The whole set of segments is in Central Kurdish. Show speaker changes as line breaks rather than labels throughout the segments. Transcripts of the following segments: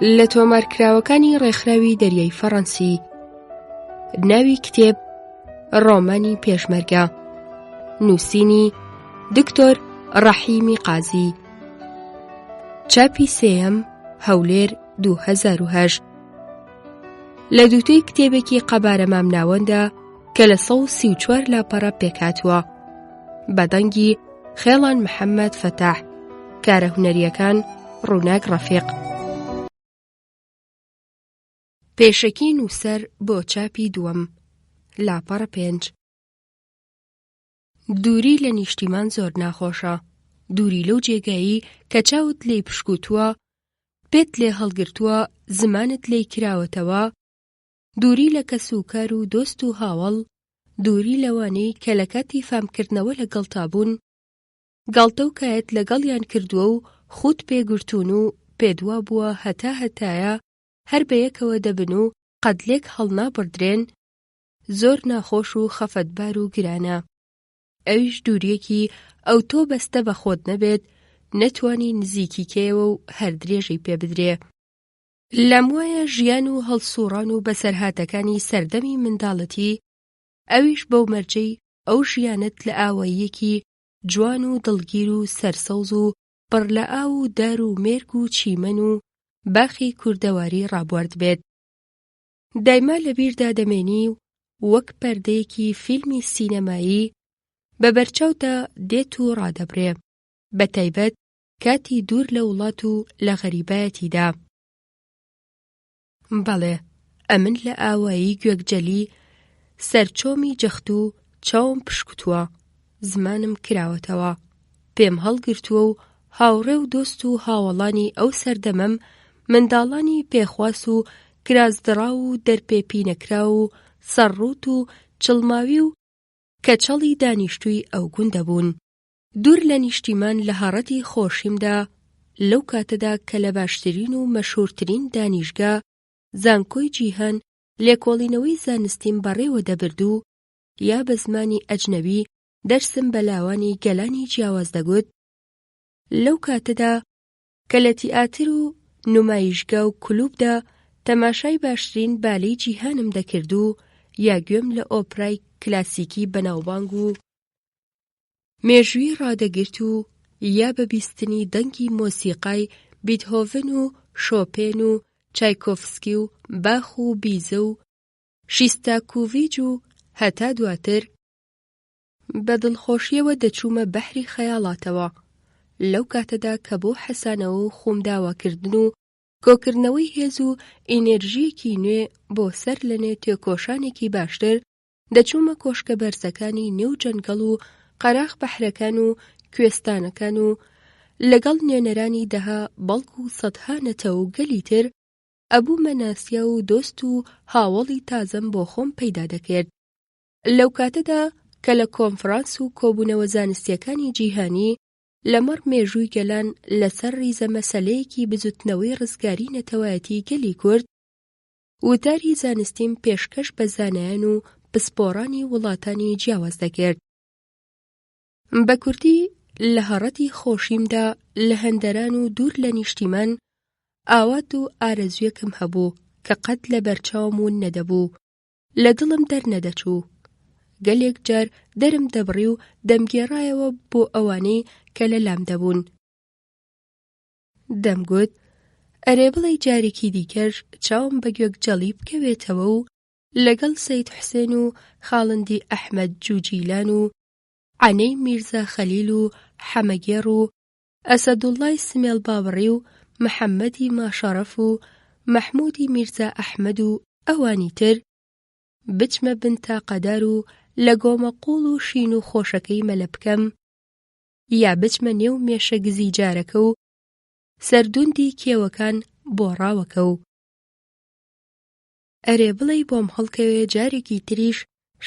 لە تۆمارکراوەکانی ڕێکخراوی دەریای فەڕەنسی. ناوی کتێب ڕۆمانی پێشمەرگە، نووسینی دکتۆر ڕەحیمی قازی، چاپی سێیەم، هەولێر 2008. لە دووتەی کتێبێکی قەبارە مامناوەندە کە لە 134 لاپەڕە پێکهاتووە، بەدەنگی خێڵان محەممەد فەتاح، کارە هونەریەکان ڕووناک ڕەفیق. پێشەکی نووسەر بۆ چاپی دووەم، لاپەڕە 5. دووری لە نیشتیمان زۆر ناخۆشە. دووری لەو جێگایی کە چاوت لێی پشکوتووە، پێت لێ هەڵگرتووە، زمانت لێی کراوەتەوە. دووری لە کەس و کار و دۆست و هاوڵ، دووری لەوانەی کە لە کاتی فامکردنەوە لەگەڵتابوون، گاڵتە و کایەت لەگەڵیان کردووە و خوت پێگرتوون و پێدوا بووە هەتا هەتایە هەر بەیەکەوە دەبن و قەت لێک هەڵنابڕدرێن، زۆر ناخۆش و خەفەتبار و گرانە. ئەویش دووریەکی ئەو تۆ بەستە بە خۆت نەبێت، نەتوانی نزیکیکەیەوە و هەر درێژەی پێ بدرێ. لەم وایە ژیان و هەڵسوڕان و بەسەرهاتەکانی سەردەمی منداڵەتی، ئەویش بەو مەرجەی ئەو ژیانت لە ئاواییەکی جوان و دڵگیر و سەرسەوز و پڕ لە ئاو و دار و مێرگ و چیمەن و باخی کوردەواری ڕابوارد بێت. دایما لەبیردا دەمێنی و وەک پەردەیەکی فیلمی سینەمایی بە بەرچاودا دێت و ڕادەبرێ، بەتایبەت کاتی دوور لە وڵات و لە غەریبایەتیدا. بەڵێ، ئەمن لە ئاوایی گوێکجەلی سەرچۆمی جەخت و چاوم پشکوتووە، زمانم کراوەتەوە، پێم هەڵگرتووە و هاوڕێ و دۆست و هاوڵانی ئەو سەردەمەم، منداڵانی پێخواس و کرازدڕا و دەرپێپی نەکرا و سەرڕوت و چڵماوی و کەچەڵی دانیشتووی ئەو گوندە بوون. دوور لە نیشتیمان لە هەڕەتی خۆشیمدا، لەو کاتەدا کە لە باشترین و مەشهوورترین دانیشگا زانکۆی جیهان لێکۆڵینەوەی زانستیم بەڕێوە دەبرد و یا بە زمانی ئەجنەبی دەرسم بە لاوانی گەلانی جیاواز دەگوت، لەو کاتەدا کە لە تیئاتر و نمایشگا و کلوبدا تەماشای باشترین بالەی جیهانم دەکرد و یا گوێم لە ئۆپرای کلاسیکی بەناوبانگ و مێژووی ڕادەگرت و یا بە بیستنی دەنگی مۆسیقای بیتهۆڤن و شۆپێن و چایکۆفسکی و باخ و بیزە و شیستاکۆڤیچ و هەتا دواتر بە دڵخۆشیەوە دەچوومە بەحری خەیاڵاتەوە، لەو کاتەدا کە بۆ حەسانەوە و خۆمداواکردن و کۆکردنەوەی هێز و ئینێرژیەکی نوێ بۆ سەر لەنێ تێکۆشانێکی باشتر دەچوومە کۆشکە بەرزەکانی نێو جەنگەڵ و قەراغ بەحرەکان و کوێستانەکان و لەگەڵ نوێنەرانی دەها بەڵک و سەدها نەتەوە و گەلی تر ئەبوومە ناسیا و دۆست و هاوڵی تازەم بۆ خۆم پەیدا دەکرد. لەو کاتەدا کە لە کۆنفرانس و کۆبوونەوە زانستیەکانی جیهانی لەمەڕ مێژووی گەلان لەسەر ریزە مەسەلەیەکی بجوتنەوەی ڕزگاری نەتەوایەتی گەلی کورد، وتاری زانستیم پێشکەش بە زانایان و پسپۆڕانی وڵاتانی جیاواز دەکرد. بە کوردی لە هەڕەتی خۆشیمدا لە هەندەران و دوور لە نیشتیمان ئاوات و ئارەزویەکم هەبوو کە قەت لە بەرچاومون نەدەبوو، لە دڵم دەرنەدەچوو. گەلێک جار دەرم دەبڕی و دەمگێڕایەوە بۆ ئەوانەی کە لە لام دەبوون. دەمگوت ئەرێ بڵێ جارێکی دیکەش چاوم بە گوێکجەڵی بکەوێتەوە و لەگەڵ سەید حوسێن و خاڵندی ئەحمەد جوجیلان و عەنەی میرزا خەلیل و حەمەگێڕ و ئەسەدوڵڵای سمێڵ بابڕی و محەممەدی ماشەرەف و مەحموودی میرزا ئەحمەد و ئەوانی تر بچمە بن تاقەدار و لە گۆمەقوڵ و شین و خۆشەکەی مەلە بکەم، یا بچمە نێو مێشە گزی جارەکە و سەردوندی کێوەکان بۆ ڕاوەکە و ئەرێ بڵێ بۆم هەڵکەوێ جارێکی تریش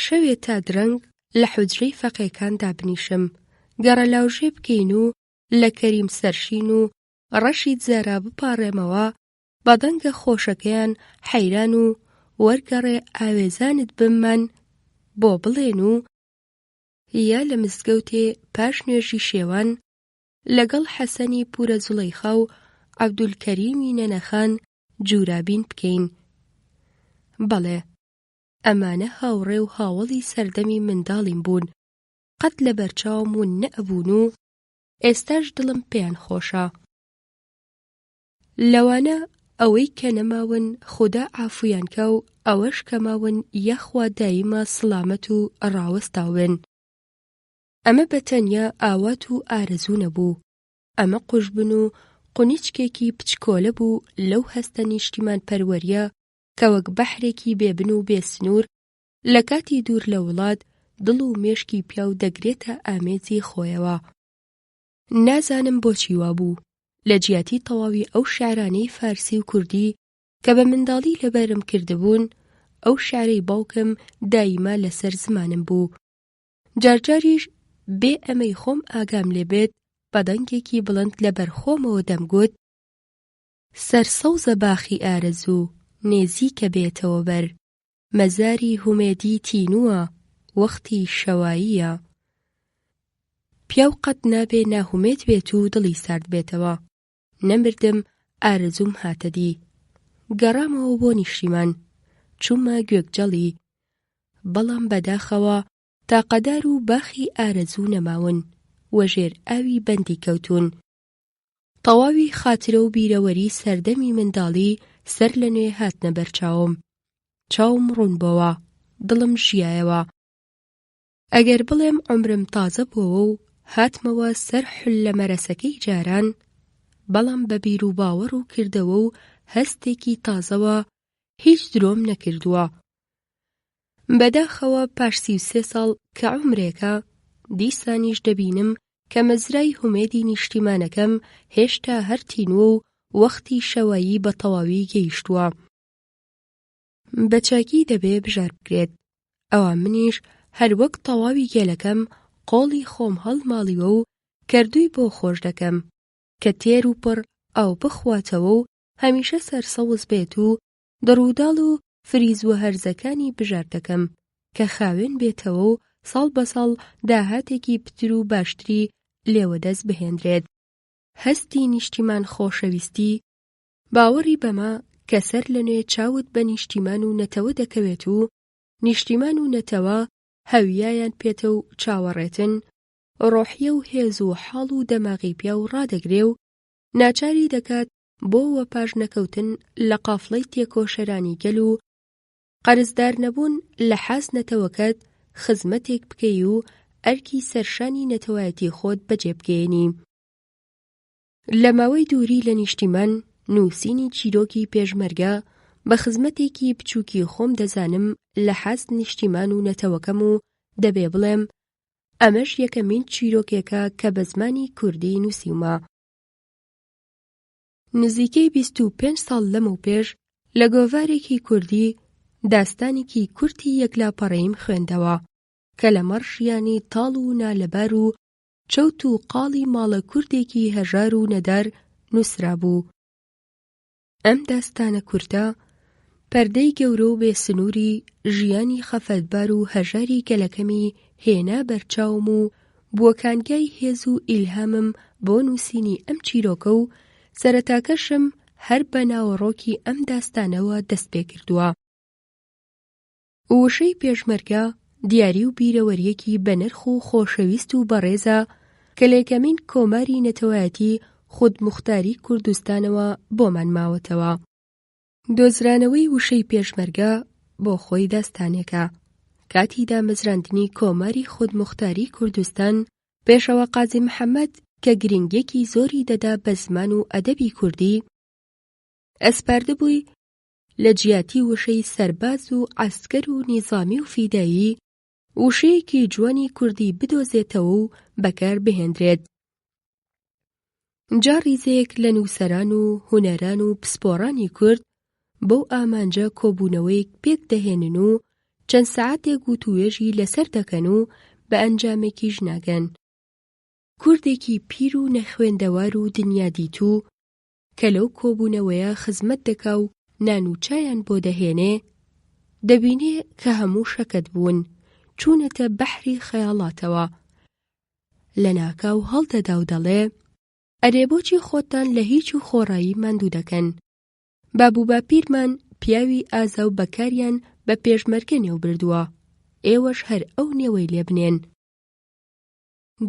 شەوێ تا درەنگ لە حوجرەی فەقێکان دابنیشم، گەڕەلاوژێ بکەین و لە کەریم سەرشین و ڕەشید زارا بپاڕێمەوە، بەدەنگە خۆشەکەیان حەیران و وەرگەڕێ ئاوێزانت بممان بۆ بڵێن و یا لە مزگەوتێ پاش نوێژی شێوان لەگەڵ حەسەنی پورە زوڵەیخا و عەبدولکەریمی نەنەخان جورابین بکەین. بەڵێ، ئەمانە هاوڕێ و هاوڵی سەردەمی منداڵیم بوون، قەت لە بەرچاوم ون نەئەبوون و ئێستاش دڵم پێیان خۆشە. لەوانە ئەوەی کە نەماون خوددا ئافویان کە و ئەوەش کە ماون یەخوا دایمە سڵامەت و ڕاوەستاون. ئەمە بەتەنیا ئاوات و ئارەزوو نەبوو، ئەمە قوشبن و قونیچکێکی پچکۆلە بوو لەو هەستە نیشتیمان پەروەریە کە وەک بەحرێکی بێبن و بێسنوور لە کاتی دوور لە وڵات دڵ و مێشکی پیاو دەگرێتە ئامێزی خۆیەوە. نازانم بۆچی وابوو لە جیاتی تەواوی ئەو شیعرانەی فارسی و کوردی کە بە منداڵی لەبەرم کردبوون، ئەو شیعرەی باوکم دایما لەسەر زمانم بوو. جارجاریش بێ ئەمەی خۆم ئاگام لێبێت بەدەنگێکی بڵند لەبەر خۆمەوە دەمگوت: سەرسەوزە باخی ئارەزوو نێزیکە بێتەوە بەر، مەزاری هومێدی تینووە وەختی شەواییە. پیاو قەت نابێ ناهومێت بێت و دڵی سارد بێتەوە. نەمردم، ئارەزوم هاتە دی. گەڕامەوە بۆ نیشتیمان، چوومە گوێکجەڵی. بەڵام بەداخەوە تاقەدار و باخی ئارەزوو نەماون، وەژێر ئاوی بەندی کەوتون. تەواوی خاترە و بیرەوەری سەردەمی منداڵی سەر لە نوێ هاتنە بەرچاوم. چاوم ڕوون بۆوە، دڵم ژیایەوە. ئەگەر بڵێم عومرم تازە بووەوە و هاتمەوە سەر حول لە مەرەسەکەی جاران، بەڵام بە بیر و باوەڕ و کردەوە و هەستێکی تازەوە هیچ درۆم نەکردووە. بەداخەوە پاش 33 ساڵ کە عومرێکە، دیسانیش دەبینم کە مەزرای هومێدی نیشتیمانەکەم هێشتا هەر تینووە و وەختی شەوایی بە تەواوی گەیشتووە. بەچاکی دەبێ بژار بکرێت. ئەوە منیش هەر وەک تەواوی گێلەکەم قۆڵی خۆم هەڵماڵیوە و کەردووی بۆ خۆش دەکەم کە تێر و پڕ ئەو بخواتەوە و هەمیشە سەرسەوز بێت و دڕووداڵ و فریزوە هەرزەکانی بژار دەکەم کە خاوێن بێتەوە و ساڵ بە ساڵ داهاتێکی پتر و باشتری لێوە دەست بهێنرێت. هەستی نیشتیمان خۆشەویستی، باوەڕی بەمە کە سەر لە نوێ چاوت بە نیشتیمان و نەتەوە دەکەوێت و نیشتیمان و نەتەوە هەویایان پێتە و چاوەڕێتن، ڕۆحیە و هێز و حاڵ و دەماغی پیاو ڕادەگرێ و ناچاری دەکات بۆ وەپاش نەکەوتن لە قافڵەی تێکۆشەرانی گەل و قەرزدار نەبوون لە حاز نەتەوەکەت خزمەتێک بکەی و ئەرکی سەرشانی نەتەوایەتی خۆت بەجێبگەێنی. لە ماوەی دووری لە نیشتیمان نووسینی چیرۆکی پێشمەرگە بە خزمەتێکی بچووکی خۆم دەزانم لە حاز نیشتیمان و نەتەوەکەم و دەبێ بڵێم ئەمەش یەکەمین چیرۆکێکە کە بە زمانی کوردی نووسیومە. نزیکەی 25 ساڵ لەمەوپێش لە گۆڤارێکی کوردی داستانێکی کورتی یەکلاپەڕەییم خوێندەوە کە لەمەڕ ژیانی تاڵ و نالەبار و چەوت و قاڵی ماڵە کوردێکی هەژار و نەدار نووسرا بوو. ئەم داستانە کورتە پەردەی گەورە و بێسنووری ژیانی خەفەتبار و هەژاری گەلەکەمی هێنا بەرچاوم و بووەکانگای هێز و ئیلهامم بۆ نووسینی ئەم چیرۆکە و سەرەتاکەشم هەر بە ناوەڕۆکی ئەم داستانەوە دەست پێ کردووە. وشەی پێشمەرگە دیاری و بیرەوەریەکی بەنرخ و خۆشەویست و بەڕێزە کە لە یەکەمین کۆماری نەتەوایەتی خودموختاری کوردستانەوە بۆمان ماوەتەوە. دۆزرانەوەی وشەی پێشمەرگە بۆ خۆی داستانێکە. کاتی دامەزراندنی کۆماری خودموختاری کوردستان، پێشەوە قازی محەممەد کە گرنگێکی زۆری دەدا بە زمان و ئەدەبی کوردی، ئەسپاردەبووی لە جیاتی وشەی سەرباز و عەسکەر و نیزامی و فیدایی وشەیەکی جوانی کوردی بدۆزێتەوە و بەکار بهێنرێت. جا ڕیزەیەک لە نووسەران و هونەران و پسپۆڕانی کورد بەو ئامانجە کۆبوونەوەیەک پێک دەهێنن و چەند سەعاتێک وتوێژی لەسەر دەکەن و بە ئەنجامێکیش ناگەن. کوردێکی پیر و نەخوێندەوار و دنیادیتوو کە لەو کۆبوونەوەیە خزمەت دەکا و نان و چایان بۆ دەهێنێ، دەبینێ کە هەموو شەکەت بوون چوونەتە بەحری خەیاڵاتەوە. لە ناکاو هەڵدەدا و دەڵێ ئەرێ بۆچی خۆتان لە هیچ و خۆڕایی ماندوو دەکەن؟ بابوو باپیرمان پیاوی ئازا و بەکاریان بە پێشمەرگە نێو بردووە، ئێوەش هەر ئەو نێوەی لێ بنێن.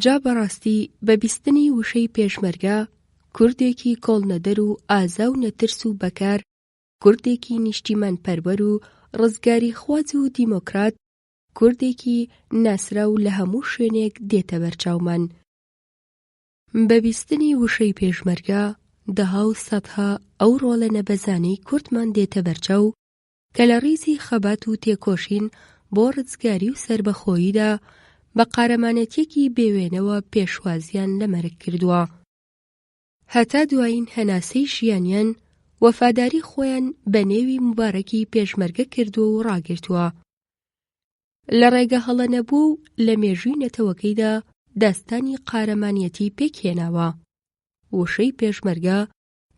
جا بەڕاستی بە بیستنی وشەی پێشمەرگە کوردێکی کۆڵنەدەر و ئازا و نەترس و بەکار، کوردێکی نیشتیمان پەروەر و ڕزگاری خواز و دیمۆکرات، کوردێکی ناسرا و لە هەموو شوێنێک دێتە بەرچاومان. بە بیستنی وشەی پێشمەرگە دەها و سەدها ئەو ڕۆڵە نەبەزانەی کوردمان دێتە بەرچاو کە لە ڕیزی خەبات و تێکۆشین بۆ ڕزگاری و سەربەخۆییدا بە قارەمانەتێکی بێوێنەوە پێشوازیان لەمەرگ کردووە. هەتا دوایین هەناسەی ژیانیان وەفاداری خۆیان بە نێوی مبارەکی پێشمەرگە کردووە و ڕاگرتووە. لە ڕێگە هەڵەنەبوو و لە مێژووی نەتەوەکەیدا داستانی قارەمانیەتی پێکهێناوە. وشەی پێشمەرگە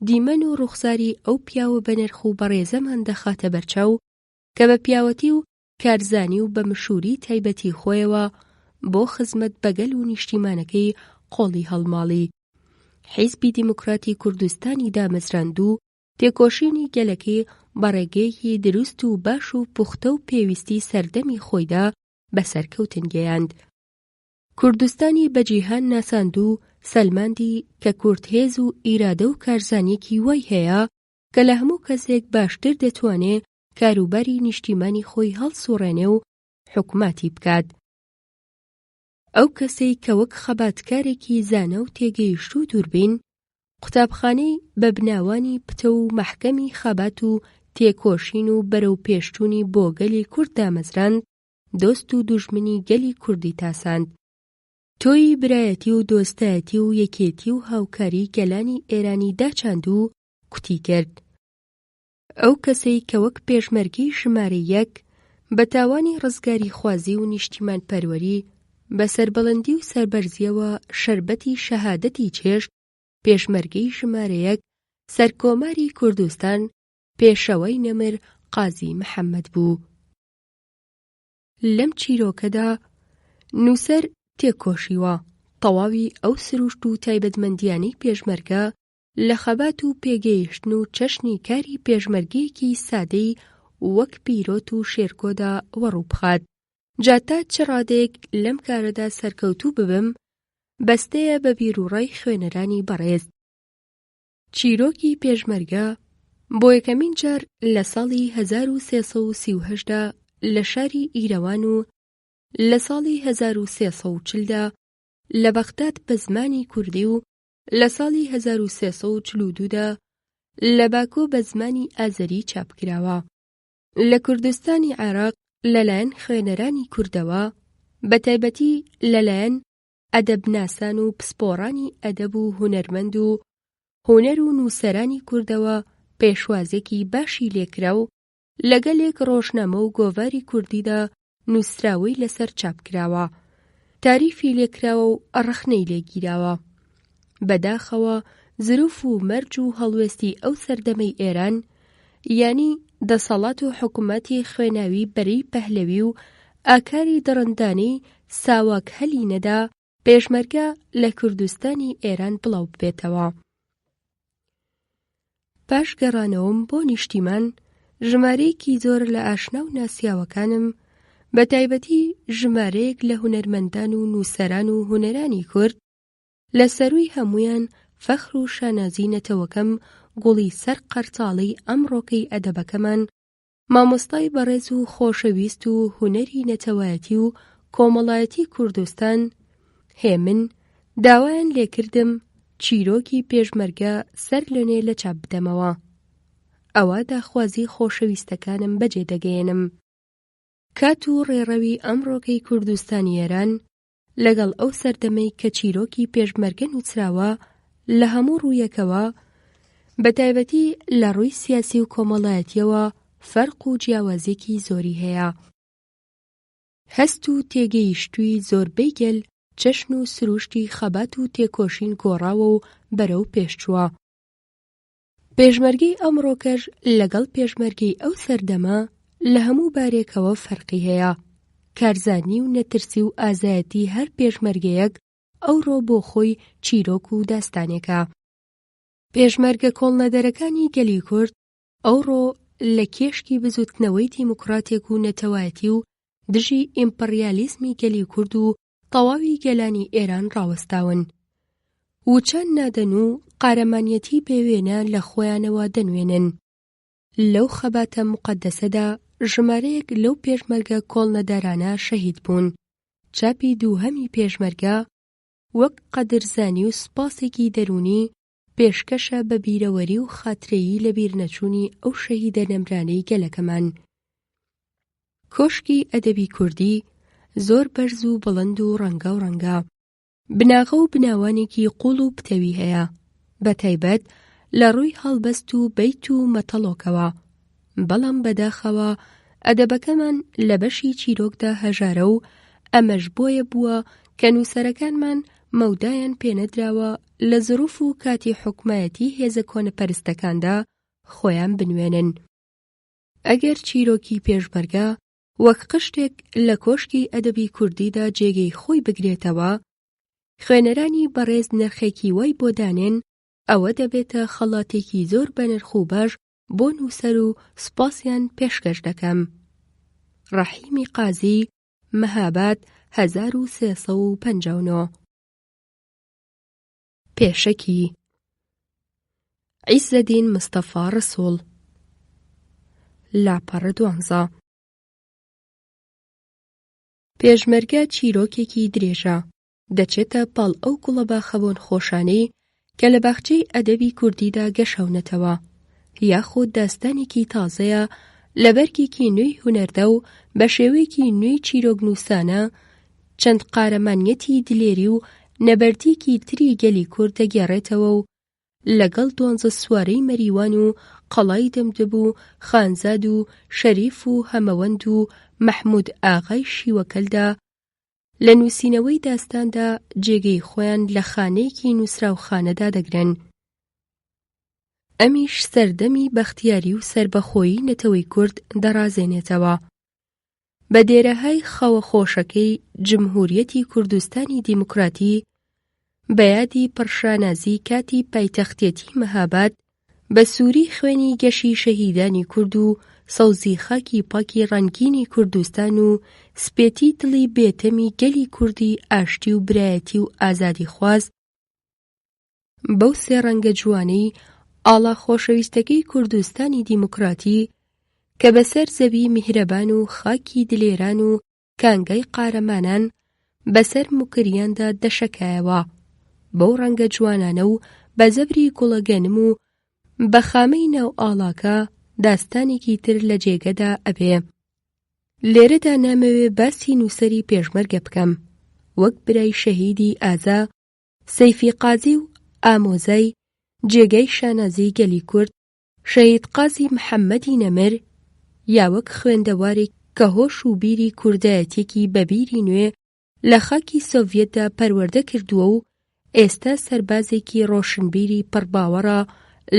دیمەن و ڕوخساری ئەو پیاوە بەنرخ و بەڕێزەمان دەخاتە بەرچاو کە بە پیاوەتی و کارزانی و بە مشوری تایبەتی خۆیەوە بۆ خزمەت بەگەل و نیشتیمانەکەی قۆڵی هەڵماڵی حیزبی دیموکراتی کوردستانی دامەزراند و تێکۆشینی گەلەکەی بەڕێگەیەکی دروست و باش و پوختە و پێویستی سەردەمی خۆیدا بەسەرکەوتن گەیاند. کوردستانی بە جیهان ناساند و سەلماندی کە کورتهێز و ئیرادە و کارزانیەکی وای هەیە کە لە هەموو کەسێک باشتر دەتوانێت کاروباری نیشتیمانی خۆی هەڵسوڕێنێ و حکوماتی بکات. ئەو کەسەی کە وەک خەباتکارێکی زانە و تێگەیشت و دووربین، قوتابخانەی بە بناوانی پتە و مەحکەمی خەبات و تێکۆشین و بەرەو پێشچوونی بۆ گەلی کورد دامەزراند، دۆست و دوژمنی گەلی کوردی تاساند. تۆی برایەتی و دۆستایەتی و یەکێتی و هاوکاری گەلانی ئێرانی داچاند و کوتی کرد. ئەو کەسەی کە وەک پێشمەرگەی ژمارە یەک بە تاوانی ڕزگاری خوازی و نیشتیمان پەروەری بە سەربەڵندی و سەربەرزیەوە شەربەتی شەهادەتی چێشت، پێشمەرگەی ژمارە یەک سەرکۆماری کوردستان پێشەوەی نەمر قازی محەممەد بوو. لەم چیرۆکەدا نووسەر تێکۆشیوە تەواوی ئەو سروشت و تایبەتمەندیانەی پێشمەرگە لە خەبات و پێگەیشتن و چەشنی کاری پێشمەرگەیەکی سادەی وەک پیرۆت و شێرکۆدا وەڕوو بخات. جا تا چ ڕادێک لەم کارەدا سەرکەوتوو ببم بەستەیە بە بیرروڕای خوێنەرانی بەڕێز. چیرۆکی پێشمەرگە بۆ یەکەمین جار لە ساڵی 1338دا لە شاری ئیرەوان و لە ساڵی 1340دا لە بەغداد بە زمانی کوردی و لە ساڵی 1342دا لە باکۆ بە زمانی ئازەری چاپکراوە. لە کوردستانی عێراق لەلایەن خوێنەرانی کوردەوە، بە تایبەتی لەلایەن ئەدەبناسان و پسپۆڕانی ئەدەب و هونەرمەند و هونەر و نووسەرانی کوردەوە پێشوازێکی باشی لێکرا و لەگەلێک ڕۆژنامە و گۆڤاری کوردیدا نووسراوەی لەسەر چاپکراوە، تاریفی لێکراوە و ڕخنەی لێگیراوە. بەداخەوە زروف و مەرج و هەڵوێستی ئەو سەردەمەی ئێران، یانی دەسەڵات و حکومەتی خوێناوی بەرەی پەهلەوی و ئاکاری دڕندانەی ساواک هەلی نەدا پێشمەرگە لە کوردستانی ئێران بڵاو ببێتەوە. پاش گەڕانەوەم بۆ نیشتیمان ژمارەیەکی زۆر لە ئاشنا و ناسیاوەکانم، بە تایبەتی ژمارەیەک لە هونەرمەندان و نووسەران و هونەرانی کورد، لە سەرووی هەمویان فەخر و شانازی نەتەوەکەم گوڵی سەر قەرتاڵەی ئەمڕۆکەی ئەدەبەکەمان، مامۆستای بەڕێز و خۆشەویست و هونەری نەتەوایەتی و کۆمەڵایەتی کوردستان هێمن داوایان لێکردم چیرۆکی پێشمەرگە سەر لەنێ لە چاپ بدەمەوە. ئەوە داخوازی خۆشەویستەکانم بەجێ دەگەێنم. کات و ڕێڕەوی ئەمڕۆکەی کوردستانی ئێران لەگەڵ ئەو سەردەمەی کە چیرۆکی پێشمەرگە نووسراوە لە هەموو ڕوویەکەوە، بە تایبەتی لە ڕووی سیاسی و کۆمەڵایەتیەوە فەرق و جیاوازێکی زۆری هەیە. هەست و تێگەیشتووی زۆربەی گەل چەشن و سروشتی خەبات و تێکۆشین گۆڕاوە و بەرەو پێشچووە. پێشمەرگەی ئەمڕۆکەش لەگەڵ پێشمەرگەی ئەو سەردەمە لە هەموو بارێکەوە فەرقی هەیە. کارزانی و نەترسی و ئازایەتی هەر پێشمەرگەیەک ئەوڕۆ بۆ خۆی چیرۆک و داستانێکە. پێشمەرگە کۆڵنەدەرەکانی گەلی کورد ئەوڕۆ لە کێشکی بزوتنەوەی دیموکراتێک و نەتەوایەتی و دژی ئیمپەریالیزمی گەلی کورد و تەواوی گەلانی ئێران ڕاوەستاون. وچان نادەن و قارەمانیەتی بێوێنە لە خۆیانەوە دەنوێنن. لەو خەباتە مقەدەسەدا ژمارەیەک لەو پێشمەرگە کۆڵنەدارانە شەهید بوون. چاپی دووهەمی پێشمەرگە وەک قەدرزانی و سوپاسێکی دەرونی پێشکەشە بە بیرەوەری و خاترەیی لە بیرنەچوونی ئەو شەهیدە نەمرانەی گەلەکەمان. کۆشکی ئەدەبی کوردی زۆر بەرز و بڵند و ڕەنگە بناغە و بناوانێکی قوڵ و پتەوی هەیە، بەتایبەت لە ڕووی هەڵبەست و بەیت و مەتەڵۆکەوە. بەڵام بەداخەوە ئەدەبەکەمان لە بەشی چیرۆکدا هەژارە و ئەمەش بۆیە بووە کە نووسەرەکانمان مەودایان پێنەدراوە لە زروف و کاتی حکومایەتی هێزە کۆنەپەرستەکاندا خۆیان بنوێنن. ئەگەر چیرۆکی پێشمەرگە وەک قشتێک لە کۆشکی ئەدەبی کوردیدا جێگەی خۆی بگرێتەوە، خوێنەرانی بەڕێز نرخێکی وای بۆ دانێن، ئەوە دەبێتە خەڵاتێکی زۆر بەنرخ و باش بۆ نووسەر و سوپاسیان پێشکەش دەکەم. ڕەحیمی قازی، مەهاباد 1359. پێشەکی عیزەدین مستەفا ڕسوڵ، لاپەڕە 12. پێشمەرگە چیرۆکێکی درێژە، دەچێتە پاڵ ئەو گوڵەباخەبۆن خۆشانەی کە لە باخچەی ئەدەبی کوردیدا گەشەونەتەوە، یاخود داستانێکی تازەیە لە بەرگێکی نوێی هونەردە و بە شێوەیەکی نوێی چیرۆکنووسانە چەند قارەمانیەتی دلێری و نەبەردیەکی تری گەلی کورد دەگێڕێتەوە و لەگەڵ 12 سوارەی مەریوان و قەڵای دەمدەب و خانزاد و شەریف و هەمەوەند و مەحموود ئاغای شیوەکەلدا لە نووسینەوەی داستاندا جێگەی خۆیان لە خانەیەکی نووسراوخانەدا دەگرن. ئەمیش سەردەمی بەختیاری و سربەخۆیی نەتەوەی کورد دەڕازێنێتەوە. بە دێرەهای خەوەخۆشەکەی جمهوریەتی کوردستانی دیموکراتی بەیادی پڕشانازی کاتی پایتەختێتی مەهاباد بە سووری خوێنی گەشی شەهیدانی کورد و سەوزی خاکی پاکی ڕەنگینی کوردستان و سپێتی دڵی بێتەمی گەلی کوردی ئاشتی و برایەتی و ئازادی خواز، بەو سێ ڕەنگە جوانەی ئاڵا خۆشەویستەکەی کوردستانی دیموکراتی کە بەسەر زەوی میهرەبان و خاکی دلێران و کانگای قارەمانان بەسەر موکریاندا دەشەکایەوە. بەو ڕەنگە جوانانە و بە زەبری گوڵەگەنم و بە خامەی ناو ئاڵاکە داستانێکی تر لە جێگەدا ئەبێ. لێرەدا نامەوێ باسی نووسەری پێشمەرگە بکەم، وەک برای شەهیدی ئازا، سەیفی قازی و ئامۆزای جێگەی شانازی گەلی کورد، شەهید قازی محەممەدی نەمر، یا وەک خوێندەوارێک کە هۆش و بیری کوردایەتێکی بەبیری نوێ لە خاکی سۆڤیەتدا پەروەردە کردووە و ئێستا سەربازێکی ڕۆشنبیری پڕباوەڕە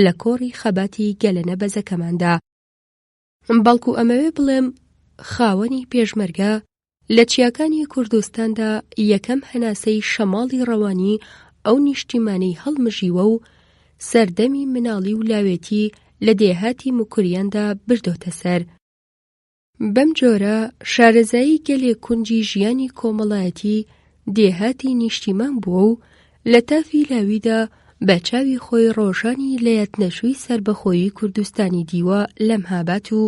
لە کۆڕی خەباتی گەلەنە بەزەکەماندا. بەڵکو ئەمەوێ بڵێم خاوەنی پێشمەرگە لە چیاکانی کوردستاندا یەکەم هەناسەی شەماڵی ڕەوانی ئەو نیشتیمانەی هەڵمژیوە و سەردەمی مناڵی و لاوێتی لە دێهاتی موکریاندا بردۆتە سەر. بەم جۆرە شارەزایی گەلێک کونجی ژیانی کۆمەڵایەتی دێهاتی نیشتیمان بووە و لە تافی لاویدا بە چاوی خۆی ڕۆژانی لە یەتنەشوی سربەخۆیی کوردستانی دیوە لە مەهاباد و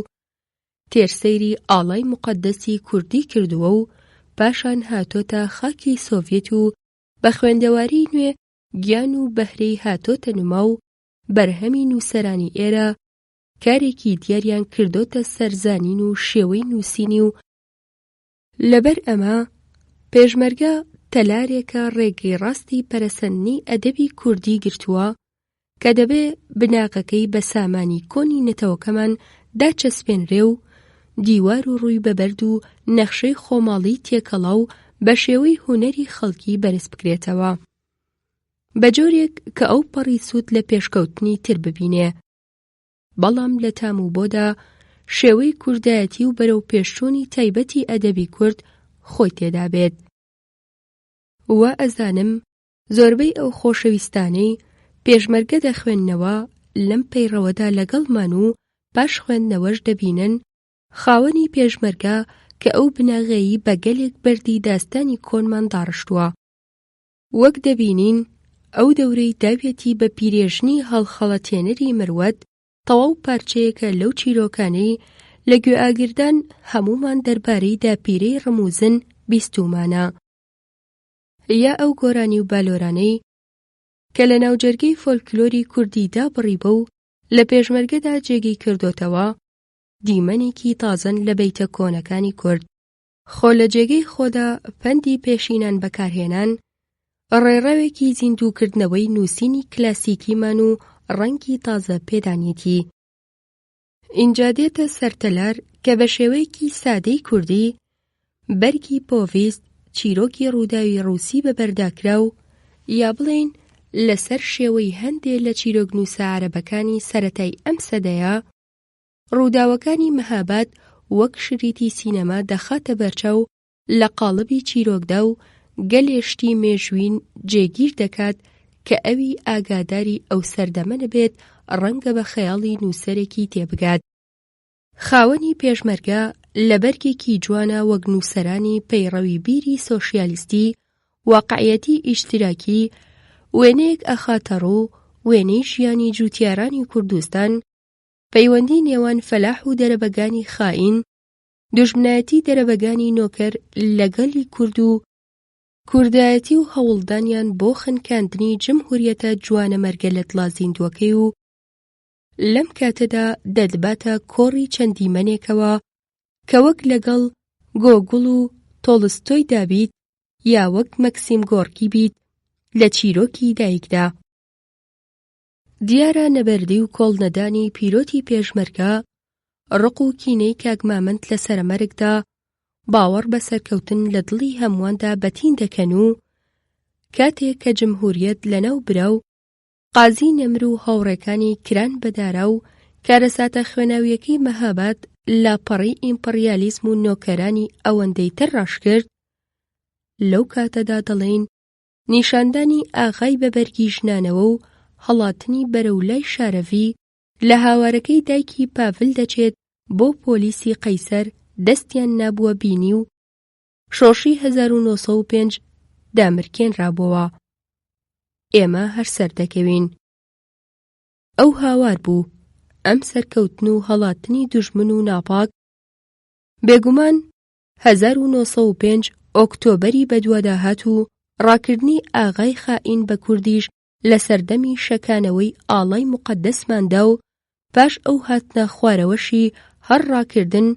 تێرسەیری ئاڵای مقەدەسی کوردی کردووە و پاشان هاتۆتە خاکی سۆڤیەت و بە خوێندەواری نوێ گیان و بەهرەی هاتۆتە نما و بەرهەمی نووسەرانی ئێرە کارێکی دیاریان کردۆتە سەرزانین و شێوەی نووسینی و لەبەر ئەمە پێشمەرگە تەلارێکە ڕێگەی ڕاستی پەرەسەندنی ئەدەبی کوردی گرتووە کە دەبێ بناغەکەی بە سامانی کۆنی نەتەوەکەمان داچەسپێنرێ و دیوار و ڕووی بەبەرد و نەخشەی خۆماڵی تێکەڵا و بە شێوەی هونەری خەڵکی بەرز بکرێتەوە، بە جۆرێک کە ئەو پەڕی سوود لە پێشکەوتنی تر ببینێ، بەڵام لە تام و بۆدا شێوەی کوردایەتی و بەرەو پێشچوونی تایبەتی ئەدەبی کورد خۆی تێدا بێت. وا ئەزانم زۆربەی ئەو خۆشەویستانەی پێشمەرگە دەخوێننەوە لەم پەیڕەوەدا لەگەڵمان و پاش خوێندنەوەش دەبینن خاوەنی پێشمەرگە کە ئەو بناغێیی بە گەلێک بەردی داستانی کۆنمان داڕشتووە. وەک دەبینین ئەو دەورەی داوێتی بە پیرێژنی هەڵخەڵەتێنەری مرۆڤ تەواو پارچەیەکە لەو چیرۆکانەی لە گوێئاگردان هەمومان دەربارەی داپیرەی ڕموزن بیستومانە، یا ئەو گۆرانی و بالۆرانەی کە لە ناوجەرگەی فۆلکلۆری کوردیدا بڕیبە و لە پێشمەرگەدا جێگەی کردوتەوە دیمەنێکی تازەن لە بەیتە کۆنەکانی کورد. خۆ لە جێگەی خۆدا پەندی پێشینان بەکارهێنان ڕێڕەوێکی زیندووکردنەوەی نووسینی کلاسیکیمان و ڕەنگی تازە پێدانیەتی. اینجا دێتە سەرتەلار کە بە شێوەیەکی سادەی کوردی بەرگی پۆڤیست چیرۆکی ڕووداوی ڕووسی بەبەرداکرا و یا بڵێن لەسەر شێوەی هەندێک لە چیرۆکنووسە عەرەبەکانی سەرەتای ئەم سەدەیە ڕووداوەکانی مەهاباد وەک شریتی سینەما دەخاتە بەرچاو لە قاڵبی چیرۆکدا و گەلێشتی مێژووین جێگیر دەکات کە ئەوی ئاگاداری ئەو سەردەمەنە بێت ڕەنگە بە خەیاڵی نووسەرێکی تێبگات. خاوەنی پێشمەرگە لە بەرگێکی جوانە وەک نووسەرانی پەیڕەوی بیری سۆشیالیستی واقعیەتی ئیشتراکی وێنەیەک ئەخاتە ڕوو وێنەی ژیانی جوتیارانی کوردستان، پەیوەندی نێوان فەلاح و دەرەبەگانی خائین، دوژمنایەتی دەرەبەگانی نۆکەر لەگەڵی کورد و کوردایەتی و هەوڵدانیان بۆ خنکاندنی جمهوریەتە جوانە مەرگە لە دڵا زیندووەکەی و لەم کاتەدا دەدباتە کۆڕی چەندیمەنێکەوە کە وەک لەگەڵ گۆگڵ و تۆڵستۆی دابیت یا وەک مەکسیم گۆڕکی بیت لە چیرۆکی دایکدا. دیارە نەبەردی و کۆڵنەدانی پیرۆتی پێشمەرگە ڕق و کینەی کاگمامەند لە سەرمەرگدا باوەڕ بە سەرکەوتن لە دڵی هەموواندا بەتین دەکەن و کاتێک کە جمهوریەت لەناو برا و قازی نەمر و هاوڕێکانی کران بەدارا و کارەساتە خوێناویەکەی مەهاباد لاپەڕی ئیمپەریالیزم و نۆکەرانی ئەوەندەی تر ڕاشکرد، لەو کاتەدا دەڵێن نیشاندانی ئاغای بەبەرگی ژنانەوە و هەڵاتنی بەرەولای شارەڤی لە هاوارەکەی دایکی پاڤل دەچێت بۆ پۆلیسی قەیسەر دەستیان نابووە بینی و شۆشی 1905 دامرکێنرابووە. ئێمە هەر سەردەکەوین. ئەو هاوار بوو ئەم سەرکەوتن و هەڵاتنی دوژمن و ناپاک بێگومان 1905 ئۆکتۆبەری بەدووادا هات و ڕاکردنی ئاغای خائین بە کوردیش لە سەردەمی شەکانەوەی ئاڵای موقەدەسماندا و پاش ئەو هاتنە خوارەوەشی هەر ڕاکردن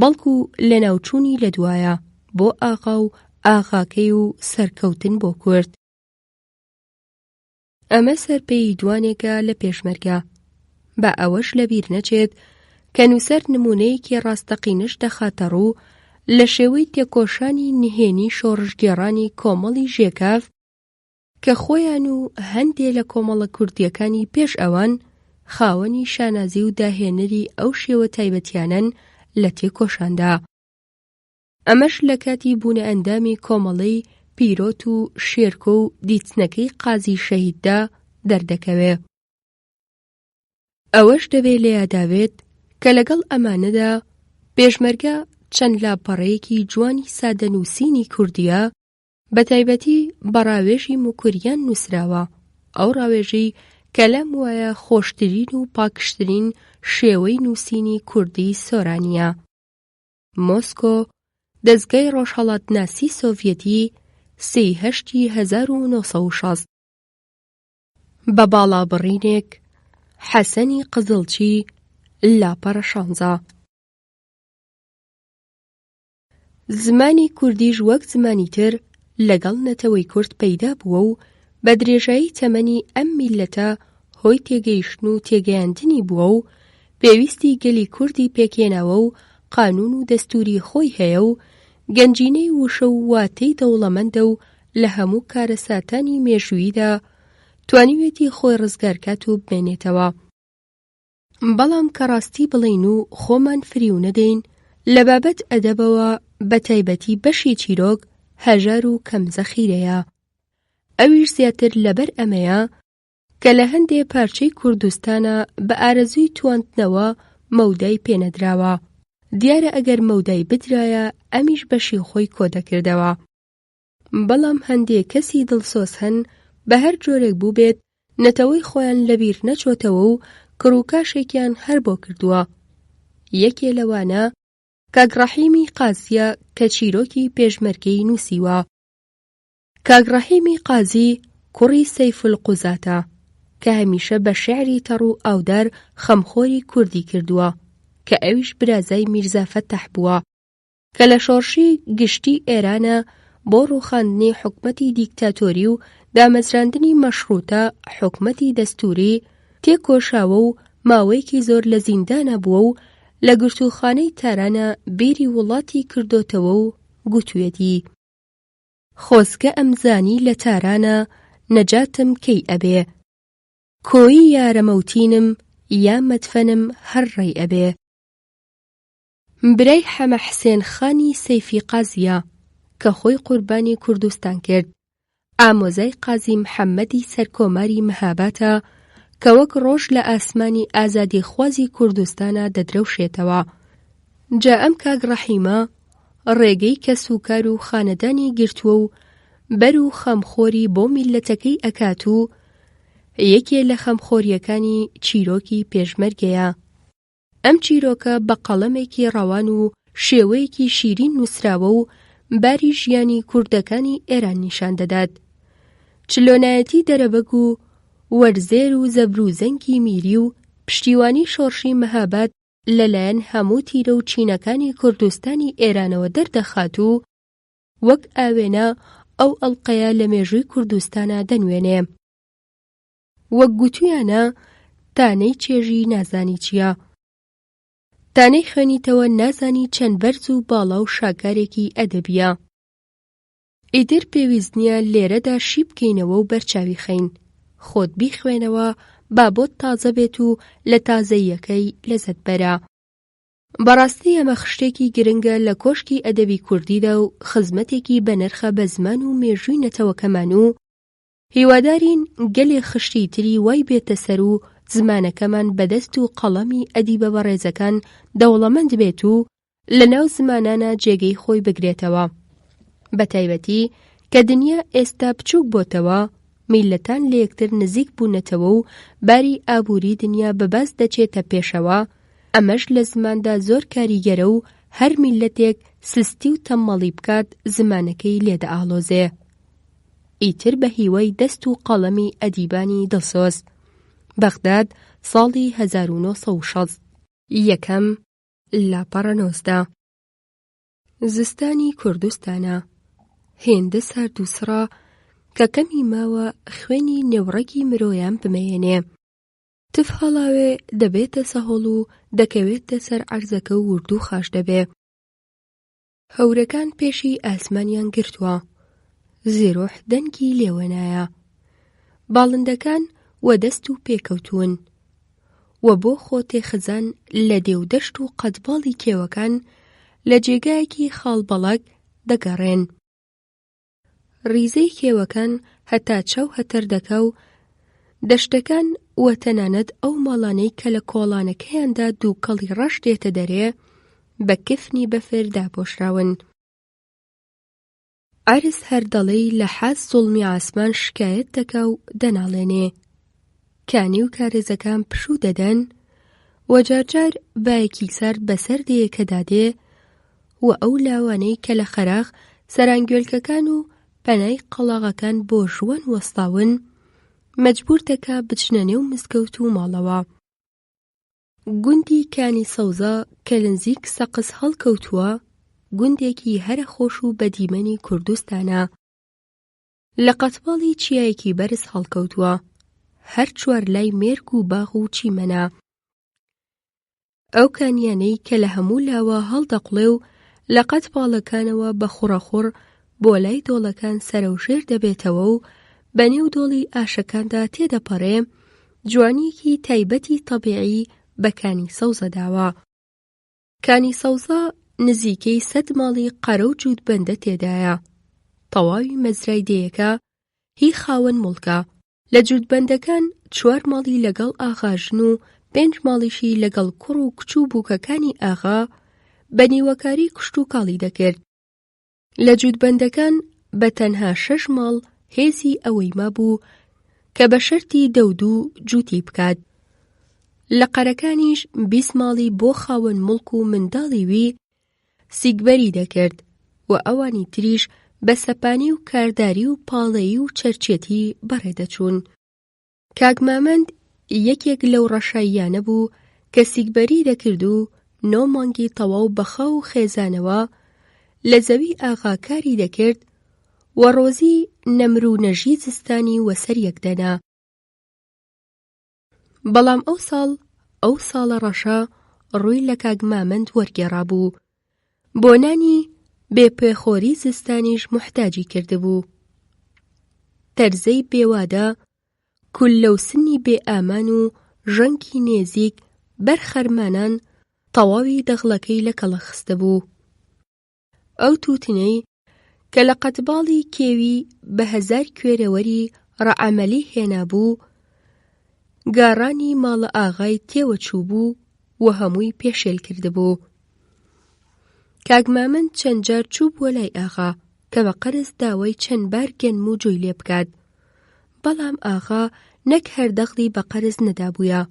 بەڵکو لە ناوچوونی لەدوایە بۆ ئاغا و ئاغاکەی و سەرکەوتن بۆ کورد. ئەمە سەرپێی دوانێکە لە پێشمەرگە. بە ئەوەش لەبیر نەچێت کە نووسەر نمونەیەکی ڕاستەقینەش دەخاتە ڕوو لە شێوەی تێکۆشانی نهێنی شۆڕژگێڕانی کۆمەڵی ژێکاف کە خۆیان و هەندێک لە کۆمەڵە کوردیەکانی پێش ئەوان خاوەنی شانازی و داهێنەری ئەو شێوە تایبەتیانن لە تێکۆشاندا. ئەمەش لە کاتی بوونە ئەندامی کۆمەڵەی پیرۆت و شێرکۆ و دیچنەکەی قازی شەهیددا دەردەکەوێ. ئەوەش دەبێت لە یاداوێت کە لەگەڵ ئەمانەدا پێشمەرگە چەند لاپەڕەیەکی جوانی سادەنووسینی کوردیە بە تایبەتی بە ڕاوێژی موکوریان نووسراوە، ئەو ڕاوێژی کە لەم وایە خۆشترین و پاکشترین شێوەی نووسینی کوردی سۆرانیە. مۆسکۆ دەستگای ڕۆژهەڵاتناسی سۆڤیەتی 1960 بە باڵابڕینێک حەسەنی قزڵچی لاپەڕە 16. زمانی کوردیش وەک زمانی تر لەگەڵ نەتەوەی کورد پەیدا بووە و بە درێژایی تەمەنی ئەم میلەتە هۆی تێگەیشتن و تێگەیاندنی بووە و پێویستی گەلی کوردی پێکێناوە و قانون و دەستوری خۆی هەیە و گەنجینەی وشە و واتەی دەوڵەمەندە و لە هەموو کارەساتانی مێژووییدا توانیوێتی خۆی ڕزگارکات و بمێنێتەوە. بەڵام کە ڕاستی بڵین و خۆمان فریو نەدەین لە بابەت ئەدەبەوە بە تایبەتی بەشی چیرۆک هەژار و کەم زەخیرەیە. ئەویش زیاتر لەبەر ئەمەیە کە لە هەندێک پارچەی کوردستانە بە ئارەزووی تواندنەوە مەودای پێنەدراوە. دیارە ئەگەر مەودای بدرایە ئەمیش بەشی خۆی کۆ دەکردەوە. بەڵام هەندێک کەسی دڵسۆز هەن بە هەر جۆرێک بوو بێت نەتەوەی خۆیان لەبیر نەچۆتەوە و کڕووکاشێکیان هەر بۆ کردووە. یەکێ لەوانە کاک ڕەحیمی قازیە کە چیرۆکی پێشمەرگەی نووسیوە. کاک ڕەحیمی قازی کوڕی سەیف القوزاتە کە هەمیشە بە شێعری تەڕ و ئاودار خەمخۆری کوردی کردووە کە ئەویش برازای میرزا فەتەح بووە کە لە شۆڕشی گشتی ئێرانە بۆ ڕووخاندنی حکومەتی دیکتاتۆری و دامەزراندنی مەشروتە حکومەتی دەستووری تێکۆشاوە و ماوەیەکی زۆر لە زیندانە بووە و لە گرتووخانەی تارانە بیری وڵاتی کردوتەوە و گوتوویەتی: خۆزگە ئەمزانی لە تارانە نەجاتم کەی ئەبێ، کۆیی یارەمەوتینم یا مەدفەنم هەر ڕێی ئەبێ. برای حەمە حسێن خانی سەیفی قازیە کە خۆی قوربانی کوردستان کرد، ئامۆزای قازی محەممەدی سەرکۆماری مەهاباتە کە وەک ڕۆژ لە ئاسمانی ئازادیخوازی کوردستانە دەدرەوشێتەوە. جا ئەم کاک ڕەحیمە ڕێگەی کە سوکار و خانەدانی گرتووە و بەر و خەمخۆری بۆ میلەتەکەی ئەکات و یەکێ لە خەمخۆریەکانی چیرۆکی پێشمەرگەیە. ئەم چیرۆکە بە قەڵەمێکی ڕەوان و شێوەیەکی شیرین نووسراوە و باری ژیانی کوردەکانی ئێران نیشان دەدات. چلۆنایەتی دەرەبەگ و وەرزێر و زەبروزەنگی میری و پشتیوانی شۆڕشی مەهاباد لەلایەن هەموو تیرە و چینەکانی کوردستانی ئێرانەوە دەردەخات و وەک ئاوێنە ئەو ئەڵقەیە لە مێژووی کوردستانە دەنوێنێ. وەک گوتویانە تانەی چێژی نازانی چییە، تانەی خوێنیتەوە نازانی چەند بەرز و باڵا و شاکارێکی ئەدەبیە. ئیتر پێویست نییە لێرەدا شی بکەینەوە و بەرچاوی خەین، خۆت بیخوێنەوە با بۆت تازە بێت و لە تازەییەکەی لەزەت بەرە. بەڕاستی ئەمە خشتێکی گرنگە لە کۆشکی ئەدەبی کوردیدا و خزمەتێکی بەنرخە بە زمان و مێژووی نەتەوەکەمان و هیوادارین گەلێ خشتی تری وای بێتە سەر و زمانەکەمان بەدەست و قەڵەمی ئەدیبە بەڕێزەکان دەوڵەمەند بێت و لەناو زمانانە جێگەی خۆی بگرێتەوە. بەتایبەتی کە دنیا ئێستا بچووک بۆتەوە، میلەتان لە یەکتر نزیک بوونەتەوە و باری ئابووری دنیا بەباز دەچێتە پێشەوە. ئەمەش لە زماندا زۆر کاریگەرە و هەر میلەتێک سستی و تەممەڵی بکات زمانەکەی لێدەئاڵۆزێ. ئیتر بە هیوای دەست و قەڵەمی ئەدیبانی دڵسۆز. بەغداد ساڵی 1960 یەکەم لاپەڕە 19 زستانی کوردستانە. هێندە ساردووسڕە کە کەمی ماوە خوێنی نێوڕەکی مرۆیان بمێنێ. تف هەڵاوێ دەبێتە سەهۆڵ و دەکەوێتە سەر عەرزەکە و وردوو خاش دەبێ. هەورەکان پێشی ئاسمانیان گرتووە، زیرۆح دەنگی لێوەنایە. باڵندەکان وەدەست و پێکەوتوون و بۆ خۆتێ خزان لە دێودەشت و قەتباڵی کێوەکان لە جێگایەکی خاڵبەڵەک دەگەڕێن. ریزەی کێوەکان هەتا چاو هەتەر دەکا و دەشتەکان وە تەنانەت ئەو ماڵانەی کە لە کۆڵانەکەیاندا دووکەڵی ڕەش دێتە دەرێ بە کفنی بەفر داپۆشراون. عەرز هەر دەڵێی لە حاز زوڵمی ئاسمان شکایەت دەکا و دەناڵێنێ. کانی و کارێزەکان پشوو دەدەن و جارجار بایەکی سارد بەسەر دەیەکە دادێ و ئەو لاوانەی کە لە خەراخ سەرانگوێلکەکان و پەنای قەڵاغەکان بۆ ژوان وەستاون مەجبور دەکا بچنە نێو مزگەوت و ماڵەوە. گوندی کانی سەوزە کە لە نزیک سەقز هەڵکەوتووە، گوندێکی هەرە خۆش و بەدیمەنی کوردستانە. لە قەتباڵی چیایەکی بەرز هەڵکەوتووە، هەر چوار لای مێرگ و باغ و چیمەنە. ئەو کانیانەی کە لە هەموو لاوە هەڵدەقڵێ و لە قەتباڵەکانەوە بە خوڕەخوڕ بۆ لای دۆڵەکان سەرەوژێر دەبێتەوە و بە نێو دۆڵی ئاشەکاندا تێدەپەڕێ، جوانیەکی تایبەتی تەبیعی بە کانی سەوزە داوە. کانی سەوزە نزیکەی 100 ماڵی قەرە و جووتبەندە تێدایە. تەواوی مەزرای دەیەکە هی خاوەن موڵکە. لە جووتبەندەکان 4 ماڵی لەگەڵ ئاغاژن و 5 ماڵیشی لەگەڵ کوڕ و کچوو بووکەکانی ئاغا بە نیوەکاری کشت و کاڵی دەکرد. لە جووتبەندەکان بە تەنها 6 ماڵ هێزی ئەوەی مابوو کە بە شەرتی دەودوو جووتی بکات. لە قەرەکانیش 20 ماڵی بۆ خاوەن مڵک و منداڵی وی سیگبەری دەکرد و ئەوانی تریش بە سەپانی و کارداری و پاڵەیی و چەرچێتی بەڕێدەچوون. کاک مامەند یەکێک لەو ڕەشاییانە بوو کە سیگبەری دەکرد و 9 مانگی تەواو بەخاو و خێزانەوە لە زەوی ئاغاکاری دەکرد و ڕۆزی نەمر و نەژی زستانی وەسەریەک دەنا. بەڵام ئەو ساڵە ڕەشە ڕووی لە کاک مامەند وەرگێڕا بوو، بۆ نانی بێپێخۆری زستانیش محتاجی کردبوو. تەرزەی بێوادە کول لەو سنی بێ ئامان و ژەنگی نێزیک بەر خەرمانان تەواوی دەغڵەکەی لە کەڵە خستە بوو. ئەو تووتنەی کە لە قەتباڵی کێوی بە 1000 کوێرەوەری ڕەعەمەلی هێنا بوو، گاڕانی ماڵە ئاغای تێوە چوو بوو و هەمووی پێشێل کردبوو. کاک مامەند چەند جار چوو بووە لای ئاغا کە بە قەرز داوای چەند بار گەنم و جۆی لێ بکات، بەڵام ئاغا نەک هەردەغڵی بە قەرز نەدابوویە،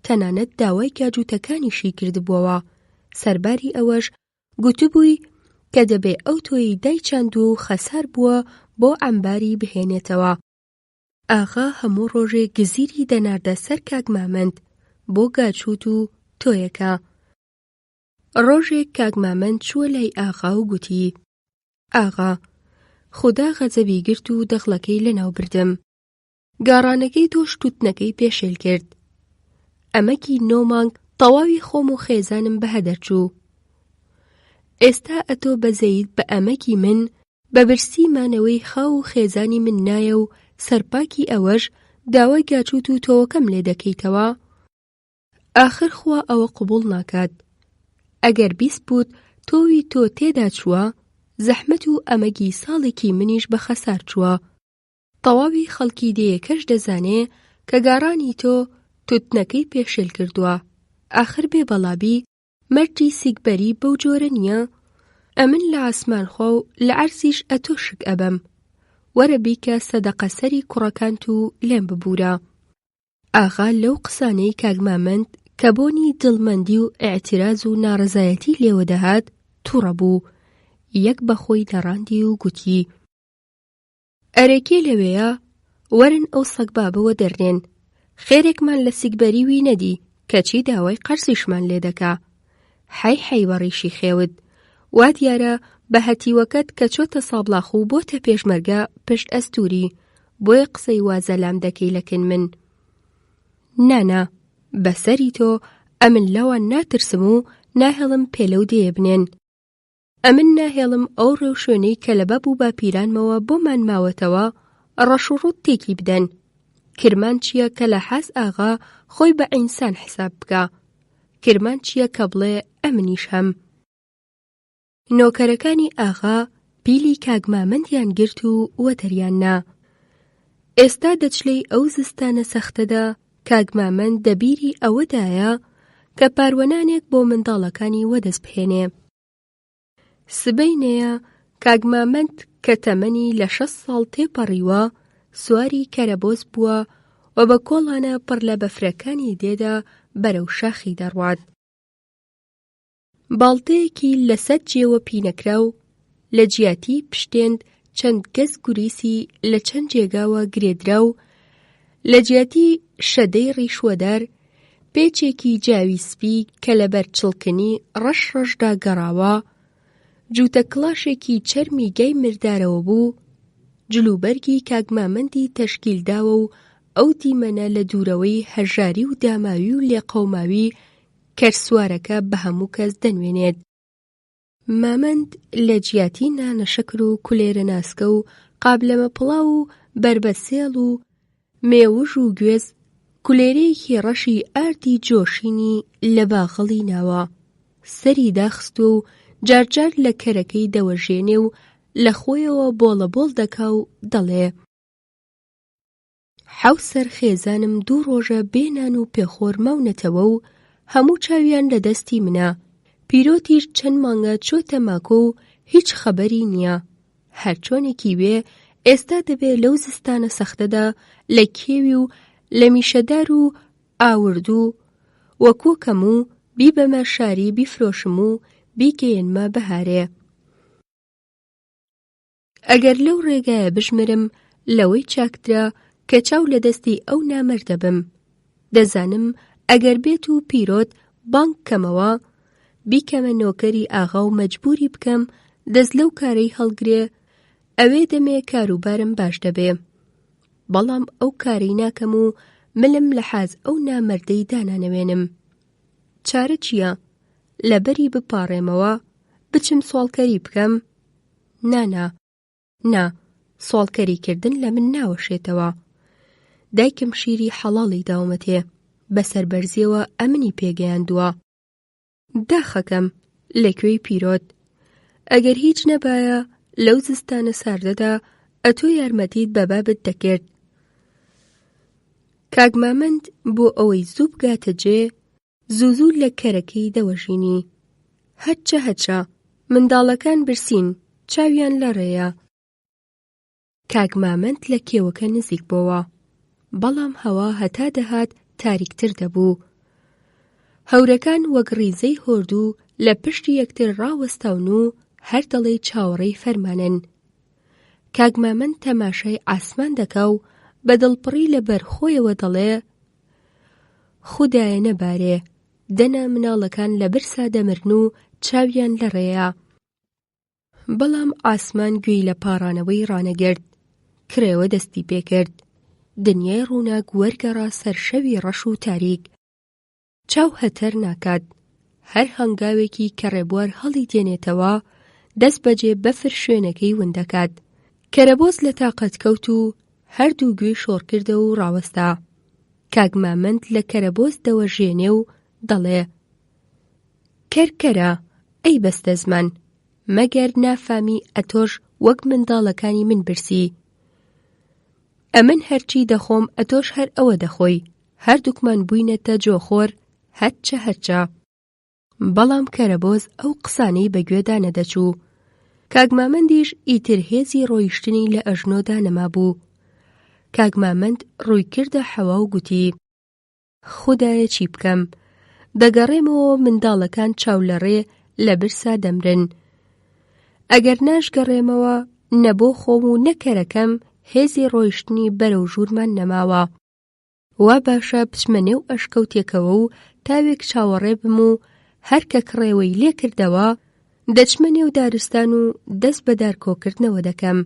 تەنانەت داوای گاجووتەکانیشی کردبووەوە. سەرباری ئەوەش گوتبووی کە دەبێ ئەو تۆی دایچاند و خەسار بووە بۆ عەمباری بهێنێتەوە. ئاغا هەموو ڕۆژێ گزیری دەناردە سەر کاک مامەند بۆ گاچووت و تۆیەکە. ڕۆژێک کاک مامەند چووە لای ئاغا و گوتی: ئاغا، خوددا غەزەبی گرت و دەغڵەکەی لەناو بردم. گاڕانەکەی تۆ شتوتنەکەی پێشێل کرد. ئەمەکی 9 مانگ تەواوی خۆم و خێزانم بەهەدەرچوو. ئێستا ئەتۆ بەزەیت بە ئەمەکی من بە برسی مانەوەی خاو و خێزانی من نایە و سەرپاکی ئەوەش داوای گاچووت و تۆوەکەم لێ دەکەیتەوە؟ ئاخر خوا ئەوە قبوڵ ناکات. ئەگەر بیست بووت تۆوی تۆ تێدا چووە، زەحمەت و ئەمەگی ساڵێکی منیش بە خەسار چووە. تەواوی خەڵکی دێیەکەش دەزانێ کە گاڕانی تۆ توتنەکەی پێشێل کردووە. ئاخر بێ بەڵابی مەرجی سیگبەری بەو جۆرە نییە. ئەمن لە عاسمان خوا و لە عەرزیش ئەتۆ شک ئەبەم. وەرە بیکە سەدەقە سەری کوڕەکانت و لێم ببوورە. ئاغا لەو قسانەی کاک مامەند کە بۆنی دڵمەندی و ئێعتیراز و ناڕەزایەتی لێوە دەهات تووڕە بوو. یەک بەخۆی دەڕاندی و گوتی: ئەرێکێ لەوەیە، وەرن ئەو سەگ بابەوە دەرنێن. خێرێکمان لە سیگبەری وی نەدی کەچی داوای قەرزیشمان لێ دەکا. حەی بەڕیشی خێوت، وا دیارە بە هەتیوەکەت کە چۆتە سابڵاخ و بۆتە پێشمەرگە پشت ئەستوری، بۆیە قسەی وازە لام دەکەی لەکن من. نانا، بەسەری تۆ ئەمن لەوان ناترسم و ناهێڵم پێلەو دێ بنێن. ئەمن ناهێڵم ئەو ڕێو شوێنەی کە لە بەب و باپیرانمەوە بۆمان ماوەتەوە ڕەشوڕوت تێکی بدەن. کرمان چییە کە لە حاز ئاغا خۆی بە ئینسان حساب بکە؟ کرمان چییە کە بڵێ ئەمنیش هەم؟ نۆکەرەکانی ئاغا پیلی کاک مامەندیان گرت و وەتەریاننا. ئێستا دەچلەی ئەو زستانە سەختەدا کاک مامەند دەبیری ئەوەدایە کە پاروەنانێک بۆ منداڵەکانی وەدەست بهێنێ. سبەینەیە کاک مامەند کە تەمەنی لە 6 ساڵ تێپەڕیوە سواری کەرەبۆز بووە و بە کۆڵانە پڕ لە بەفرەکانی دێدا بەرەو شاخی دەڕوات. باڵتەیەکی لەسەر جێوە پینەکراو لە جیاتی پشتێند چەند گەز گوریسی لە چەند جێگاوە گرێدرا و لە جیاتی شەدەی ڕیشوەدار پێچێکی جاوی سپی کە لەبەر چڵکنی ڕەشدا گەڕاوە، جووتە کڵاشێکی چەرمی گای مردارەوە بوو، جلوبەرگی کاک مامەندی تەشکیلداوە و ئەو دیمەنە لە دوورەوەی هەژاری و داماوی و لێقەوماوی کەرسوارەکە بە هەموو کەس دەنوێنێت. مامەند لە جیاتی نانە شەکر و کولێرە ناسکە و قابلەمە پڵاو و بربەسێڵ و مێوژ و گوێز کولێرەیەکی ڕەشی ئاردی جۆشینی لە باغەڵی ناوە، سەری داخست و جارجار لە کەرەکەی دەوەژێنێ و لە خۆیەوە بۆڵە بۆڵ دەکا و دەڵێ: حەوت سەر خێزانم 2 ڕۆژە بێنان و پێخۆر ماونەتەوە و هەموو چاویان لە دەستی منە. پیرۆتیش چەند مانگە چۆتە ماکۆ و هیچ خەبەری نییە. هەرچۆنێکی بێ ئێستا دەبێ لەو زستانە سەختەدا لە کێوی و لە میشەدار و ئاوردوو وەکوکەم و بیبەمە شاری بیفرۆشم و بیگەێنمە بەهارێ. ئەگەر لەو ڕێگایە بژمرم لەوەی چاکترە کە چاو لە دەستی ئەو نامەردە بم. دەزانم ئەگەر بێت و پیرۆت بانگ کەمەوە بیکەمە نۆکەری ئاغا و مەجبوری بکەم دەست لەو کارەی هەڵگرێ، ئەوێ دەمێ کاروبارم باش دەبێ. بەڵام ئەو کارەی ناکەم و ملم لە حاز ئەو نامەردەی دانانەوێنم. چارە چییە؟ لەبەری بپاڕێمەوە بچم سوالکەری بکەم؟ نا، سوالکەریکردن لە من ناوەشێتەوە. دایکم شیری حەڵاڵی داومەتێ، بەسەر بەرزیەوە ئەمنی پێگەیاندووە. داخەکەم لەکوێی پیرۆت، ئەگەر هیچ نەبایە لەو زستانە ساردەدا ئەتۆ یارمەتیت بە بابت دەکرد. کاک مامەند بۆ ئەوەی زوو بگاتە جێ زوو لە کەرەکەی دەوەژینی. هەچە منداڵەکان برسین، چاویان لەڕێیە. کاک مامەند لە کێوەکە نزیک بۆوە، بەڵام هەوا هەتا دەهات تاریکتر دەبوو. هەورەکان وەک ڕیزەی هۆردوو لە پشتی یەکتر ڕاوەستاون و هەر دەڵێ چاوەڕێی فەرمانن. کاک مامەند تەماشای ئاسمان دەکا و بە دڵپڕی لەبەر خۆیەوە دەڵێ خودایە نەبارێ، دەنا مناڵەکان لە برسا دەمرن و چاویان لەڕێیە. بەڵام ئاسمان گوێی لە پاڕانەوەی ڕانەگرت، کرێوە دەستی پێکرد. دنیای ڕووناک وەرگەڕا سەر شەوی ڕەش و تاریک. چاو هەتەر ناکات، هەر هەنگاوێکی کە ڕێبوار هەڵی دێنێتەوە دەست بەجێ بەفر شوێنەکەی وندەکات. کەرەبۆز لە تاقەت کەوت و هەردوو گوێ شۆڕ کردە و ڕاوەستا. کاک مامەند لە کەرەبۆز دەوەژێنێ و دەڵێ کەرکەرە ئەی بەستە زمان، مەگەر نافامی ئەتۆش وەک منداڵەکانی من برسی. ئەمن هەرچی دەخۆم ئەتۆش هەر ئەوە دەخۆی، هەردووکمان بووینەتە جۆخۆر هەرچە. بەڵام کەرەبۆز ئەو قسانەی بەگوێدا نەدەچوو. کاک مامەندیش ئیتر هێزی ڕۆیشتنی لە ئەژنۆدا نەما بوو. کاک مامەند ڕووی کردە حەوا و گوتی خودایە چی بکەم، دەگەڕێمەوە منداڵەکان چاولەڕێ لە برسا دەمرن. ئەگەر ناشگەڕێمەوە نەبۆ خۆم و نەکەرەکەم هێزی ڕۆیشتنی بەرەو ژوورمان نەماوە. وا باشە بچمە نێو ئەشکەوتێکەوە و تاوێک چاوەڕێ بم و هەر کە کڕێوەی لێ کردەوە دەچمە نێو دارستان و دەست بە دارکۆکردنەوە دەکەم.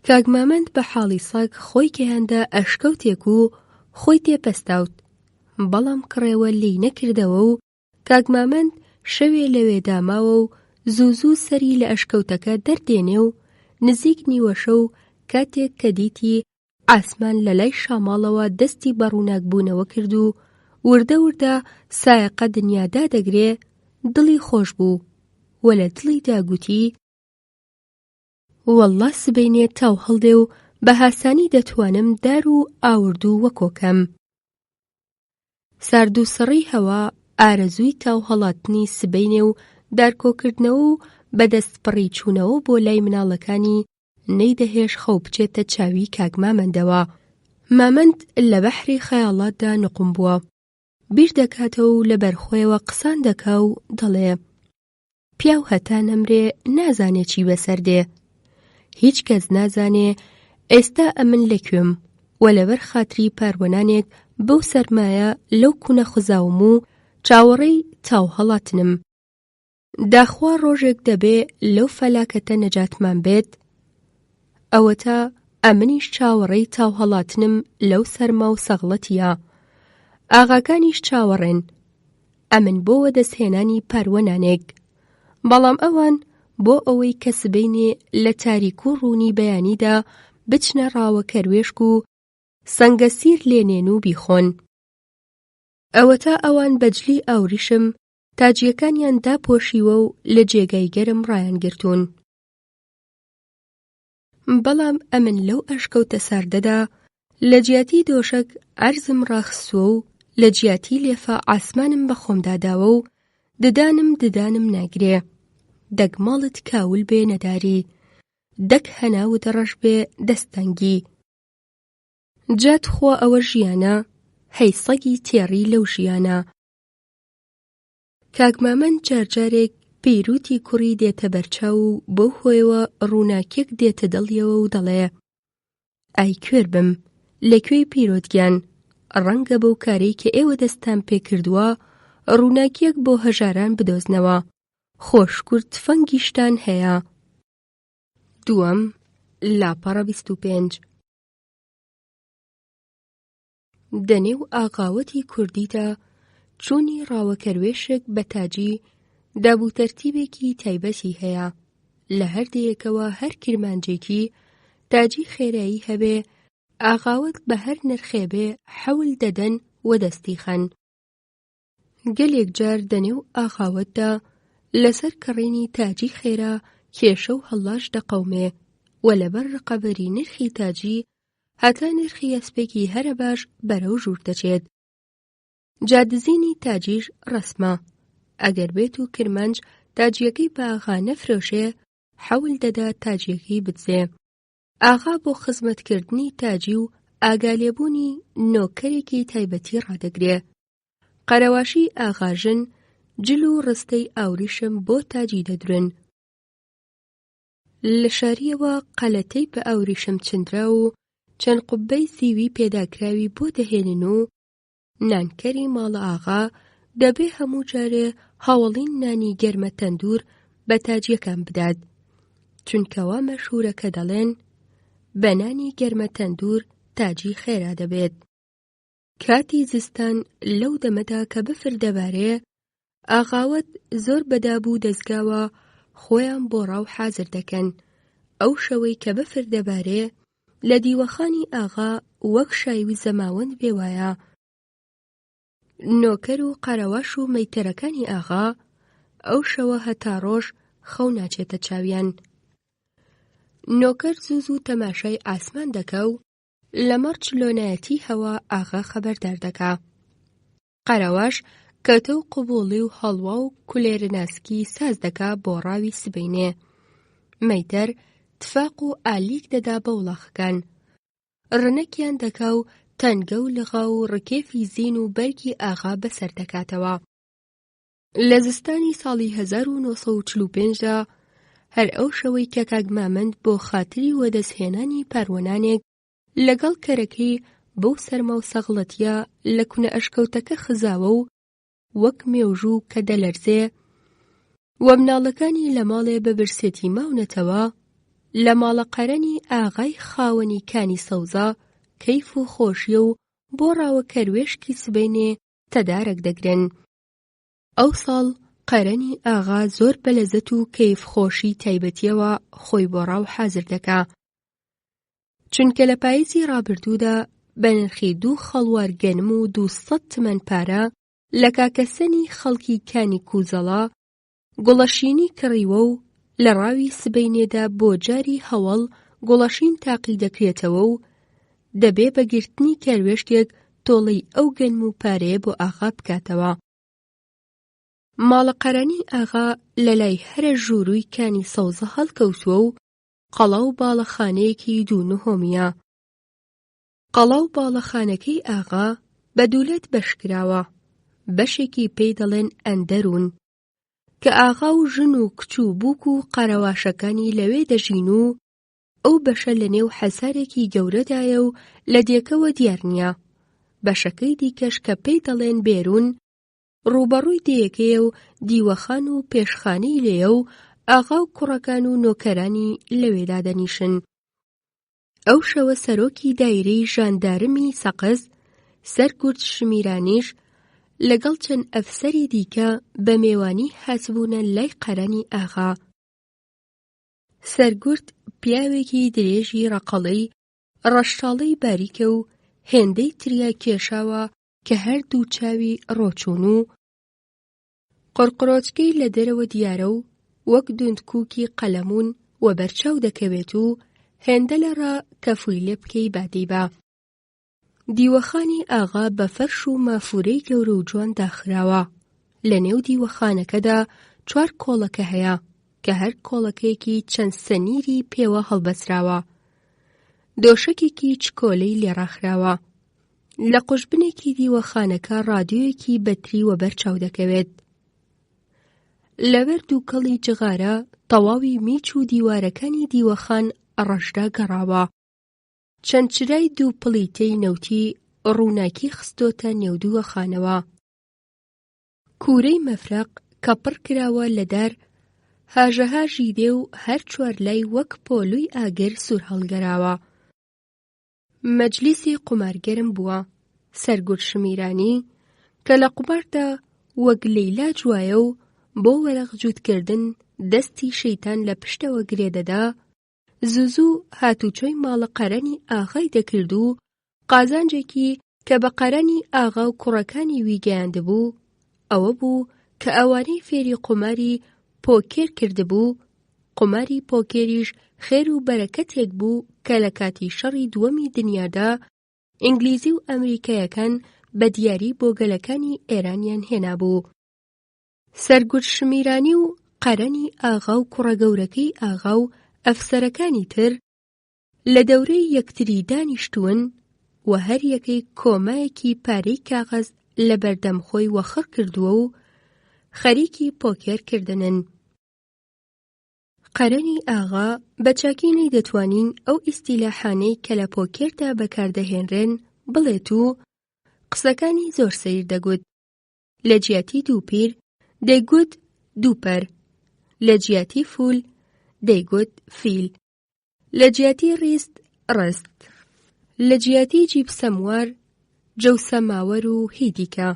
کاک مامەند بە حاڵی ساگ خۆی گەیاندە ئەشکەوتێک و خۆی تێپەستاوت. بەڵام کڕێوە لی نەکردەوە و کاک مامەند شەوێ لەوێ داماوە و زوو سەری لە ئەشکەوتەکە دەردێنێ و نزیک نیوەشە و کاتێک کە دیتی ئاسمان لە لای شاماڵەوە دەستی بە ڕووناکبوونەوە کرد و وردە سایەقە دنیادا دەگرێ، دڵی خۆش بوو و لە دڵی داگوتی وەڵڵا سبەینێ تاو هەڵدێ و بە هاسانی دەتوانم دار و ئاوردوو وەکۆکەم. سارد و سڕی هەوا ئارەزووی تاو هەڵاتنی سبەینێ و دارکۆکردنەوە و بەدەست پڕی چوونەوە بۆ لای مناڵەکانی نەیدەهێش خەو بچێتە چاوی کاک مامەندەوە. مامەند لە بەحری خەیاڵاتدا نقم بووە، بیر دەکاتەوە و لە بەرخۆیەوە قسان دەکا و دەڵێ پیاو هەتا نەمرێ نازانێ چی بەسەردێ. هیچ کەس نازانێ ئێستا ئەمن لەکوێم و لەبەر خاتری پاروەنانێک بەو سەرمایە لەو کوونە خوزاوم و چاوەڕێی تاو هەڵاتنم. داخوا ڕۆژێک دەبێ لەو فەلاکەتە نەجاتمان بێت، ئەوەتە ئەمنیش چاوەڕێی تاو هەڵاتنم لەو سەرما و سەغڵەتیە. ئاغاکانیش چاوەڕێن، ئەمن بۆوە دەستهێنانی پاروەنانێک، بەڵام ئەوان بۆ ئەوەی کە سبەینێ لە تاریک و ڕوونی بەیانیدا بچنە ڕاوە کەروێشک و سەنگەسیر لێنێن و بیخۆن. ئەوەتە ئەوان بەجلی ئاوریشم تاجیەکانیان داپۆشیوە و لە جێگای گەرم ڕایان گرتوون. بەڵام ئەمن لەو ئەشکەوتە ساردەدا لە جیاتی دۆشک عەرزم ڕاخستووە و لە جیاتی لێفە ئاسمانم بە خۆمداداوە و ددانم ناگرێ. دەگماڵت کاول بێ نەداری، دەک هەناوت ڕەش بێ دەستەنگی. جات خۆ ئەوە ژیانە، هەی سەگی تێڕی لەو ژیانە. کاک مامەند جارجارێک پەیروتی کوڕی دێتە بەرچاو و بەو هۆیەوە ڕووناکێک دێتە دڵیەوە و دەڵێ: ئای کوێر بم، لەکوێی پیرۆتگیان، ڕەنگە بەو کارەی کە ئێوە دەستان پێکردووە ڕووناکیەک بۆ هەژاران بدۆزنەوە، خۆشکورت فەنگیشتان هەیە. دووەم، لاپەڕە 25. دەنێو ئاغاوەتی کوردیدا چوونی ڕاوەکەروێشێک بە تاجی دابووتەرتیبێکی تایبەتی هەیە. لە هەردەیەکەوە هەر کرمانجێکی تاجی خێرایی هەبێ، ئاغاوەت بە هەر نرخێ بێ حەول دەدەن و دەستی خەن. گەلێک جار دەنێو ئاغاوەتدا لەسەر کڕینی تاجی خێرا کێشە و هەڵاش دەقەومێ و لەبەر ڕقەبەری نرخی تاجی هەتا نرخی ئەسپێکی هەرە باش بەرەو ژوور دەچێت. جادزینی تاجیش ڕەسمە، ئەگەر بێت و کرمانج تاجیەکەی بە ئاغا نەفرۆشێ حەول دەدا تاجیەکەی بدزێ. ئاغا بۆ خزمەتکردنی تاجی و ئاگالێبوونی نۆکەرێکی تایبەتی ڕادەگرێ. قەرەواشی ئاغاژن جل و ڕستەی ئاوریشم بۆ تاجی دەدرن. لە شاریەوە قەلەتەی بە ئاوریشم چندرا و چەند قوببەی زیوی پێداکراوی بۆ دەهێنن و نانکەری ماڵە ئاغا دەبێ هەموو جارێ هەوڵین نانی گەرمە تەندور بە تاجیەکان بدات، چونکەوا مەشهورە کە دەڵێن بە نانی گەرمە تەندور تاجی خێرا دەبێت. کاتی زستان لەو دەمەدا کە بەفر دەبارێ، ئاغاوەت زۆر بەدابوو دەستگاوە خۆیان بۆ ڕاو حازر دەکەن. ئەو شەوەی کە بەفر دەبارێ لە دیوەخانی ئاغا وەک شایوی زەماوەند بێوایە. نۆکەر و قەرەواش و مەیتەرەکانی ئاغا ئەو شەوە هەتا ڕۆژ خەو ناچێتە چاویان. نۆکەر زوو زوو تەماشای ئاسمان دەکا و لە مەڕج لۆنایەتی هەوا ئاغا خەبەردار دەکا. قەرەواش کەتە و قوبوڵی و هەڵوا و کولێرەناسکی ساز دەکا بۆ ڕاوی سبەینێ. مەیتەر تفاق و ئالیک دەدا بە وڵاخەکان، ڕنەکیان دەکا و تەنگە و لغا و ڕکێفی زین و بەرگی ئاغا بەسەر دەکاتەوە. لە زستانی ساڵی 1945دا هەر ئەو شەوەی کە کاک مامەند بۆ خاتری وەدەستهێنانی پاروەنانێک لەگەڵ کەرەکەی بەو سەرما و سەغڵەتیە لە کونە ئەشکەوتەکە خزاوە و وەک مێوژوو کە دەلەرزێ و مناڵەکانی لە ماڵێ بە برسێتی ماونەتەوە، لە ماڵە قەرەنی ئاغای خاوەنی کانی سەوزە کەیف و خۆشیە و بۆ ڕاوە کەروێشکی سبەینێ تەدارەک دەگرن. ئەو ساڵ قەرەنی ئاغا زۆر بە لەزەت و کەیف خۆشی تایبەتیەوە خۆی بۆ ڕاو حازر دەکا، چونکە لە پاییزی ڕابردوودا بە نرخی 2 خەڵوار گەنم و 200 تمەن پارە لە کاکەسەنی خەڵکی کانی کووزەڵا گوڵەشینی کڕیوە و لە ڕاوی سبەینێدا بۆ جاری هەوڵ گوڵەشین تاقی دەکرێتەوە و دەبێ بە گرتنی کەروێشکێک تۆڵەی ئەو گەنم و پارەیە بۆ ئاغا بکاتەوە. ماڵە قەرەنی ئاغا لە لای هەرە ژوورووی کانی سەوزە هەڵکەوتووە و قەڵا و باڵەخانەیەکی 2 نهۆمیە. قەڵا و باڵەخانەکەی ئاغا بە دوولەت بەشکراوە، بەشێکی پێی دەڵێن ئەندەرون، کە ئاغا و ژن و کچ و بووک و قەرەواشەکانی لەوێ دەژین و ئەو بەشە لە نێو حەسارێکی گەورەدایە و لە دێکەوە دیار نییە. بەشەکەی دیکەش کە پێی دەڵێن بێرون ڕووبەڕووی دەیەکەیە و دیوەخان و پێشخانەی لێیە و ئاغا و کوڕەکان و نۆکەرانی لەوێدا دەنیشن. ئەو شەوە سەرۆکی دایرەی ژاندارمی سەقز سەرگورد شمیرانیش لەگەڵ چەند ئەفسەری دیکە بە میێوانی هاتبوونە لای قەرەنی ئاغا. سەرگورد پیاوێکی درێژی ڕەقەڵەی ڕەشتاڵەی باریکە و هێندەی تریا کێشاوە کە هەردوو چاوی ڕۆچوون و قڕقڕۆچکەی لە دەرەوە دیارە و وەک دوندکووکی قەلەمون و بەرچاو دەکەوێت و هێندە لەڕا کە فووی لێ بکەی بادەیبا. دیوەخانی ئاغا بە فەرش و مافورەی گەورە و جوان داخراوە. لە نێو دیوەخانەکەدا 4 کۆڵەکە هەیە کە هەر کۆڵەکەیەکی چەند سەنیری پێوە هەڵبەسراوە. دۆشەکێکی چکۆلەی لێڕاخراوە. لە قوشبنێکی دیوەخانەکە ڕادیۆیەکی بەتری وەبەرچاو دەکەوێت. لەبەر دووکەڵی جغارە تەواوی میچ و دیوارەکانی دیوەخان ڕەشدا گەڕاوە. چەند چرای دوو پڵیتەی نەوتی ڕووناکی خستۆتە نێو دیوەخانەوە. کوورەی مەفرەق کە پڕ کراوە لە دار هاژەهاژی دێ و هەر 4 لای وەک پۆلووی ئاگر سوور هەڵگەراوە. مەجلیسی قومارگەرم بووە. سەرگورد شمیرانی کە لە قوماردا وەک لەیلا جوایە و بۆ وەرەق جووتکردن دەستی شەیتان لە پشتەوە گرێدەدا، زووزوو هاتوچۆی ماڵە قەرەنی ئاغای دەکرد و قازانجێکی کە بە قەرەنی ئاغا و کوڕەکانی وی گەیاندبوو ئەوە بوو کە ئەوانەی فێری قوماری پۆکێر کردبوو. قوماری پۆکێریش خێر و بەرەکەتێک بوو کە لە کاتی شەڕی دووەمی دنیادا ئینگلیزی و ئەمریکایەکان بە دیاری بۆ گەلەکانی ئێرانیان هێنابوو. سەرگورد شمیرانی و قەرەنی ئاغا و کوڕەگەورەکەی ئاغا و ئەفسەرەکانی تر لە دەورەی یەکتری دانیشتوون و هەر یەکەی کۆمایەکی پارەی کاغەز لە بەردەم خۆی وەخڕ کردووە و خەریکی پۆکێرکردنن. قەرەنی ئاغا بە چاکی نەیدەتوانین ئەو ئیستیلاحانەی کە لە پۆکێردا بەکاردەهێنرێن بڵێت و قسەکانی زۆر سەیر دەگوت. لە جیاتی دووپیر دەیگوت دووپەر، لە جیاتی فول دەیگوت فیل، لە جیاتی ڕیست ڕست، لە جیاتی جیبسەموار جەوسەماوەر و هی دیکە.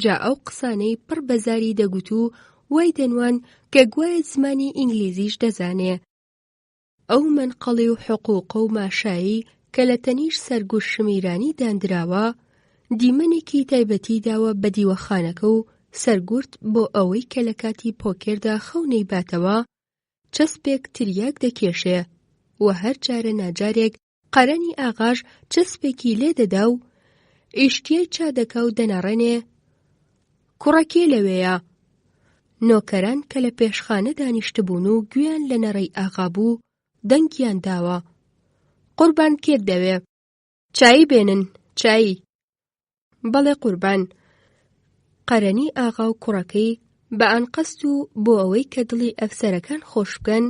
جا ئەو قسانەی پڕ بەزاری دەگوت و وای دەنوان کە گوایە زمانی ئینگلیزیش دەزانێ. ئەو مەنقەڵی و حقوقە و ماشایی کە لە تەنیش سەرگورد شمیرانی دانراوە دیمەنێکی تایبەتی داوە بە دیوەخانەکە و سەرگورد بۆ ئەوەی کە لە کاتی پۆکێردا خەونەی باتەوە چەسپێک تریاک دەکێشێ و هەر جارە ناجارێک قەرەنی ئاغاش چەسپێکی لێ دەدا و ئیشتیای چادەکا و دەنەڕێنێ کوڕەکێ لەوێیە. نۆکەران کە لە پێشخانە دانیشتبوون و گویان لە نەڕەی ئاغا بوو دەنگیان داوە قوربان کێت دەوێ؟ چایی بێنن، چایی. بەڵێ قوربان. قەرەنی ئاغا و کوڕەکەی بە ئەنقەست و بۆ ئەوەی کە دڵی ئەفسەرەکان خۆش بکەن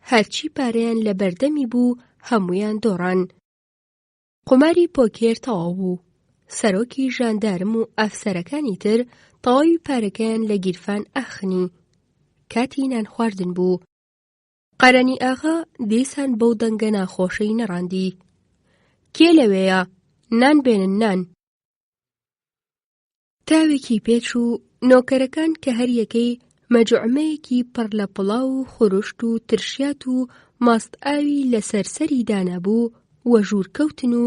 هەرچی پارەیان لە بەردەمی بوو هەموویان دۆڕان. قوماری پۆکێر تەواو بوو. سەرۆکی ژاندارم و ئەفسەرەکانی تر تەواوی پارەکەیان لە گیرفان ئاخنی. کاتی نان خواردن بوو. قەرەنی ئاغا دیسان بەو دەنگە ناخۆشەی نەڕاندی. کێ لەوێیە؟ نان بێنن، نان. تاوێکی پێچ و نۆکەرەکان کە هەر یەکەی مەجوعمەیەکی پڕ لە پڵاو و خوروشت و ترشیات و ماست ئاوی لە سەرسەری دانابوو وە ژوورکەوتن و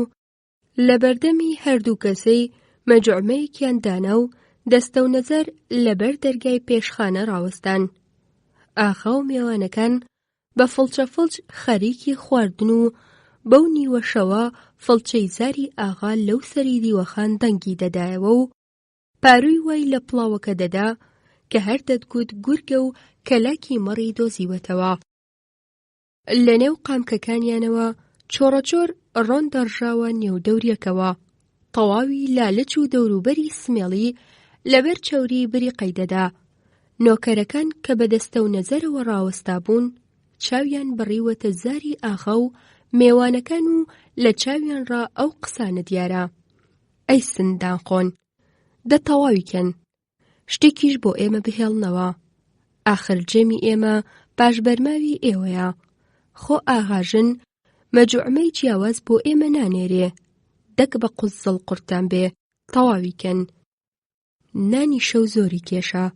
لە بەردەمی هەردوو کەسەی مەجوعمەیەکیان دانا و دەستە و نەزەر لەبەر دەرگای پێشخانە ڕاوەستان. ئاغا و میوانەکان بە فڵچەفڵچ خەریکی خواردن و بەو نیوەشەوە فڵچەی زاری ئاغا لەو سەری دیوەخان دەنگی دەدایەوە و پارووی وای لە پڵاوەکە دەدا کە هەر دەتگوت گورگە و کەلاکی مەڕی دۆزیوەتەوە. لە نێو قامکەکانیانەوە چۆڕەچۆر ڕۆن دەڕژاوە نێودەوریەکەوە. تەواوی لالەچ و دەوروبەری سمێڵی لەبەر چەوری بریقەی دەدا. نۆکەرەکان کە بە دەستە و نەزەرەوە ڕاوەستا بوون چاویان بڕیوەتە زاری ئاغا و میوانەکان و لە چاویانڕا ئەو قسانە دیارە. ئەی سندان خۆن، دەتەواویکەن، شتێکیش بۆ ئێمە بهێڵنەوە. ئاخر جێمی ئێمە پاشبەرماوی ئێوەیە. خۆ ئاغاژن مەجوعمەی جیاواز بۆ ئێمە نانێرێ. دەک بە قوزڵ قورتان بێ، تەواویکەن. نانی شەو زۆری کێشە.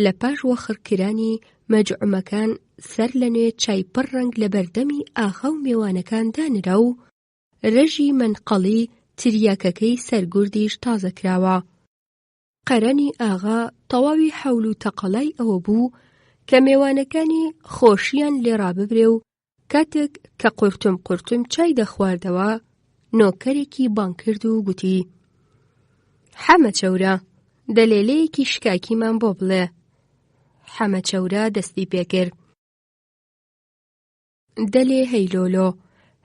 لە پاش وەخڕکرانی مەجوعمەکان سەر لە نوێ چای پڕ ڕەنگ لە بەردەمی ئاغا و میوانەکان دانرا و ڕێژی مەنقەڵی تریاکەکەی سەرگوردیش تازە کراوە. قەرەنی ئاغا تەواوی حەول و تەقەڵای ئەوە بوو کە میوانەکانی خۆشیان لێ ڕاببرێ و کاتێک کە قورتم چای دەخواردەوە نۆکەرێکی بانگ کرد و گوتی: حەمەچەورە، دەلێلەیەکی شکاکیمان بۆ بڵێ. حەمەچەورە دەستی پێکرد: دەلێ هەیلۆلۆ،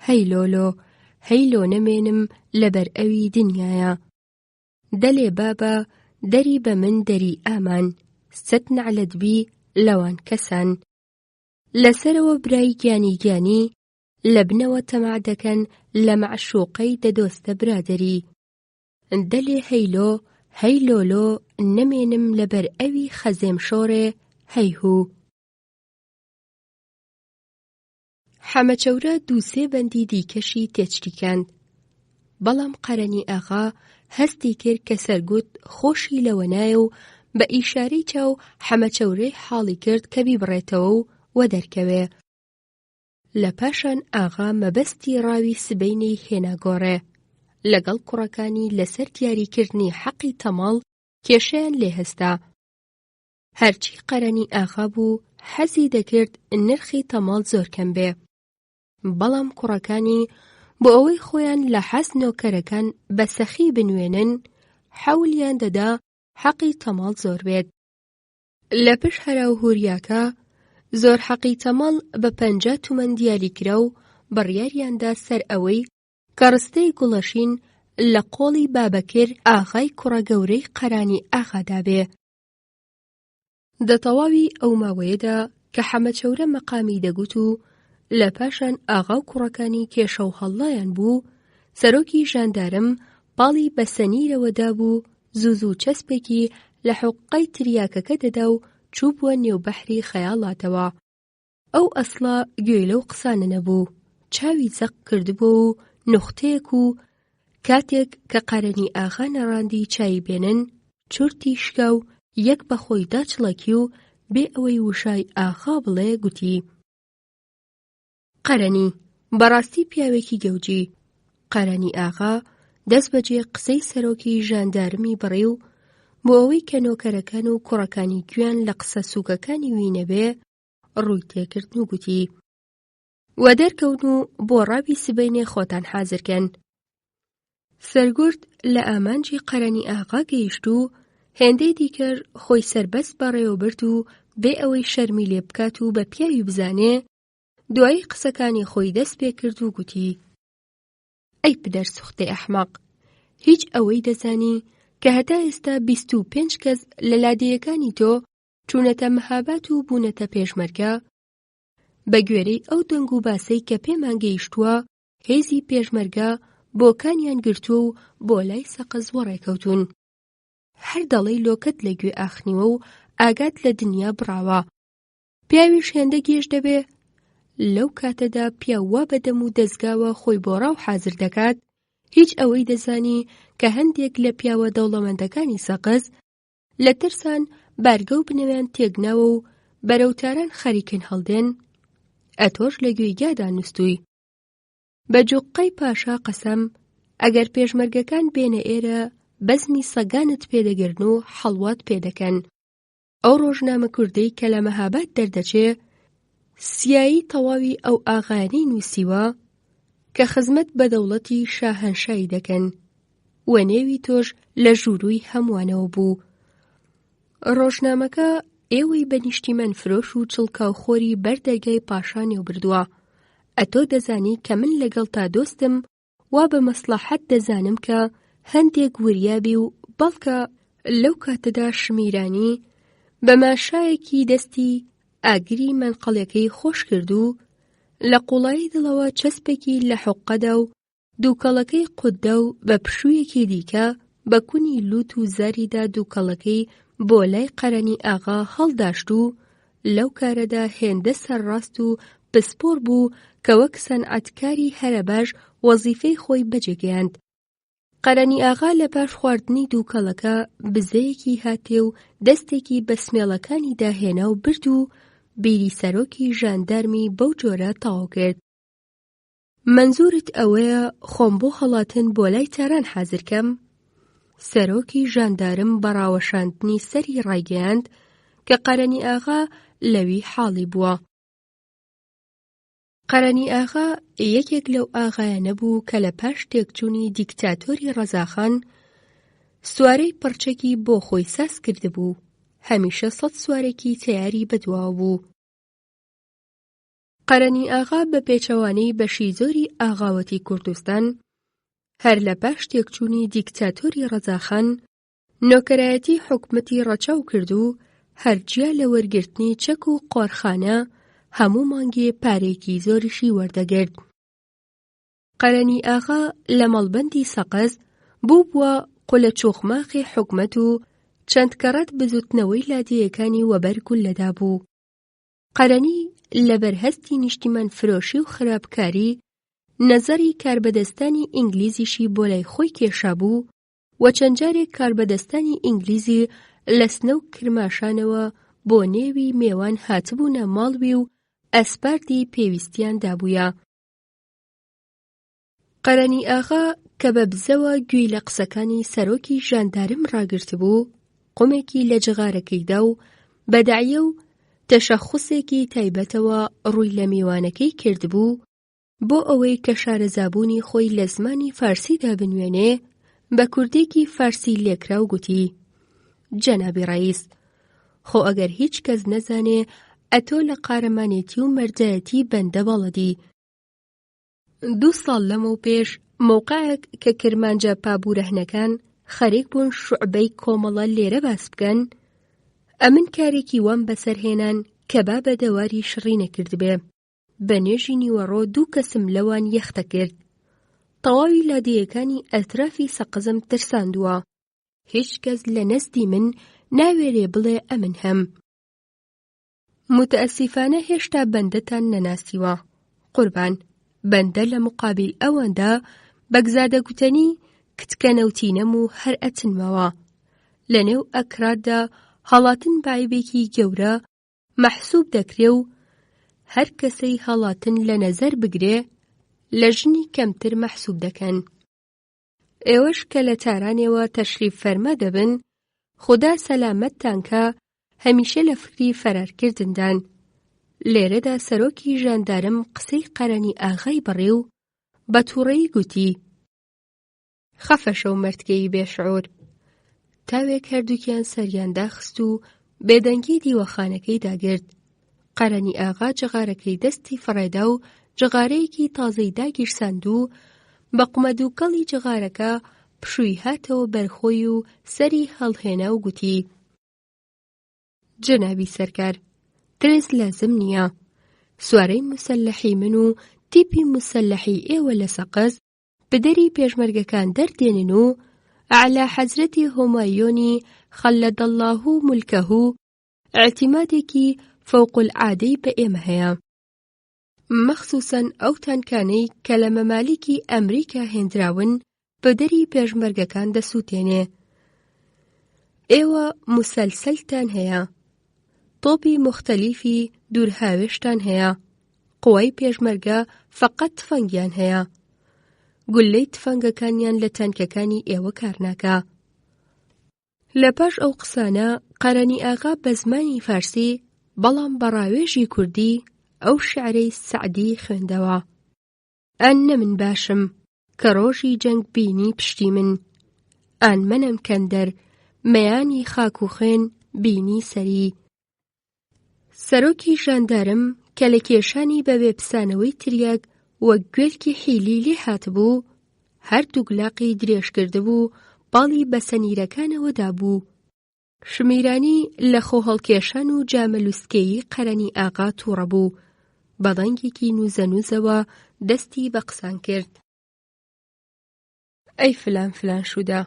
هەیلۆلۆ، هەیلۆ نەمێنم لەبەر ئەوی دنیایە. دەلێ بابە، دەری بە من دەری ئامان، سەد نەعلەتبی لەوان کەسان. لەسەرەوە برای گیانی گیانی، لە بنەوە تەماع دەکەن لە مەعشووقەی دەدۆستە برادەری. دەلێ هەیلۆ، هەیلۆلۆ، نەمێنم لەبەر ئەوی خەزێم شۆڕێ، هەیهوو. حەمەچەورە دووسێ بەندی دیکەشی تێچریکاند، بەڵام قەرەنی ئاغا هەستی کرد کە سەرگوت خۆشی لەوە نایە و بە ئیشارەی چاو حەمەچەورەی حاڵی کرد کە بیبڕێتەوە و وەدەرکەوێ. لە پاشان ئاغا مەبەستی ڕاوی سبەینەی هێنا گۆڕێ، لەگەڵ کوڕەکانی لەسەر دیاریکردنی حەقی تەماڵ کێشەیان لێ هەستا. هەرچی قەرەنی ئاغا بوو حەزی دەکرد نرخی تەماڵ زۆر کەم بێ، بەڵام کوڕەکانی بۆ ئەوەی خۆیان لە حەز نۆکەرەکان بە سەخی بنوێنن، حەولیان دەدا حەقی تەماڵ زۆر بێت. لە پشت هەراوهوریاکە زۆر حەقی تەماڵ بە 50 تومەن دیاریکرا و بڕیاریاندا سەر ئەوەی کە ڕستەی گوڵەشین لە قۆڵی بابەکر ئاغای کوڕە گەورەی قەرانی ئاغادا بێ. دەتەواوی ئەو ماوەیەدا کە حەمەچەورە مەقامی دەگوت و لە پاشان ئاغا و کوڕەکانی کێشە و هەڵڵایان بوو، سەرۆکی ژاندارم پاڵی بە سەنیرەوەدا بوو، زوو چەسپێکی لە حوقەی تریاکەکە دەدا و چوو بووە نێو بەحری خەیاڵاتەوە. ئەو ئەسڵا گوێی لەو قسانە نەبوو، چاوی زەق کردبوو و نوختەیەک و کاتێک کە قەرەنی ئاغا نەڕاندی چای بێنن، چورتی شکا و یەک بە خۆی داچڵەکی و بێ ئەوەی وشای ئاغا بڵێ گوتی: قەرەنی، بەڕاستی پیاوێکی گەوجی. قەرەنی ئاغا دەست بەجێ قسەی سەرۆکی ژاندارمی بڕی و بۆ ئەوەی کە نۆکەرەکان و کوڕەکانی گوێیان لە قسە سووکەکانی وی نەبێ، ڕووی تێکردن و گوتی: وە دەرکەون و بۆ ڕاوی سبەینێ خۆتان حازرکەن. سەرگورد لە ئامانجی قەرەنی ئاغا گەیشت و هێندەی دیکەر خۆی سەربەست بەڕێوەبرد و بێ ئەوەی شەرمی لێ بکات و بە پیاوی بزانێ، دوایی قسەکانی خۆی دەست پێ کرد و گوتی: ئەی پدەرسوختەی ئەحمەق، هیچ ئەوەی دەزانی کە هەتا ئێستا 25 کەس لە لادێیەکانی تۆ چوونەتە مەهاباد و بوونەتە پێشمەرگە؟ بە گوێرەی ئەو دەنگ و باسەی کە پێمان گەیشتووە، هێزی پێشمەرگە بۆکانیان گرتووە و بۆ لای سەقز وەڕێکەوتون. هەر دەڵێی لۆکەت لە گوێ ئاخنیوە و ئاگات لە دنیا بڕاوە. پیاویش هێندە گێژ دەبێ، لەو کاتەدا پیاوە بەدەم و دەستگاوە خۆی بۆ ڕاو حازر دەکات، هیچ ئەوەی دەزانی کە هەندێک لە پیاوە دەوڵەمەندەکانی سەقز لە ترسان بارگە و بنەویان تێگناوە و بەرەوتاران خەریکن هەڵدێن، ئەتۆش لە گوێیگادا نووستووی. بە جوقەی پاشا قەسەم، ئەگەر پێشمەرگەکان بێنە ئێرە بەزمی سەگانت پێدەگرن و حەڵوات پێدەکەن. ئەو ڕۆژنامە کوردەی کە لە مەهاباد دەردەچێ، سیایی تەواوی ئەو ئاغایانەی نووسیوە کە خزمەت بە دەوڵەتی شاهەنشایی دەکەن، و نێوی تۆش لە ژووروی هەمووانەوە بوو. ڕۆژنامەکە ئێوەی بە نیشتیمەن فرۆش و چڵکاوخۆری بەردەرگای پاشا نێو بردووە. ئەتۆ دەزانی کە من لەگەڵ تا دۆستم وا بە مەسلەحەت دەزانم کە هەندێک وریابی و بەڵکە لەو کاتەدا شمیرانی بە ماشایەکی دەستی ئاگری مەنقەڵەکەی خۆش کرد و لە قوڵایی دڵەوە چەسپێکی لە حوقەدا و دووکەڵەکەی قوددا و بە پشوویەکی دیکە بە کونی لوت و زاریدا دووکەڵەکەی بۆ لای قەرەنی ئاغا هەڵداشت و لەو کارەدا هێندە سەرڕاست و پسپۆر بوو کە وەک سەنعەتکاری هەرە باش وەزیفەی خۆی بەجێگەیاند. قەرەنی ئاغا لە پاش خواردنی دووکەڵەکە بزەیەکی هاتێ و دەستێکی بە سمێڵەکانی داهێنا و برد و بیری سەرۆکی ژاندارمی بەو جۆرە تەواو کرد. منزورت ئەوەیە خۆم بۆ هەڵاتن بۆ لای تاران حازرکەم؟ سەرۆکی ژاندارم بەڕاوەشاندنی سەری ڕایگەیاند کە قەرەنی ئاغا لەوی حاڵی بووە. قەرەنی ئاغا یەکێک لەو ئاغایانە بوو کە لە پاش تێکچوونی دیکتاتۆری ڕەزاخان سوارەی پڕچێکی بۆ خۆی ساز کردبوو. هەمیشە 100 سوارێکی تەیاری بەدواوە بوو. قەرەنی ئاغا بە پێچەوانەی بەشی زۆری ئاغاوەتی کوردستان هەر لە پاش تێکچوونی دیکتاتۆری ڕەزاخان نۆکەرایەتی حکومەتی ڕەچاو کرد و هەرگیا لە وەرگرتنی چەک و قۆرخانە هەموو مانگێ پارێکی زۆریشی وەردەگرت. قەرەنی ئاغا لە مەڵبەندی سەقەز بووە قولە چوخماخی حکومەت و چەند کەڕەت بزوتنەوەی لادێیەکانی وەبەرگول لەدا بوو. قەرەنی لە بەرهەستی نیشتیمان فرۆشی و خراپکاری نەزەری کاربەدەستانی ئینگلیزیشی بۆ لای خۆی کێشا بوو و چەند جارێک کاربەدەستانی ئینگلیزی لە سنە و کرماشانەوە بۆ نێوی میێوان هاتبوونە ماڵوی و ئەسپاردی پێویستیان دابوویە. قەرەنی ئاغا کە بە بزەوە گوێی لە قسەکانی سەرۆکی ژاندارم ڕاگرتبوو، قومێکی لە جغارەکەیدا و بەداعیە و تەشەخوسێکی تایبەتەوە ڕووی لە میوانەکەی کردبوو بۆ ئەوەی کە شارەزابوونی خۆی لە زمانی فارسیدا بنوێنێ، بە کوردێکی فارسی لێکرا و گوتی: جەنابی ڕەئیس، خۆ ئەگەر هیچ کەس نەزانێ ئەتۆ لە قارەمانێتی و مەرجایەتی بەندە بەڵەدی. 2 ساڵ لەمەو پێش موقعێک کە کرمانجە پابوورەهنەکان خەریک بوون شوعبەی کۆمەڵە لێرە باس بکەن، ئەمن کارێکی وام بەسەرهێنان کە با بە دەواری شڕی نەکردبێ. بە نوێژی نیوەڕۆ 2 کەسم لەوان یەختە کرد. تەواوی لادێیەکانی ئەترافی سەقزم ترساندووە. هیچ کەس لە نەزدی من ناوێرێ بڵێ ئەمن هەم. متئەسیفانە هێشتا بەندەتان نەناسیوە. قوربان، بەندە لە مقابل ئەوەندا بەگزادەگوتنی کتکەنەوتینەم و هەر ئەچنمەوە. لە نێو ئەکراددا هەڵاتن بەعیبێکی گەورە مەحسوب دەکرێ و هەر کەسەی هەڵاتن لە نەزەر بگرێ لە ژنی کەمتر مەحسوب دەکەن. ئێوەش کە لە تارانێوە تەشریف فەرما دەبن، خوددا سەلامەتتانکە هەمیشە لە فکری فەرارکردندان. لێرەدا سەرۆکی ژاندارم قسەی قەرەنی ئاغای بەڕێ و بە تووڕەیی گوتی: خەفەشە و مەردکەی بێشعور. تاوێک هەردووکیان سەریان داخست و بێدەنگی دیوەخانەکەی داگرت. قەرەنی ئاغا جغارەکەی دەستی فڕێدا و جغارەیەکی تازەی داگیرساند و بە قومەدووکەڵی جغارەکە پشووی هاتەوە بەرخۆی و سەری هەڵهێنا و گوتی: جەنابی سەرکار، ترس لازم نییە. سوارەی موسەلەحی من و تیپی موسەلەحی ئێوە لە سەقەز بدەری پێشمەرگەکان دەردێنن و ئەعلا حەزرەتی هۆمایۆنی خەلەدەڵڵاه مولکەه ئاعتیمادێکی فەوقولعادەی بە ئێمە هەیە، مەخسووسەن ئەو تانکانەی کە لە مەمالیکی ئەمریکا هێنراون بدەری پێشمەرگەکان دەسووتێنێ. ئێوە موسەلسەلتان هەیە، تۆپی مختەلیفی دوورهاوێشتان هەیە، قووەی پێشمەرگە فەقەت تفەنگیان هەیە، گولەی تفەنگەکانیان لە تانکەکانی ئێوە کار ناکا. لە پاش ئەو قسانە قەرەنی ئاغا بە زمانی فارسی بەڵام بە ڕاوێژی کوردی ئەو شیعرەی سەعدی خوێندەوە: ئان نە من باشم کە ڕۆژی جەنگ بینی پشتی من، ئان منم کەندەر مەیانی خاک و خوێن بینی سەری. سەرۆکی ژاندارم کە لە کێشانی بەبێ پسانەوەی تریاک وەک گوێلکی حیلی لێ هاتبوو، هەردوو گلاقی درێژ کردبوو باڵی بە سەنیرەکانەوەدا بوو. شمیرانی لە خۆ هەڵکێشان و جامەلووسکێی قەرەنی ئاغا تووڕە بوو. بەڵەنگێکی نوزەنووزەوە دەستی بە قسان کرد: ئەی فلان فلان شوودە،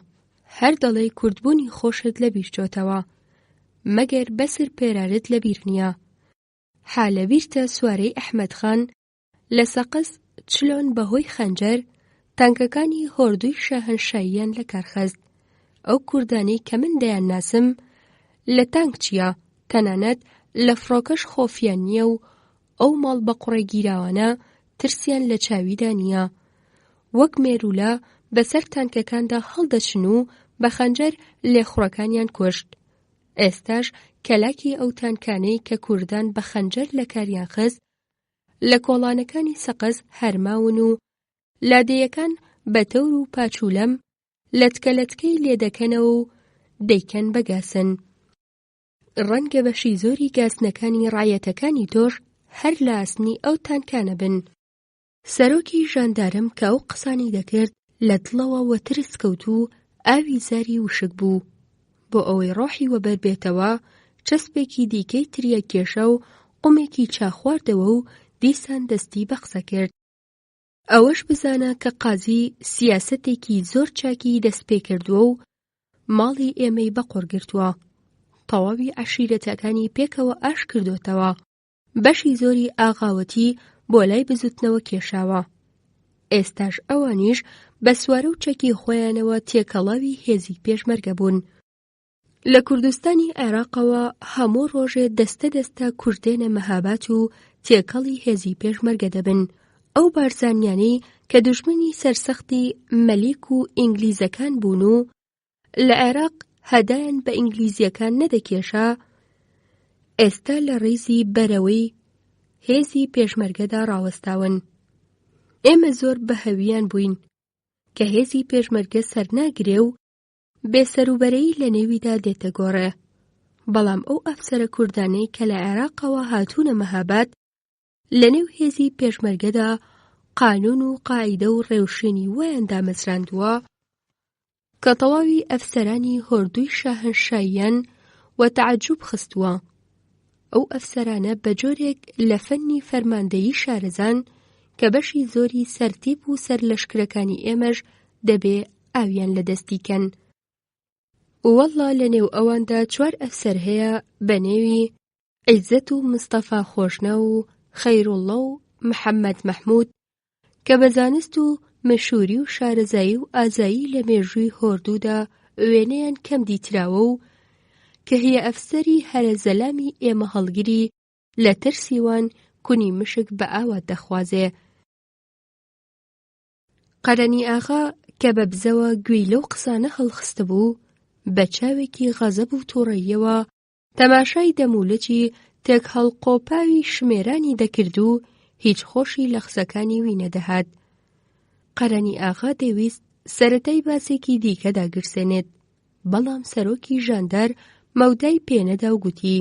هەر دەڵێ کوردبوونی خۆشت لە بیرچۆتەوە، مەگەر بەسر پێرارت لە بیر نییە. حالە بیرتە سوارەی ئەحمەدخان لە سەقەز چلۆن بەهۆی خەنجەر تانکەکانی هۆردووی شاهەنشاییان لە کارخست. ئەو کوردانەی کە من دەیان ناسم لە تانک چییە، تەنانەت لە فڕۆکەش خۆفیان نییە و ئەو ماڵ بە قوڕە گیراوانە ترسیان لە چاویدا نییە. وەک مێرولە بەسەر تانکەکاندا هەڵدەچن و بە خەنجەر لێخوڕەکانیان کوشت. ئێستاش کەلاکی ئەو تانکانەی کە کوردان بە خەنجەر لە کاریان خست لە کۆڵانەکانی سەقز هەرماون و لادەیەکان بە تەور و پاچولەم لەتکەلەتکەی لێدەکەنەوە و دەیکەن بەگاسن. ڕەنگە بەشی زۆری گاسنەکانی ڕایەتەکانی تۆش هەر لە ئاسنی ئەو تانکانە بن. سەرۆکی ژاندارم کە ئەو قسانی دەکرد لە دڵەوە وەترس کەوت و ئاوی زاری وشک بوو. بۆ ئەوەی ڕۆحی وەبەر بێتەوە چەسپێکی دیکەی تریە کێشە و قومێکی چا خواردەوە و دیسان دەستی بە قسە کرد. ئەوەش بزانە کە قازی سیاسەتێکی زۆر چاکی دەست پێ کردووە و ماڵی ئێمەی بەقۆر گرتووە. تەواوی عەشیرەتەکانی پێکەوە ئاش کردوتەوە. بەشی زۆری ئاغاوەتی بۆ لای بزوتنەوە کێشاوە. ئێستاش ئەوانیش بە سوارە و چەکی خۆیانەوە تێکەڵاوی هێزی پێشمەرگە بوون. لە کوردستانی عێراقەوە هەموو ڕۆژێ دەستە دەستە کوردێنە مەهاباد و تێکەڵی هێزی پێشمەرگە دەبن. ئەو بارزانیانەی کە دوژمنی سەرسەختی مەلیک و ئینگلیزەکان بوون و لە عێراق هەدایان بە ئینگلیزیەکان نەدەکێشا، ئێستا لە ڕیزی بەرەوەی هێزی پێشمەرگەدا ڕاوەستاون. ئێمە زۆر بە هەویان بووین کە هێزی پێشمەرگە سەرناگرێ و بێسەروبەرەیی لە نێویدا دێتە گۆڕێ. بەڵام ئەو ئەفسەرە کوردانەی کە لە عێراقەوە هاتوونە مەهاباد لە نێو هێزی پێشمەرگەدا قانون و قاعیدە و ڕێوشێنی وایان دامەزراندووە کە تەواوی ئەفسەرانی هۆردووی شاهنشاییان وەتەعەجوب خستووە. ئەو ئەفسەرانە بە جۆرێک لە فەنی فەرماندەیی شارەزان کە بەشی زۆری سەرتیپ و سەرلەشکرەکانی ئێمەش دەبێ ئاویان لە دەستیکەن. وەڵڵا لە نێو ئەواندا 4 ئەفسەر هەیە بە نێوی عیزەت و مستەفا خۆشنە و خەیروڵڵە و محەممەد مەحموود کە بە زانست و مشوری و شارەزایی و ئازایی لە مێژووی هۆردوودا وێنەیان کەم دیتراوە و کە هەیە ئەفسەری هەرە زەلامی ئێمە هەڵگری لە ترسیوان کونی مشک بە ئاوا دەخوازێ. قەرەنی ئاغا کە بە بزەوە گوێی لەو قسانە هەڵخستە بوو، بە چاوێکی غەزەب و تووڕەییەوە تەماشای دەمولەتی تێک هەڵقۆپاوی شمێرانی دەکرد و هیچ خۆشی لە قسەکانی وی نەدەهات. قەرەنی ئاغا دەویست سەرەتای باسێکی دیکە داگرسێنێت، بەڵام سەرۆکی ژاندار مەودای پێنەدا و گوتی: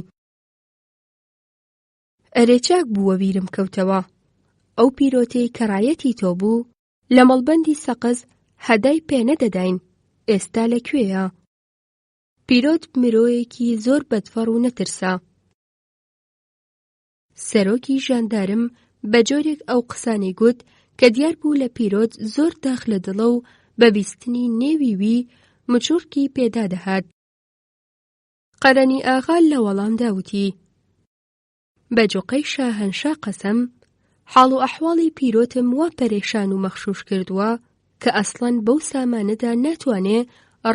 ئەرێ چاک بووە بیرم کەوتەوە، ئەو پیرۆتەی کە ڕایەتی تۆ بوو لە مەڵبەندی سەقز هەدای پێنەدەداین، ئێستا لەکوێیە؟ پیرۆت مرۆیەکی زۆر بەدفەڕ و نەترسا. سەرۆکی ژاندارم بە جۆرێک ئەو قسانەی گوت کە دیار بوو لە پیرۆت زۆر داخ لە دڵە و بە بیستنی نێوی وی مچورکی پێدا دەهات. قەرەنی ئاغا لە وەڵامدا وتی: بە جوقەی شاهەنشا قەسەم، حاڵ و ئەحواڵی پیرۆتم وا پەرێشان و مەخشوش کردووە کە ئەسڵەن بەو سامانەدا ناتوانێ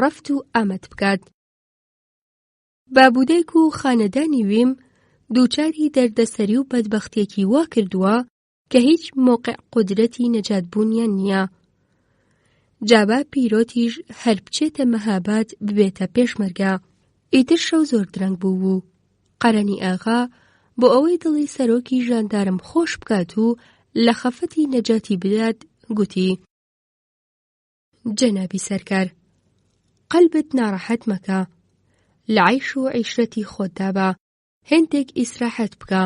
ڕەفت و ئامەد بکات. بابودەیک و خانەدانی ویم دووچاری دەردەسەری و بەدبەختێکی وا کردووە کە هیچ مۆقع قودرەتی نەجاتبوونیان نییە. جابا پیرۆتیش هەر بچێتە مەهاباد ببێتە پێشمەرگە. ئیتر شەو زۆر درەنگ بوو. قەرەنی ئاغا بۆ ئەوەی دڵی سەرۆکی ژاندارم خۆش بکات و لە خەفەتی نەجاتی بدات گوتی: جەنابی سەرکار، قەلبت ناڕەحەت مەکە، لە عەیش و عیشرەتی خۆتدا بە، هێندێک ئیسراحەت بکە.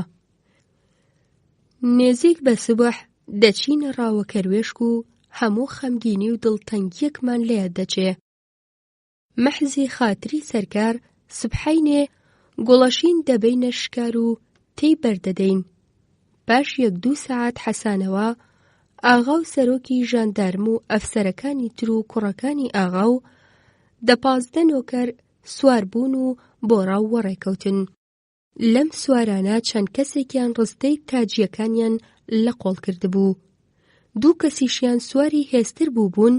نێزیک بە سوبح دەچینە ڕاوە کەروێشک و هەموو خەمگینی و دڵتەنگیەکمان لێیە دەچێ. مەحزی خاتری سەرکار سبحەینێ گوڵەشین دەبەینە شکار و تێی بەردەدەین. پاش 1-2 سەعات حەسانەوە ئاغا و سەرۆکی ژاندارم و ئەفسەرەکانی تر و کوڕەکانی ئاغا و 10-15 نۆکەر سوار بوون و بۆ ڕاو وەڕێکەوتن. لەم سوارانە چەند کەسێکیان ڕستەی تاجیەکانیان لە قۆڵ کردبوو. 2 کەسیشیان سواری هێزتر بوون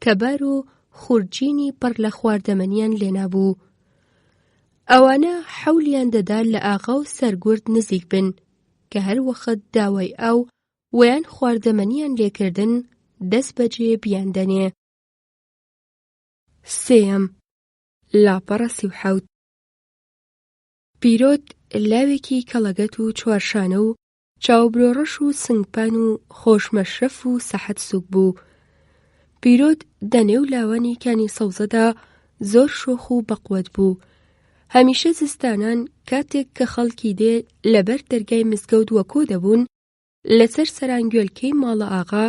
کە بار و خورجینی پڕ لە خواردەمەنیان لێنابوو. ئەوانە حەولیان دەدا لە ئاغا و سەرگورد نزیک بن کە هەر وەخت داوای ئاو ویان خواردەمەنیان لێکردن دەست بەجێ بیاندەنێ. 3. لاپەڕە 37. پیرۆت لاوێکی کەڵەگەت و چوارشانە و چاوبرۆڕەش و سنگپان و خۆشمەشرەف و سەحەت سووک بوو. پیرۆت دەنێو لاوانی کانی سەوزەدا زۆر شۆخ و بەقوەت بوو. هەمیشە زستانان کاتێک کە خەڵکی دێ لەبەر دەرگای مزگەوت وەکۆ دەبوون لەسەر سەرانگوێلکەی ماڵە ئاغا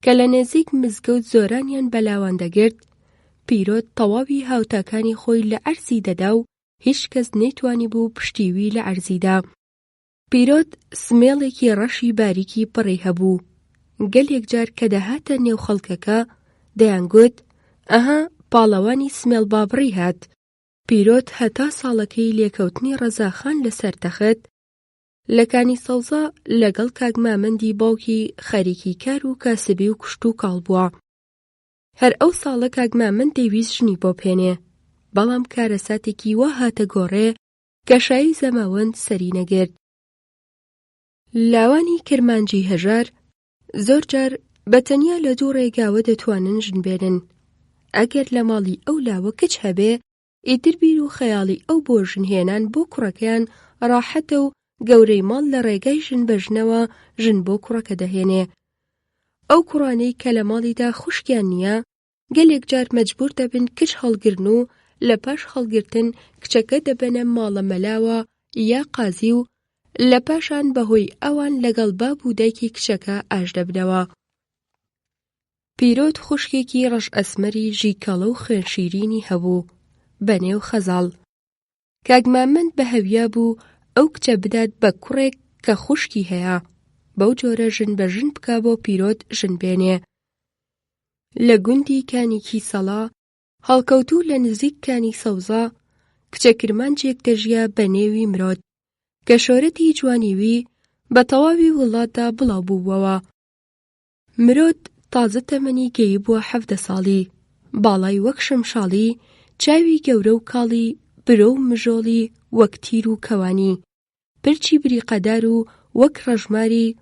کە لە نێزیک مزگەوت زۆرانیان بەلاوان دەگرت. پیرۆت تەواوی هاوتاکانی خۆی لە عەرزی دەدا و هیچ کەس نەیتوانی بوو پشتیوی لە عەرزیدا. پیرۆت سمێڵێکی ڕەشی باریکی پڕی هەبوو. گەلێک جار کە دەهاتە نێو خەڵکەکە دەیانگوت ئەها پاڵەوانی سمێڵ بابڕی هات. پیرۆت هەتا ساڵەکەی لێکەوتنی ڕەزاخان لەسەر تەخت لە کانی سەوزە لەگەڵ کاک مامەندی باوکی خەریکی کار و کاسبی و کوشت و کاڵ بووە. هەر ئەو ساڵە کاک مامەند دەیویست ژنی بۆ پێنێ، بەڵام کارەساتێکی وا هاتە گۆڕێ کە شایی زەماوەند سەری نەگرت. لاوانی کرمانجی هەژار زۆر جار بەتەنیا لە دوو ڕێگاوە دەتوانن ژن بێنن. ئەگەر لە ماڵی ئەو لاوە کچ هەبێ، ئیتر بیر و خەیاڵی ئەو بۆ ژنهێنان بۆ کوڕەکەیان ڕاحەتە و گەورەی ماڵ لە ڕێگای ژن بەژنەوە ژن بۆ کوڕەکە دەهێنێ. ئەو کوڕانەی کە لە ماڵیدا خوشکیان نییە گەلێک جار مەجبور دەبن کچ هەڵگرن و لە پاش هەڵگرتن کچەکە دەبەنە ماڵە مەلاوە یا قازی و لە پاشان بەهۆی ئەوان لەگەڵ باب و دایکی کچەکە ئاش دەبنەوە. پیرۆت خوشکێکی ڕەش ئەسمەری ژیکەڵە و خوێنشیرینی هەبوو بەنێو خەزاڵ. کاک مامەند بە هەویا بوو ئەو کچە بدات بە کوڕێک کە خوشکی هەیە، بەو جۆرە ژن بە ژن بکا بۆ پیرۆت ژن بێنێ. لە گوندی کانی کیسەڵا هەڵکەوتوو لە نزیک کانی سەوزە کچە کرمانجێک دەژیا بە نێوی مرۆت کە شۆرەتی جوانیوی بە تەواوی وڵاتدا بڵاو بووبەوە. مرۆت تازە تەمەنی گەیی بووە 17 ساڵی، باڵای وەک شەمشاڵی، چاوی گەورە و کاڵی برۆ و مژۆڵی وەک تیر و کەوانی، پرچی بریقەدار و وەک ڕەژماری،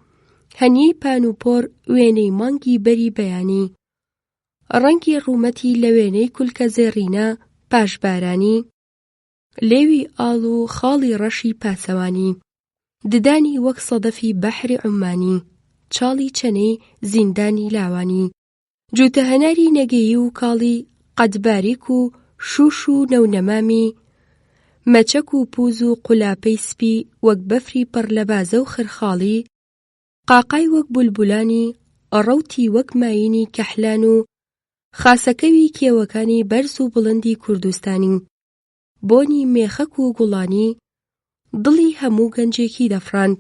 هەنیەی پان و پۆر وێنەی مانگی بەری بەیانی، ڕەنگی ڕوومەتی لە وێنەی کولکە زێڕینە پاشبارانی، لێوی ئاڵ و خاڵی ڕەشی پاسەوانی، ددانی وەک سەدەفی بەحری عومانی، چاڵی چەنەی زیندانی لاوانی، جوتە هەناری نەگەیی و کاڵی قەدباریک و شوش و نەونەمامی، مەچەک و پووز و قولاپەی سپی وەک بەفری پڕ لە بازە و خرخاڵی، قاقای وەک بولبولانی، ڕەوتی وەک ماینی کەحلان و خاسەکەوی کێوەکانی بەرز و بڵندی کوردستانی، بۆنی مێخەک و گوڵانی، دڵی هەموو گەنجێکی دەفڕاند.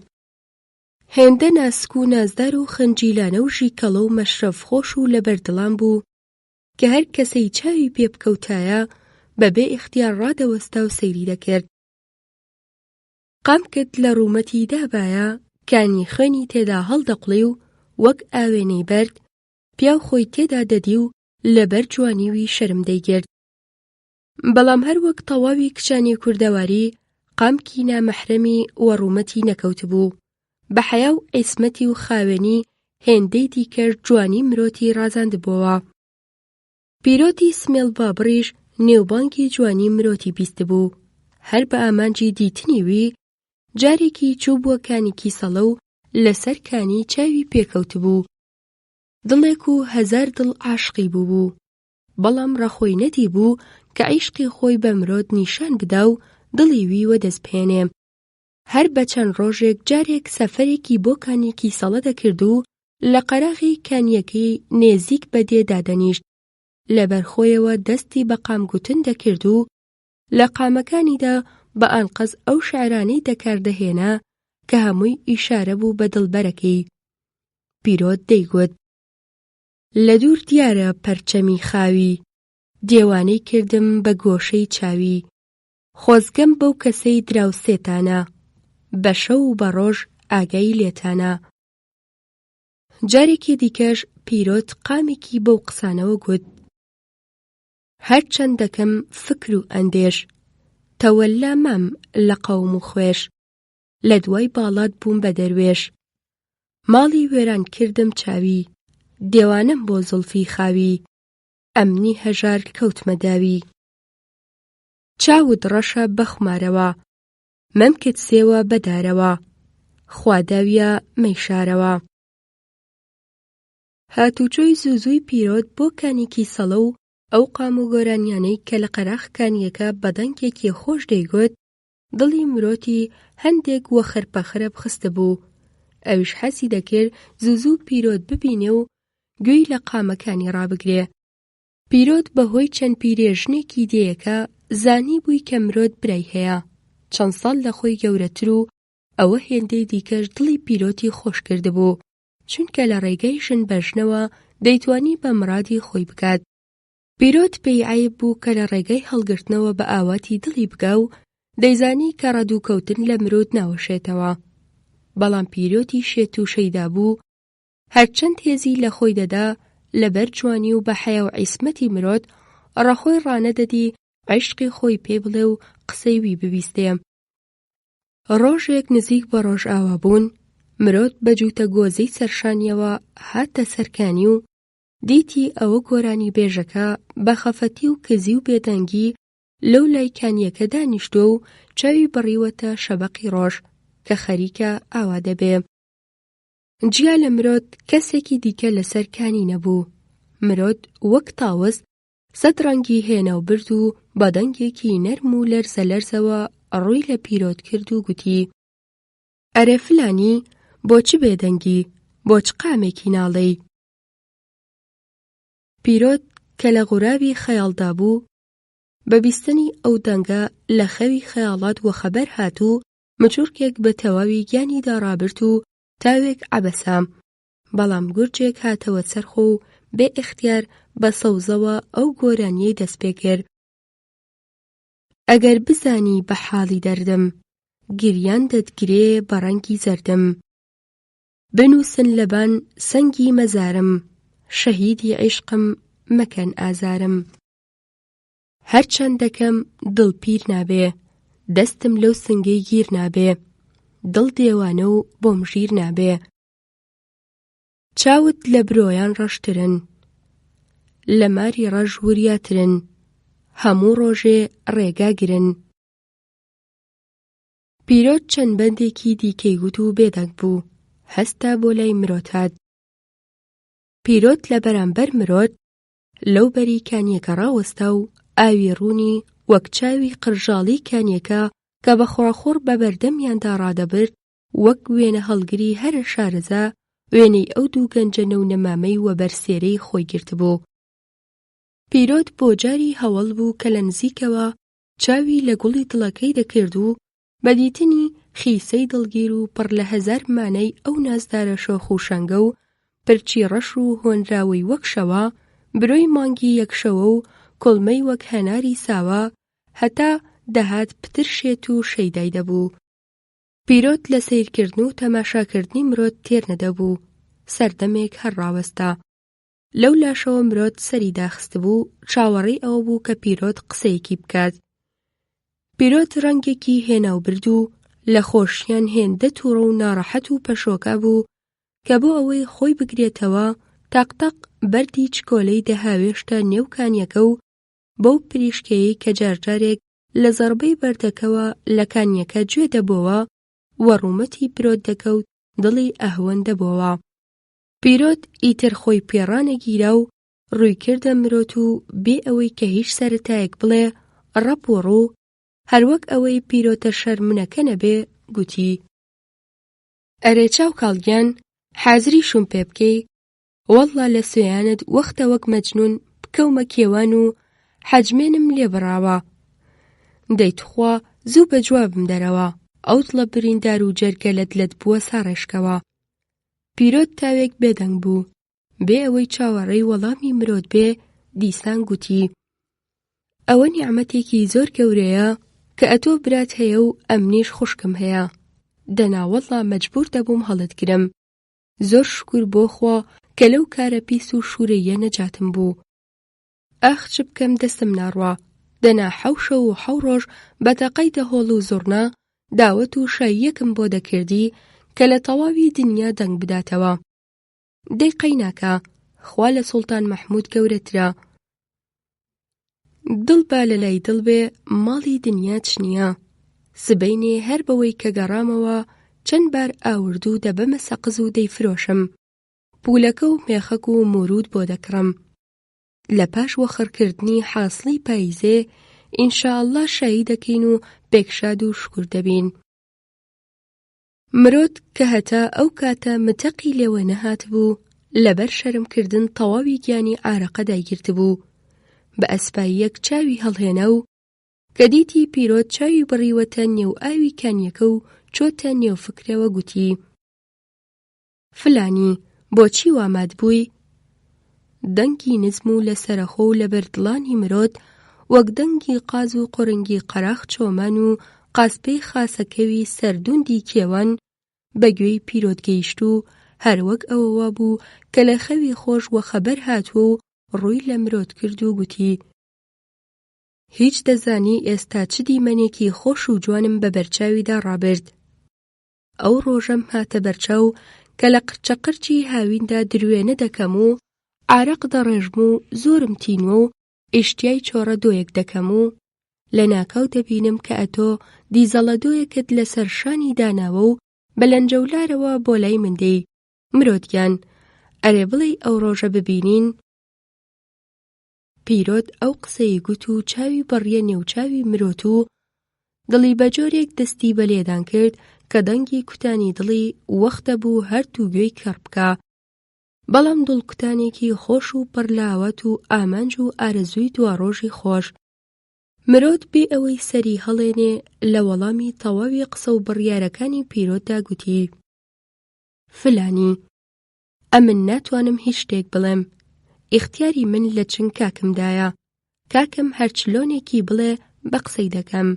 هێندە ناسک و نازدار و خەنجیلانە و ژیکەڵە و مەشرەف خۆش و لەبەردڵان بوو کە هەر کەسەی چاوی پێ بکەوتایە بەبێ ئیختیار ڕادەوەستا و سەیری دەکرد. قامکت لە ڕوومەتی دابایە کانی خوێنی تێدا هەڵدەقڵی و وەک ئاوێنەی بەرد پیاو خۆی تێدا دەدی و لەبەر جوانیوی شەرم دەیگرت. بەڵام هەر وەک تەواوی کچانی کوردەواری قامکی نامەحرەمی وەڕوومەتی نەکەوت بوو. بە حەیا و عیسمەتی و خاوێنی هێندەی دیکەش جوانی مرۆتی ڕازاندبووەوە. پیرۆتی سمێڵ بابڕیش نێوبانگی جوانی مرۆتی بیست بوو. هەر بە ئامانجی دیتنیوی جارێکی چوو بووە کانی کیسەڵە و لەسەر کانی چاوی پێکەوت بوو. دڵێک و هەزار دڵ عاشقی بوو، بەڵام ڕەخۆی نەدی بوو کە عیشقی خۆی بە مرۆت نیشان بدا و دڵی وی وەدەستپێنێ. هەر بە چەند ڕۆژێک جارێک سەفەرێکی بۆ کانی کیسەڵە دەکرد و لە قەراغی کانیەکەی نێزیک بەدێ دادەنیشت. لەبەر خۆیەوە دەستی بە قامگوتن دەکرد و لە قامەکانیدا بە ئانقەز ئەو شعرانەی دەکاردەهێنا کە هەمووی ئیشارە بوو بە دڵبەرەکەی. پیرۆت دەیگوت لە دوور دیارە پەرچەمی خاوی، دیێوانەی کردم بە گۆشەی چاوی، خۆزگەم بەو کەسەی دراوسێتانە، بە شەو و بە ڕۆژ ئاگای لێتانە. جارێکی دیکەش پیرۆت قامێکی بەو قسانەوە گوت هەر چەند دەکەم فکر و ئەندێش، تەوەلا مام لە قەوم و خوێش، لە دوای باڵات بووم بە دەروێش، ماڵی وێران کردم چاوی، دیێوانم بۆ زولفی خاوی، ئەمنی هەژار کەوتمە داوی. چاوت ڕەشە بەخمارەوە، مەمکت سێوە بەدارەوە، خواداویە مەیشارەوە. هاتوچۆی زووزووی پیرۆت بۆ کانێکی سەڵە و ئەو قام و گۆرانیانەی کە لە قەراخ کانیەکە بەدەنگێکی خۆش دەیگوت دڵی مرۆتی هەندێک وە خرپەخرە بخستە بوو. ئەویش حەزی دەکرد زووزوو پیرۆت ببینێ و گوێی لە قامەکانی ڕابگرێ. پیرۆت بەهۆی چەند پیرێژنێکی دێیەکە زانی بووی کە مرۆت برای هەیە، چەند ساڵ لە خۆی گەورەتر و ئەوە هێندەی دیکەش دڵی پیرۆتی خۆش کردبوو، چونکە لە ڕێگەی ژن بەژنەوە دەیتوانی بە مرادی خۆی بکات. پیرۆت پێی عەیب بوو کە لە ڕێگەی هەڵگرتنەوە بە ئاواتی دڵی بگا و دەیزانی کە ڕەدووکەوتن لە مرۆت ناوەشێتەوە. بەڵام پیرۆتی شێت و شەیدا بوو، هەرچەند هێزی لە خۆی دەدا لەبەر جوانی و بە حەیا و عیسمەتی مرۆت ڕەخۆی ڕانەدەدی عیشقی خۆی پێ بڵێ و قسەی وی ببیستێ. ڕۆژێک نزیک بە ڕۆژ ئاوا بوون، مرۆت بە جووتە گۆزەی سەرشانیەوە هاتە سەرکانی و دیتی ئەوە گۆرانی بێژەکە بە خەفەتی و کزی و بێدەنگی لەو لای کانیەکە دانیشتۆ و چاوی بڕیوەتە شەبەقی ڕۆژ کە خەریکە ئاوا دەبێ. جیا لە مرۆت کەسێکی دیکە لەسەر کانی نەبوو. مرۆت وەک تاوەز سەد ڕەنگی هێنا و برد و بەدەنگێکی نەرم و لەرزە لەرزەوە ڕووی لە پیرۆت کرد و گوتی: ئەرێ فلانی، بۆچ بێدەنگی، بۆچ قامێکی ناڵێی؟ پیرۆت کە لە غوراوی خەیاڵدا بوو، بە بیستنی ئەو دەنگە لە خەوی خەیاڵات وە خەبەر هاتوو مچورکێک بە تەواوی گیانیدا ڕابرد و تاوێک عەبەسام، بەڵام گورجێک هاتەوە سەرخۆ و بێ ئیختیار بە سەوزەوە ئەو گۆرانیەی دەست پێ کرد. ئەگەر بزانی بە حاڵی دەردم، گریان دەتگرێ بە ڕەنگی زەردم. بنووسن لەبان سەنگی مەزارم، شەهیدی عیشقم مەکەن ئازارم. هەرچەند دەکەم دڵ پیر نابێ، دەستم لەو سنگەی گیر نابێ، دڵ دێوانە و بۆم ژیر نابێ. چاوت لە برۆیان ڕەشترن، لە ماری ڕەش وریاترن، هەموو ڕۆژێ ڕێگاگرن. پیرۆت چەند بەندێکی دیکەی گوت و بێدەنگ بوو، هەستا بۆ لای مرۆت هات. پیرۆت لە بەرامبەر مرۆت لەو بەری کانیەکە ڕاوەستا و ئاوی ڕوونی وەک چاوی قرژاڵی کانیەکە کە بە خۆڕەخۆڕ بە بەردەمیاندا ڕادەبرد وەک وێنە هەڵگری هەرە شارەزا وێنەی ئەو دوو گەنجە نەو نەمامەی وە بەرسێرەی خۆی گرتبوو. پیرۆت بۆ جاری هەوڵ بوو کە لە نزیکەوە چاوی لە گوڵی دڵەکەی دەکرد و بە دیتنی خیسەی دڵگیر و پڕ لە هەزار مانەی ئەو نازدارە شۆخ و شەنگە و پرچی ڕەش و هۆنراوەی وەک شەوە، برۆی مانگی یەکشەوە و کوڵمەی وەک هەناری ساوە هەتا دەهات پترشێت و شەیدای دەبوو. پیرۆت لە سەیرکردن و تەماشاکردنی مرۆت تێر نەدەبوو، سەردەمێک هەرڕاوەستا. لەو لاشەوە مرۆت سەری داخست بوو، چاوەڕێی ئەوە بوو کە پیرۆت قسەیەکی بکات. پیرۆت ڕەنگێکی هێنا و برد و لە خۆشیان هێندە تووڕە و ناڕەحەت و پەشۆکا بوو کە بۆ ئەوەی خۆی بگرێتەوە تاقتەق بەردی چکۆلەی دەهاوێشتە نێو کانیەکە و بەو پریشکەیەی کە جارجارێک لە زەربەی بەردەکەوە لە کانیەکە گوێ دەبۆوە وە ڕوومەتی پیرۆت دەکەوت دڵی ئەهوەن دەبۆوە. پیرۆت ئیتر خۆی پێڕانەگیرا و ڕووی کردە مرۆت و بێ ئەوەی کە هیچ سەرەتایەک بڵێ ڕەپۆڕوو، هەروەک ئەوەی پیرۆتە شەرمنەکە نەبێ گوتی: ئەرێ چاو کاڵگیان، حازری شوم پێ بکەی، وەڵڵا لە سوێیانت وەختە وەک مەجنون بکەومە کێوان و حەجمێنم لێ بڕاوە. دەیتخوا زوو بە جوابم دەرەوە، ئەو دڵە بریندار و جەرگە لەت بووە ساڕێشکەوە. پیرۆت تاوێک بێدەنگ بوو، بێ ئەوەی چاوەڕێی وەڵامی مرۆت بێ دیسان گوتی: ئەوە نیعمەتێکی زۆر گەورەیە کە ئەتۆ برات هەیە و ئەمنیش خوشکم هەیە، دەناوەڵڵا مەجبور دەبووم هەڵت گرم. زۆر شکر بۆ خوا کە لەو کارە پیس و شوورەیە نەجاتم بوو. ئاخ چ بکەم دەستم ناڕوا، دەنا حەوشە و حەو ڕۆژ بە تەقەی دەهۆڵ و زوڕنا داوەت و شاییەکم بۆ دەکردی کە لە تەواوی دنیا دەنگ بداتەوە. دەی قەیناکە، خوا لە سوڵتان مەحموود گەورەترە. دڵ با لە لای دڵ بێ، ماڵی دنیا چ نییە. سبەینێ هەر بەوەی کە گەڕامەوە چەند بار ئاوردوو دەبەمە سەقز و دەیفرۆشم. پولەکە و مێخەک و مورود بۆ دەکڕم. لە پاش وەخڕکردنی حاصڵی پاییزێ ئینشاءالله شایی دەکەین و پێکشاد و شکر دەبین. مرۆت کە هەتا ئەو کاتە متەقی لێوە نەهات بوو لەبەر شەرمکردن تەواوی گیانی ئارەقە دایگرت بوو. بە ئەسپاییەک چاوی هەڵهێنا و کە دیتی پیرۆت چاوی بڕیوەتە نێو ئاوی کانیەکە و چۆتە نێو فکرەوە گوتی: فلانی بۆچی وامات بووی؟ دەنگی نزم و لە سەرەخۆ و لە بەردڵانی مرۆت وەک دەنگی قاز و قۆرنگی قەراخ چۆمان و قاسپەی خاسەکەوی سەردوندی کێوان بەگوێی پیرۆت گەیشت و هەروەک ئەوەوە بوو کە لە خەوی خۆش وە خەبەر هاتووە و ڕووی لە مرۆت کرد و گوتی: هیچ دەزانی ئێستا چ دیمەنێکی خۆش و جوانم بە بەرچاویدا ڕابرد. ئەو ڕۆژەم هاتە بەرچاو کە لە قرچەقرچی هاویندا دروێنە دەکەم و عارەق دەڕێژم و زۆرم تینوە و ئیشتیای چۆڕە دۆیەک دەکەم و لە ناکاو دەبینم کە ئەتۆ دیزەڵە دۆیەکت لەسەر شانی داناوە و بە لەنجەولارەوە بۆ لای من دێی. مرۆتگیان ئەرێ بڵێ ئەو ڕۆژە ببینین. پیرۆت ئەو قسەی گوت و چاوی بەڕیە نێوچاوی مرۆت و دڵی بە جۆرێک دەستی بە لێدان کرد کە دەنگی کوتانی دڵی وەختە بوو هەردوو گوێی کەڕ بکە. بەڵام دڵکوتانێکی خۆش و پڕلاوەت و ئامانج و ئارەزووی دواڕۆژی خۆش. مرۆت بێ ئەوەی سەری هەڵێنێ لە وەڵامی تەواوی قسە و بڕیارەکانی پیرۆتدا گوتی: فلانی ئەمن ناتوانم هیچ شتێک بڵێم. ئیختیاری من لە چنگ کاکمدایە. کاکم هەر چلۆنێکی بڵێ بە قسەی دەکەم.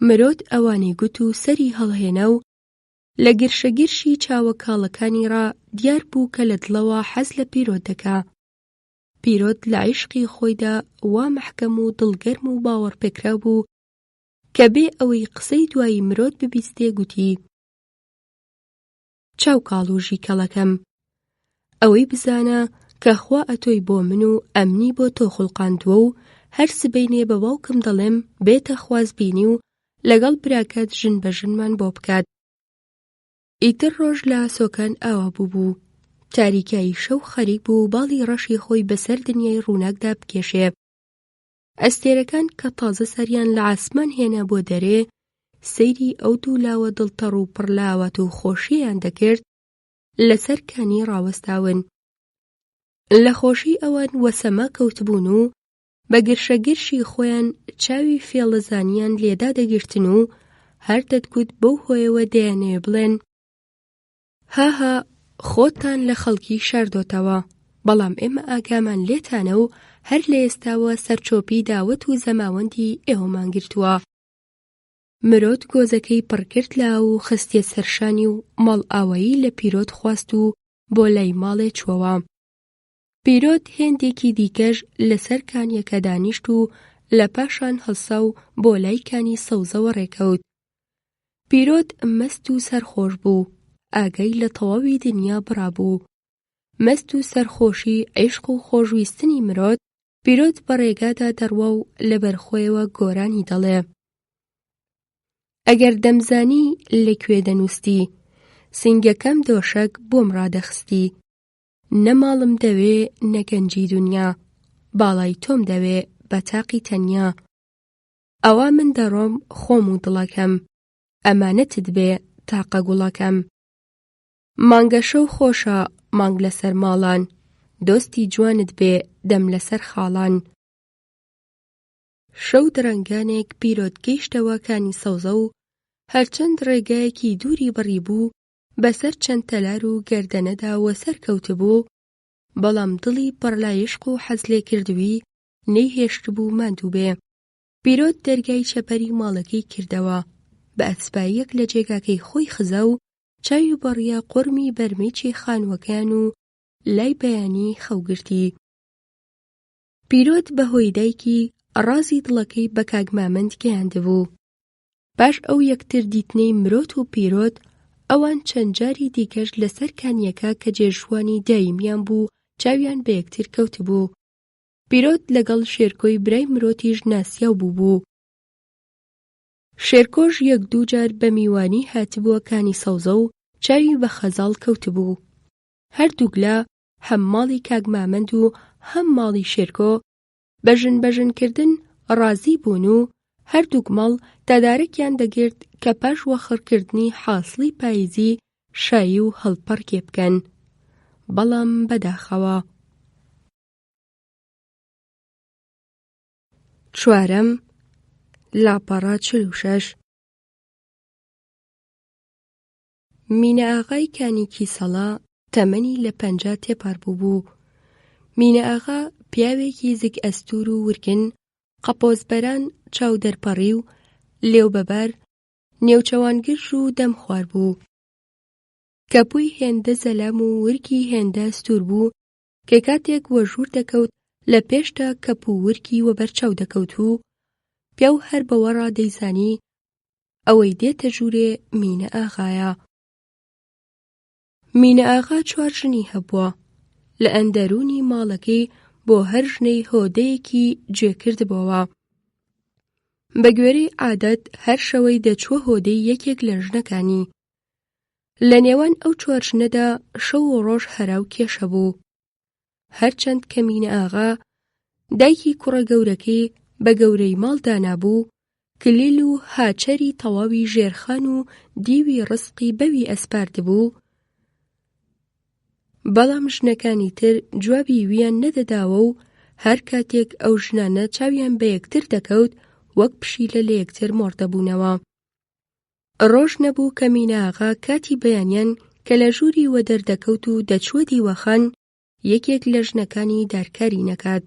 مرۆت ئەوانەی گوت و سەری هەڵهێنا و لە گرشەگیرشی چاوە کاڵەکانی ڕا دیار بوو کە لە دڵەوە حەز لە پیرۆت دەکا. پیرۆت لە عیشقی خۆیدا وا مەحکەم و دڵگەرم و باوەڕپێکرا بوو کە بێ ئەوەی قسەی دوایی مرۆت ببیستێ گوتی: چاو کاڵوژی کەڵەکەم، ئەوەی بزانە کە خوا ئەتۆی بۆ من و ئەمنی بۆ تۆ خوڵقاندووە و هەر سبەینێ بە باوکم دەڵێم بێتە خوازبینی و لەگەڵ براکەت ژن بە ژنمان بۆ بکات. ئیتر ڕۆژ لە ئاسۆکان ئاوا بوو. تاریکایی شەو خەریک بوو باڵی ڕەشی خۆی بەسەر دنیای ڕووناکدا بکێشێ. ئەستێرەکان کە تازە سەریان لە عاسمان هێنا بۆ دەرێ سەیری ئەو دوولاوە دڵتەڕ و پڕلاوەت و خۆشییان دەکرد لەسەر کانی ڕاوەستاون. لە خۆشی ئەوان وەسەما کەوتبوون و بە گرشەگرشی خۆیان چاوی فێڵەزانیان لێدا دەگرتن و هەر دەتگوت بەو هۆیەوە دەیانەوێ بڵێن: هاها خۆتان لە خەڵکی شاردۆتەوە، بەڵام ئێمە ئاگامان لێتانە و هەر لە ئێستاوە سەرچۆپی داوەت و زەماوەندی ئێوەمان گرتووە. مرۆت گۆزەکەی پڕکرد لاو و خستێ سەرشانی و ماڵ ئاوایی لە پیرۆت خواست و بۆ لای ماڵێ چووەوە. پیرۆت هێندێکی دیکەش لەسەر کانیەکە دانیشت و لە پاشان هەڵسا و بۆ لای کانی سەوزەوە ڕێکەوت. پیرۆت مەست و سەرخۆش بوو، ئاگای لە تەواوی دنیا بڕابوو. مەست و سەرخۆشی عیشق و خۆشویستنی مرۆت پیرۆت بە ڕێگادا دەڕوا و لەبەرخۆیەوە گۆرانی دەڵێ: ئەگەر دەمزانی لەکوێ دەنووستی، سنگەکەم دۆشەک بۆم ڕادەخستی. نەماڵم دەوێ نەگەنجی دونیا، باڵای تۆم دەوێ بە تاقی تەنیا. ئەوا من دەڕۆم خۆم و دڵەکەم، ئەمانەتت بێ تاقە گوڵەکەم. مانگە شەو خۆشە مانگ لەسەر ماڵان، دۆستی جوانت بێ دەم لەسەر خاڵان. شەو درەنگانێک پیرۆت گەیشتەوە کانی سەوزە و هەرچەند ڕێگایەکی دووری بڕی بوو بەسەر چەند تەلار و گەردەنەدا وەسەر کەوتبوو، بەڵام دڵی پڕلایشق و حەز لێ کردووی نەیهێشت بوو ماندوو بێ. پیرۆت دەرگای چەپەری ماڵەکەی کردەوە، بە ئەسپاییەک لە جێگاکەی خۆی خزە و چاوی بەڕیا قورمی بەرمێکی خانوەکان و لای بەیانی خەوگرتی. پیرۆت بەهۆی دایکی ڕازی دڵەکەی بە کاک مامەند گەیاندبوو. پاش ئەو یەکتر دیتنەی مرۆت و پیرۆت ئەوان چەند جاری دیکەش لەسەر کانیەکە کە جێژوانی دایمیان بوو چاویان بە یەکتر کەوتبوو. پیرۆت لەگەڵ شێرکۆی برای مرۆتیش ناسیاو بوو. شێرکۆش یەک دوو جار بە میوانی هاتبووە کانی سەوزە و چاوی بە خەزاڵ کەوتبوو. هەردووک لە هەم ماڵی کاک مامەند و هەم ماڵی شێرکۆ بەژن ڕازی بوون و هەردووک ماڵ دادارێکیان دەگرت کە پاش وەخڕکردنی حاصڵی پاییزی شایی و هەڵپەڕکێ بکەن. بەڵام بەداخەوە. چوارەم لاپەڕە 46. مینە ئاغای کانی کیسەڵا تەمەنی لە 50 تێپەڕبوو بوو. مینە ئاغا پیاوێکی زگ ئەستور و ورگن، قەپۆزبەران چاودەرپەڕی و لێوبەبار، نێوچەوانگرژ و دەمخوار بوو. کەپووی هێندە زەلام و ورکی هێندە ئەستور بوو کە کاتێک وەژوور دەکەوت لە پێشدا کەپوو ورکی وەبەرچاو دەکەوت و پیاو هەر بەوەڕا دەیزانی ئەوەی دێتە ژوورێ مینە ئاغایە. مینە ئاغا 4 ژنی هەبووە. لە ئەندەرونی ماڵەکەی بۆ هەر ژنەی هۆدەیەکی گوێکردبەوە. بە گوێرەی عادەت هەر شەوەی دەچووە هۆدەی یەکێک لە ژنەکانی. لە نێوان ئەو 4 ژنەدا شەو و ڕۆژ هەراو کێشە بوو. هەرچەند کە مینە ئاغا دایکی کوڕە گەورەکەی بە گەورەی ماڵدا نابوو، کلیل و هاچەری تەواوی ژێرخان و دیوی ڕزقی بەوی ئەسپاردبوو، بەڵام ژنەکانی تر جوابی ویان نەدەداوە و هەر کاتێک ئەو ژنانە چاویان بە یەکتر دەکەوت وەک پشیلە لە یەکتر مۆڕدەبوونەوە. ڕۆژ نەبوو کە مینە ئاغا کاتی بەیانیان کە لە ژووری وە دەردەکەوت و دەچووە دیوەخان یەکێک لە ژنەکانی دارکاری نەکات.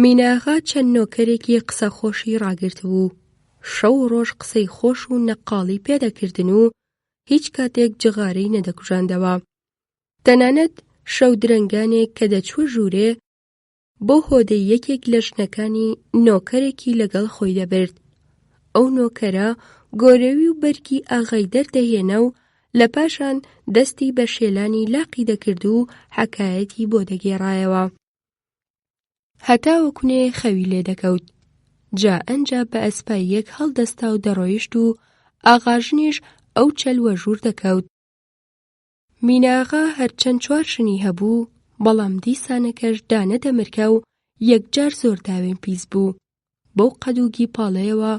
مینە ئاغا چەند نۆکەرێکی قسە خۆشی ڕاگرت بوو. شەو و ڕۆژ قسەی خۆش و نەقاڵی پێدەکردن و هیچ کاتێک جغارەی نەدەکوژاندەوە. تەنانەت شەو درەنگانێک کە دەچووە ژوورێ بۆ هۆدەی یەکێک لە ژنەکانی نۆکەرێکی لەگەڵ خۆی دەبرد. ئەو نۆکەرە گۆرەوی و بەرگی ئاغای دەردەهێنا و لە پاشان دەستی بە شێلانی لاقی دەکرد و حەکایەتی بۆ دەگێڕایەوە. هەتا وەکوێ خەوی لێ دەکەوت. جا ئەنجا بە ئەسپاییەک هەڵدەستا و دەڕۆیشت و ئاغاژنیش ئەو چەلوە ژوور دەکەوت. مینە ئاغا هەرچەند 4 ژنی هەبوو، بەڵام دیسانەکەش دانە دەمرکە و یەکجار زۆر داوێن پیس بوو. بەو قەدوگی پاڵەیەوە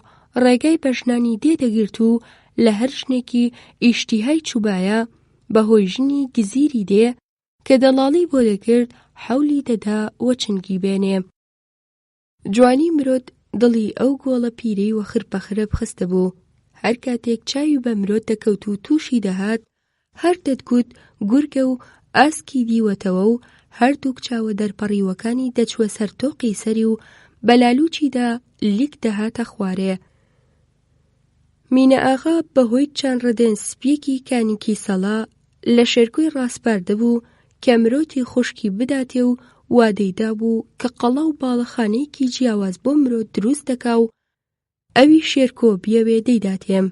ڕێگای بە ژنانی دێدەگرت و لە هەر ژنێکی ئیشتیهای چوبایە بەهۆی ژنی گزیری دێ کە دەڵاڵی بۆ دەکرد حەولی دەدا وەچنگی بێنێ. جوانی مرۆت دڵی ئەو گۆڵە پیرەی وەخرپەخرە بخستە بوو. هەر کاتێک چاوی بە مرۆت دەکەوت و تووشی دەهات هەر دەتگوت گورگە و ئاسکی دیوەتەوە و هەردووک چاوە دەرپەڕیوەکانی دەچوە سەر تۆقی سەری و بەلالوچیدا لیک دەهاتە خوارێ. مینە ئاغا بەهۆی چەند ڕدێن سپیەکی کانی کیسەڵا لە شێرکۆی ڕاستپاردە بوو کە مرۆتی خوشکی بداتێ و وادەیدا بوو کە قەڵا و باڵەخانەیەکی جیاواز بۆ مرۆت دروست دەکا و ئەوی شێرکۆ بیەوێ دەیداتێم.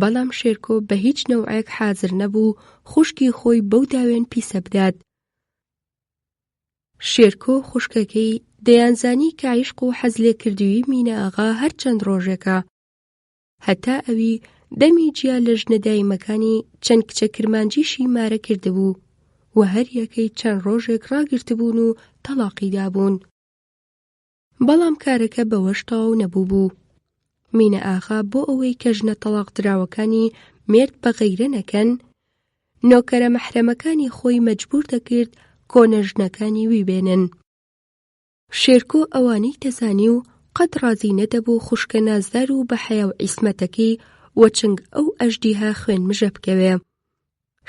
بەڵام شێرکۆ بە هیچ نەوعێک حازر نەبوو خوشکی خۆی بەو داوێن پیسە بدات. شێرکۆ خوشکەکەی دەیانزانی کە عیشق و حەز لێکردووی مینە ئاغا هەر چەند ڕۆژێکە. هەتا ئەوی دەمی جیا لە ژنە دایمەکانی چەند کچە کرمانجیشی مارە کردبوو و هەر یەکەی چەند ڕۆژێک ڕاگرتبوون و تەلاقی دابوون. بەڵام کارەکە بەوەش تەواو نەبوو بوو. مینە ئاغا بۆ ئەوەی کە ژنە تەلاق دراوەکانی مێرد بە غەیرە نەکەن، نۆکەرە مەحرەمەکانی خۆی مەجبور دەکرد کۆنە ژنەکانی وی بێنن. شێرکۆ ئەوانەی دەزانی و قەت ڕازی نەدەبوو خوشکە نازدار و بە حەیا و عیسمەتەکەی وەچنگ ئەو ئەژدیها خوێن مژە بکەوێ.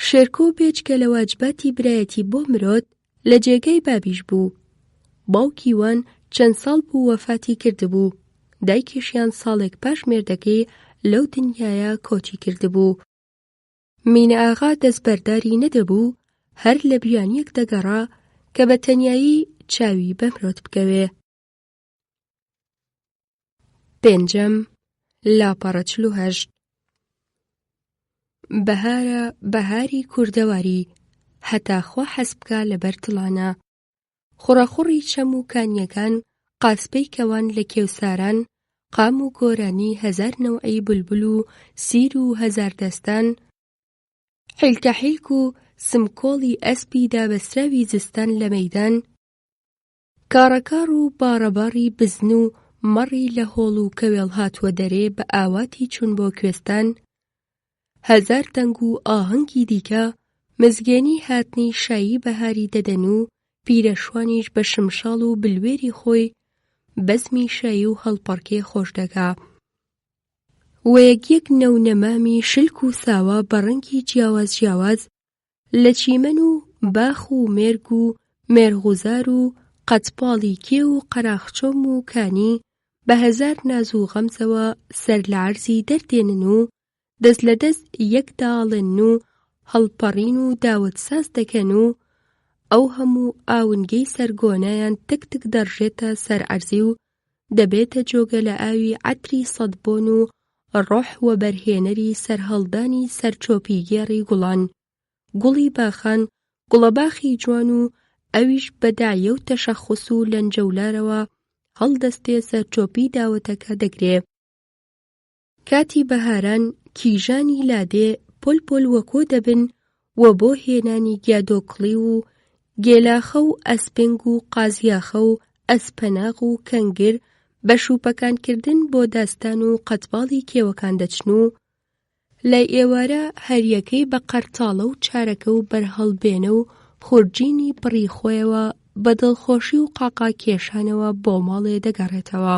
شێرکۆ بێجگە لە واجباتی برایەتی بۆ مرۆت لە جێگەی بابیش بوو. باوکی وان چەند ساڵ بوو وەفاتی کردبوو. دایکیشیان ساڵێک پاش مێردەکەی لەو دنیایە کۆچی کردبوو. مینە ئاغا دەستبەرداری نەدەبوو هەر لە بیانیەک دەگەڕا کە بە تەنیایی چاوی بە مرۆت بکەوێ. پێنجەم لاپەڕە 48. بەهارە بەهاری کوردەواری هەتا خوا حەز بکا لەبەر دڵانە. خوڕەخوڕی چەم و کانیەکان قاسپەی کەوان لە کێوساران قام و گۆرانی 1000 نەوعی بولبول و سیر و 1000 دەستان، حیلکە حیلک و سمکۆڵی ئەسپی دابەستراوی زستان لە مەیدان، کارەکار و باڕەباڕی بزن و مەڕی لە هۆڵ و کەوێڵ هاتووە دەرێ بە ئاواتی چوون بۆ کوێستان، 1000 دەنگ و ئاهەنگی دیکە مزگێنی هاتنی شایی بەهاری دەدەن و پیرەشوانیش بە شمشاڵ و بلوێری خۆی بەزمی شایی و هەڵپەڕکێ خۆش دەکا و یەک نەونەمامی شلک و ساوە بە ڕەنگی جیاواز جیاواز لە چیمەن و باخ و مێرگ و مێرغوزار و قەچپاڵی کێ و قەراخچۆم و کانی بە 1000 ناز و غەمزەوە سەر لە عەرزی دەردێنن و دەست لە دەست یەکداڵێن و هەڵپەڕین و داوت ساز دەکەن و ئەو هەموو ئاونگەی سەرگۆنایان تک تک دەڕژێتە سەر عەرزی و دەبێتە جۆگە لە ئاوی عەتری سەدبۆن و ڕۆح وە بەرهێنەری سەرهەڵدانی سەرچۆپی گێڕی گوڵان، گوڵی باخان، گوڵەباخی جوان و ئەویش بە داعیە و تەشەخوس و لەنجەولارەوە هەڵدەستێ سەرچۆپی داوەتەکە دەگرێ. کاتی بەهاران کیژانی لادێ پۆل پۆل وەکۆ دەبن و بۆ هێنانی گیادۆکڵی و گێلاخە و ئەسپنگ و قازیاخە و ئەسپەناغ و کەنگر بە شوپەکانکردن بۆ داستان و قەتباڵی کێوەکان دەچن و لای ئێوارە هەریەکەی بە قەرتاڵە و چارەکە و بەرهەڵبێنە و خورجینی پڕی خۆیەوە بە دڵخۆشی و قاقا کێشانەوە بۆ ماڵێ دەگەڕێتەوە.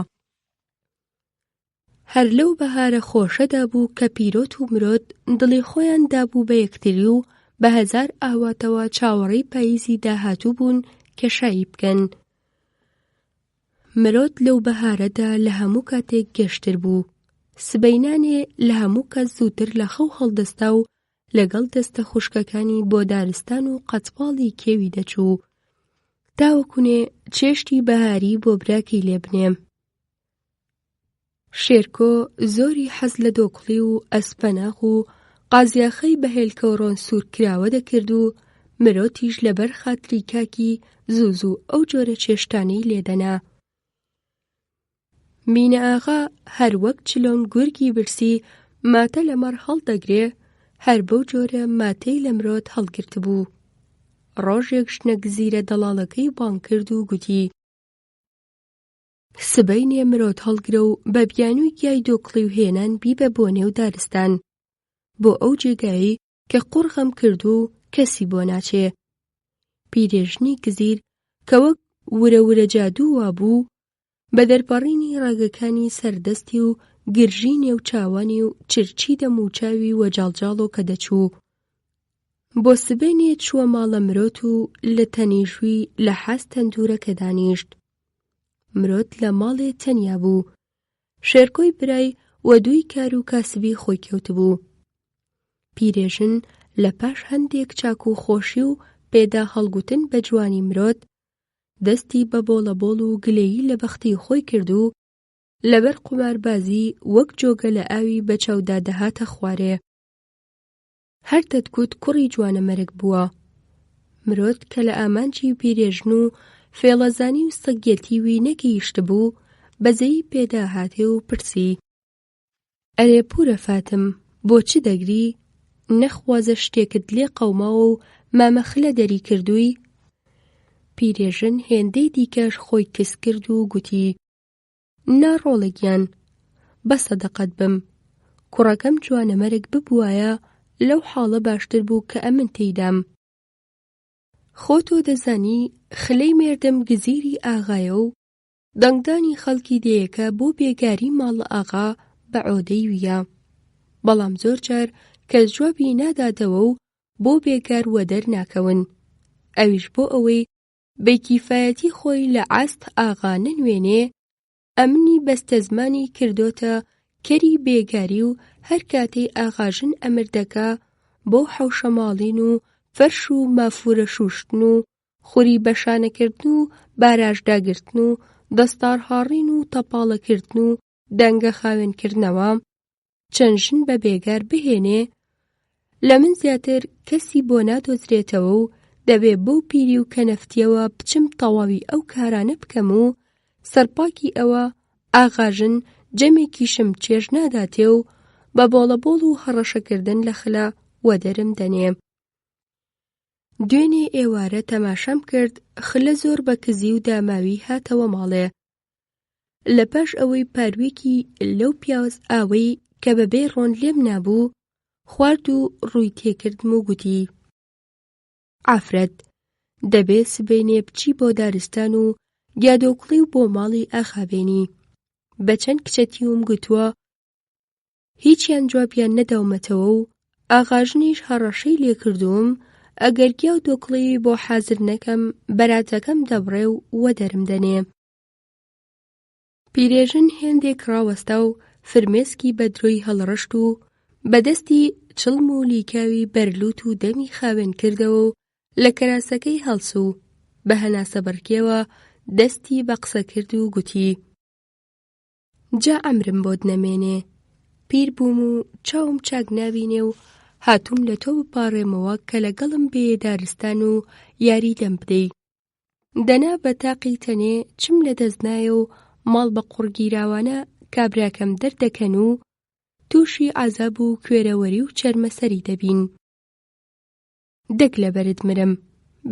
هەر لەو بەهارە خۆشەدا بوو کە پیرۆت و مرۆت دڵی خۆیان دابوو بە یەکتری و بە 1000 ئاواتەوە چاوەڕێی پاییزی داهاتوو بوون کە شایی بکەن. مرۆت لەو بەهارەدا لە هەموو کاتێک گەشتر بوو، سبەینانێ لە هەموو کەس زووتر لە خەو هەڵدەستا و لەگەڵ دەستە خوشکەکانی بۆ دارستان و قەچپاڵی کێوی دەچوو تاوەکوونێ چێشتی بەهاری بۆ براکی لێبنێم. شێرکۆ زۆری حەز لە دۆکڵی و ئەسپەناغ و قازیاخەی بە هێلکەوڕۆن سوور کراوە دەکرد و مرۆتیش لەبەر خاتری کاکی زوو ئەو جۆرە چێشتانەی لێدەنا. مینە ئاغا هەر وەک چلۆن گورگی برسی ماتە لەمەڕ هەڵدەگرێ، هەر بەو جۆرە ماتەی لە مرۆت هەڵگرت بوو. ڕۆژێک ژنە گزیرە دەڵاڵەکەی بانگ کرد و گوتی: سبەینێ مرۆت هەڵگرە و بە بیانووی گیای دۆکڵی و هێنان بیبە بۆ نێو دارستان بۆ ئەو جێگایی کە قوڕغەم کرد و کەسی بۆ ناچێ. پیرێژنی گزیر کە وەک ورە جادوو وابوو بە دەرپەڕینی ڕاگەکانی سەردەستی و گرژی نێوچاوانی و چرچی دەموچاوی وەجاڵجاڵۆ کە دەچوو بۆ سبەینێ چووە ماڵە مرۆت و لە تەنیژووی لە حاز تەندورەکە دانیشت. مرۆت لە ماڵێ تەنیا بوو، شێرکۆی برای و دووی کار و کاسبی خۆی کەوتبوو. پیرێژن لە پاش هەندێک چاک و خۆشی و پێدا هەڵگوتن بە جوانی مرۆت دەستی بە بۆڵەبۆڵ و گلەیی لە بەختی خۆی کرد و لەبەر قوماربازی وەک جۆگە لە ئاوی بە چاودا دەهاتە خوارێ. هەر دەتگوت کوڕی جوانە مەرگ بووە. مرۆت کە لە ئامانجی پیرێژن و فێڵەزانی و سەگێتیوی نەگەیشت بوو بەزەیی پێدا هاتێ و پرسی: ئەرێ پورە فاتم، بۆچی دەگری؟ نەخوازە شتێکت لێ قەوماوە و مامەخلە دەری کردووی؟ پیرێژن هێندەی دیکەش خۆی کەس کرد و گوتی: ناڕۆڵە گیان، بە سەدەقەت بم، کوڕەکەم جوانە مەرگ ببوایە لەو حاڵە باشتر بوو کە ئەمن تێیدام. خۆ تۆ دەزانی خلەی مێردەم گزیری ئاغایە و دەنگدانی خەڵکی دەیەکە بۆ بێگاری ماڵە ئاغا بە عۆدەی ویە، بەڵام زۆر جار کەس جوابی ناداتەوە و بۆ بێگار وە دەرناکەون، ئەویش بۆ ئەوەی بەیکیفایەتی خۆی لە عاست ئاغا نەنوێنێ، ئەمنی بەستەزمانی کردۆتە کەری بێگاری و هەر کاتەی ئاغاژن ئەمر دەکا بۆ حەوشەماڵین و فەرش و مافورە شوشتن و خوری بەشانەکردن و باراژداگرتن و دەستارهاڕین و تەپاڵەکردن و دەنگە خاوێنکردنەوە چەند ژن بە بێگار بهێنێ، لە من زیاتر کەسی بۆ نادۆزرێتەوە و دەبێ بەو پیری و کەنەفتیەوە بچم تەواوی ئەو کارانە بکەم و سەرپاکی ئەوە ئاغاژن جەمێکیشم چێژ ناداتێ و بە بۆڵەبۆڵ و هەڕەشەکردن لە خلە وەدەرم دەنێ. دوێنێ ئێوارە تەماشام کرد خلە زۆر بە کزی و داماوی هاتەوە ماڵێ. لەپاش ئەوەی پاروێکی لەو پیاوەز ئاوەی کە بەبێ ڕۆن لێم نابوو خوارد و ڕووی تێکردم و گوتی: ئافرەت، دەبێ سبەینێ بچی بۆ دارستان و گیادۆکڵی و بۆ ماڵی ئاخابێنی. بە چەند کچەتیوم گوتووە هیچیان جوابیان نەداومەتەوە و ئاغاژنیش هەڕەشەی لێ کردووم ئەگەر گیا و دۆکڵی بۆ حازر نەکەم بەراتەکەم دەبڕێ و وەدەرم دەنێ. پیرێژن هێندێک ڕاوەستا و فرمێسکی بەدرۆی هەڵڕشت و بەدەستی چڵم و لیکاوی بەرلوت و دەمی خاوێن کردەوە و لە کەراسەکەی هەڵسوو بە هەناسە بڕکێوە دەستی بە قسە کرد و گوتی: جا ئەمرم بۆت نەمێنێ. پیر بووم و چاوم چاک نابینێ و هاتووم لە تۆ بپاڕێمەوە کە لەگەڵم بێ دارستان و یاری لەم بدەی. دەنا بە تاقی تەنێ چم لە دەست نایە و ماڵ بە قوڕگیراوانە کابراکەم دەردەکەن و تووشی عەزاب و کوێرەوەری و چەرمەسەری دەبین. دەک لەبەرت مرم،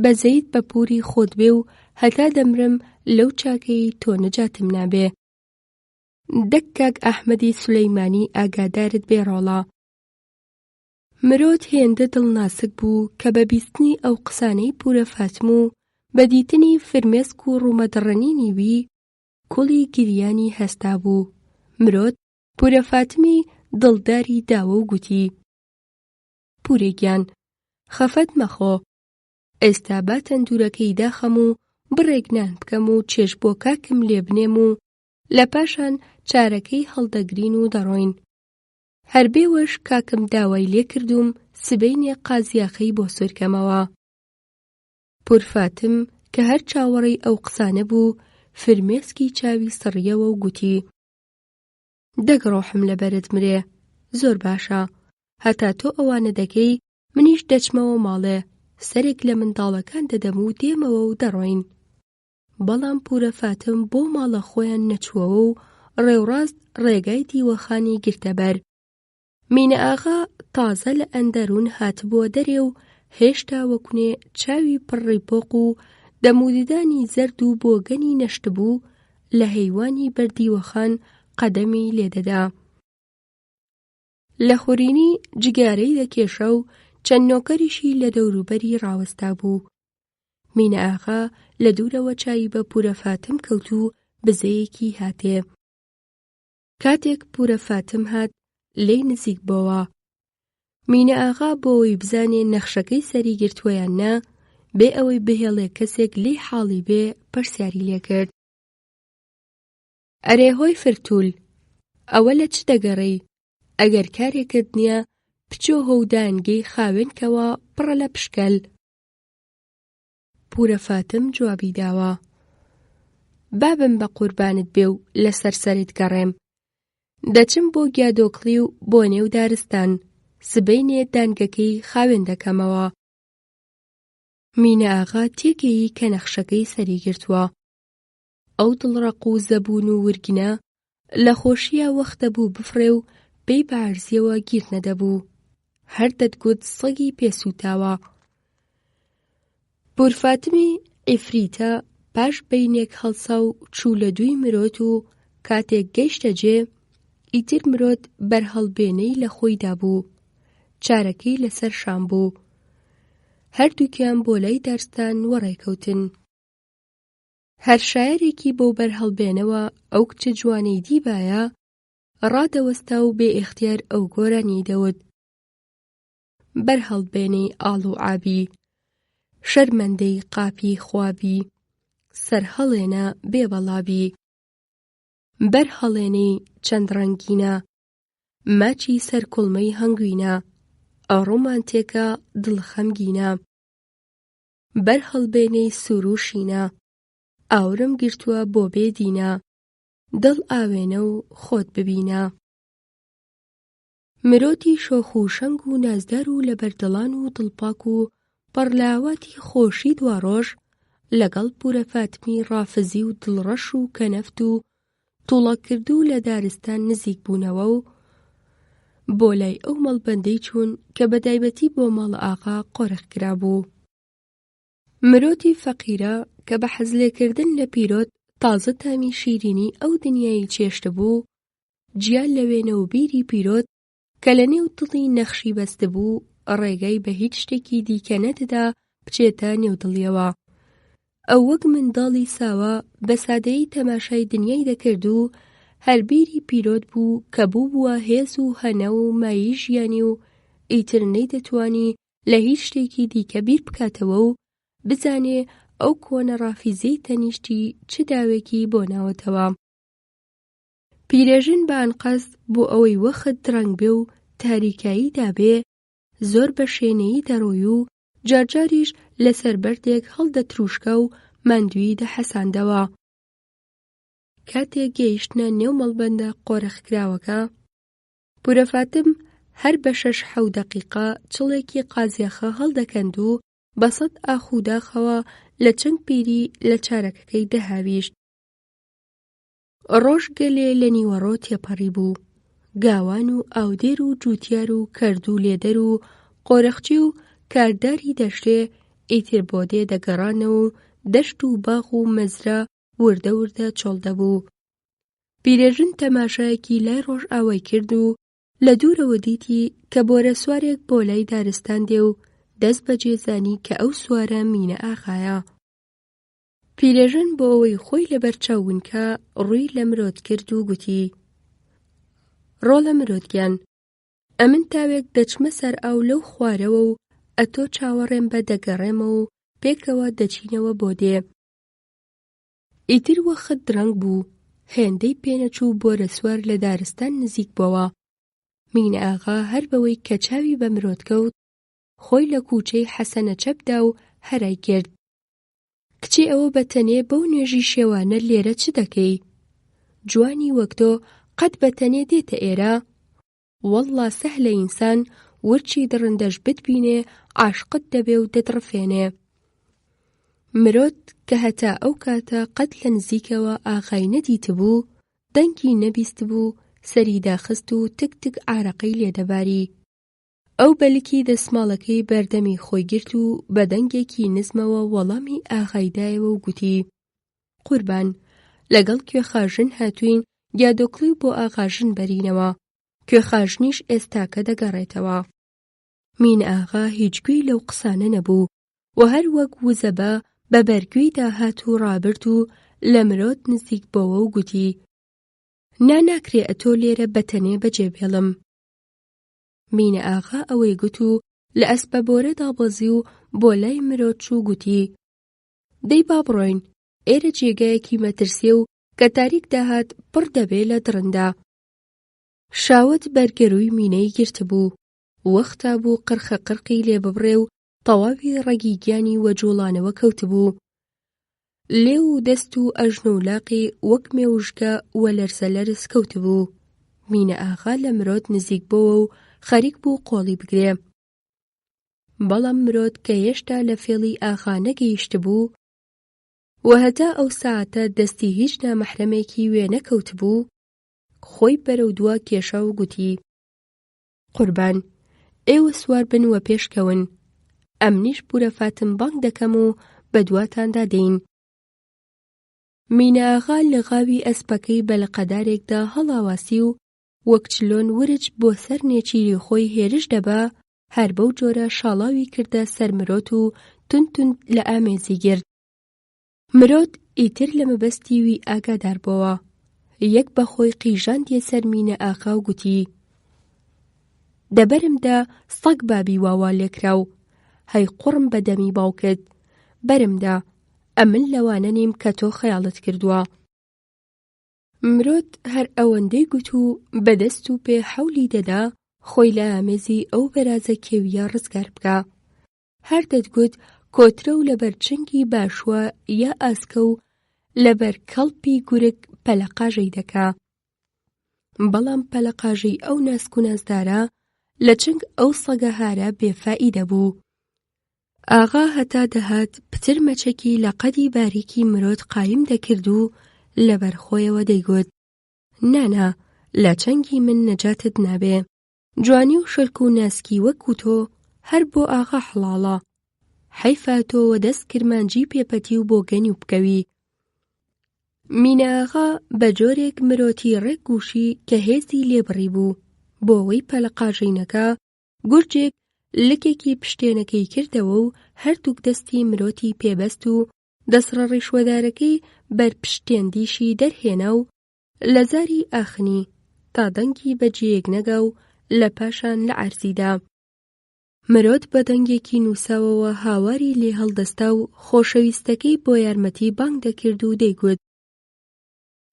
بەزەیت بە پووری خۆت بێ و هەتا دەمرم لەو چاکەی تۆ نەجاتم نابێ. دەک کاک ئەحمەدی سولەیمانی ئاگادارت بێڕۆڵە. مرۆت هێندە دڵناسک بوو کە بە بیستنی ئەو قسانەی پورە فاتم و بە دیتنی فرمێسک و ڕوومەدڕەنینی وی کوڵی گریانی هەستا بوو. مرۆت پورە فاتمی دڵداری داوە و گوتی: پورێگیان، خەفەت مەخۆ. ئێستا با تەندورەکەی داخەم و بڕێک نان بکەم و چێژ بۆ کاکم لێ بنێم و لە پاشان چارەکەی هەڵدەگرین و دەڕۆین. هەر بێوەش کاکم داوای لێ کردوم سبەینێ قازیاخەی بۆ سوورکەمەوە. پورفاتم کە هەر چاوەڕێی ئەو قسانە بوو فرمێسکی چاوی سڕیەوە و گوتی: دەک ڕۆحم لەبەرت مرێ، زۆر باشە. هەتا تۆ ئەوانە دەکەی منیش دەچمەوە ماڵێ، سەرێک لە منداڵەکان دەدەم و دێمەوە و دەڕۆین. بەڵام پورە فاتم بۆ ماڵە خۆیان نەچووەوە و ڕێوڕاست ڕێگای دیوەخانی گرتەبەر. مینە ئاغا تازە لە ئەندەروون هاتبووە دەرێ و هێشتا وەکونێ چاوی پڕی پۆق و دەموددانی زەرد و بۆگەنی نەشتبوو لە هەیوانی بەردیوەخان قەدەمی لێدەدا. لە خورینی جگارەی دەکێشە و چەند نۆکەریشی لە دەوروبەری ڕاوەستا بوو. مینە ئاغا لە دوورەوە چاوی بە پورە فاتم کەوت و بزەیەکی هاتێ. کاتێک پورە فاتم هات لێی نزیک بۆەوە. مینە ئاغا بۆەوەی بزانێ نەخشەکەی سەری گرتووەیان نا، بێ ئەوەی بهێڵێ کەسێک لێی حاڵی بێ پرسیاری لێ کرد: ئەرێ هۆی فرتوول، ئەوە لە چ دەگەڕێی؟ ئەگەر کارێکت نییە بچۆ هەودانگەی خاوێنکەوە پڕە لە پشکەل. پورە فاتم جوابی داوە: بابم بە قوربانت بێ و لەسەر سەرت گەڕێم. دەچم بۆ گیادۆکڵی و بۆ نێو دارستان، سبەینێ دانگەکەی خاوێن دەکەمەوە. مینە ئاغا تێگەیی کە نەخشەکەی سەری گرتووە. ئەو دڵڕەق و زەبون و ورگنە لە خۆشیە وەختە بوو بفڕێ و پێی بەعرزیەوە گیر نەدەبوو. هەر دەتگوت سەگی پێسووتاوە. پورفاتمی ئیفریتە پاش بەینێک هەڵسا و چوو لە دووی مرۆت و کاتێک گەیشتە جێ ئیتر مرۆت بەرهەڵبێنەی لە خۆیدا بوو. چارەکەی لەسەر شام بوو. هەردووکیان بۆ لای دارستان وەڕێکەوتن. هەر شایەرێکی بۆ بەرهەڵبێنەوە ئەو کچە جوانەی دیبایە ڕادەوەستا و بێ ئیختیار ئەو گۆرانی دەوت: بەرهەڵبێنەی ئاڵ و ئابی، شەرمەندەی قاپی خوابی، سەرهەڵێنە بێبەڵابی. بەرهەڵێنەی چەند ڕەنگینە، ماچی سەر کوڵمەی هەنگوینە، ئەڕۆمان تێکە دڵخەمگینە. بەرهەڵبێنەی سروشینە، ئاورم گرتووە بۆ بێدینە، دڵ ئاوێنە و خۆت ببینە. مرۆتی شۆخ و شەنگ و نازدار و لەبەردڵان و دڵپاک و پەڕلاواتی خۆشی دواڕۆژ لەگەڵ پورە فاتمی ڕافزی و دڵڕەش و کەنەفت و توڵەکردوو لە دارستان نزیک بوونەوە و بۆ لای ئەو مەڵبەندەی چوون کە بەتایبەتی بۆ ماڵە ئاغا قۆرەخ کرابوو. مرۆتی فەقیرە کە بە حەزلێکردن لە پیرۆت تازە تامی شیرینی ئەو دنیای چێشتە بوو، گیان لە وێنە و بیری پیرۆت کە لە نێو دڵی نەخشی بەستە بوو ڕێگای بە هیچ شتێکی دیکە نەدەدا بچێتە نێو دڵیەوە. ئەو وەک منداڵی ساوە بە سادەیی تەماشای دنیای دەکرد و هەربیری پیرۆت بوو کە بووە هێز و هەنە و مایی ژیانی و ئیتر نەیدەتوانی لە هیچ شتێکی دیکە بیر بکاتەوە و بزانێ ئەو کۆنە ڕافیزەی تەنیشتی چ داوێکی بۆ ناوەتەوە. پیرەژن بە ئەنقەست بۆ ئەوەی وەخت درەنگ بێ و تاریکایی دابێ زۆر بە شوێنەیی دەڕۆی و جارجاریش لەسەر بەردێک هەڵدەتروشکە و ماندووی دەحەساندەوە. کاتێک گەیشتنە نێو مەڵبەندە قۆرەخکراوەکە، پورەفاتم هەر بە 6-7 دەقیقە چڵێکی قازیاخە هەڵدەکەند و بە 100 ئاخوداخەوە لە چەند پیری لە چارەکەکەی دەهاویشت. ڕۆژ گەلێ لە نیوەڕۆ تێپەڕی بوو. گاوان و ئاودێر و جووتیار و کەرد و لێدەر و قۆرەخچی و کارداری دەشتێ ئیتر بۆ دێ دەگەڕانەوە و دەشت و باغ و مەزرە وردە وردە چۆڵ دەبوو. پیرەژن تەماشایەکی لای ڕۆژ ئاوای کرد و لە دوورەوە دیتی کە بۆرە سوارێک بۆ لای دارستان دێ و دەست بەجێزانی کە ئەو سوارە مینە ئاغایە. پیرەژن بۆ ئەوەی خۆی لەبەر چاوونکە ڕووی لە مرۆت کرد و گوتی: ڕۆڵە مرۆتگیان، ئەمن تاوێک دەچمە سەر ئاو لەو خوارەوە و ئەتۆ چاوەڕێم بە دەگەڕێمە و پێکەوە دەچینەوە بۆ دێ. ئیتر وەخت درەنگ بوو، هێندەی پێنەچوو بۆرە سوار لە دارستان نزیک بووەوە. مینە ئاغا هەر بەوەی کە چاوی بە مرۆت کەوت، خۆی لە کووچەی حەسەنە چەپدا و هەرای کرد: کچی ئەوە بەتەنێ بەو نوێژی شێوانە لێرە چ دەکەی؟ جوانی وەک تۆ قەت بەتەنێ دێتە ئێرە؟ وەڵڵا سەهلە ئینسان ورچی دڕندەش بتبینێ عاشقت دەبێ و دەدڕفێنێ. مرۆت کە هەتا ئەو کاتە قەت لە نزیکەوە ئاغای نەدیتبوو، دەنگی نەبیست بوو، سەری داخست و تک تک عارەقەی لێدەباری. ئەو بەلکی دەسماڵەکەی بەردەمی خۆی گرت و بە دەنگێکی نزمەوە وەڵامی ئاغایدایەوە و گوتی: قوربان، لەگەڵ کوێخاژن هاتووین یادۆکڵی بۆ ئاغاژن بەرینەوە، کوێخاژنیش ئێستاکە دەگەڕێتەوە. مینە ئاغا هیچ گوێی لەو قسانە نەبوو و هەر وەک وزەبە بە بەرگوێی داهات و ڕابرد و لە مرۆت نزیک بۆوە و گوتی: ناکرێ ئەتۆ لێرە بەتەنێ بەجێبهێڵم. مینە ئاغا ئەوەی گوت و لە ئەسپەبۆرە دابەزی و بۆ لای مرۆت چوو گوتی: دەی با بڕۆین، ئێرە جێگایەکی مەترسیە و کە تاریک داهات پڕ دەبێ لە درندا. شاوت بەرگەرووی مینەی گرتبوو، وەختا بوو قرخە قرقی لێ ببڕێ و تەواوی ڕەگی گیانی وەجوڵانەوە کەوتبوو. لێ و دەست و ئەژن و لاقی وەک مێوژگە وە لەرزە لەرز کەوتبوو. مینە ئاغا لە مرۆت نزیک بۆوە و خەریک بوو قۆڵی بگرێ. بەڵام مرۆت کە هێشتا لە فێڵی ئاغا نەگەیشت بوو و هەتا ئەو ساعەتە دەستی هیچ نامەحرەمێکی وێ نەکەوت بوو، خۆی بەرەو دوا کێشا و گوتی: قوربان، ئێوە سوار بن وە پێشکەون، ئەمنیش پورەفاتم بانگ دەکەم و بە دواتاندا دێین. مینە ئاغا لە غاوی ئەسپەکەی بەلەقەدارێکدا هەڵاواسی و وەک چلۆن ورچ بۆ سەر نێچیری خۆی هێرش دەبا، هەر بەو جۆرە شاڵاوی کردە سەر مرۆت و تونتون لە ئامێزی گرت. مرۆت ئیتر لە مەبەستی وی ئاگادار بووە. یەک بەخۆی قیژاندیە سەر مینە ئاغا و گوتی: دەبەرمدا سەگ بابی واوا لێکرا و هەی قوڕم بەدەمی باوکت، بەرمدا، ئەمن لەوانە نیم کە تۆ خەیاڵت کردووە. مرۆت هەر ئەوەندەی گوت و بەدەست و پێ حەولی دەدا خۆی لە ئامێزی ئەو بەرازە کێویە ڕزگار بکە. هەر دەتگوت کۆترە و لەبەر چنگی باشووە یا ئاسکە و لەبەر کەڵپی گورگ پەلەقاژەی دەکا. بەڵام پەلەقاژەی ئەو ناسک و ناسدارە لە چنگ ئەو سەگە هارە بێفائیدە بوو. ئاغا هەتا دەهات پتر مەچەکی لە قەدی باریکی مرۆت قایم دەکرد و لەبەر خۆیەوە دەیگوت: نانا لە چەنگی من نەجاتت نابێ، جوانی و شەلک و ناسکی وەکو تۆ هەر بۆ ئاغا حەڵاڵە، حەیفا تۆوە دەست کرمانجی پێپەتی و بۆ گەنی و بکەوی. مینە ئاغا بە جۆرێک مرۆتی ڕێکگوشی کە هێزی لێبڕی بوو، بۆ ئەوەی پەلەقاژینەکە گورجێک لکێکی پشتێنەکەی کردەوە و هەردووک دەستی مرۆتی پێبەست و دەسڕە ڕیشوەدارەکەی بەرپشتێندیشی دەرهێنا و لە زاری ئاخنی تا دەنگی بەجێیەک نەگا و لە پاشان لە عەرزیدا. مرۆت بە دەنگێکی نووساوەوە هاواری لێ هەڵدەستا و خۆشەویستەکەی بۆ یارمەتی بانگ دەکرد و دەیگوت: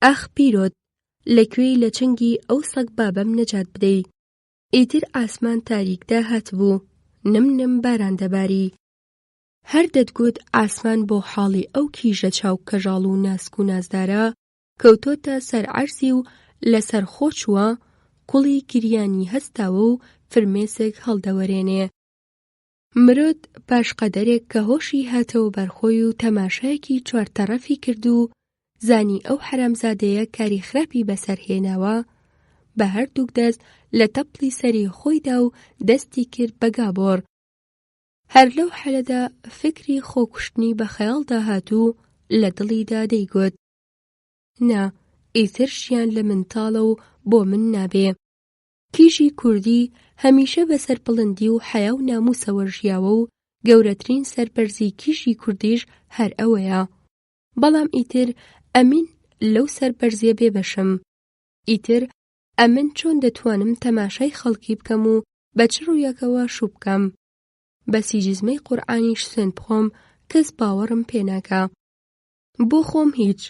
ئاخ پیرۆت، لەکوێی لە چنگی ئەو سەگ بابەم نەجات بدەی. ئیتر ئاسمان تاریکدا هاتبوو، نمنم باران دەباری. هەر دەتگوت ئاسمان بۆ حاڵی ئەو کیژە چاو کەژاڵ و ناسک و نازدارە کەوتۆتە سەر عەرزی و لەسەر خۆچووە، کوڵی گریانی هەستاوە و فرمێسک هەڵدەوەرێنێ. مرۆت پاشقەدەرێک کە هۆشی هاتەوە بەرخۆی و تەماشایەکی چوارتەڕەفی کرد و زانی ئەو حەرامزادەیە کاری خراپی بەسەرهێناوە، بە هەردووک دەست لە تەپڵی سەری خۆیدا و دەستی کرد بە گابۆڕ. هەر لەو حەلەدا فکری خۆکوشتنی بە خەیاڵدا هاتوو، لە دڵیدا دەیگوت: نا، ئیتر ژیان لە منتاڵە و بۆ من نابێ. کیژی کوردی هەمیشە بەسەر بڵندی و حەیا و ناموسەوە ژیاوە و گەورەترین سەربەرزی کیژی کوردیش هەر ئەوەیە. بەڵام ئیتر ئەمین لەو سەربەرزیە بێبەشم. ئیتر ئەمن چۆن دەتوانم تەماشای خەڵکی بکەم و بە چ ڕوویەکەوە شوو بکەم؟ بە سیجزمەی قورئانیش سوێند بخۆم کەس باوەڕم پێناکا. بۆ خۆم هیچ،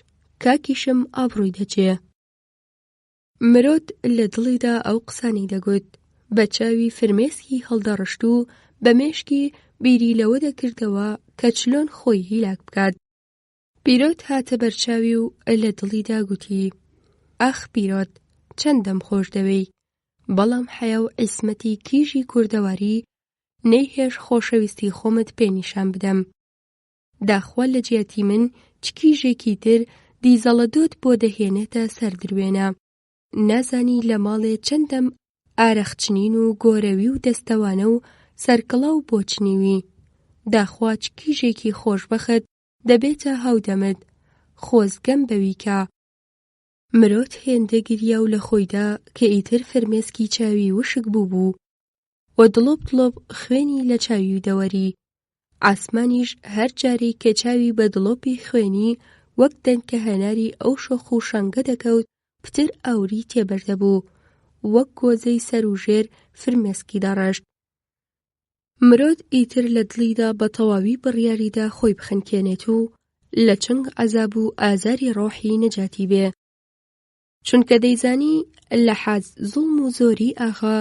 کاکیشم ئابڕووی دەچێ. مرۆت لە دڵیدا ئەو قسانی دەگوت، بە چاوی فرمێسکی هەڵدەڕشت و بە مێشکی بیری لەوە دەکردەوە کە چلۆن خۆی هیلاک بکات. پیرۆت هاتە بەرچاوی و لە دڵیدا گوتی: ئاخ پیرۆت، چەندەم خۆش دەوێی، بەڵام حەیا و عیسمەتی کیژی کوردەواری نەیهێش خۆشەویستی خۆمت پێنیشان بدەم. داخوا لە جیاتی من چ کیژێکی تر دیزەڵە دۆت بۆ دەهێنێتە سەردروێنە. نازانی لە ماڵێ چەندەم ئارەخچنین و گۆرەوی و دەستەوانە و سەرکڵاو بۆ چنیوی. داخوا چ کیژێکی خۆشبەخت دەبێتە هاودەمت، خۆزگەم بەویکە. مرۆت هێندە گریا و لە خۆیدا کە ئیتر فرمێسکی چاوی وشک بوو و دڵۆب دڵۆب خوێنی لە چاوی دەوەری. ئاسمانیش هەر جارێک کە چاوی بە دڵۆپی خوێنی وەک دەنگ کە هەناری ئەو شۆخ و شەنگە دەکەوت پتر ئاوری تێبەردەبوو، وەک گۆزەی سەر و ژێر فرمێسکی دەڕەشت. مرۆت ئیتر لە دڵیدا بە تەواوی بڕیاریدا خۆی بخەنکێنێت و لە چنگ عەزاب و ئازاری ڕۆحی نەجاتی بێ، چونکە دەیزانی لە حەز زوڵم و زۆری ئاغا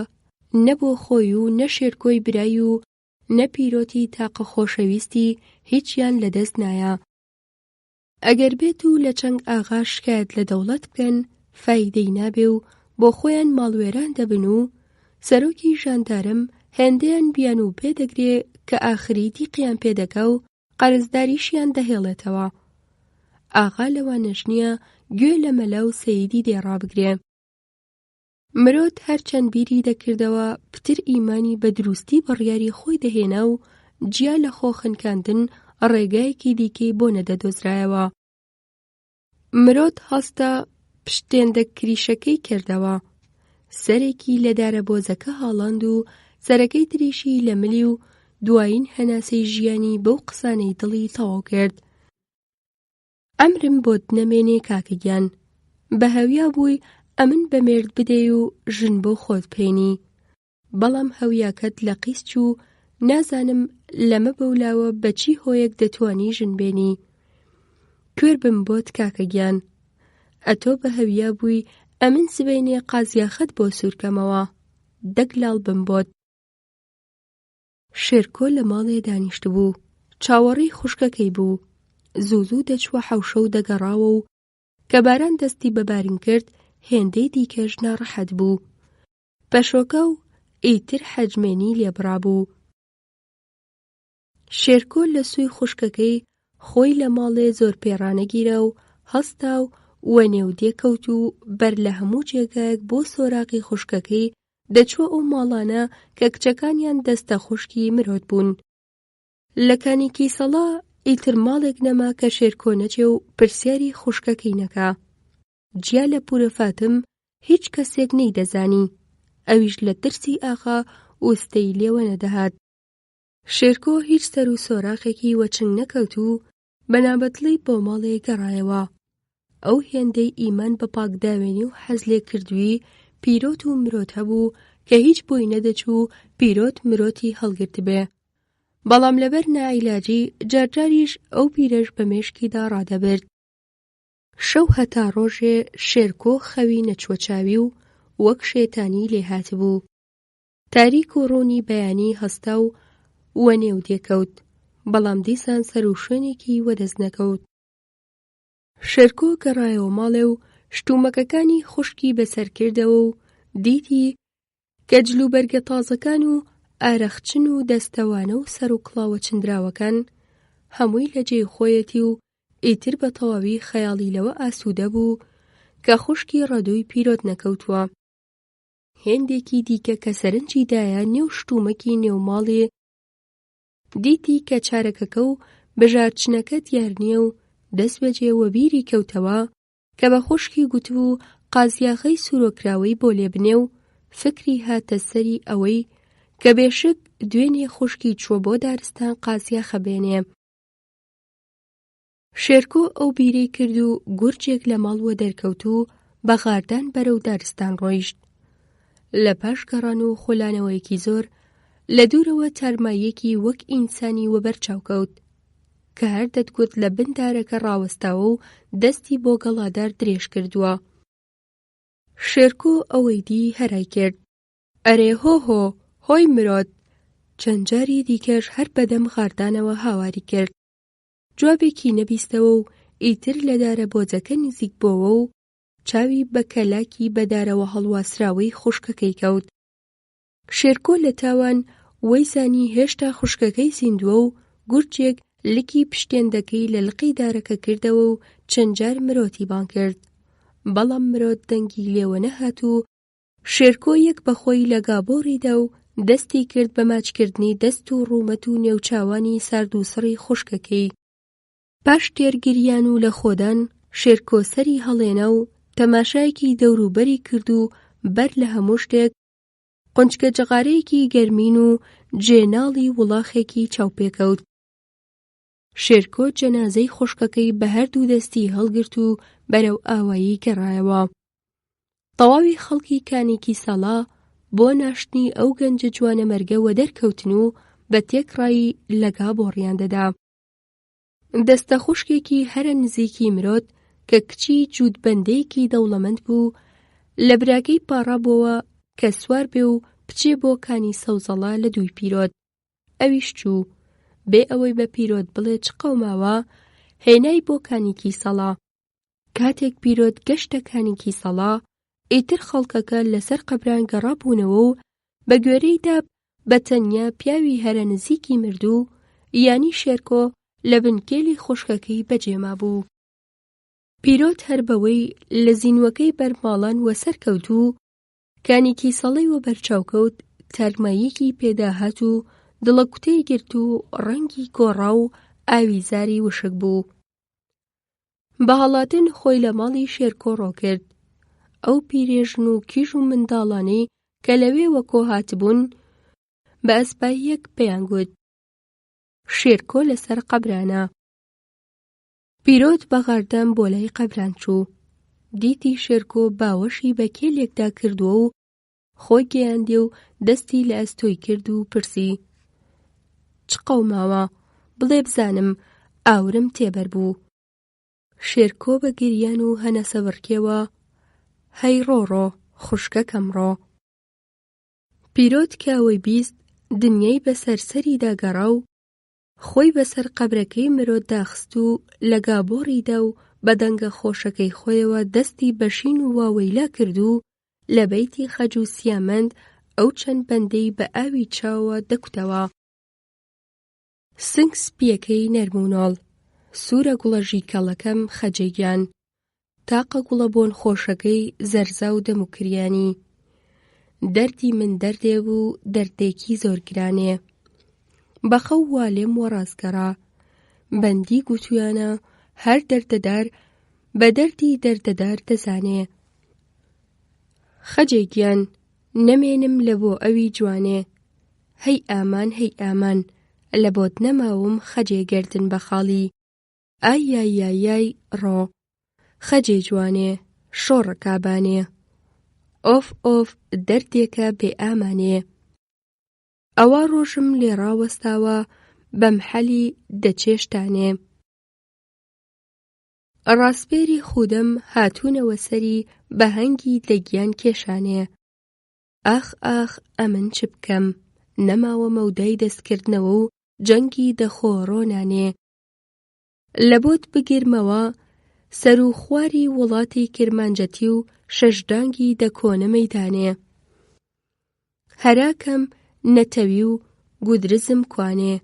نەبۆ خۆی و نەشێرکۆی برای و نەپیرۆتی تاقە خۆشەویستی هیچیان لەدەست نایە. ئەگەر بێت و لە چەنگ ئاغا شکایەت لە دەوڵەت بکەن فایدەی نابێ و بۆ خۆیان ماڵوێران دەبن و سەرۆکی ژاندارم هێندەیان بیان و پێدەگرێ کە ئاخری دیقیان پێدەکا و قەرزداریشیان دەهێڵێتەوە. ئاغا لەوانەش نییە گوێ لە مەلا و سەییدی دێڕابگرێ. مرۆت هەرچەند بیری دەکردەوە پتر ئیمانی بە دروستی بڕیاری خۆی دەهێنا و جیا لە خۆ خنکاندن ڕێگایەکی دیکەی بۆ نەدەدۆزرایەوە. مرۆت هەستە پشتێندە کریشەکەی کردەوە، سەرێکی لە دارەبۆزەکە هاڵاند و سەرەکەی تریشی لە ملی و دوایین هەناسەی ژیانی بەو قسانەی دڵی تەواو کرد: ئەمرم بۆت نەمێنێ کاکەگیان، بە هەویا بووی ئەمن بە مێرد بدەی و ژن بۆ خۆت بهێنی، بەڵام هەویاکەت لە قیس چوو، نازانم لەمە بەولاوە بە چی هۆیەک دەتوانی ژن بێنی. کوێر بم بۆت کاکەگیان، ئەتۆ بە هەویا بووی ئەمن سبەینێ قازیاخەت بۆ سوورکەمەوە، دەگلاڵ بم بۆت. شێرکۆ لە ماڵێ دانیشت بوو، چاوەڕێی خوشکەکەی بوو، زوو دەچوە حەوشە و دەگەڕاوە و کە باران دەستی بەبارین کرد هێندەی دیکەش ناڕەحەت بوو. پەشۆکە و ئیتر حەجمێنی لێبڕابوو. شێرکۆ لە سووی خوشکەکەی خۆی لە ماڵێ زۆر پێڕانەگیرە و هەستا و وە نێودێ کەوت و بەر لە هەموو جێگایەک بۆ سۆراقی خوشکەکەی دەچوە ئەو ماڵانە کە کچەکانیان دەستە خوشکی مرۆت بوون. لە کانێکی سەڵا ئیتر ماڵێک نەما کە شێرکۆ نەچێ و پرسیاری خوشکەکەی نەکا. جیا لە پورە فاتم هیچ کەسێک نەیدەزانی، ئەویش لە ترسی ئاغا وستەی لێوە نەدەهات. شێرکۆ هیچ سەر و سۆراقێکی وەچنگ نەکەوت و بەنابەتڵی بۆ ماڵێ گەڕایەوە. ئەو هێندەی ئیمان بە پاکداوێنی و حەز لێ کردووی پیرۆت و مرۆت هەبوو کە هیچ بۆی نەدەچوو پیرۆت مرۆتی هەڵگرت بێ. بەڵام لەبەر نائیلاجی جارجاریش ئەو پیرەش بە مێشکیدا ڕادەبرد. شەو هەتا ڕۆژێ شێرکۆ خەوی نەچوە چاوی و وەک شێتانی لێ هاتبوو. تاریک و ڕوونی بەیانی هەستا و وە نێو دێکەوت، بەڵام دیسان سەر و شوێنێکی وەدەست نەکەوت. شێرکۆ گەڕایەوە ماڵێ و شتومەکەکانی خوشکی بەسەر کردەوە و دیتی کە جلوبەرگە تازەکان و ئارەخچن و دەستەوانە و سەر و کڵاوە چندراوەکان هەمووی لە جێی خۆیەتی و ئیتر بە تەواوی خەیاڵی لەوە ئاسوودە بوو کە خوشکی ڕەدۆی پیرۆت نەکەوتووە. هێندێکی دیکە کە سەرنجی دایە نێو شتومەکی نێوماڵێ دیتی کە چارەکەکە و بژارچنەکە دیار نییە و دەست بەجێ وەبیری کەوتەوە کە بە خوشکی گوتبوو قازیاغەی سوورۆکراوەی بۆ لێ بنێ و فکری هاتە سەری ئەوەی کە بێشک دوێنێ خوشکی چووە بۆ دارستان قازیاخە بێنێ. شێرکۆ ئەو بیرەی کرد و گورجێک لە ماڵوە دەرکەوت و بە غاردان بەرەو دارستان ڕۆیشت. لە پاش گەڕان و خۆلانەوەیەکی زۆر لە دوورەوە تارماییەکی وەک ئینسانی وەبەرچاو کەوت کە هەر دەتگوت لە بن دارەکە ڕاوەستاوە و دەستی بۆ گەڵادار درێژ کردووە. شێرکۆ ئەوەی دی هەرای کرد: ئەرێ هۆهۆ، هۆی مرۆت! چەند جاری دیکەش هەر بەدەم غاردانەوە هاواری کرد. جوابێکی نەبیستەوە و ئیتر لە دارە بۆجەکە نزیک بۆوە و چاوی بە کەلاکی بەدارەوە هەڵواسراوەی خوشکەکەی کەوت. شێرکۆ لە تاوان وەی زانی هێشتا خوشکەکەی زیندووە و گورجێک لکی پشتێندەکەی لە لقی دارەکە کردەوە و چەند جار مرۆتی بان کرد، بەڵام مرۆت دەنگی لێوە نەهات و شێرکۆ یەک بەخۆی لە گابۆڕیدا و دەستی کرد بە ماچکردنی دەست و ڕوومەت و نێوچاوانی سارد و سڕی خوشکەکەی. پاش تێرگریان و لە خۆدان شێرکۆ سەری هەڵێنا و تەماشایەکی دەوروبەری کرد و بەر لە هەموو شتێک قونچکە جەغارەیەکی گەرمین و جێناڵی وڵاخێکی چاوپێکەوت. شێرکۆ جەنازەی خوشکەکەی بە هەردوو دەستی هەڵگرت و بەرەو ئاوایی گەڕایەوە. تەواوی خەڵکی کانێکی سەڵا بۆ ناشتنی ئەو گەنجە جوانە مەرگەوە دەرکەوتن و بە تێکڕایی لەگا بۆڕیان دەدا. دەستە خوشکێکی هەرە نزیکی مرۆت کە کچی جوودبەندەیەکی دەوڵەمەند بوو لە براکەی پاڕابووەوە کە سوار بێ و بچێ بۆ کانی سەوزەڵا لە دووی پیرۆت. ئەویش چوو، بێ ئەوەی بە پیرۆت بڵێ چ قەوماوە، هێنای بۆ کانێکی سەڵا. کاتێک پیرۆت گەشتە کانێکی سەڵا، ئیتر خەڵکەکە لەسەر قەبران گەڕابوونەوە و بە گوێرەیدا بە تەنیا پیاوی هەرە نزیکی مردوو یانی شێرکۆ لە بنکێلی خوشکەکەی بەجێما بوو. پیرۆت هەر بەوەی لە زینوەکەی بەرماڵان وەسەر کەوت و کانێکی سەڵەی وە بەرچاوکەوت تارماییەکی پێداهات و دڵە کوتەی گرت و ڕەنگی گۆڕا و ئاویزاری وشک بوو. بە هەڵاتن خۆی لە ماڵی شێرکۆ ڕۆ کرد. ئەو پیرێژن و کیژ و منداڵانەی کە لەوێوە کۆ هاتبوون بە ئەسپاییەک پێیان گوت: شێرکۆ لەسەر قەبرانە. پیرۆت بە غاردان بۆ لای قەبران چوو. دیتی شێرکۆ باوەشی بە کێلێکدا کردووە و خۆی گەیاندێ و دەستی لە ئەستۆی کرد و پرسی: چ قەوماوە؟ بڵێ بزانم، ئاورم تێبەر بوو. شێرکۆ بە گریان و هەناسە بڕکێوە: هەی ڕۆڕۆ، خوشکەکەم ڕۆ. پیرۆت کاوەی بیست دنیای بەسەر سەری داگەڕا و خۆی بەسەر قەبرەکەی مرۆت داخست و لە گابۆڕیدا و بە دەنگە خۆشەکەی خۆیەوە دەستی بەشین و واوەیلا کرد و لە بەیتی خەج و سیامەند ئەو چەند بەندەی بە ئاوی چاوە دەکوتەوە. سنگ سپیەکەی نەرمونۆڵ، سوورە گوڵەژی کەڵەکەم خەجەیان، تاقە گوڵە بۆن خۆشەکەی زەرزا و دەموکریانی. دەردی من دەردێ بوو دەردێکی زۆر گرانێ. بەخەو وا لێم وەڕازگەڕا. بەندی گوتویانە هەر دەردەدار بە دەردی دەردەدار دەزانێ. خەجێ گیان نەمێنم لە بۆ ئەوی جوانێ. هەی ئامان هەی ئامان لە بۆت نەماوم خەجێ گردن بە خاڵی. ئای یای یای یای ڕۆ خەجێ جوانێ شۆڕە کابانێ. ئۆف ئۆف دەردێکە بێ ئامانێ. ئەوا ڕۆژم لێ ڕاوەستاوە بەم حەلی دەچێشتانێ. ڕاستپێری خودم هاتوونەوە سەری بە هەنگی دەگیان کێشانێ. ئاخ ئاخ ئەمن چ بکەم نەماوە مەودای دەستکردنەوە و جەنگی دەخۆڕۆنانێ. لە بۆت بگیرمەوە سەر و خواری وڵاتی کرمانجەتی و شەشدانگی دەکۆنە مەیدانێ. هەراکەم نەتەوی و گودرزم کوانێ.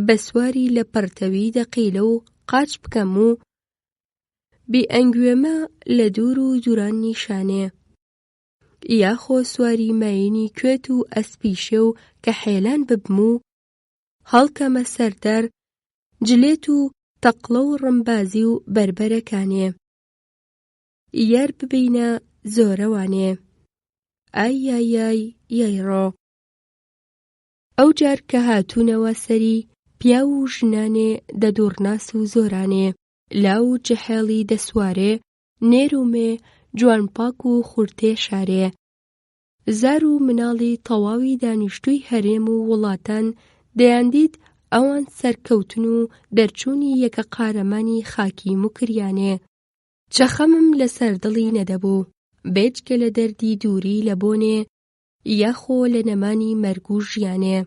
بەسواری لە پەرتەوی دەقیلە و قاچ بکەم و بی ئەنگوێمە لە دوور و دووران نیشانێ. یاخۆ سواری ماینی کوێت و ئەسپیشێ و کە حێلان ببم و هەڵکەمە سەردەر جلێت و تەقڵە و ڕمبازی و بەربەرەکانێ. یار ببینە زۆرەوانێ. ئای یای یای یای ڕۆ. ئەو جار کە هاتوونەوە سەری پیا و ژنانێ دەدوڕناس و زۆرانێ. لاو و جەحێڵی دەسوارێ نێر و مێ جوانپاک و خورتێ شارێ. زار و مناڵی تەواوی دانیشتووی هەرێم و وڵاتان دەیاندید ئەوان سەرکەوتن و دەرچوونی یەکە قارەمانی خاکی موکریانێ. چەخەمم لەسەر دڵی نەدەبوو بێجگە لە دەردی دووری لە بۆنێ یاخۆ لە نەمانی مەرگ و ژیانێ.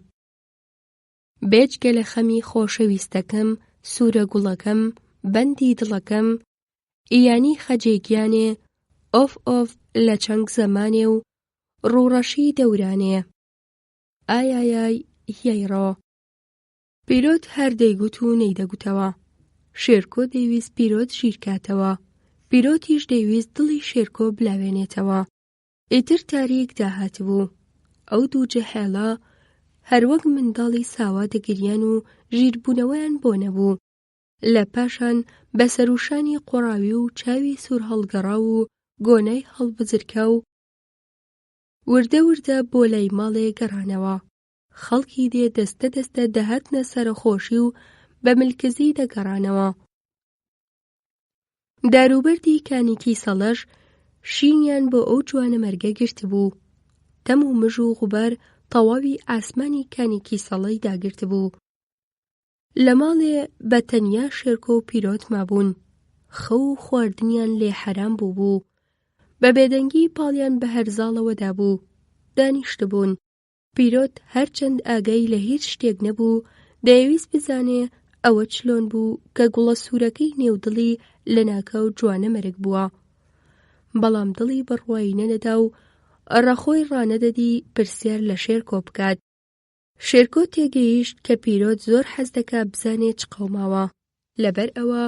بێجگە لە خەمی خۆشەویستەکەم سوورە گوڵەکەم بەندی دڵەکەم ئیانی خەجێگیانێ. ئۆف ئۆف لە چەنگ زەمانێ و ڕوڕەشی دەورانێ. ئایایای یای ڕۆ. پیرۆت هەر دەیگوت و نەیدەگوتەوە. شێرکۆ دەیویست پیرۆت ژیرکاتەوە. پیرۆتیش دەیویست دڵی شێرکۆ بلاوێنێتەوە. ئیتر تاریک داهاتبوو. ئەو دوو جەحێڵە هەروەک منداڵی ساوا دەگریان و ژیربوونەوەیان بۆ نەبوو. لە پاشان بەسەروشانی قۆڕاوی و چاوی سوور هەڵگەڕا و گۆنای هەڵبجرکا و وردە وردە بۆ لای ماڵێ گەڕانەوە. خەڵکی دێ دەستە دەستە دەهاتنە سەرخۆشی و بە ملکزی دەگەڕانەوە. داروبەردی کانیکی سەڵەش شینیان بۆ ئەو جوانە مەرگە گرتبوو. تەم و مژ و غوبار تەواوی ئاسمانی کانیکی سەڵەی داگرتبوو. لە ماڵێ بە تەنیا شێرکۆ و پیرۆت مابوون. خەو و خواردنیان لێ حەرام بوو. بە بێدەنگی پاڵیان بە هەرزاڵەوەدا بوو. دانیشتبوون. پیرۆت هەرچەند ئاگای لە هیچ شتێک نەبوو دەیویست بزانێ ئەوە چلۆن بوو کە گوڵە سوورەکەی نێودڵی لە ناکاو جوانە مەرگ بووە. بەڵام دڵی بڕوایی نەنەدا و ڕەخۆی ڕانەدەدی پرسیار لە شێرکۆ بکات. شێرکۆ تێگەیشت کە پیرۆت زۆر حەز دەکا بزانێ چ قەوماوە. لەبەر ئەوە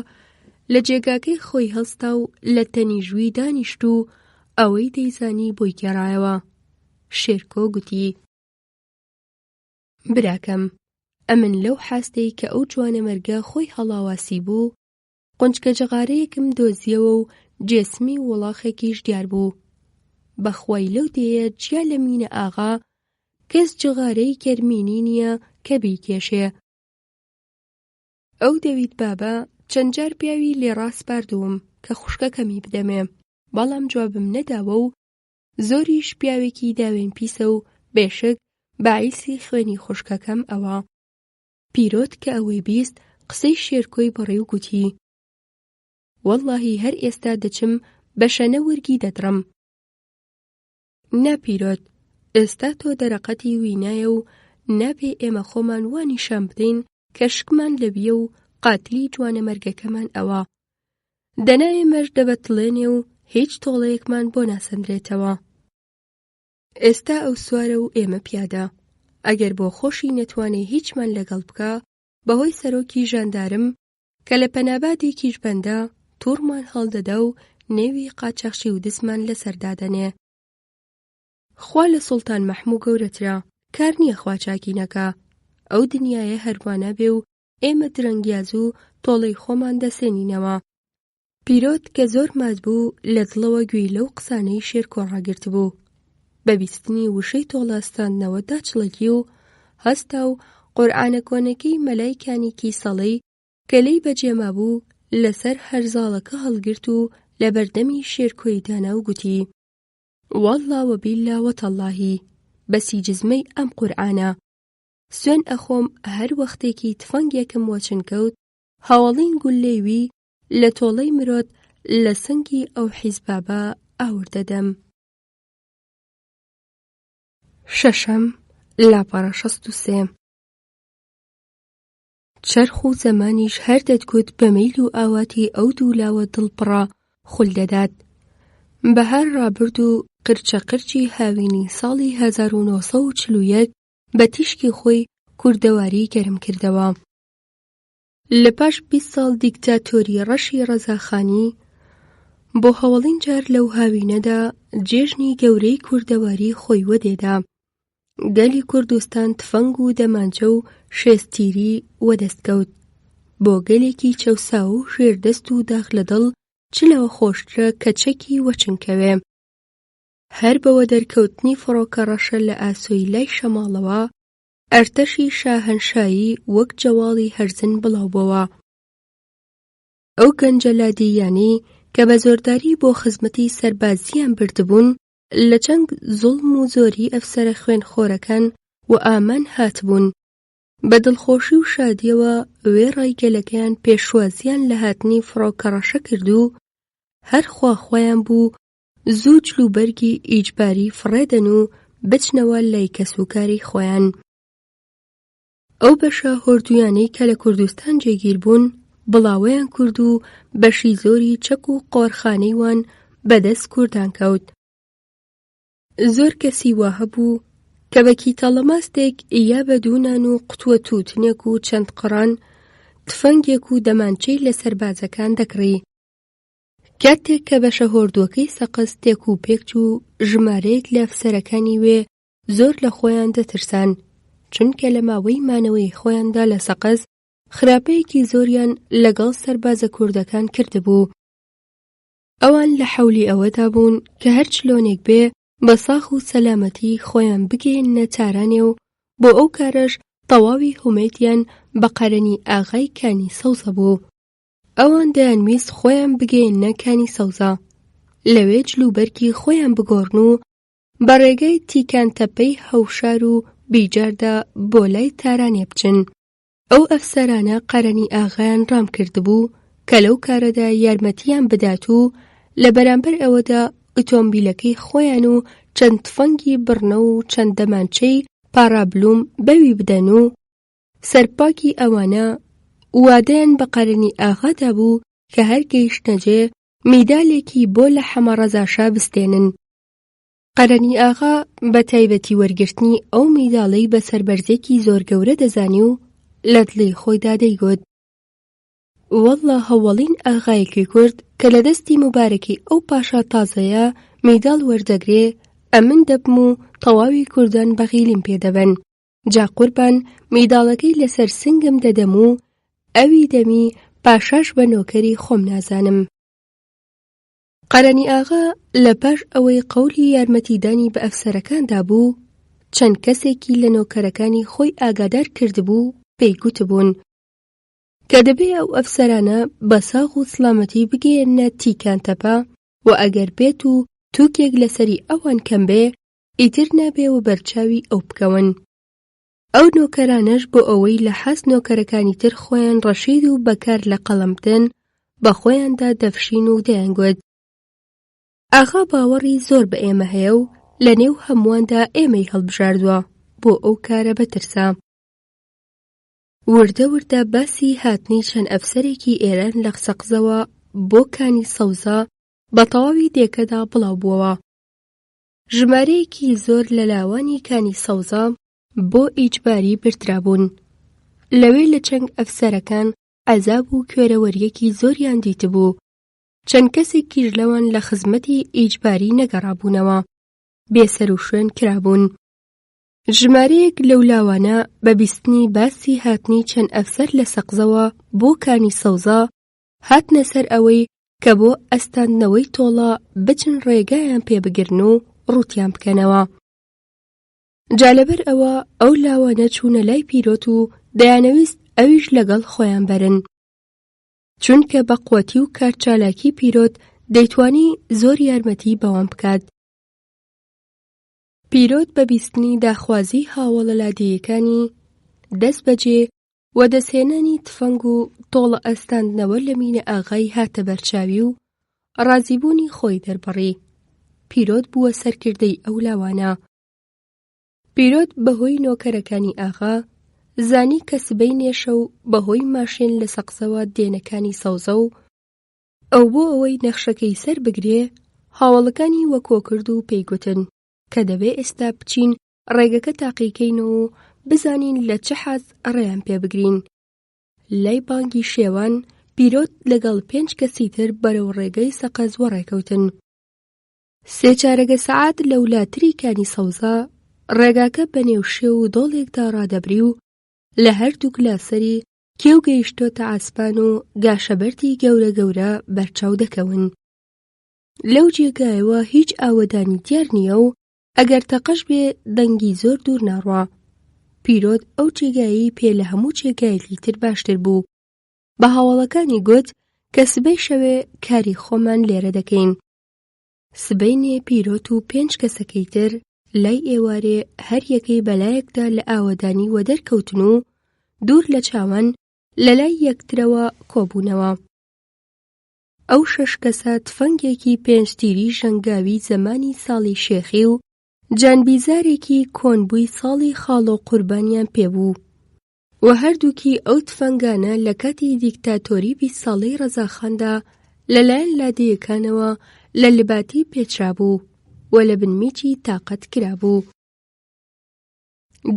لە جێگاکەی خۆی هەڵستا و لە تەنیژووی دانیشت و ئەوەی دەیزانی بۆی گێڕایەوە. شێرکۆ گوتی: براکەم، ئەمن لەو حاستەی کە ئەو جوانە مەرگە خۆی هەڵاواسی بوو قونچکە جەغارەیەکم دۆزیەوە و جێسمی وڵاخێکیش دیار بوو. بەخوای لەو دێیە جیا لە مینە ئاغا کەس جغارەی گەرمینی نییە کە بیکێشێ. ئەو دەوید بابە چەند جار پیاوی لێڕاست باردووم کە خوشکەکەمی بدەمێ، بەڵام جوابم نەداوە و زۆریش پیاوێکی داوێن پیسە و بێشک باعیسی خوێنی خوشکەکەم ئەوە. پیرۆت کە ئەوەی بیست قسەی شێرکۆی بەڕێ و گوتی: وەڵڵاهی هەر ئێستا دەچم بە شەنە وەرگی دەدڕم. نا پیرۆت، ئێستا تۆ دەرەقەتی وینایە و نابێ ئێمە خۆمان وانیشان بدەین کە شکمان لەبیە و قاتلی جوانە مەرگەکەمان ئەوە. دەنا ئێمەش دەبەتڵێنێ و هیچ تۆڵەیەکمان بۆ ناسەندرێتەوە. ئێستا ئەو سوارە و ئێمە پیادە. ئەگەر بۆ خۆشی نەتوانێ هیچمان لەگەڵ بکە بەهۆی سەرۆکی ژاندارم کە لە پەنابادێکیش بەندە تووڕمان هەڵدەدا و نێوی قاچەخشی و دسمان لەسەردادەنێ. خوا لە سوڵتان مەحموو گەورەترە، کار نییە خوا چاکی نەکا. ئەو دنیایە هەروانە بێ و ئێمە درەنگیاز و تۆڵەی خۆمان دەسێنینەوە. پیرۆت کە زۆر مات بوو لە دڵەوە گوێی لەو قسانەی شێرکۆ ڕاگرت بوو. بەبیستنی وشەی تۆڵەستاندنەوە داچڵەکی و هەستا و قورئانە کۆنەکەی مەلایکانێکی سەڵەی کە لێی بەجێما بوو لەسەر هەرزاڵەکە هەڵگرت و لە بەردەمی شێرکۆی دانا و گوتی: وەڵڵا وەبیللا وەتەڵڵاهی، بەسی جزمەی ئەم قورئانە سوێن ئەخۆم هەر وەختێکی تفەنگێکم وەچن کەوت هەوڵین گولەیوی لە تۆڵەی مرۆت لە سنگی ئەو حیزبابە ئاوردەدەم. شەشەم لاپەڕە 63. چەرخ و زەمانیش هەر دەتگوت بە مەیل و ئاواتی ئەو دوولاوە دڵپڕە خول دەدات. بەهار ڕابرد و قرچە قرچی هاوینی ساڵی 1941 بە تیشکی خۆی کوردەواری گەرم کردەوە. لە پاش 20 ساڵ دیکتاتۆری ڕەشی ڕەزاخانی بۆ هەوڵین جار لەو هاوینەدا جێژنی گەورەی کوردەواری خۆی وەدێدا. گەلی کوردستان تفەنگ و دەمانچە و شێستیری وەدەستکەوت. بۆ گەلێکی چەوسا و ژێردەست و داغ لە دڵ چ لەوە خۆشترە کە چەکی وەچنکەوێ. هەر بەوە دەرکەوتنی فڕۆکە ڕەشە لە ئاسۆی لای شەماڵەوە ئەرتەشی شاهەنشایی وەک جەواڵی هەرزن بڵاوبەوە. ئەو گەنجە لادییانەی کە بە زۆرداری بۆ خزمەتی سەربازیان بردبوون لە چەنگ زوڵم و زۆری ئەفسەرە خوێنخۆرەکان و ئامان هاتبوون. بە دڵخۆشی و شادیەوە وێڕای گەلەکەیان پێشوازیان لە هاتنی فڕۆکە ڕەشە کرد و هەر خواخوایان بوو زوو جلوبەرگی ئیجباری فڕێدەن و بچنەوە لای کەسوکاری خۆیان. ئەو بەشە هۆردویانەی کە لە کوردستان جێگیر بوون بڵاوەیان کورد و بەشی زۆری چەک و قۆڕخانەی وان بەدەست کوردان کەوت. زۆر کەسی وا هەبوو کە بە کیتەڵەماستێک یا بە دوونان و قوتووە تووتنێک و چەند قڕان تفەنگێک و دەمانچەی لە سەربازەکان دەکڕی. کاتێک کە بەشە هۆردووەکەی سەقز تێک و پێکچ و ژمارەیەک لە ئەفسەرەکانی وێ زۆر لە خۆیان دەترسان، چونکە لە ماوەی مانەوەی خۆیاندا لە سەقز خراپەیەکی زۆریان لەگەڵ سەربازە کوردەکان کردبوو. ئەوان لە حەولی ئەوەدا بوون کە هەر چلۆنێک بێ بە ساخ و سەلامەتی خۆیان بگەێننە تارانێ و بۆ ئەو کارەش تەواوی هومێتیان بە قەرەنی ئاغای کانی سەوزە بوو. ئەوان دەیانویست خۆیان بگەێننە کانی سەوزە، لەوێ جلوبەرگی خۆیان بگۆڕن و بە ڕێگەی تیکانتەپەی هەوشار و بیجاردا بۆ لای تارانێ بچن. ئەو ئەفسەرانە قەرەنی ئاغایان ڕام کردبوو کە لەو کارەدا یارمەتیان بدات و لە بەرامبەر ئەوەدا ئۆتۆمبیلەکەی خۆیان و چەند تفەنگی بڕنە و چەند دەمانچەی پارابلوم بەوی بدەن و سەرپاکی ئەوانە وادەیان بە قەرەنی ئاغادا بوو کە هەر گەیشتنەجێ میدالێکی بۆ لە حەمەڕەزاشا بستێنن. قەرەنی ئاغا بە تایبەتی وەرگرتنی ئەو میداڵەی بە سەربەرزێکی زۆر گەورە دەزانی و لە دڵی خۆیدا دەیگوت: وەڵڵا هەوڵین ئاغایەکی کورد کە لە دەستی مبارەکی ئەو پاشا تازەیە میداڵ وەردەگرێ ئەمن دەبم و تەواوی کوردان بەغیلیم پێدەبن. جا قوربان میداڵەکەی لەسەر سنگم دەدەم و ئەوی دەمی پاشاش بە نۆکەری خۆم نازانم. قەرەنی ئاغا لە پاش ئەوەی قەولی یارمەتیدانی بە ئەفسەرەکاندا بوو چەند کەسێکی لە نۆکەرەکانی خۆی ئاگادار کردبوو پێی گوتبوون کە دەبێ ئەو ئەفسەرانە بە ساغ و سڵامەتی بگەێننە تیکانتەپە و ئەگەر بێت و تووکێک لەسەری ئەوان کەم بێ ئیتر نابێوە بەرچاوی ئەو بکەون. ئەو نۆکەرانەش بۆ ئەوەی لە حەز نۆکەرەکانی تر خۆیان ڕەشید و بەکار لە قەڵەم بدەن بە خۆیاندا دەفشین و دەیانگوت: ئاغا باوەڕی زۆر بە ئێمە هەیە و لە نێو هەموواندا ئێمەی هەڵبژاردووە بۆ ئەو کارە بەترسا. وردە وردە باسی هاتنی چەند ئەفسەرێکی ئێران لە سەقزەوە بۆ کانی سەوزە بە تەواوی دێکەدا بڵاو بووەوە. ژمارەیەکی زۆر لە لاوانی کانی سەوزە بۆ ئیجباری بردرابوون. لەوێ لە چەنگ ئەفسەرەکان عەزاب و کوێرەوەریەکی زۆریان دیتبوو چەند کەسێکیش لەوان لە خزمەتی ئیجباری نەگەڕابوونەوە، بێسەر و شوێن کرابوون. ژمارەیەک لەو لاوانە بە بیستنی باسی هاتنی چەند ئەفسەر لە سەقزەوە بۆ کانی سەوزە هاتنە سەر ئەوەی کە بۆ ئەستاندنەوەی تۆڵە بچن ڕێگایان پێبگرن و ڕوتیان بکەنەوە. جا لەبەر ئەوە ئەو لاوانە چوونە لای پیرۆت و دەیانەویست ئەویش لەگەڵ خۆیان بەرن، چونکە بە قووەتی و کارچالاکی پیرۆت دەیتوانی زۆر یارمەتی بەوان بکات. پیرۆت بە بیستنی داخوازی هاوڵە لادێیەکانی دەست بەجێ و دەستهێنانی تفەنگ و تۆڵە ئەستاندنەوە لە مینە ئاغای هاتە بەرچاوی و ڕازیبوونی خۆی دەربڕی. پیرۆت بووە سەرکردەی ئەو لاوانە. پیرۆت بەهۆی نۆکەرەکانی ئاغا زانی کە سبەی نێشە و بەهۆی ماشێن لە سەقزەوە دێنەکانی سەوزە و ئەو بۆ ئەوەی نەخشەکەی سەر بگرێ هاوڵەکانی وەکۆ کرد و پێیگوتن کە دەبێ ئێستا بچین ڕێگەکە تاقیکەینەوە و بزانین لە چه حەز ڕێیان پێ بگرین. لای بانگی شێوان پیرۆت لەگەڵ 5 کەسی تر بەرەو ڕێگەی سەقەز وەڕێکەوتن. 3 چارەگە سەعات لە وڵاتری کانی سەوزە ڕێگاکە بە نێوشێ و دۆڵێکدا ڕادەبری و لە هەردووک لاسەری کێو گەیشتۆتە ئاسمان و گاشەبەرتی گەورە گەورە بەرچاو دەکەون. لەو جێگایەوە هیچ ئاوەدانی دیار نییە و ئەگەر تەقەش بێ دەنگی زۆر دوور ناڕوا. پیرۆت ئەو جێگایی پێ لە هەموو جێگایەکی تر باشتر بوو. بە هاوڵەکانی گوت کە سبەی شەوێ کاری خۆمان لێرە دەکەین. سبەینێ پیرۆت و 5 کەسەکەی تر لای ئێوارێ هەر یەکەی بەلایەکدا لە ئاوەدانی وە دەرکەوتن و دوور لە چاوان لە لای یەکترەوە کۆبوونەوە. ئەو 6 کەسە تفەنگێکی 5 تیری ژەنگاوی زەمانی ساڵی شێخی و جانبیزارێکی کۆنبووی ساڵی خاڵ و قوربانیان پێبوو و هەردووکی ئەو تفەنگانە لە کاتی دیکتاتۆری 20 ساڵەی ڕەزاخاندا لەلایەن لادێیەکانەوە لە لباتی پێچرابوو و لە بنمیکی تاقەت کرابوو.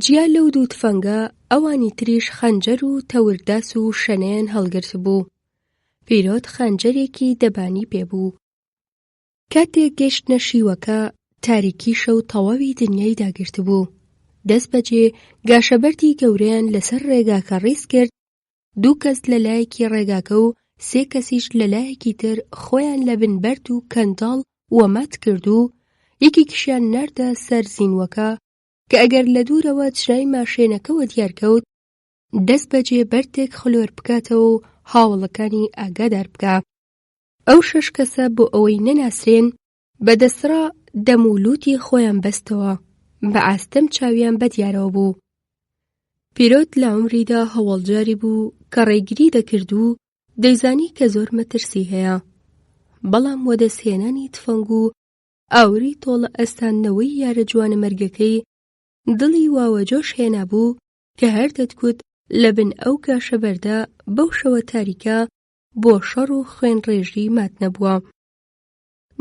جیا لەو دوو تفەنگە ئەوانی تریش خەنجەر و تەورداس و شەنەیان هەڵگرت بوو. پیرۆت خەنجەرێکی دەبانی پێبوو. کاتێک گەیشتنە شیوەکە تاریکی شەو تەواوی دنیای داگرت بوو. دەست بەجێ گاشەبەرتی گەورەیان لەسەر ڕێگاکە ڕیز کرد. 2 کەس لە لایەکی ڕێگاکە و 3 کەسیش لە لایەکی تر خۆیان لە بنبەرد و کەنداڵ وەمات کرد و یەکێکیشیان ناردە سەر زینوەکە کە ئەگەر لە دوورەوە چرای ماشێنەکەوە دیارکەوت دەست بەجێ بەردێک خلۆر بکاتەوە و هاوڵەکانی ئاگادار بکە. ئەو 6 کەسە بۆ ئەوەی نەناسرێن بەدەسڕا دەمولوتی خۆیان بەستەوە بە ئاستەم چاویان بەدیارەوە بوو. پیرۆت لە عومریدا هەوڵجاری بوو کە ڕێگری دەکرد و دەیزانی کە زۆر مەترسی هەیە، بەڵام وەدەستهێنانی تفەنگ و ئاوری تۆڵە ئەستاندنەوەی یارە جوانە مەرگەکەی دڵی واوەجۆش هێنا بوو کە هەر دەتگوت لە بن ئەو گاشەبەردا بەو شەوە تاریکە بۆ شەڕ و خوێن ڕێژی مات نەبووە.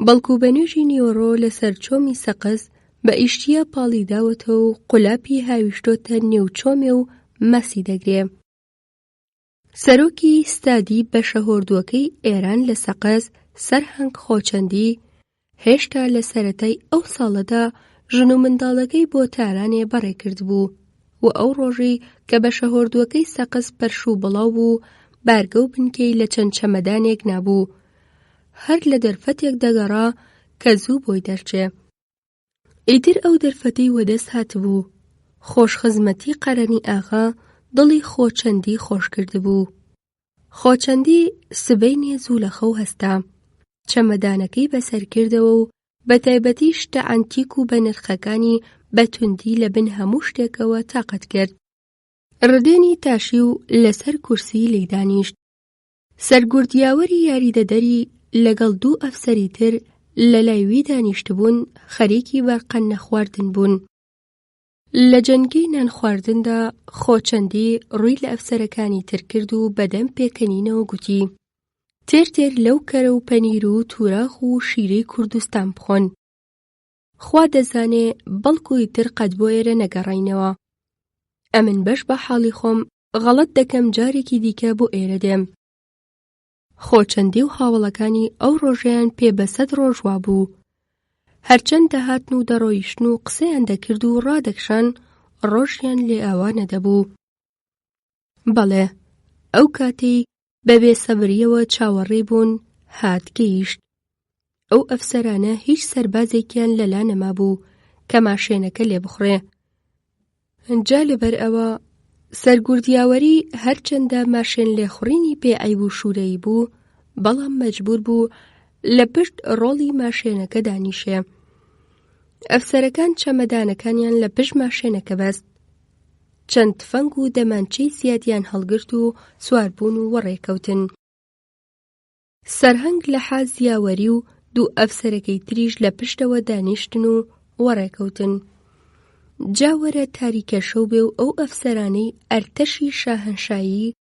بەڵکو بە نوێژی نیوەڕۆ لە سەرچۆمی سەقز بە ئیشتیا پاڵی داوەتەوە و قولاپی هاویشتۆتە نێوچۆمێ و مەسی دەگرێ. سەرۆکی ستادی بەشەهۆردووەکەی ئێران لە سەقز سەرهەنگ خۆچەندی هێشتا لە سەرەتای ئەو ساڵەدا ژن و منداڵەکەی بۆ تارانێ بەڕێکرد بوو و ئەو ڕۆژی کە بەشەهۆردووەکەی سەقز پەرشوو بڵاو بوو بارگە و بنکەی لە چەند چەمەدانێک نابوو، هەر لە دەرفەتێک دەگەڕا کە زوو بۆی دەرچێ. ئیتر ئەو دەرفەتەی وەدەست هاتبوو. خۆشخزمەتی قەرەنی ئاغا دڵی خۆچەندی خۆش کردبوو. خۆچەندی سبەینێ زوو لە خەو هەستا، چەمەدانەکەی بەسەر کردەوە و بە تایبەتی شتە ئەنتیک و بە نرخەکانی بەتوندی لە بن هەموو شتێکەوە تاقەت کرد. ڕدێنی تاشی و لەسەر کورسی لی دانیشت. سەرگوردیاوەری یاریدەدەری لەگەڵ 2 ئەفسەری تر لە لایوی دانیشتبوون خەریکی بەرقەنە خواردن بوون. لە جەنگەی نان خواردندا خۆچەندی ڕووی لە ئەفسەرەکانی تر کرد و بەدەم پێکەنینەوە گوتی تێر لەو کەرە و پەنیر و تووراخ و شیرەی کوردستان بخۆن. خوا دەزانێ بەڵکوی تر قەت بۆ ئێرە نەگەڕاینەوە. ئەمن بەش بە حاڵی خۆم غەڵەت دەکەم جارێکی دیکە بۆ ئێرە دێم. خۆچەندی و هاوڵەکانی ئەو ڕۆژەیان پێ بە 100 ڕۆژ وابوو. هەرچەند دەهاتن و دەڕۆیشتن و قسەیان دەکرد و ڕادەکشان، ڕۆژیان لێ ئاوا نەدەبوو. بەڵێ، ئەو کاتەی بە بێسەبریەوە چاوەڕێی بوون هات گەیشت. ئەو ئەفسەرانە هیچ سەربازێکیان لەلا نەمابوو کە ماشێنەکە لێ بخڕێ. جا لەبەر ئەوە سەرگوردیاوەری هەرچەندە ماشێن لێخوڕینی بێعەیب و شوورەیی بوو، بەڵام مەجبوور بوو لە پشت ڕۆڵی ماشێنەکە دانیشێ. ئەفسەرەکان چەمەدانەکانیان لە پشت ماشێنەکە بەست. چەند تفەنگ و دەمانچەی زیادیان هەڵگرت و سواربوون و وەڕێکەوتن. سەرهەنگ لە حازیاوەری و دوو ئەفسەرەکەی تریش لە پشتەوە دانیشتن و وەڕێکەوتن. جاوەرە تاریکە شەو بێ و ئەو ئەفسەرانەی ئەرتەشی شاهەنشایی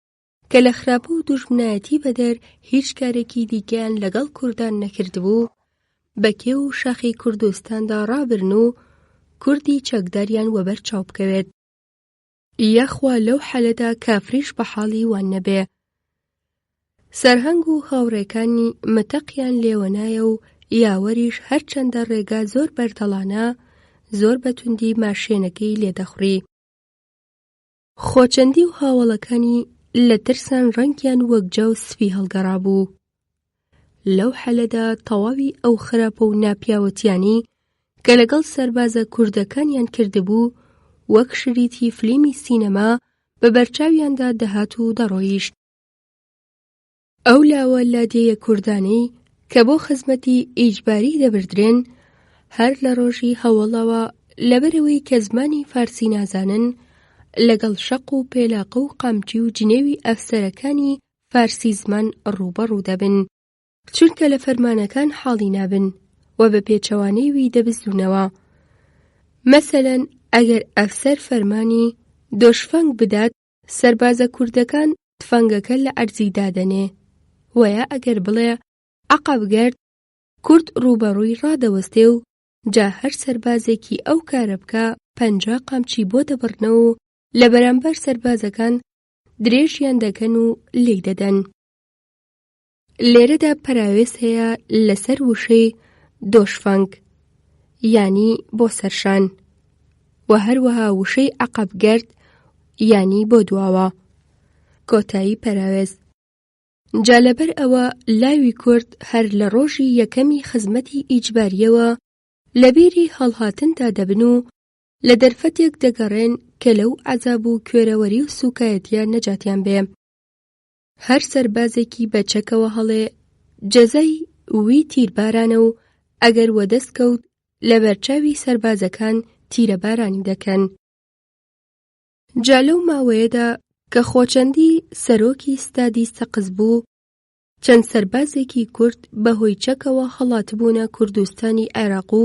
کە لە خراپە و دوژمنایەتی بەدەر هیچ کارێکی دیکەیان لەگەڵ کوردان نەکردبوو، بە کێو و شاخی کوردستاندا ڕابرن و کوردی چەکداریان وەبەر چاو بکەوێت، یەخوا لەو حەلەدا کافریش بە حاڵی وان نەبێ. سەرهەنگ و هاوڕێکانی متەقیان لێوەنایە و یاوەریش هەرچەندە ڕێگا زۆر بەردەڵانە، زۆر بەتوندی ماشێنەکەی لێدەخڕی. خۆچەندی و هاوڵەکانی لە ترسان ڕەنگیان وەک جا و سپی هەڵگەڕابوو. لەو حەلەدا تەواوی ئەو خراپە و ناپیاوەتیانی کە لەگەڵ سەربازە کوردەکانیان کردبوو، وەک شریتی فلیمی سینەما بە بەرچاویاندا دەهات و دەڕۆیشت. ئەو لاوە لادێیە کوردانەی کە بۆ خزمەتی ئیجباری دەبردرێن، هەر لە ڕۆژی هەوڵەوە لەبەرەوەی کە زمانی فارسی نازانن، لەگەڵ شەق و پێلاقە و قامچی و جنێوی ئەفسەرەکانی فارسی زمان ڕووبەڕوو دەبن، چونکە لە فەرمانەکان حاڵی نابن و بە پێچەوانەی وی دەبزدونەوە. مەسەلەن ئەگەر ئەفسەر فەرمانی دۆشفەنگ بدات، سەربازە کوردەکان تفەنگەکە لە ئەرزی دادەنێ، ویا ئەگەر بڵێ عەقەبگەرد، کورد ڕووبەڕووی ڕادەوەستێ و جا هەر سەربازێکی ئەو کارە بکە 50 قامچی بۆ دەبڕنەوە و لە بەرامبەر سەربازەکان درێژیان دەکەن و لێی دەدەن. لێرەدا پەراوێز هەیە لەسەر وشەی دۆشفەنگ، یانی بۆ سەرشان، و هەروەها وشەی عەقەبگەرد، یانی بۆ دواوە. کۆتایی پەراوێز. جا لەبەر ئەوە لاوی کورد هەر لە ڕۆژی یەکەمی خزمەتی ئیجباریەوە لە بیری هەڵهاتندا دەبن و لە دەرفەتێک دەگەڕێن کە لەو عەزاب و کوێرەوەری و سوکایەتیە نەجاتیان بێ. هەر سەربازێکی بەچەکەوە هەڵێ جەزای وی تیربارانە و ئەگەر وەدەست کەوت لە بەرچاوی سەربازەکان تیرەبارانی دەکەن. جا لەو ماوەیەدا کە خۆچەندی سەرۆکی ستادی سەقز بوو، چەند سەربازێکی کورد بەهۆی چەکەوە هەڵاتبوونە کوردستانی عێراق و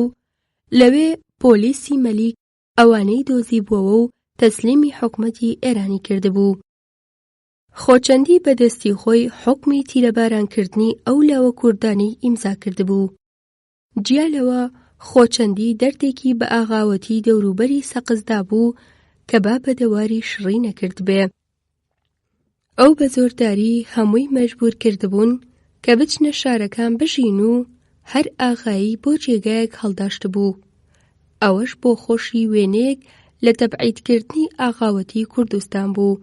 لەوێ پۆلیسی مەلیک ئەوانەی دۆزی بووەوە و تەسلیمی حکومەتی ئێرانی کردبوو. خۆچەندی بەدەستی خۆی حکمی تیرەبارانکردنی ئەو لاوە کوردانەی ئیمزا کردبوو. جیالەوە خۆچەندی دەردێکی بە ئاغاوەتی دەوروبەری سەقزدا بوو کە با بەدەواری شڕی نەکرد بێ. ئەو بە زۆرداری هەمووی مەجبور کردبوون کە بچنە شارەکان بژین و هەر ئاغایی بۆ جێگایەک هەڵداشت بوو. ئەوەش بۆ خۆشی وێنەیەک لە تەبعیدکردنی ئاغاوەتی کوردستان بوو.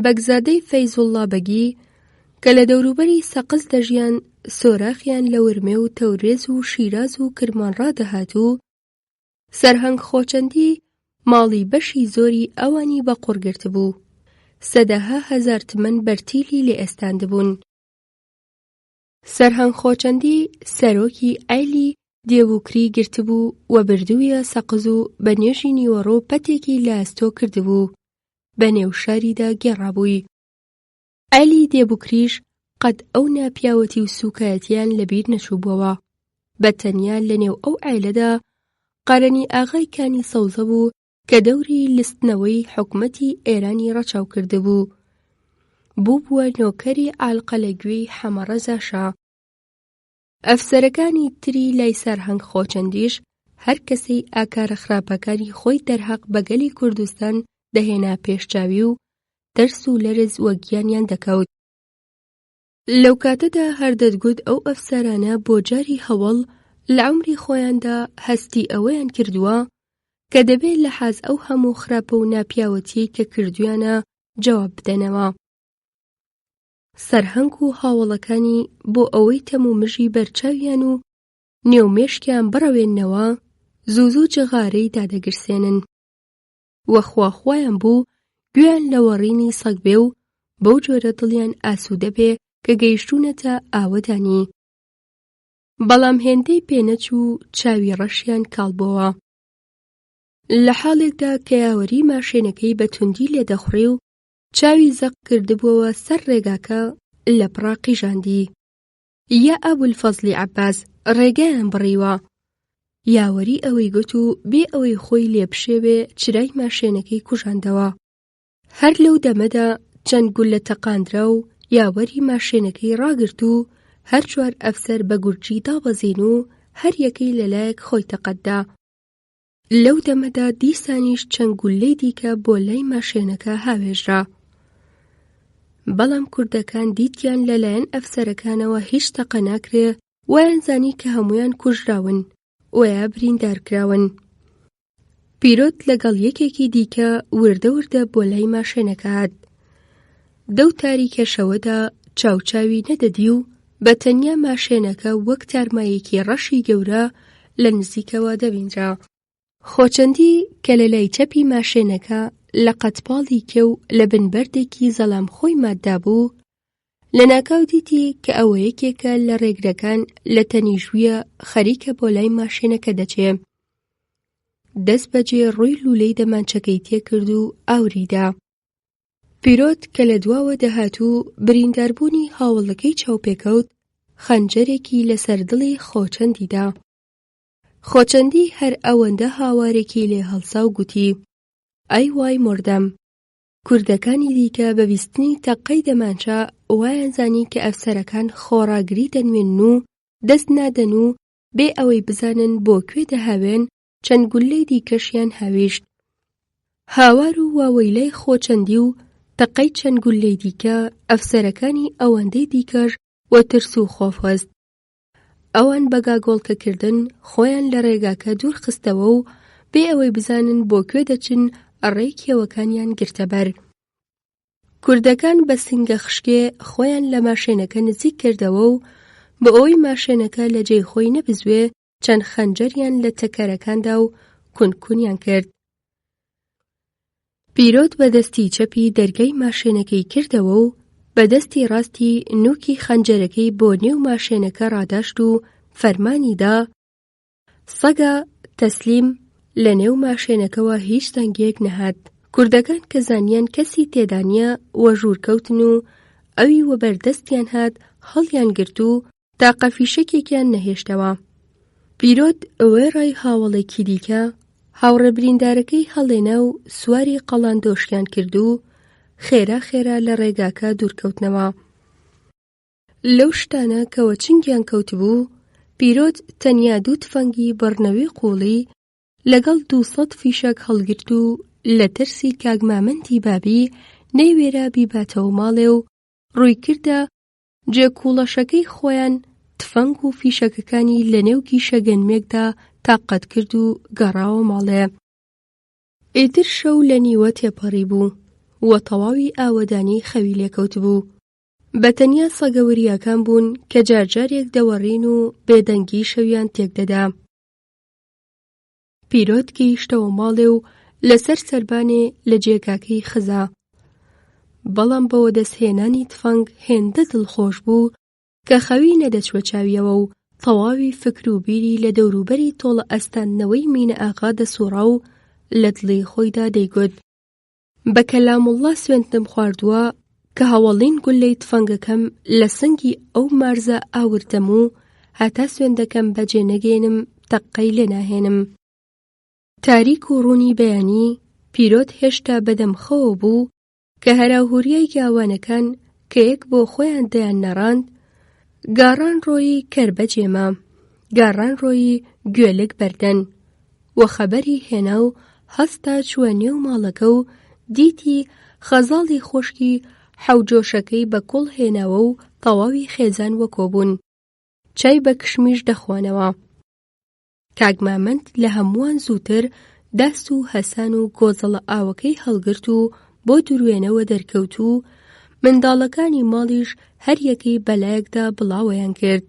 بەگزادەی فەیزوڵڵا بەگی کە لە دەوروبەری سەقز دەژیان، سۆراخیان لە ورمێ و تەورێز و شیراز و کرمانڕا دەهات و سەرهەنگ خۆچەندی ماڵی بەشی زۆری ئەوانی بە قوڕگرت بوو. سەدەها هەزار تمەن بەرتیلی لێ ئێستاندبوون. سەرهەنگ خۆچەندی سەرۆکی ئایلی دێووکری گرتبوو و بردوویە سەقز و بە نوێژی نیوەڕۆ پەتێکی لە ئەستۆ کردبوو، بە نێو شاریدا گێڕابووی. ئایلی دێبوکریش قەت ئەو ناپیاوەتی و سوکایەتیان لەبیر نەچووبووەوە. بە تەنیا لە نێو ئەو عایلەدا قارەنی ئاغای کانی سەوزە بوو کە دەوری لستنەوەی حکومەتی ئێرانی ڕەچاو کردبوو. بووە نۆکەری ئالقەلەگوێی حەمەڕەزا شا. ئەفسەرەکانی تری لای سەرهەنگ خۆچەندیش هەر کەسەی ئاکارە خراپەکانی خۆی دەرهەق بەگەلی کوردستان دەهێنا پێشچاوی و تەرس و لەرز وەگیانیان دەکەوت. لەو کاتەدا هەردەتگوت ئەو ئەفسەرانە بۆ جاری هەوڵ لە عومری خۆیاندا هەستی ئەوەیان کردووە کە دەبێت لە حاز ئەو هەموو خراپە و ناپیاوەتی کە کردویانە جواب بدەنەوە. سەرهەنگ و هاوڵەکانی بۆ ئەوەی تەم و مژی بەرچاویان و نێومێشکیان بڕەوێننەوە زوو جغارەی دادەگرسێنن. وەخواخوایان بوو گوێیان لە وەڕینی سەگ بێ و بەو جۆرە دڵیان ئاسوودە بێ کە گەیشتوونەتە ئاوەدانی. بەڵام هێندەی پێنەچوو چاوی ڕەشیان کاڵبووە. لە حاڵێکدا کە یاوەری ماشێنەکەی بە توندی لێدەخوڕی و چاوی زەق کردبووەوە سەر ڕێگاکە لە پڕا قیژاندی. یا ئەبولفەزلی عەباس ڕێگایان بڕیوە. یاوەری ئەوەی گوت و بێ ئەوەی خۆی لێبشێوێ چرای ماشێنەکەی کوژاندەوە. هەر لەو دەمەدا چەند گولە تەقاندرا و یاوەری ماشێنەکەی ڕاگرت و هەر چوار ئەفسەر بە گورجی دابەزین و هەر یەکەی لەلایەک خۆی تەقەتدا. لەو دەمەدا دیسانیش چەند گولەی دیکە بۆ لای ماشێنەکە هاوێژرا. بەڵام کوردەکان دیتیان لەلایەن ئەفسەرەکانەوە هیچ تەقە ناکرێ وایان زانی کە هەمویان کوژراون ویا بریندارکراون. پیرۆت لەگەڵ یەکێکی دیکە وردە بۆ لای ماشێنەکە هات. دەو تاریکەشەوەدا چاوچاوی نەدەدی و بە تەنیا ماشێنەکە وەک تارمایەکی ڕەشی گەورە لە نزیکەوە دەبینرا. خۆچەندی کە لە لای چەپی ماشێنەکە لە قەتپاڵی کێو لە بنبەردێکی زەڵام خۆی ماددا بوو، لە ناکاو دیتی کە ئەوە یەکێکە لە ڕێگرەکان لە تەنیژویە خەریکە بۆ لای ماشێنەکە دەچێ. دەست بەجێ ڕووی لولەی دەمانچەکەی تێکرد و ئاوریدا. پیرۆت کە لە دواوە دەهاتوو برینداربوونی هاوڵەکەی چاوپێکەوت خەنجەرێکی لەسەر دڵی خۆچەندیدا. خۆچەندی هەر ئەوەندە هاوارێکی لێ هەڵسا و گوتی: ئەی وای مردەم. کوردەکانی دیکە بە بیستنی تەقەی دەمانچە وایان زانی کە ئەفسەرەکان خۆڕاگری دەنوێن و دەست نادەن و بێ ئەوەی بزانن بۆ کوێ دەهاوێن چەند گولەی دیکەشیان هاویشت. هاوار و واوەیلەی خۆچەندی و تەقەی چەند گولەی دیکە ئەفسەرەکانی ئەوەندەی دیکەش وە ترس و خۆفەست. ئەوان بە گاگۆڵکەکردن خۆیان لە ڕێگاکە دوور خستەوە و بێ ئەوەی بزانن بۆ کوێ دەچن ڕێی کێوەکانیان گرتەبەر. کوردەکان بە سینگە خشکێ خۆیان لە ماشێنەکە نزیک کردەوە و بە ئەوەی ماشێنەکە لە جێی خۆی نەبزوێ چەند خەنجەریان لە تەکەرەکاندا و کونکونیان کرد. پیرۆت بە دەستی چەپی دەرگای ماشێنەکەی کردەوە و بە دەستی ڕاستی نوکی خەنجەرەکەی بۆ نێو ماشێنەکە ڕاداشت و فەرمانیدا: سەگە تەسلیم. لە نێو ماشێنەکەوە هیچ دەنگێک نەهات. کوردەکان کە زانیان کەسی تێدا نییە وە ژوورکەوتن و ئەوی وە بەردەستیان هات هەڵیان گرت و تاقە فیشەکێکیان نەهێشتەوە. پیرۆت ئەوەی ڕای هاوڵێکی دیکە هاوڕێ بریندارەکەی هەڵێنا و سواری قەڵاندۆشیان کرد و خێرا لە ڕێگاکە دوورکەوتنەوە. لەو شتانە کەوە چنگیان کەوتبوو، پیرۆت تەنیا 2 تفەنگی بەڕنەوەی قوڵی لەگەڵ 200 فیشەک هەڵگرت و لە ترسی کاگمامەندی بابی نەیوێرا بیباتەوە ماڵێ و ڕووی کردە جێکوڵەشەکەی خۆیان تفەنگ و فیشەکەکانی لە نێو گیشە گەنمێکدا تاقەت کرد و گەڕاوە ماڵێ. ئیتر شەو لە نیوە تێپەڕی بوو وە تەواوی ئاوەدانی خەوی لێکەوت بوو. بەتەنیا سەگەوریاکان بوون کە جارجارێک دەوەڕین و بێدەنگی شەویان تێکدەدا. پیرۆت گەیشتەوە ماڵێ و لەسەر سەربانێ لە جێگاکەی خزا. بەڵام بەوە دەستهێنانی تفەنگ هێندە دڵخۆش بوو کە خەوی نەدەچوە چاویەوە و تەواوی فکر و بیری لە دەوروبەری تۆڵە ئەستاندنەوەی مینە ئاغا دەسووڕا و لە دڵی خۆیدا دەیگوت: بە کەلاموڵڵا سوێندم خواردووە کە هەوڵین گولەی تفەنگەکەم لە سنگی ئەو مارزە ئاوردەم و هاتا سوێندەکەم بەجێ نەگێنم تەقەی لێ ناهێنم. تاریک و ڕوونی بەیانی پیرۆت هێشتا بەدەمخەوە بوو کە هەراوهوریای گاوانەکان کە یەک بۆ خۆیان دەیان نەڕاند، گاڕان ڕۆیی کەربەجێمە، گاڕان ڕۆیی گوێلک بەردەن، وە خەبەری هێنا و هەستا چووە نێو ماڵەکە و دیتی خەزاڵی خۆشکی حەوجۆشەکەی بە کوڵ هێناوە و تەواوی خێزان وەکۆبوون. چای بە کشمیش دەخوانەوە. کاک مامەند لە هەمووان زووتر داست و هەسان و گۆزەڵە ئاوەکەی هەڵگرت و بۆ دروێنەوە دەرکەوت و منداڵەکانی ماڵیش هەر یەکەی بەلایەکدا بڵاویان کرد.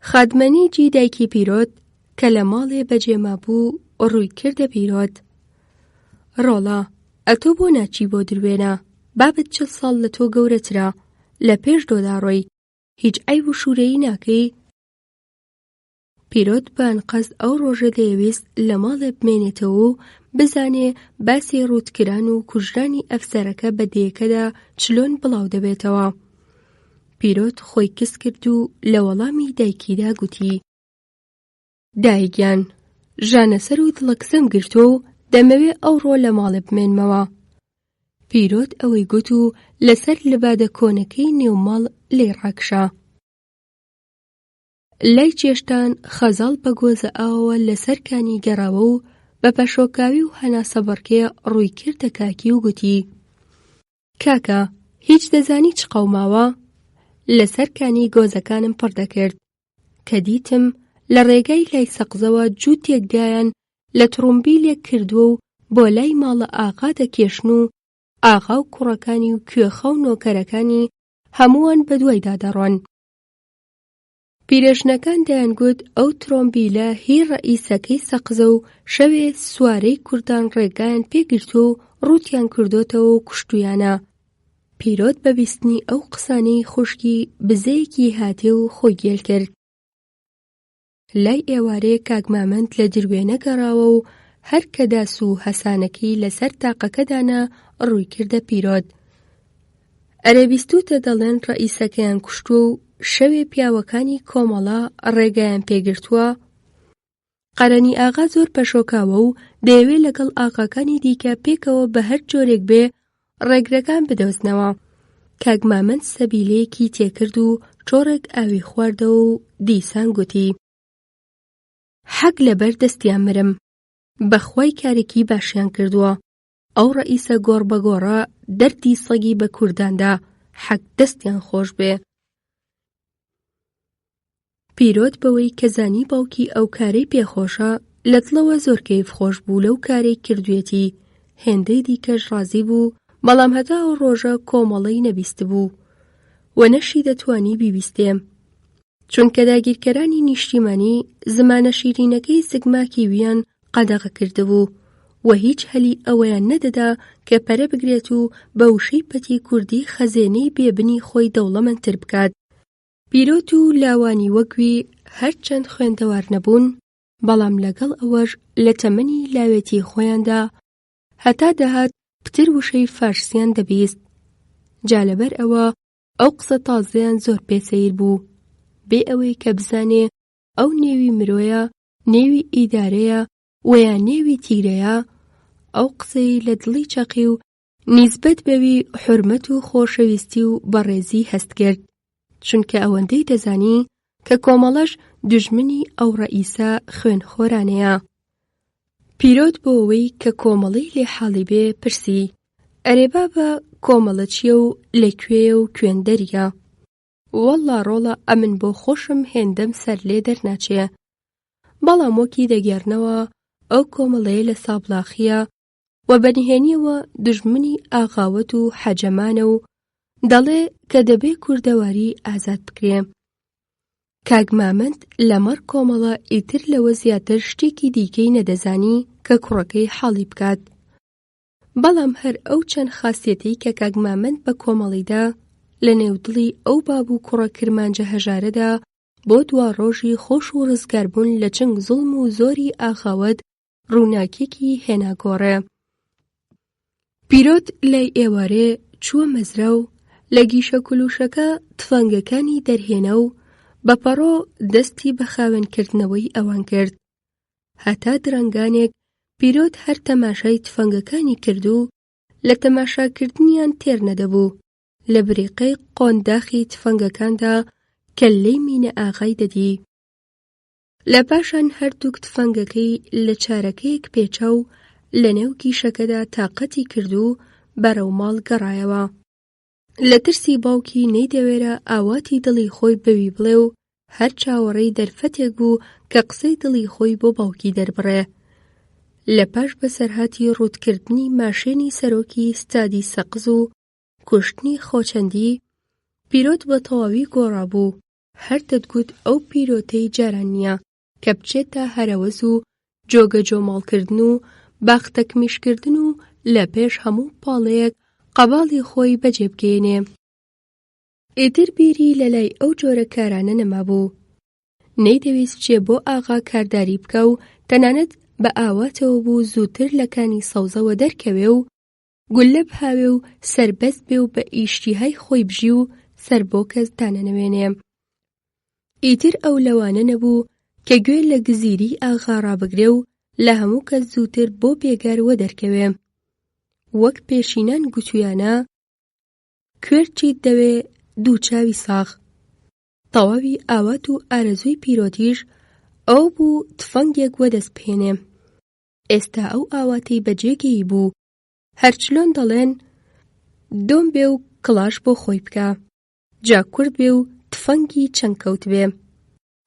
خادمەنیجی دایکی پیرۆت کە لە ماڵێ بەجێما بوو ڕووی کردە پیرۆت: ڕۆڵە، ئەتۆ بۆ ناچی بۆ دروێنە؟ بابت 40 ساڵ لە تۆ گەورەترە، لە پێش دۆدا ڕۆی، هیچ عەیب و شوورەیی ناکەی؟ پیرۆت بانقەس ئەو ڕۆژە دەیەویست لە ماڵێ بمێنێتەوە و بزانێ باسی ڕووتکران و کوژرانی ئەفسەرەکە بە دێیەکەدا چلۆن بڵاو دەبێتەوە. پیرۆت خۆی کس کرد و لە وەڵامی دایکیدا گوتی: دایکگیان، ژانەسەر و دڵە قسەم گرتووە و دەمەوێ ئەوڕۆ لە ماڵێ بمێنمەوە. پیرۆت ئەوەی گوت و لەسەر لەبادە کۆنەکەی نێوماڵ لێی ڕاکشا. لای چێشتان خەزاڵ بە گۆزە ئاوەوە لەسەر کانی گەڕاوە و بە پەشۆکاوی و هەناسە بەڕکێ ڕووی کردە کاکی و گوتی: کاکە، هیچ دەزانی چ قەوماوە؟ لەسەر کانی گۆزەکانم پڕ دەکرد کە دیتم لە ڕێگای لای سەقزەوە جوو تێکدایان لە تڕومبیلێک کردووە و بۆ لای ماڵە ئاغا دەکێشن و ئاغا و کوڕەکانی و کوێخە و نۆکەرەکانی هەمووان بە دوایدا دەڕۆن. پیرێژنەکان دەیانگوت ئەو تڕۆمبیلە هی ڕەئیسەکەی سەقزە و شەوێ سوارەی کوردان ڕێگایان پێگرتووە و ڕووتیان کردوتەوە و کوشتویانە. پیرۆت بە بیستنی ئەو قسانەی خوشکی بزەیەکی هاتێ و خۆی گێل کرد. لای ئێوارێ کاک مامەند لە دروێنە گەڕاوە و هەر کە داس و هەسانەکەی لەسەر تاقەکەدانا ڕووی کردە پیرۆت: ئەرە بیستوتە دەڵێن ڕەئیسەکەیان کوشتووە و شەوێ پیاوەکانی کۆمەڵە ڕێگایان پێگرتووە؟ قەرەنی ئاغا زۆر پەشۆکاوە و دەیەوێت لەگەڵ ئاغاکانی دیکە پێکەوە بە هەر جۆرێک بێ ڕێگرەکان بدۆزنەوە. کاک مامەند سەبیلەیەکی تێکرد و چۆڕێک ئاوی خواردەوە و دیسان گوتی: حەق لەبەر دەستیان مرم، بەخوای کارێکی باشیان کردووە. ئەو ڕەئیسە گۆڕ بە گۆڕە دەردی سەگی بە کورداندا، حەق دەستیان خۆش بێ. پیرۆت بەوەی کە زانی باوکی ئەو کارەی پێخۆشە لە دڵەوە زۆر کەیف خۆش بوو لەو کارەی کردوێتی. هێندەی دیکەش ڕازی بوو، بەڵام هەتا ئەو ڕۆژە کۆمەڵەی نەبیست بوو و نەشی دەتوانی بیبیستێ، چونکە داگیرکەرانی نیشتیمانی زمانە شیرینەکەی زگماکی ویان قەدەغە کردبوو و هیچ هەلی ئەوەیان نەدەدا کە پەرە بگرێت و بە وشەی پەتی کوردی خەزێنەی بێبنی خۆی دەوڵەمەندتر بکات. پیرۆت و لاوانی وەکوی هەرچەند خوێندەوار نەبوون، بەڵام لەگەڵ ئەوەش لە تەمەنی لاوێتی خۆیاندا هەتا دەهات پتر وشەی فارسیان دەبیست. جا لەبەر ئەوە ئەو قسە تازەیان زۆر پێسەیر بوو، بێ ئەوەی کە بزانێ ئەو نێوی مرۆیە، نێوی ئیدارەیە وەیان نێوی تیرەیە. ئەو قسەی لە دڵی چەقی و نیسبەت بەوی حورمەت و خۆشەویستی و بەڕێزی هەست کرد، چونکە ئەوەندەی دەزانی کە کۆمەڵەش دوژمنی ئەو ڕەئیسە خوێنخۆرانەیە. پیرۆت بۆ ئەوەی کە کۆمەڵەی لێ حاڵی بێ پرسی: ئەرێ بابە کۆمەڵە چییە و لەکوێیە و کوێندەریە؟ وەڵڵا ڕۆڵە ئەمن بۆ خۆشم هێندەم سەر لێ دەرناچێ، بەڵام وەکی دەگێڕنەوە ئەو کۆمەڵەیە لە سابڵاخیە و بەنهێنیەوە دوژمنی ئاغاوەت و حەجەمانە و دەڵێ کە دەبێ کوردەواری ئازاد بکرێ. کاک مامەند لەمەڕ کۆمەڵە ئیتر لەوە زیاتر شتێکی دیکەی نەدەزانی کە کوڕەکەی حاڵی بکات، بەڵام هەر ئەو چەند خاسیەتەی کە کاک مامەند بە کۆمەڵیدا لە نێودڵی ئەو باب و کوڕە کرمانجە هەژارەدا بۆ دوا ڕۆژی خۆش و ڕزگاربوون لە چنگ زوڵم و زۆری ئاغاوەت ڕووناکێکی هێناگۆڕێ. پیرۆت لای ئێوارێ چووە مەزرا و لە گیشە کولوشەکە تفەنگەکانی دەرهێنا و بەپەڕۆ دەستی بە خاوێنکردنەوەی ئەوان کرد. هەتا درەنگانێک پیرۆت هەر تەماشای تفەنگەکانی کرد و لە تەماشاکردنیان تێر نەدەبوو. لە بریقەی قۆنداخی تفەنگەکاندا کەللەی مینە ئاغای دەدی. لە پاشان هەردووک تفەنگەکەی لە چارەکەیەک پێچە و لە نێو گیشەکەدا تاقەتی کرد و بەرەو ماڵ گەڕایەوە. لە ترسی باوکی نەیدەوێرە ئاواتی دڵی خۆی بەوی بڵێ و هەر چاوەڕێی دەرفەتێک بوو کە قسەی دڵی خۆی بۆ باوکی دەربڕێ. لە پاش بەسەرهاتی ڕوودکردنی ماشێنی سەرۆکی ستادی سەقز و کوشتنی خۆچەندی، پیرۆت بە تەواوی گۆڕابوو. هەر دەتگوت ئەو پیرۆتەی جاران نییە کە بچێتە هەرەوەز و جۆگە جۆماڵکردن و باختەکمیشکردن و لە پێش هەموو پاڵەیەک قەباڵی خۆی بەجێبگێنێ. ئیتر بیری لە لای ئەو جۆرە کارانە نەمابوو. نەیدەویست بچێ بۆ ئاغا کارداری بکە و تەنانەت بە ئاواتەوە بوو زووتر لە کانی سەوزەوە دەرکەوێ و گولە بهاوێ و سەربەست بێ و بە ئیشتیهای خۆی بژی و سەر بۆ کەس دانەنەوێنێ. ئیتر ئەو لەوانە نەبوو کە گوێ لە گزیری ئاغا ڕابگرێ و لە هەموو کەس زووتر بۆ بێگار وەدەرکەوێ. وەک پێشینان گوتویانە، کوێرچیت دەوێ دوو چاوی ساغ. تەواوی ئاوات و ئارەزووی پیرۆتیش ئەو بوو تفەنگێک وەدەستپێنێ. ئێستا ئەو ئاواتەی بەجێگەی بوو، هەرچلۆن دەڵێن دۆم بێ و کڵاش بۆ خۆی بکە، جا کورد بێ و تفەنگی چەند کەوت بێ،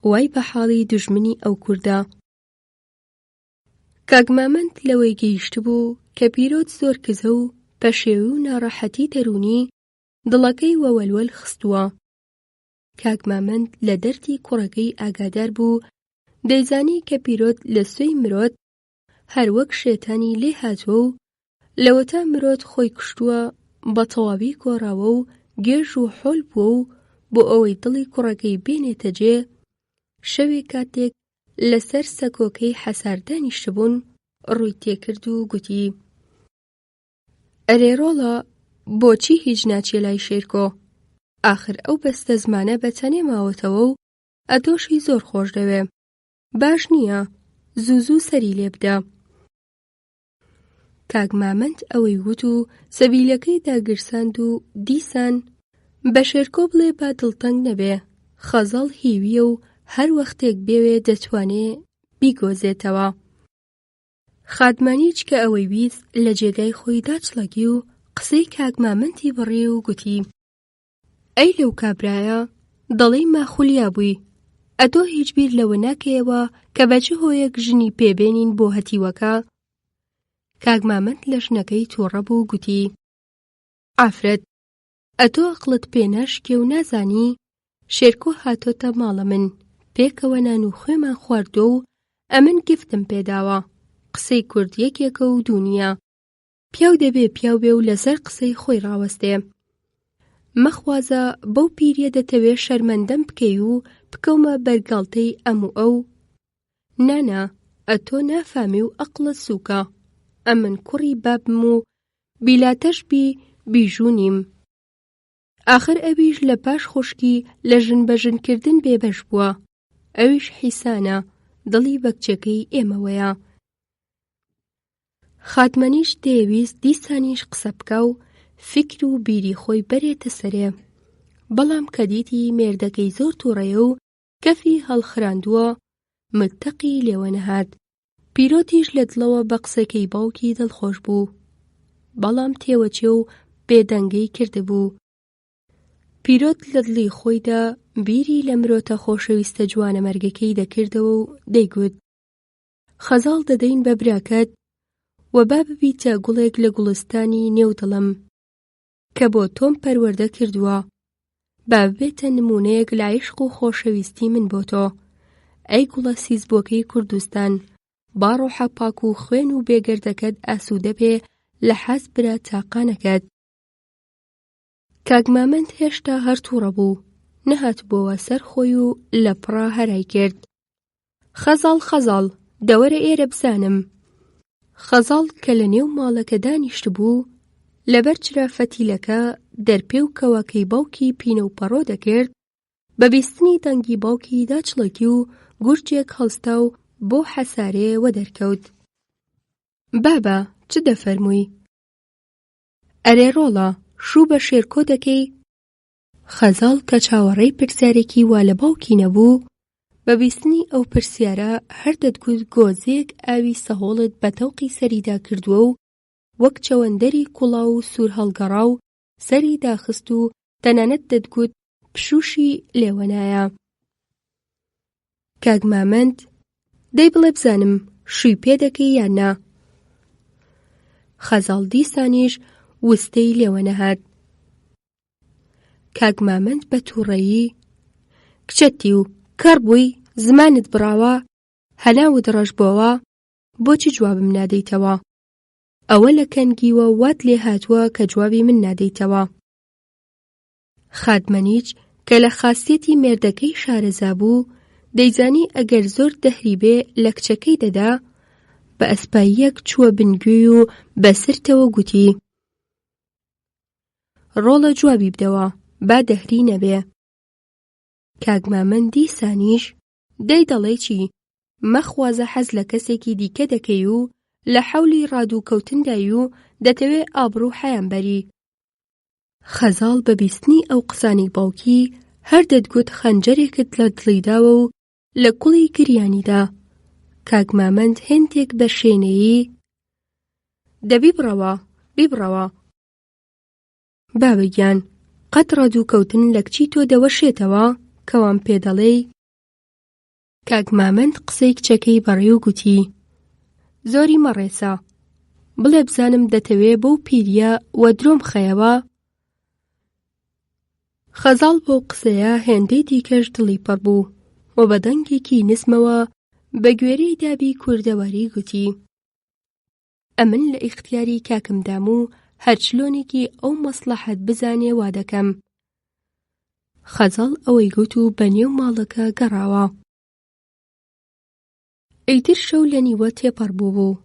وای بە حاڵی دوژمنی ئەو کوردە. کاک مامەند لەوەی گەیشت بوو کە پیرۆت زۆر کزە و پەشێوی و ناڕەحەتی دەرونی دڵەکەی وەوەلوەل خستووە. کاک مامەند لە دەردی کوڕەکەی ئاگادار بوو، دەیزانی کە پیرۆت لە سوێی مرۆت هەر وەک شێتانی لێ هاتووە و لەوەتا مرۆت خۆی کشتووە، بە تەواوی گۆڕاوە و گێژ و حۆل بووە و بۆ ئەوەی دڵی کوڕەکەی بێنێتە جێ، شەوێ کاتێک لەسەر سەکۆکەی حەسار دانیشتبوون ڕووی تێکرد و گوتی: ئەرێ ڕۆڵە، بۆچی هیچ ناچێ لای شێرکۆ؟ ئاخر ئەو بەستە زمانە بەتەنێ ماوەتەوە و ئەتۆشی زۆر خۆش دەوێ. باش نییە، زوو زوو سەری لێ بدە. کاک مامەند ئەوەی گوت و سەبیلەکەی داگرساند و دیسان بە شێرکۆ بڵێ با دڵتەنگ نەبێ، خەزاڵ هیویە و هەر وەختێک بێوێ دەتوانێ بیگۆزێتەوە. خادمانیچ کە ئەوەی ویست لە جێگای خۆی داچڵەگی و قسەی کاک مامەندی بڕێ و گوتی: ئەی لەو کابرایە، دەڵێی ماخولیا بووی، ئەتۆ هیچ بیر لەوە ناکەیەوە کە بە چ هۆیەک ژنی پێبێنین بۆ هەتیوەکە؟ کاک مامەند لە ژنەکەی تووڕە بوو و گوتی: ئافرەت، ئەتۆ عەقڵت پێناشکێ و نازانی شێرکۆ هاتۆتە ماڵە من، پێکەوە نان و خوێمان خواردۆ و ئەمن گفتم پێداوە. قسەی کورد یەکێکە و دوو نییە. پیاو دەبێ پیاو بێ و لەسەر قسەی خۆی ڕاوەستێ. مەخوازە بەو پیریە دەتەوێ شەرمەندەم بکەی و بکەومە بەرگاڵتەی ئەم و ئەو. نانە، ئەتۆ نافامی و عەقڵت سووکە. ئەمن کوڕی بابم و بیلاتەش بیژوو نیم. ئاخر ئەویش لە پاش خوشکی لە ژن بەژنکردن بێبەش بووە. ئەویش حیسانە، دڵی بە کچەکەی ئێمەوەیە. خاتمەنیش دەیویست دیسانیش قسە بکە و فکر و بیری خۆی بەرێتە سەرێ. بەڵام کە دیتی مێردەکەی زۆر تووڕەیە و کەفی هەڵخراندووە، ملتەقی لێوە نەهات. پیرۆتیش لە دڵەوە بە قسەکەی باوکی دڵخۆش بوو، بەڵام تێوەچێ و بێدەنگەی کردبوو. پیرۆت لە دڵی خۆیدا بیری لە مرۆتە خۆشەویستە جوانە مەرگەکەی دەکردەوە و دەیگوت: خەزاڵ دەدەین بە براکەت و با ببیتە گوڵێک لە گوڵستانی نێودڵم کە بۆ تۆم پەروەردە کردووە، با ببێتە نمونەیەک لە عیشق و خۆشەویستی من بۆ تۆ، ئەی گوڵە سیزبۆکەی کوردستان. با ڕۆحە پاک و خوێن و بێگەردەکەت ئاسوودە بێ لە حەز برا تاقانەکەت. کاک مامەند هێشتا هەر تووڕە بوو، نەهات بۆوە سەر خۆی و لە پڕا هەرای کرد: خەزاڵ خەزاڵ، دەوەرە ئێرە بزانم. خەزاڵ کە لە نێو ماڵەکە دانیشت بوو، لەبەر چرافەتیلەکە دەرپێ و کەواکەی باوکی پینە و پەڕۆ دەکرد، بە بیستنی دەنگی باوکی داچڵەکی و گورجێک هەڵستا و بۆ حەسارێ وەدەرکەوت: بابە، چ دەفەرمووی؟ ئەرێ ڕۆڵە، شوو بە شێرکۆ دەکەی؟ خەزاڵ کە چاوەڕێی پرسیارێکی وا لە باوکی نەبوو، بە بیستنی ئەو پرسیارە هەر دەتگوت گۆزێک ئاوی سەهۆڵت بە تەوقی سەریدا کردووە و وەک چەوەندەری کوڵاو و سوور هەڵگەڕا و سەری داخست و تەنانەت دەتگوت پشووشی لێوەنایە. کاک مامەند دەی بڵێ بزانم شووی پێ دەکەی یان نا؟ خەزاڵ دیسانیش وستەی لێوە نەهات. کاک مامەند بە تووڕەیی کچەتی و کەڕ بووی زمانت بڕاوە هەناوت ڕەش بۆوە بۆچی جوابم نادەیتەوە؟ ئەوە لە کەنگیوە وات لێ هاتووە کە جوابی من نادەیتەوە. خادمەنیچ کە لە خاستێتی مێردەکەی شارەزا بوو دەیزانی ئەگەر زۆر دەهری بێ لە کچەکەی دەدا بە ئەسپاییەک چووە بنگوێی و بەسرتەوە گوتی ڕۆڵە جوابی بدەوە با دەهری نەبێ. کاک مامەند دیسانیش دەی دەڵێ چی مەخوازە حەز لە کەسێکی دیکە دەکەی و لە حەولی ڕادووکەوتندای و دەتەوێ ئابڕوو حەیان بەری. خەزاڵ بە بیستنی ئەو قسانی باوکی هەر دەتگوت خەنجەرێکت لە دڵیداوە و لە کوڵی گریانیدا. کاک مامەند هێندێک بە شوێنەیی بیبڕەوە بابەگیان قەت ڕادووکەوتن لە کچی تۆ دەوەشێتەوە کەوام پێ دەڵێی؟ کاک مامەند قسەی کچەکەی بەڕێ و گوتی زۆری مەڕێسە بڵێ بزانم دەتەوێ بەو پیریە وە درۆم خەیەوە؟ خەزاڵ بۆ قسەیە هێندەی دیکەش دڵی پڕ بوو و بە دەنگێکی نزمەوە بە گوێرەی دابی کوردەواری گوتی ئەمن لە ئیختیاری کاکمدام و هەرچلۆنێکی ئەو مەسلەحەت بزانێ وا دەکەم. خەزاڵ ئەوەی گوت و بەنێو ماڵەکە گەڕاوە. ئەیتر شەو لە نیوە تێپەڕ بوو.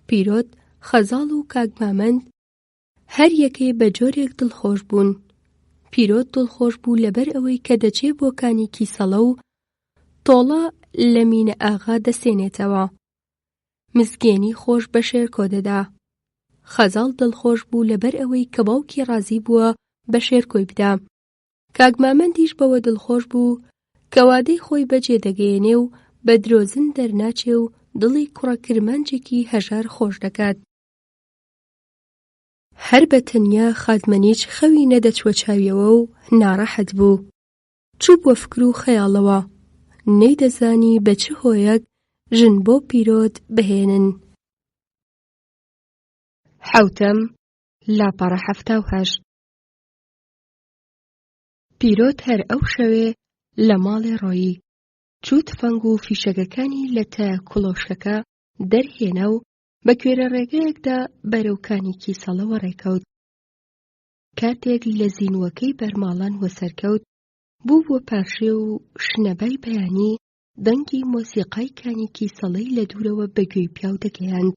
پیرۆت، خەزاڵ و کاک مامەند هەر یەکێ بە جۆرێک دڵخۆش بوون. پیرۆت دڵخۆش بوو لەبەر ئەوەی کە دەچێ بۆکانی کیسەڵە و تۆڵە لە مینە ئاغا دەسێنێتەوە. مزگێنی خۆش بە شێرکۆ دەدا. خەزاڵ دڵخۆش بوو لەبەر ئەوەی کە باوکی ڕازی بووە بە شێرکۆی بدا. کاک مامەندیش بەوە دڵخۆش بوو کە وادەی خۆی بەجێ دەگەیەنێ و بە درۆزن دەرناچێ و دڵی کوڕە کرمانجێکی هەژار خۆش دەکات. هەر بە تەنیا خادمەنیچ خەوی نەدەچوە چاویەوە و ناڕەحەت بوو. چوو بۆ فکر و خەیاڵەوە نەیدەزانی بە چ هۆیەک ژن بۆ پیرۆت بهێنن. حەوتەم لاپەڕە 78 پیرۆت هەر ئەو شەوێ لە ماڵێ ڕۆیی چوو تفەنگ و فیشەکەکانی لە تایە کڵۆشکەکە دەرهێنا و بە کوێرە ڕێگەیەکدا بەرەوکانی کیسەڵەوە ڕێکەوت. کاتێک لە زینوەکەی بەرماڵان وەسەرکەوت بوو بۆ پاشێ و شنەبای بەیانی دەنگی مۆسیقای کانی کیسەڵەی لە دوورەوە بە گوێی پیاو دەگەیاند.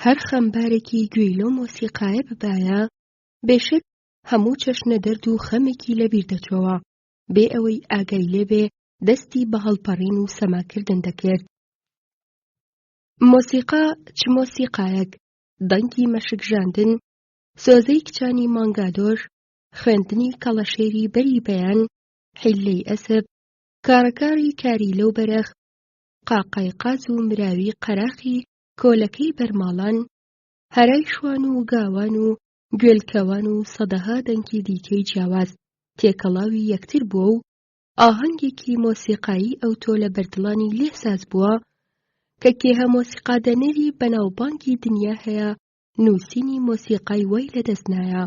هەر خەمبارێکی گوێی لەو مۆسیقایە ببایە بێشک هەموو چەشنە دەرد و خەمێکی لەبیر دەچۆوە بێ ئەوەی ئاگای لێبێ دەستی بە هەڵپەڕین و سەماکردن دەکرد. مۆسیقا چ مۆسیقایەک، دەنگی مەشکژاندن، سۆزەی کچانی مانگادۆش، خوێندنی کەڵەشێری بەری بەیان، حیلەی ئەسب، کارەکاری کاری لەو بەرەخ، قاقای قاز و مراوی قەراقی کۆلەکەی بەرماڵان، هەرای شوان و گاوان و گوێلکەوان و سەدەها دەنگی دیکەی جیاواز تێکەڵاوی یەکتر بووە و ئاهەنگێکی مۆسیقایی ئەوتۆ لە بەردڵانی لێساز بووە کە کێهە مۆسیقادەنەری بەناوبانگی دنیا هەیە نووسینی مۆسیقای وای لەدەستنایە.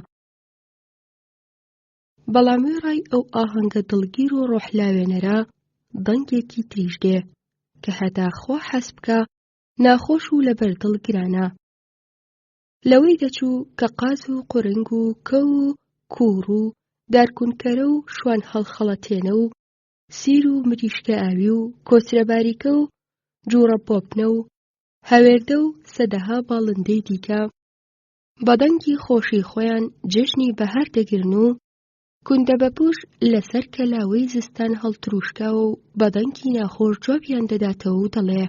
بەڵام وێڕای ئەو ئاهەنگە دڵگیر و ڕۆحلاوێنەرە دەنگێکی تریش دێ کە هەتا خوا حەز بکە ناخۆش و لەبەردڵ گرانە. لەوەی دەچوو کە قاز و قورنگ و کە و کوڕ و دارکونکەرە و شوان هەڵخەڵەتێنە و سیر و مریشکە ئاوی و کۆچرە باریکە و جووڕە پۆپنە و هەوێردە و سەدەها باڵندەی دیکە بە دەنگی خۆشی خۆیان جژنی بەهار دەگرن و کوندە بەپوش لەسەر کەلاوەی زستان هەڵتروشکاوە و بە دەنگی ناخۆش جوابیان دەداتەوە و دەڵێ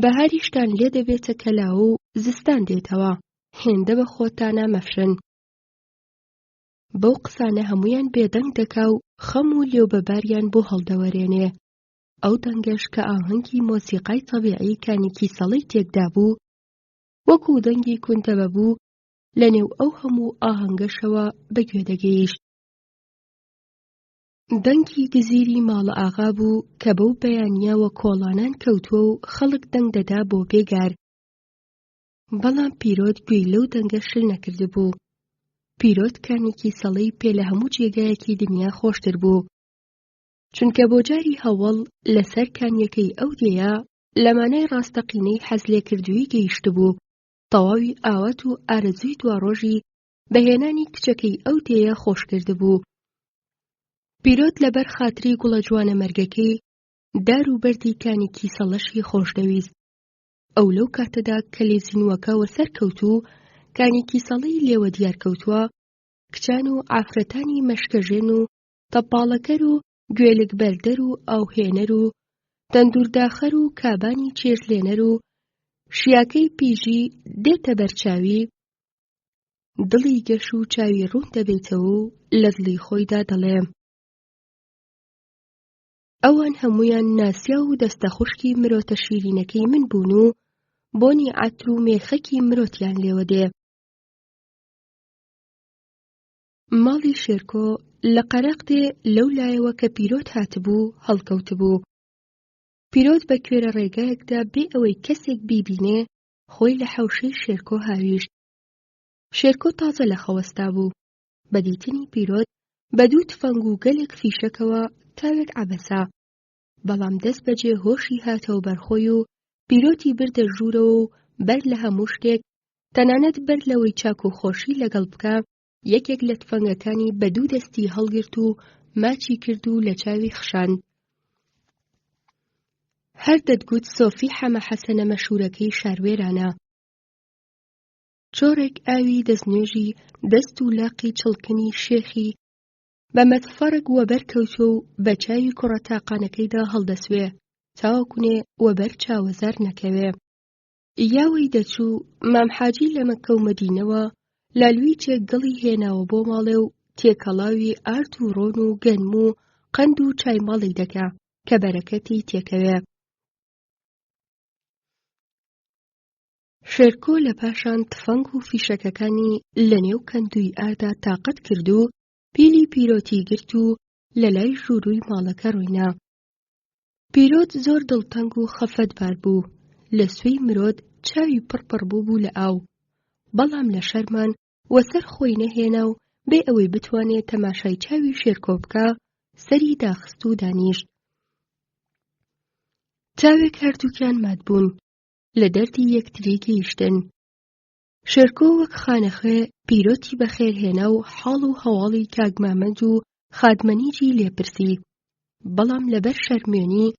بەهاریشتان لێ دەبێتە کەلاوە و زستان دێتەوە، هێندە بە خۆتانە مەفشن. بەو قسانە هەمویان بێدەنگ دەکا و خەم و لێوبەباریان بۆ هەڵدەوەرێنێ. ئەو دەنگەش کە ئاهەنگی مۆسیقای تەبیعی کانی کیسەڵەی تێکدا بوو وەکو دەنگی کوندەبە بوو لە نێو ئەو هەموو ئاهەنگەشەوە بەگوێ دەگەیشت. دەنگی گزیری ماڵە ئاغا بوو کە بەو بەیانیەوە کۆڵانان کەوتووە و خەڵک دەنگ دەدا بۆ بێگار. بەڵام پیرۆت گوێی لەو دەنگە شل نەکردبوو. پیرۆت کانێکی سەڵەی پێ لە هەموو جێگایەکی دنیا خۆشتر بوو، چونکە بۆ جاری هەوڵ لەسەر کانیەکەی ئەو دێیە لەمانای ڕاستەقینەی حەز لێکردووی گەیشت بوو. تەواوی ئاوات و ئارەزووی دواڕۆژی بەهێنانی کچەکەی ئەو دێیە خۆش کردبوو. پیرۆت لەبەر خاتری گوڵە جوانە مەرگەکەی دار و بەردی کانێکی سەڵەشی خۆش دەویست. ئەو لەو کاتەدا کە لێزینووەکە وەسەر کەوتوو کانێکی سەڵەی لێوە دیار کەوتووە، کچان و ئافرەتانی مەشکەژێن و تەپاڵەکەر و گوێلک بەردەر و ئاوهێنەر و تەندورداخەر و کابانی چێژلێنەر و شیاکەی پیژی دێتە بەرچاوی، دڵی گەش و چاوی ڕوون دەبێتەوە و لە دڵی خۆیدا دەڵێ ئەوان هەموویان ناسیا و دەستە خوشکی مرۆتە شیرینەکەی من بوون و بۆنی عەتر و مێخەکی مرۆتیان لێوە دێ. ماڵی شێرکۆ لە قەرەق دێ لەو لایەوە کە پیرۆت هاتبوو هەڵکەوتبوو. پیرۆت بە کوێرە ڕێگایەکدا بێ ئەوەی کەسێک بیبینێ خۆی لە حەوشەی شێرکۆ هاویشت. شێرکۆ تازە لە خەوەستا بوو. بەدیتنی پیرۆت بە دوو تفەنگ و گەلێک فیشەکەوە تاوێک عەبەسا، بەڵام دەست بەجێ هۆشی هاتەوە بەرخۆی و پیرۆتی بردە ژوورەوە و بەر لە هەموو شتێک تەنانەت بەر لەوەی چاک و خۆشی لەگەڵ بکە یەکێک لە تفەنگەکانی بە دوو دەستی هەڵگرت و ماچی کرد و لە چاوی خشاند. هەر دەتگوت سۆفی حەمە حەسەنە مەشهوورەکەی شاروێرانە. چۆرێک ئاوی دەستنوێژی دەست و لاقی چڵکنی شێخی بە مەتفەڕێک وەبەر کەوتووە و بە چاوی کوڕە تاقانەکەیدا هەڵدەسوێ چاوەکوونێ وەبەر چاوەزار نەکەوێ. یاوەی دەچوو مام حاجی لە مەککە و مەدینەوە لالویچێک گەڵی هێناوە بۆ ماڵێ و تێکەڵاوی ئارد و ڕۆن و گەنم و قەند و چای ماڵی دەکا کە بەرەکەتی تێکەوێ. شێرکۆ لە پاشان تفەنگ و فیشەکەکانی لە نێو کەندووی ئاردا تاقەت کرد و پیلی پیرۆتی گرت و لە لای ژووروی ماڵەکە ڕووینا. پیرۆت زۆر دڵتەنگ و خەفەتبار بوو. لە سوێی مرۆت چاوی پڕپڕ بوو لە ئاو، بەڵام لە شەرمان وەسەر خۆی نەهێنا و بێ ئەوەی بتوانێت تەماشای چاوی شێرکۆ بکە سەری داخست و دانیشت. چاوێک هەردووکیان مات بوون، لە دەردی یەکتری گەیشتن. شێرکۆ وەک خانەخێ پیرۆتی بەخێرهێنا و حاڵ و هەواڵی کاک مامەد و خادمەنیجی لێپرسی، بەڵام لەبەر شەرمێنی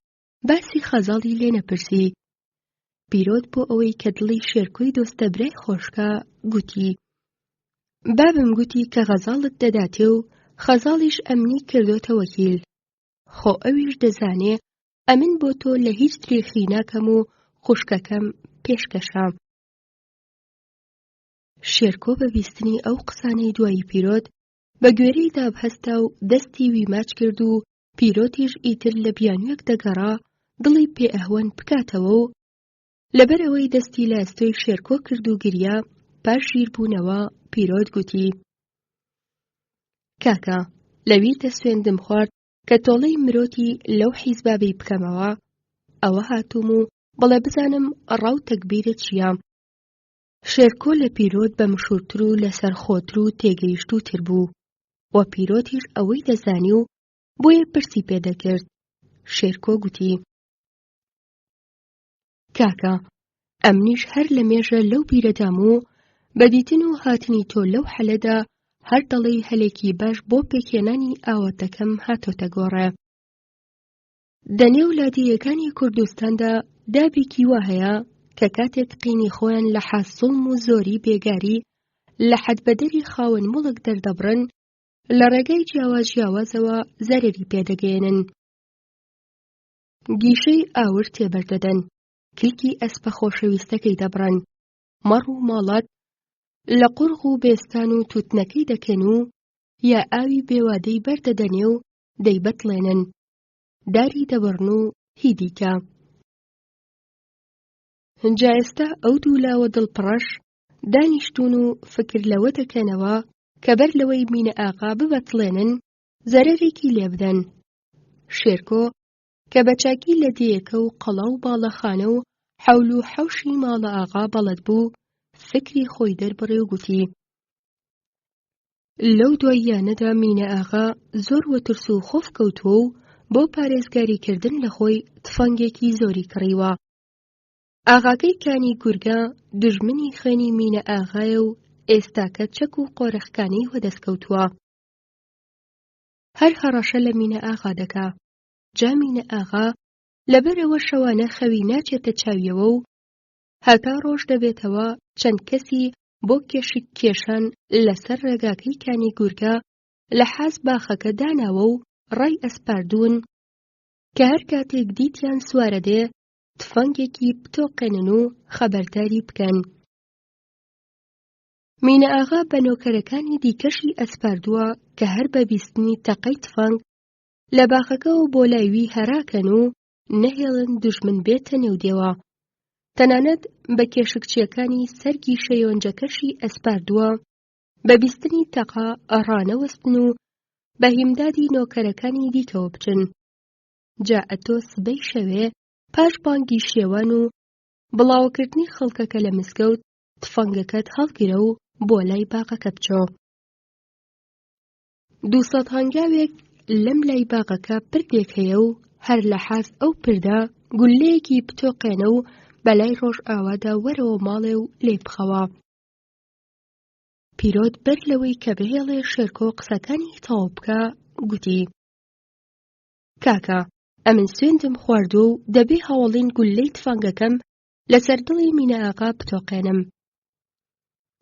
باسی خەزاڵی لێ نەپرسی. پیرۆت بۆ ئەوەی کە دڵی شێرکۆی دۆستەبرای خۆشکە گوتی بابم گوتی کە غەزاڵت دەداتێ و خەزاڵیش ئەمنی کردۆتە وەکیل، خۆ ئەویش دەزانێ ئەمن بۆ تۆ لە هیچ ترێخی ناکەم و خوشکەکەم پێشکەشام. شێرکۆ بە بیستنی ئەو قسانەی دوایی پیرۆت بە گوێرەی دابهەستا و دەستی وی ماچ کرد و پیرۆتیش ئیتر لە بیانوێک دەگەڕا دڵی پێ ئەهوەن بکاتەوە و لەبەر ئەوەی دەستی لە ئەستۆی شێرکۆ کرد و گریا پاش ژیربوونەوە پیرۆت گوتی کاکە لەویتە سوێندم خوارد کە تۆڵەی مرۆتی لەو حیزبابەی بکەمەوە، ئەوە هاتووم و بەڵێ بزانم ڕاو تەکبیرت چییە. شێرکۆ لە پیرۆت بە مشورتر و لەسەر خۆتر و تێگەیشتووتر بوو، و پیرۆتیش ئەوەی دەزانی و بۆیە پرسی پێدەکرد. شێرکۆ گوتی کاکە ئەمنیش هەر لە مێژە لەو بیرەدام و بەدیتن و هاتنی تۆ لەو حەلەدا هەر دەڵێی هەلێکی باش بۆ پێکێنانی ئاواتەکەم هاتۆتە گۆڕێ. دەنێ وڵاتیەکانی کوردستاندا دابێکی وا هەیە کە کاتێک قینی خۆیان لە حەسوڵم و زۆری بێگاری لە حەدبەدەری خاوەن مڵک دەردەبڕن لە ڕێگای جیاواز-جیاوازەوە زەرەری پێدەگەێنن. گیشەی ئاورد تێبەردەدەن، کلکی ئەسپە خۆشەویستەکەی دەبڕن، مەڕ و ماڵات لە قورغ و بێستان و تووتنەکەی دەکەن و یا ئاوی بێوادەی بەردەدەنێ و دەیبەتڵێنن، داری دەبڕن و هی دیکە. جا ئێستا ئەو دوو لاوە دڵپڕەش دانیشتون و فکر لەوە دەکەنەوە کە بەر لەوەی مینە ئاغا ببەتڵێنن زەرەرێکی لێ بدەن. شێرکۆ کە بەچاکی لە دێیەکە و قەڵا و باڵەخانە و حەول و حەوشی ماڵە ئاغا بەڵەد بوو، فکری خۆی دەربڕێ و گوتی: لەو دواییانەدا مینە ئاغا زۆر وەترس و خۆف کەوتووە و بۆ پارێزگاریکردن لە خۆی تفەنگێکی زۆری کڕیوە. ئاغاکەی کانی گورگە دوژمنی خوێنی مینە ئاغایە و ئێستاکە چەک و قۆرەخکانەی وەدەستکەوتووە. هەر هەڕەشە لە مینە ئاغا دەکا. جا مینە ئاغا لەبەرەوە شەوانە خەوی ناچێتە چاویەوە و هەتا ڕۆژ دەبێتەوە چەند کەسی بۆ کێشک کێشان لەسەر ڕێگاکەی کانی گورگە لە حاز باخەکە داناوە و ڕای ئەسپاردوون کە هەر کاتێک دیتیان سوارە دێ تفەنگێکی بتۆقێنن و خەبەرداری بکەن. مینە ئاغا بە نۆکەرەکانی دیکەشی ئەسپاردووە کە هەر بە بیستنی تەقەی تفەنگ لە باخەکەەوە بۆ لایوی هەراکەن و نەهێڵن دوژمن بێتە نێودێوە. تەنانەت بە کێشکچیەکانی سەرگی شەیۆنجەکەشی ئەسپاردووە بە بیستنی تەقا ڕانەوەستن و بە هیمدادی نۆکەرەکانی دیکەوە بچن. جا ئەتۆ سبەی شەوێ پاش بانگی شێوان و بڵاوکردنی خەڵکەکە لە مزگەوت تفەنگەکەت هەڵگرە و بۆ لای باغەکە بچۆ. 200 هەنگاوێک لەم لای باغەکە پردێک هەیە و هەر لە حاز ئەو پردا گولەیەکی بتۆقێنە و بەلای ڕۆژ ئاوادا وەرەوە ماڵێ و لێ بخەوە. پیرۆت بەر لەوەی کە بهێڵێ شێرکۆ قسەکانی تەواو بکە گوتی: کاکە، ئەمن سوێندم خواردووە و دەبێ هەوڵین گولەی تفەنگەکەم لەسەر دڵی مینە ئاغا بتۆقێنم.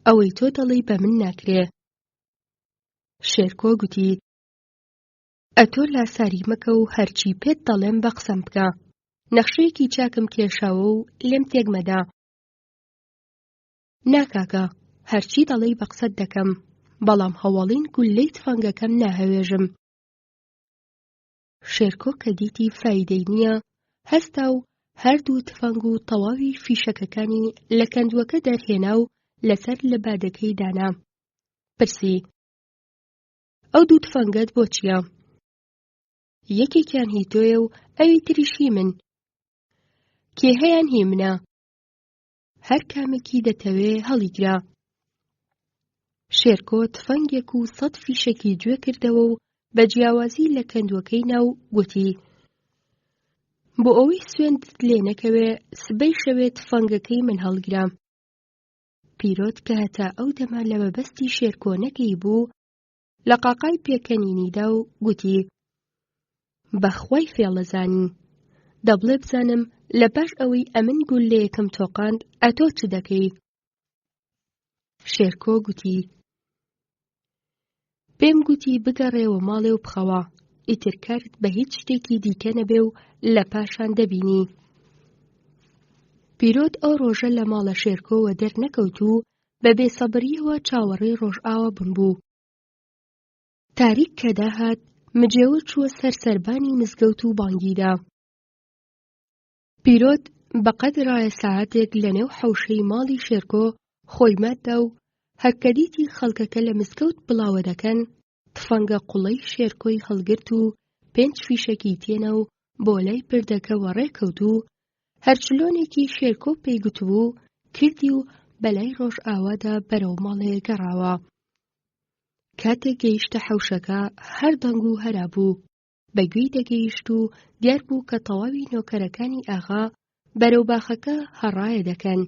ئەوەی تۆ دەڵێی بە من ناکرێ. شێرکۆ گوتی: ئەتۆ لاساری مەکە و هەرچی پێت دەڵێم بە قسەم بکە. نەخشەیەکی چاکم کێشاوە و لێم تێگمەدا. ناکاکە، هەرچی دەڵێی بە قسەت دەکەم، بەڵام هەوڵین گولەی تفەنگەکەم ناهەوێژم. شێرکۆ کە دیتی فایدەی نییە، هەستا و هەردوو تفەنگ و تەواوی فیشەکەکانی لە کەندووەکە دەرهێنا و لەسەر لەبادەکەی دانا. پرسی: ئەو دوو تفەنگەت بۆ چییە؟ یەکێکیان هی تۆیە و ئەوی تریشی من. کێ هەیان هی منە. هەر کامێکی دەتەوێ هەڵیگرە. شێرکۆ تفەنگێک و 100 فیشێکی گوێ کردەوە و بە جیاوازی لە کەندووەکەی ناو گوتی: بۆ ئەوەی سوێندت لێ نەکەوێ سبەی شەوێ تفەنگەکەی من هەڵگرە. پیرۆت کە هەتا ئەو دەما لە مەبەستی شێرکۆ نەگەی بوو لە قاقای پێکەنینیدا و گوتی: بەخوای فێڵەزانی، دەبڵێ بزانم لە پاش ئەوەی ئەمن گولەیەکم تۆقاند ئەتۆ چ دەکەی؟ شێرکۆ گوتی: پێم گوتی بگەڕێەوە ماڵێ و بخەوە، ئیتر کارت بە هیچ شتێکی دیکە نەبێ و لە پاشان دەبینی. پیرۆت ئەو ڕۆژە لە ماڵە شێرکۆوە دەرنەکەوت و بە بێسەبریەوە چاوەڕێی ڕۆژئاوا بنبوو. تاریک کە داهات مجێوە چووە سەر سەربانی مزگەوت و بانگیدا. پیرۆت بەقەدرایە ساعاتێک لەنێو حەوشەی ماڵی شێرکۆ خۆی ماددا و هەرکە دیتی خەڵکەکە لە مزگەوت بڵاوە دەکەن، تفەنگە قوڵەی شێرکۆی هەڵگرت و 5 فیشەکی تێنە و بۆ لای پردەکەوە ڕێکەوت و هەرچلۆنێکی شێرکۆ پێی گوتبوو کردی و بەلای ڕۆژ ئاوادا بەرەو ماڵێ گەڕاوە. کاتێک گەیشتە حەوشەکە هەر دەنگ و هەرا بوو. بەگوێی دەگەیشت و دیار بوو کە تەواوی نۆکەرەکانی ئاغا بەرەو باخەکە هەڕایە دەکەن.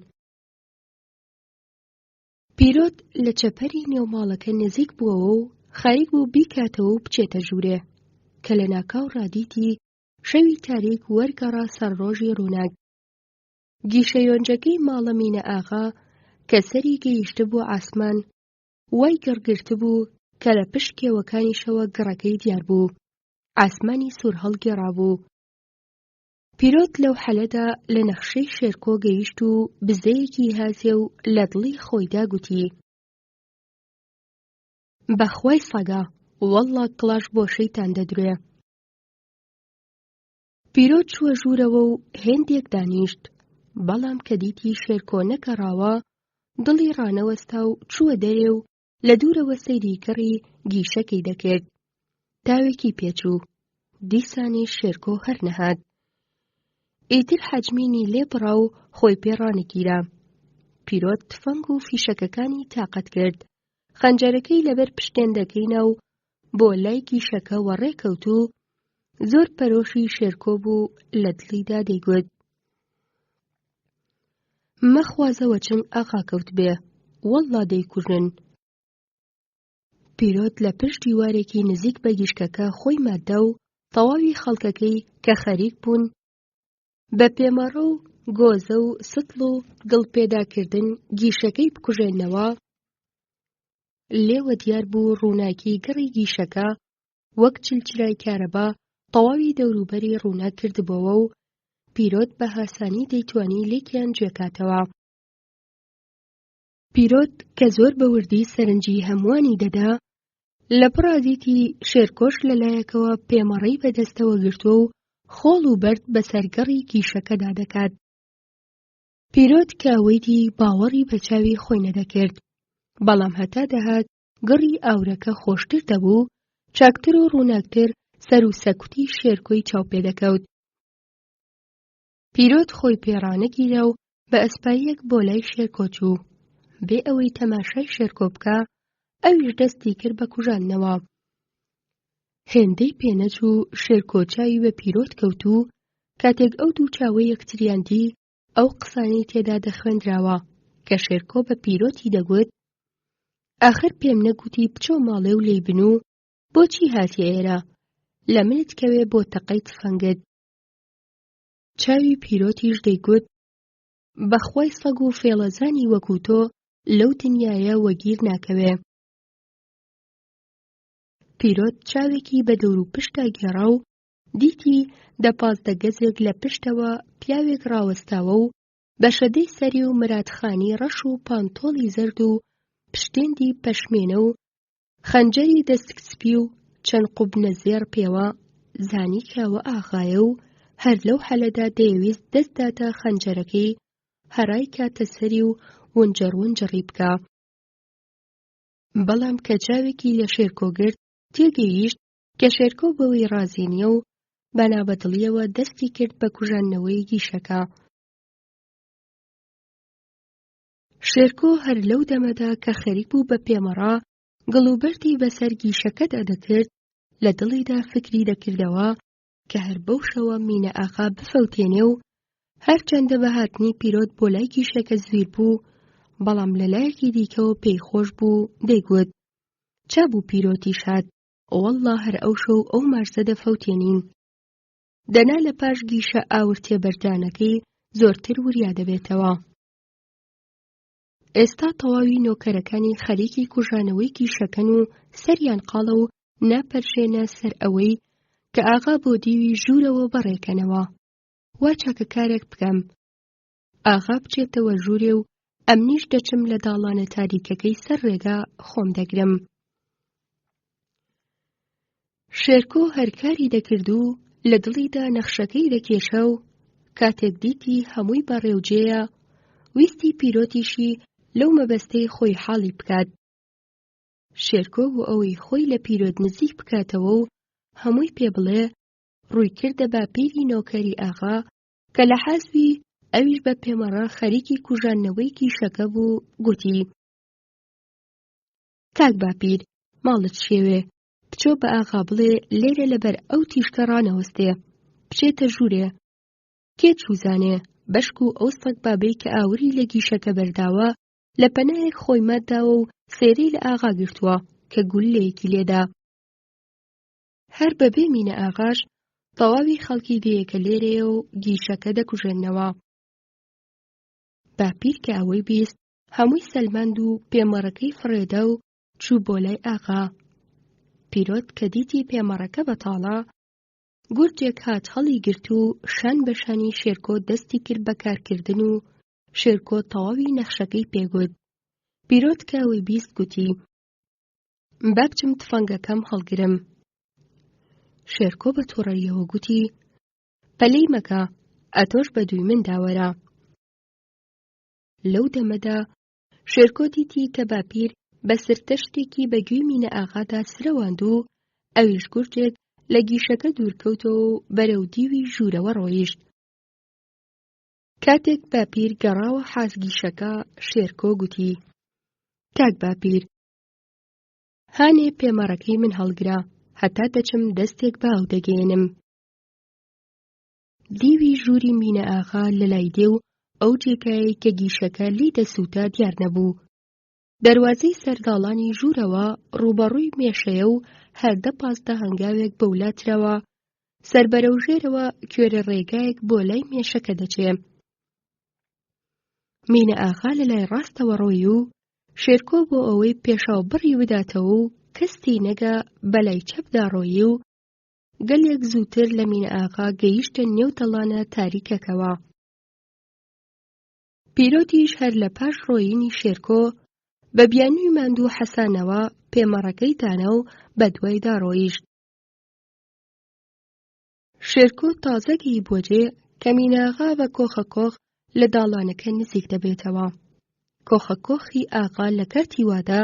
پیرۆت لە چەپەری نێوماڵەکە نزیک بووەوە و خەریک بوو بیکاتەوە و بچێتە ژوورێ کە لە ناکاو ڕادیتی شەوی تاریک وەرگەڕا سەر ڕۆژی ڕووناک. گیشەیۆنجەکەی ماڵە مینە ئاغا کە سەری گەیشتە بۆ ئاسمان وای گەڕگرتە بوو کە لە پشت کێوەکانیشەوە گەڕەکەی دیار بوو. ئاسمانی سوور هەڵگێڕا بوو. پیرۆت لەو حەلەدا لە نەخشەی شێرکۆ گەیشت و بزەیەکی هازێ و لە دڵی خۆیدا گوتی: بەخوای سەگا، وەڵڵا کڵاش بۆ شەیتان دەدرێ. پیرۆت چووە ژوورەوە و هێندێک دانیشت، بەڵام کە دیتی شێرکۆ نەگەڕاوە دڵی ڕانەوەستا و چووە دەرێ و لە دوورەوە سەیری گەڕی گیشەکەی دەکرد. تاوێکی پێچوو. دیسانی شێرکۆ هەر نەهات. ئیتر حەجمینی لێ بڕا و خۆی پێ ڕانەگیرا. پیرۆت تفەنگ و فیشەکەکانی تاقەت کرد. خەنجەرەکەی لەبەر پشتێن دەکەینە و بۆ لای گیشەکە وەڕێکەوت و زۆر پەرۆشی شێرکۆ بوو لە دڵیدا دەیگوت: مەخوازەوە چنگ ئاغا کەوت بێ، وەڵڵا دەیکوژن. پیرۆت لە پشت دیوارێکی نزیک بە گیشکەکە خۆی ماددا و تەواوی خەڵکەکەی کە خەریک بوون بە پێمەڕە و گۆزە و ستڵ و دڵپێداکردن گیشەکەی بکوژێنەوە. لێوە دیار بوو ڕووناکی گەڕی گیشەکە وەک چلچرای کارەبا تەواوی دەوروبەری ڕوونا کردبەوە و پیرۆت بە هاسانی دەیتوانی لێکیان گوێکاتەوە. پیرۆت کە زۆر بە وردی سەرنجی هەمووانی دەدا، لە پڕادیتی شێرکۆش لەلایەکەوە پێمەڕەی بەدەستەوە گرتووە و خۆڵ و بەرد بە سەرگەڕی گیشەکەدا دەکات. پیرۆت کە ئەوەیدی باوەڕی بە چاوی خۆی نەدەکرد، بەڵام هەتا دەهات گەڕی ئاورەکە خۆشتر دەبوو، چاکتر و ڕووناکتر سەر و سەکوتی شێرکۆی چاوپێ دەکەوت. پیرۆت خۆی پێڕانەگیرا و بە ئەسپاییەک بۆ لای شێرکۆ چوو. بێ ئەوەی تەماشای شێرکۆ بکە، ئەویش دەستی کرد بە کوژاندنەوە. هێندەی پێنەچوو شێرکۆ چاوی بە پیرۆت کەوت و کاتێک ئەو دوو چاوەی یەکتریان دی، ئەو قسانەی تێدا دەخوێندراوە کە شێرکۆ بە پیرۆتی دەگوت: ئاخر پێم نەگوتی بچۆ ماڵێ و لێی بن و بۆچی هاتی ئێرە؟ لە منت کەوێ بۆ تەقەی تفەنگت. چاوی پیرۆتیش دەیگوت: بەخوای سەگ و فێڵەزانی وەکو تۆ لەو دنیایە وەگیر ناکەوێ. پیرۆت چاوێکی بە دەور و پشتا گێڕا و دیتی 10-15 گەزێک لە پشتەوە پیاوێک ڕاوەستاوە و بە شەدەی سەری و مراتخانی ڕەش و پانتۆڵی زەرد و پشتێندی پەشمێنە و خەنجەری دەستکسپی و چەند قوبنە زێڕ پێوە، زانی کەوە ئاغایە و هەر لەو حەلەدا دەیەویست دەستداتە خەنجەرەکەی هەڕای کاتە سەری و ونجەڕ ونجڕی بکە. بەڵام کە چاوێکی لە شێرکۆ گرت، تێگەیشت کە شێرکۆ بەوەی ڕازی نییە و بەنابەدڵیەوە دەستی کرد بە کوژاندنەوەی گیشەکە. شێرکۆ هەر لەو دەمەدا کە خەریک بوو بە پێمەڕە گڵوبەردی بەسەر گیشەکەدا دەکرد، لە دڵیدا فکری دەکردەوە کە هەر بەو شەوە مینە ئاغا بفەوتێنێ و هەرچەندە بە هاتنی پیرۆت بۆ لای گیشەکە زویر بوو، بەڵام لەلایەکی دیکەوە پێی خۆش بوو دەیگوت: چابوو پیرۆتیش هات، وەڵڵا هەر ئەو شەو ئەو مارزە دەفەوتێنین. دەنا لە پاش گیشە ئاورتێ بەردانەکەی زۆرتر وریا دەبێتەوە. ئێستا تەواوی نۆکەرەکانی خەریکی کوژانەوەی گیشەکەن و سەریان قاڵە و ناپەرژێنە سەر ئەوەی کە ئاغا بۆ دیوی ژوورەوە بەڕێکەنەوە. وا چاکە کارێک بکەم، ئاغا بچێتەوە ژوورێ و ئەمنیش دەچم لە داڵانە تاریکەکەی سەر ڕێگا خۆم دەگرم. شێرکۆ هەرکاری دەکرد و لە دڵیدا نەخشەکەی دەکێشە و کاتێک دیتی هەمووی بەڕێوجێیە، ویستی پیرۆتیشی لەو مەبەستەی خۆی حاڵی بکات. شێرکۆ بۆ ئەوەی خۆی لە پیرۆت نزیک بکاتەوە و هەمووی پێ بڵێ، ڕووی کردە باپیری نۆکەری ئاغا کە لە حەزبی ئەویش بە پێمەڕە خەریکی کوژانەوەی گیشەکە بوو، گوتی: کاک باپیر، ماڵت شێوێ، بچۆ بە ئاغا بڵێ لێرە لەبەر ئەو تیشکە ڕانەوەستێ، بچێتە ژوورێ. کێ چوزانێ بەشک و ئەو سەگ بابەی کە ئاوری لە گیشەکە بەرداوە لە پەنایەک خۆی ماداوە و سێرەی لە ئاغا گرتووە کە گولەیەکی لێدا. هەر بەبێ مینە ئاغاش تەواوی خەڵکی دەیەکە لێرەیە و گیشەکە دەکوژێنەوە. باپیر کە ئەوەی بیست، هەمووی سەلماند و پێمەڕەکەی فڕێدا و چوو بۆ لای ئاغا. پیرۆت کە دیتی پێمەڕەکە بەتاڵە، گورجێک هات هەڵی گرت و شان بە شانی شێرکۆ دەستی کرد بە کارکردن و شێرکۆ تەواوی نەخشەکەی پێگوت. پیرۆت کە ئەوەی بیست گوتی: با بچم تفەنگەکەم هەڵگرم. شێرکۆ بە تووڕەیەوە گوتی: پەلەی مەکە، ئەتۆش بە دووی من داوەرە. لەو دەمەدا شێرکۆ دیتی کە باپیر بە سرتەشتێکی بەگوێی مینە ئاغادا سرەواند و ئەویش گورجێک لە گیشەکە دوورکەوتەوە و بەرەو دیوی ژوورەوە ڕۆیشت. کاتێک باپیر گەڕاوە حازگیشەکە، شێرکۆ گوتی: کاک باپیر، هانێ پێمەڕەکەی من هەڵگرا، هەتا دەچم دەستێک باو دەگێنم. دیوی ژووری مینە ئاغا لەلای دێ و ئەو جێگایەی کە گیشەکە لی دەسووتە دیار نەبوو. دەروازەی سەرداڵانی ژوورەوە ڕووبەڕووی مێشەیە و هەردە پازدە هەنگاوێک بەولاترەوە سەربەرەو ژێرەوە کوێرە ڕێگایەک بۆ لای مێشەکە دەچێ. مینە ئاغا لەلای ڕاستەوە ڕۆی و شێرکۆ بۆ ئەوەی پێشاو بڕی بداتەوە و کەستی نەگا بەلای چەپدا ڕۆی و گەلێک زووتر لە مینە ئاغا گەیشتە نێو دەڵانە تاریکەکەوە. پیرۆتیش هەر لە پاش ڕۆیینی شێرکۆ بە بیانووی ماندوو حەسانەوە پێمەڕەکەی دانا و بەدوای داڕۆیشت. شێرکۆ تازەگەی بۆجێ کە مینە ئاغا بە کۆخە کۆخ لە داڵانەکە نزیک دەبێتەوە. کۆخە کۆخی ئاغا لە کاتی وادا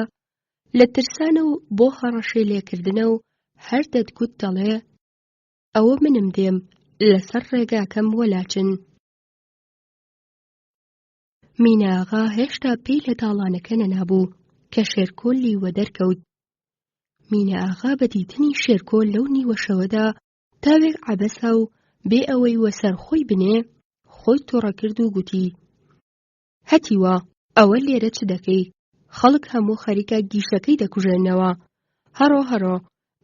لە ترسانە و بۆ هەڕەشەی لێکردنە و هەر دەتگوت دەڵێ: ئەوە منم دێم، لەسەر ڕێگاکەم وەلاچن. مینە ئاغا هێشتا پێی لە داڵانەکە نەنابوو کە شێرکۆ لیوە دەرکەوت. مینە ئاغا بە دیتنی شێرکۆ لەو نیوەشەوەدا تاوێک عەبەسا و بێ ئەوەی وەسەر خۆی بنێ خۆی تووڕە کرد و گوتی: هەتیوە، ئەوە لێرە چ دەکەی؟ خەڵک هەموو خەریکە گیشەکەی دەکوژێنەوە. هەڕۆ هەڕۆ،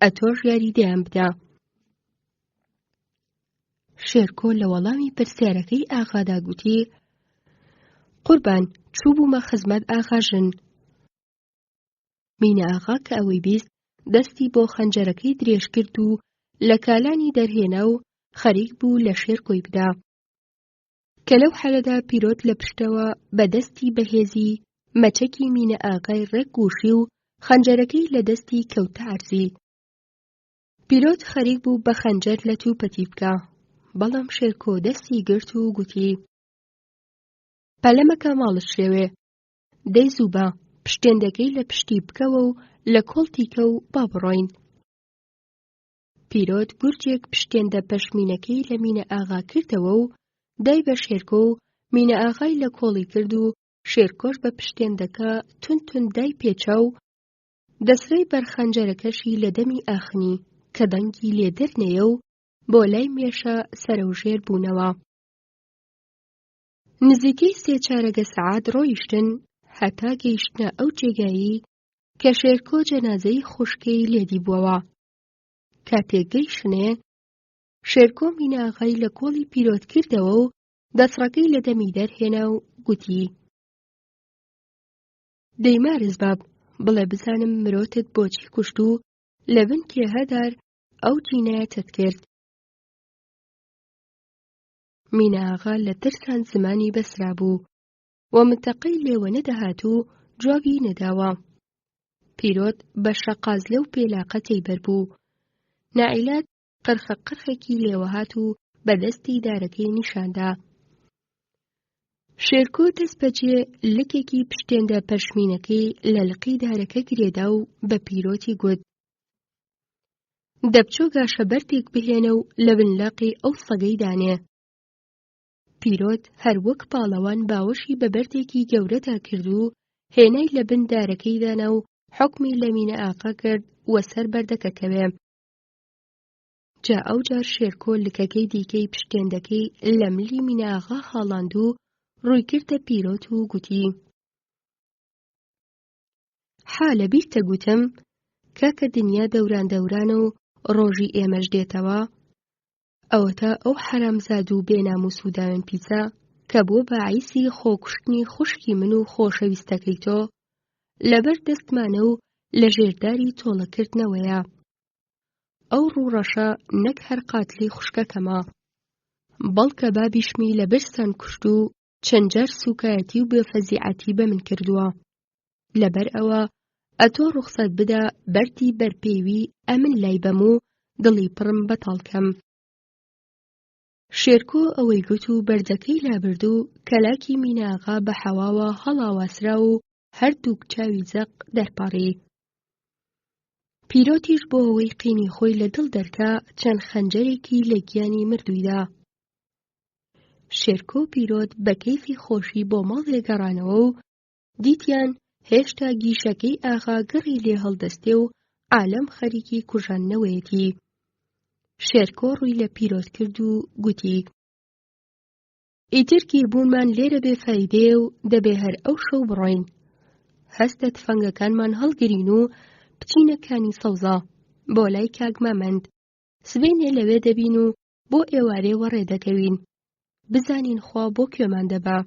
ئەتۆش یاری دەیان بدە. شێرکۆ لە وەڵامی پرسیارەکەی ئاغادا گوتی: قوربان، چوو بوومە خزمەت ئاغاژن. مینە ئاغا کە ئەوەی بیست دەستی بۆ خەنجەرەکەی درێژ کرد و لە کالانی دەرهێنا و خەریک بوو لە شێرکۆی بدا. کە لەو حەلەدا پیرۆت لە پشتەوە بە دەستی بەهێزی مەچەکی مینە ئاغای ڕێک گووشی و خەنجەرەکەی لە دەستی کەوتە عەرزی. پیرۆت خەریک بوو بە خەنجەر لە تووپەتی بکە، بەڵام شێرکۆ دەستی گرت و گوتی: پەلەمەکە ماڵت شێوێ، دەی زوو بە، پشتێندەکەی لە پشتی بکەوە و لە کۆڵتیکە و با بڕۆین. پیرۆت گورجێک پشتێندە پەشمینەکەی لە مینە ئاغا کردەوە و دای بە شێرکۆ و مینە ئاغای لە کۆڵی کرد و شێرکۆش بە پشتێندەکە تون دای پێچا و دەسرەی بەرخەنجەرەکەشی لە دەمی ئاخنی کە دەنگی لێ دەرنێیە و بۆ لای مێشە سەرەوژێر بوونەوە. نزیکەی 3/4 سەعات ڕۆیشتن هەتا گەیشتنە ئەو جێگایی کە شێرکۆ جەنازەی خوشکەی لێدی بووەوە. کاتێک گەیشتنێ، شێرکۆ مینە ئاغای لە کۆڵی پیرۆت کردەوە و دەسڕەکەی لە دەمی دەرهێنا و گوتی: دەی مارزباب، بڵێ بزانم مرۆتت بۆچی کوشت و لە بن کێهەدار ئەو جینایەتت کرد. مینە ئاغا لە ترسان زمانی بەسرا بوو و متەقەی لێوە نەدەهات و جوابی نەداوە. پیرۆت بە شەقازلە و پێلاقە تێیبەربوو. نائیلات قرخەکی لێوە هات و بە دەستی دارەکەی نیشاندا. شێرکۆ دەست بەجێ لکێکی پشتێندە پەشمینەکەی لە لقی دارەکە گرێدا و بە پیرۆتی گوت: دەبچۆ گاشە بەردێک بهێنە و لە بنلاقی ئەو سەگەی دانێ. پیرۆت هەر وەک پاڵەوان باوەشی بە بەردێکی گەورەدا کرد و هێنای لە بن دارەکەی دانا و حکمی لە مینە ئاغا کرد وەسەر بەردەکە کەوێ. جا ئەوجار شێرکۆ لکەکەی دیکەی پشتێندەکەی لە ملی مینە ئاغا هاڵاند و ڕووی کردە پیرۆت و گوتی: حا لەبیرتە گوتم کاکە دنیا دەوران دەورانە و ڕۆژی ئێمەش دێتەوە؟ ئەوەتە ئەو حەرامزاد و بێناموس و داوێن پیچە کە بۆ باعیسی خۆکوشتنی خوشکی من و خۆشەویستەکەی تۆ لەبەر دەستمانە و لە ژێرداری تۆڵەکردنەوەیە. ئەو ڕووڕەشە نەک هەر قاتلی خوشکەکەمە، بەڵکە بابیشمی لە برسان کوشت و چەند جار سوکایەتی و بێفەزیعەتی بە من کردووە. لەبەر ئەوە ئەتۆ ڕوخسەت بدە بەردی بەرپێوی ئەمن لای بەم و دڵی پڕم بەتاڵکەم. شێرکۆ ئەوەی گوت و بەردەکەی لابرد و کەلاکی مینە ئاغا بە حەواوە هەڵاواسرا و هەردووک چاوی زەق دەرپەڕی. پیرۆتیش بۆ ئەوەی قینی خۆی لە دڵ دەرکا چەند خەنجەرێکی لە گیانی مردوویدا. شێرکۆ و پیرۆت بە کەیفی خۆشی بۆ ماڵ لێگەڕانەوە و دیتیان هێشتا گیشەکەی ئاغا گەڕی لێ هەڵدەستێ و عالەم خەریکی کوژاننەوەیەتی. شێرکۆ ڕووی لە پیرۆت کرد و گوتی: ئیتر گیربوونمان لێرە بێفایدەیە و دەبێ هەر ئەو شەو بڕۆین. هەستە تفەنگەکانمان هەڵگرین و بچینە کانی سەوزە بۆ لای کاک مەمەند. سبەینێ لەوێ دەبین و بۆ ئێوارێ وەڕێ دەکەوین. بزانین خوا بۆ کوێمان دەبا.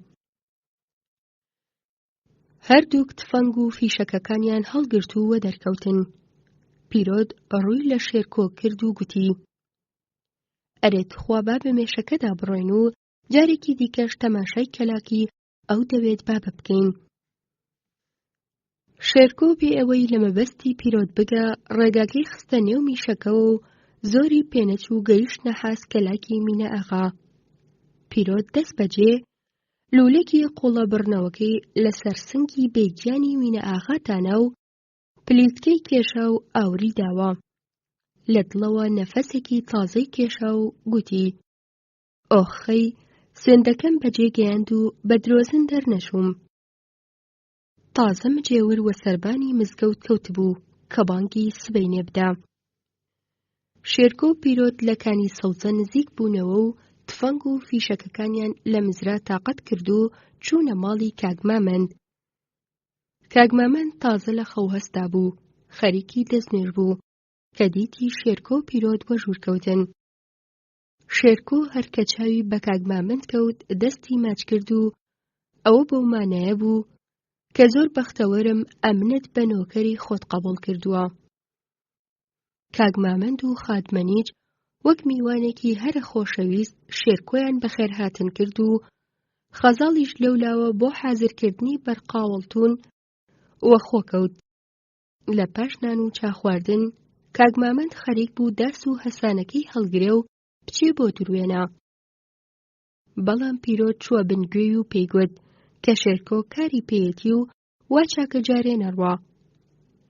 هەردووک تفەنگ و فیشەکەکانیان هەڵگرت و وەدەرکەوتن. پیرۆت ڕووی لە شێرکۆ کرد و گوتی: ئەرێ تخوا با بە مێشەکەدا بڕۆین و جارێکی دیکەش تەماشای کەلاکی ئەو دەوێت با بکەین. شێرکۆ بێ ئەوەی لە مەبەستی پیرۆت بگا ڕێگاکەی خستە نێو میشەکەوە و زۆری پێنەچوو گەیشتە حاس کەلاکی مینە ئاغا. پیرۆت دەست بەجێ لولەکی قوڵە بڕنەوەکەی لەسەر سنگی بێگیانی مینە ئاغاتانە و پلیتکەی کێشا و ئاوری داوە. لە دڵەوە نەفەسێکی تازەی کێشا و گوتی: ئۆخەی سوێندەکەم بەجێ گەیاند و بە درۆزن دەرنەچووم. تازە مجێور وە سەربانی مزگەوت کەوتبوو کە بانگی سبەینێ بدا. شێرکۆ و پیرۆت لە کانی سەوزە نزیک بوونەوە و تفەنگ و فیشەکەکانیان لە مزرا تاقەت کرد و چوونە ماڵی کاک مەمەند. کاک مەمەند تازە لە خەو هەستا بوو، خەریکی دەستنوێژ بوو کە دیتی شێرکۆ و پیرۆت بۆ ژوورکەوتن. شێرکۆ هەرکە چاوی بە کاک مەمەند کەوت دەستی ماچ کرد و ئەوە بەو مانایە بوو کە زۆر بەختەوەرم ئەمنت بە نۆکەری خۆت قەبوڵ کردووە. کاک مەمەند و خادمەنیج وەک میوانێکی هەرە خۆشەویست شێرکۆیان بەخێرهاتن کرد و خەزاڵیش لەولاوە بۆ حازرکردنی بەرقاوڵتون وە خۆکەوت. لە پاش نان و چا خواردن کاک مەمەند خەریک بوو داس و هەسانەکەی هەڵگرێ و بچێ بۆ دروێنە. بەڵام پیرۆت چووە بنگوێی و پێیگوت کە شێرکۆ کاری پێیەتی و وا چاکە جارێ نەڕوا.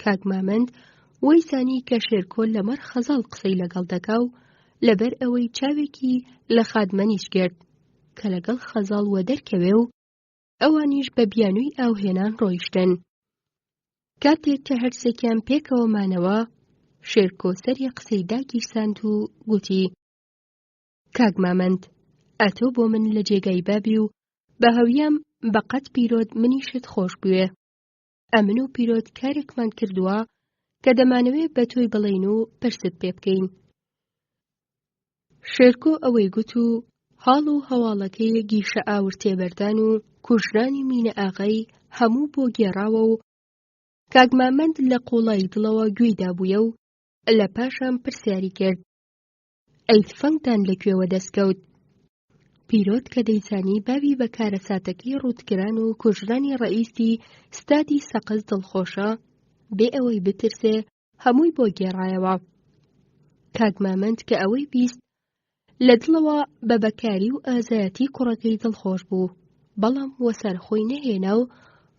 کاک مەمەند وەی زانی کە شێرکۆ لەمەڕ خەزاڵ قسەی لەگەڵ دەکا و لەبەر ئەوەی چاوێکی لە خادمەنیش گرت کە لەگەڵ خەزاڵ وە دەرکەوێ و ئەوانیش بە بیانووی ئاوهێنان ڕۆیشتن. کاتێک کە هەرسێکیان پێکەوە مانەوە شێرکۆ سەری قسەی داگیرساند و گوتی: کاک مەمەند، ئەتۆ بۆ من لە جێگای بابی و بە هەویام بەقەت پیرۆت منیشت خۆش بوێ. ئەمن و پیرۆت کارێکمان کردووە کە دەمانەوێ بە تۆی بڵێین و پرست پێ بکەین. شێرکۆ ئەوەی گوت و هاڵ و هەواڵەکەی گیشە ئاور تێبەردان و کوژرانی مینە ئاغای هەموو بۆ گێڕاوە و کاک مەمەند لە قوڵای دڵەوە گوێی دابوویە و لە پاشان پرسیاری کرد: ئەی تفەنگتان لەکوێوە دەستکەوت؟ پیرۆت کە دەیزانی باوی بە کارەساتەکەی ڕوودکران و کوژرانی ڕئیسی ستادی سەقز دڵخۆشە بێ ئەوەی بترسێ هەمووی بۆ گێڕایەوە. کاک مەمەند کە ئەوەی بیست لە دڵەوە بە بەکاری و ئازایەتی کوڕەکەی دڵخۆش بوو، بەڵام وە سەرخۆی نەهێنا و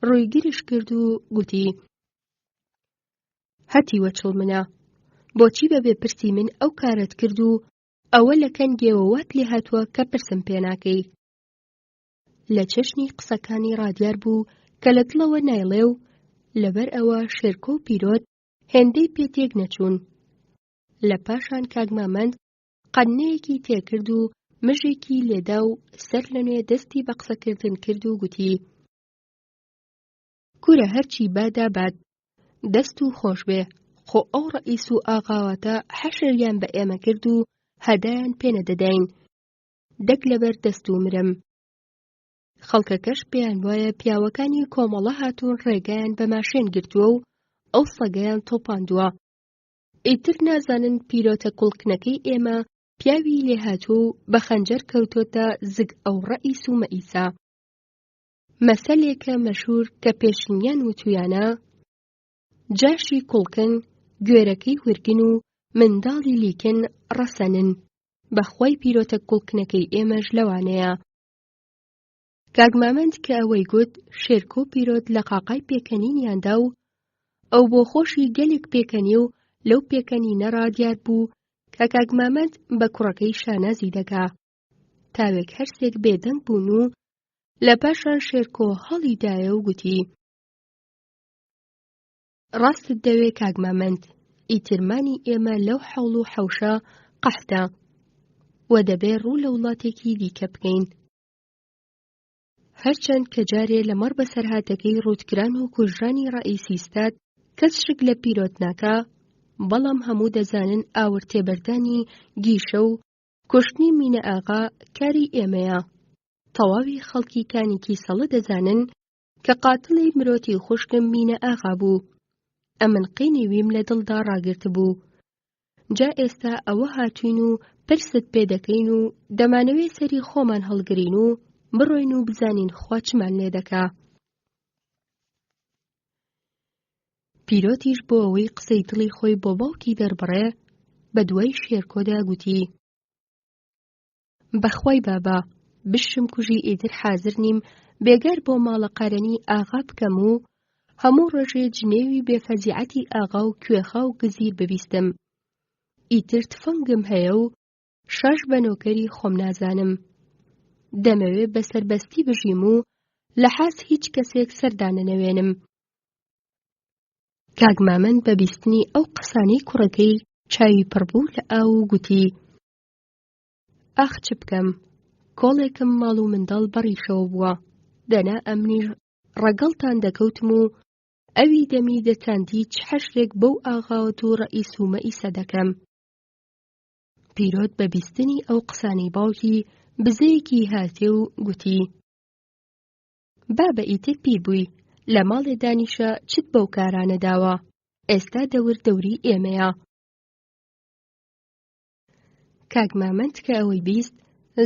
ڕوویگریش کرد و گوتی: هەتی وەچڵ منە، بۆچی بەبێ پرسی من ئەو کارت کرد و ئەوە لە کەنگێوە وات لێ هاتووە کە پرسم پێ ناکەی؟ لە چەشنی قسەکانی ڕادیار بوو کە لە دڵەوە نایڵێ و لەبەر ئەوە شێرکۆ و پیرۆت هێندەی پێ تێک نەچوون. لە پاشان کاک مەمەند قەنەیەکی تێکرد و مژێکی لێدا و سەر لەنوێ دەستی بە قسەکردن کرد و گوتی: کورە هەرچی بادا باد، دەست و خۆش بێ، خۆ ئەو ڕئیس و ئاغاواتە حەشریان بە ئێمە کرد و هەدایان پێ نەدەداین، دەک لەبەر دەست و مرم. خەڵکەکەش پێیان وایە پیاوەکانی کۆمەڵە هاتوون ڕێگایان بە ماشێن گرتووە و ئەو سەگەیان تۆپاندووە. ئیتر نازانن پیرۆتە کوڵکنەکەی ئێمە پیاوی لێ هاتووە و بە خەنجەر کەوتۆتە زگ ئەو ڕئیس و مەئیسا. مەسەلێکە مەشهور کە پێشینیان وتویانە: جاشی کوڵکن گوێرەکەی ورگن و منداڵی لیکن ڕەسەنن. بەخوای پیرۆتە کوڵکنەکەی ئێمەش لەوانەیە. کاک مامەند کە ئەوەی گوت شێرکۆ و پیرۆت لە قاقای پێکەنینیاندا و ئەو بۆ خۆشی گەلێک پێکەنی و لەو پێکەنینەڕا دیار بوو کە کاک مامەند بە کوڕەکەی شانازی دەکا. تاوێک هەرسێک بێدەنگ بوون و لە پاشان شێرکۆ هەڵی دایە و گوتی: ڕاستت دەوێ کاک مامەند، ئیترمانی ئێمە لەو حەوڵ و حەوشە قەحتە و دەبێ ڕوو لە وڵاتێکی دیکە بکەین. هەرچەند کە جارێ لەمەڕ بە سەرهاتەکەی ڕوودکران و کوژرانی ڕائیسی ستاد کەس شک لە پیرۆت ناکا، بەڵام هەموو دەزانن ئاورتێبەردانی گیشە و کوشتنی مینە ئاغا کاری ئێمەیە. تەواوی خەڵکی کانێکی سەڵە دەزانن کە قاتڵی مرۆتی خوشکم مینە ئاغا بوو. ئەمن قینێویم لە دڵدا ڕاگرت بوو. جا ئێستا ئەوە هاتوین و پرست پێ دەکەین و دەمانەوێ سەری خۆمان هەڵگرین و بڕۆین و بزانین خوا چمان لێ دەکا. پیرۆتیش بۆ ئەوەی قسەی دڵی خۆی بۆ باوکی دەربڕێ بە دوای شێرکۆدا گوتی: بەخوای بابا، بشم کوژی ئیتر حازر نیم بێگەر بۆ ماڵە قەرەنی ئاغا بکەم و هەموو ڕۆژێ جنێوی بێفەزیعەتی ئاغا و کوێخا و گزیر ببیستم. ئیتر تفەنگم هەیە و شاش بەنۆکەری خۆم نازانم. دەمەوێ بەسەربەستی بژیم و لە حاز هیچ کەسێک سەردانەنەوێنم. کاک مامەند بە بیستنی ئەو قسانەی کوڕەکەی چاوی پڕبوو لە ئاو و گوتی: ئاخ چ بکەم، کۆڵێکم ماڵ و منداڵ بەڕیشەوە بووە، دەنا ئەمنیش ڕەگەڵتان دەکەوتم و ئەوی دەمی دەتاندی چ حەشرێک بەو ئاغاوەت و ڕەئیس و مەئیسە دەکەم. پیرۆت بە بیستنی ئەو قسانەی باوکی بزەیەکی هاتێ و گوتی: بابە ئیتر پیر بووی، لە ماڵێ دانیشە چت بەو کارانە داوە، ئێستا دەور دەوری ئێمەیە. کاک مامەند کە ئەوەی بیست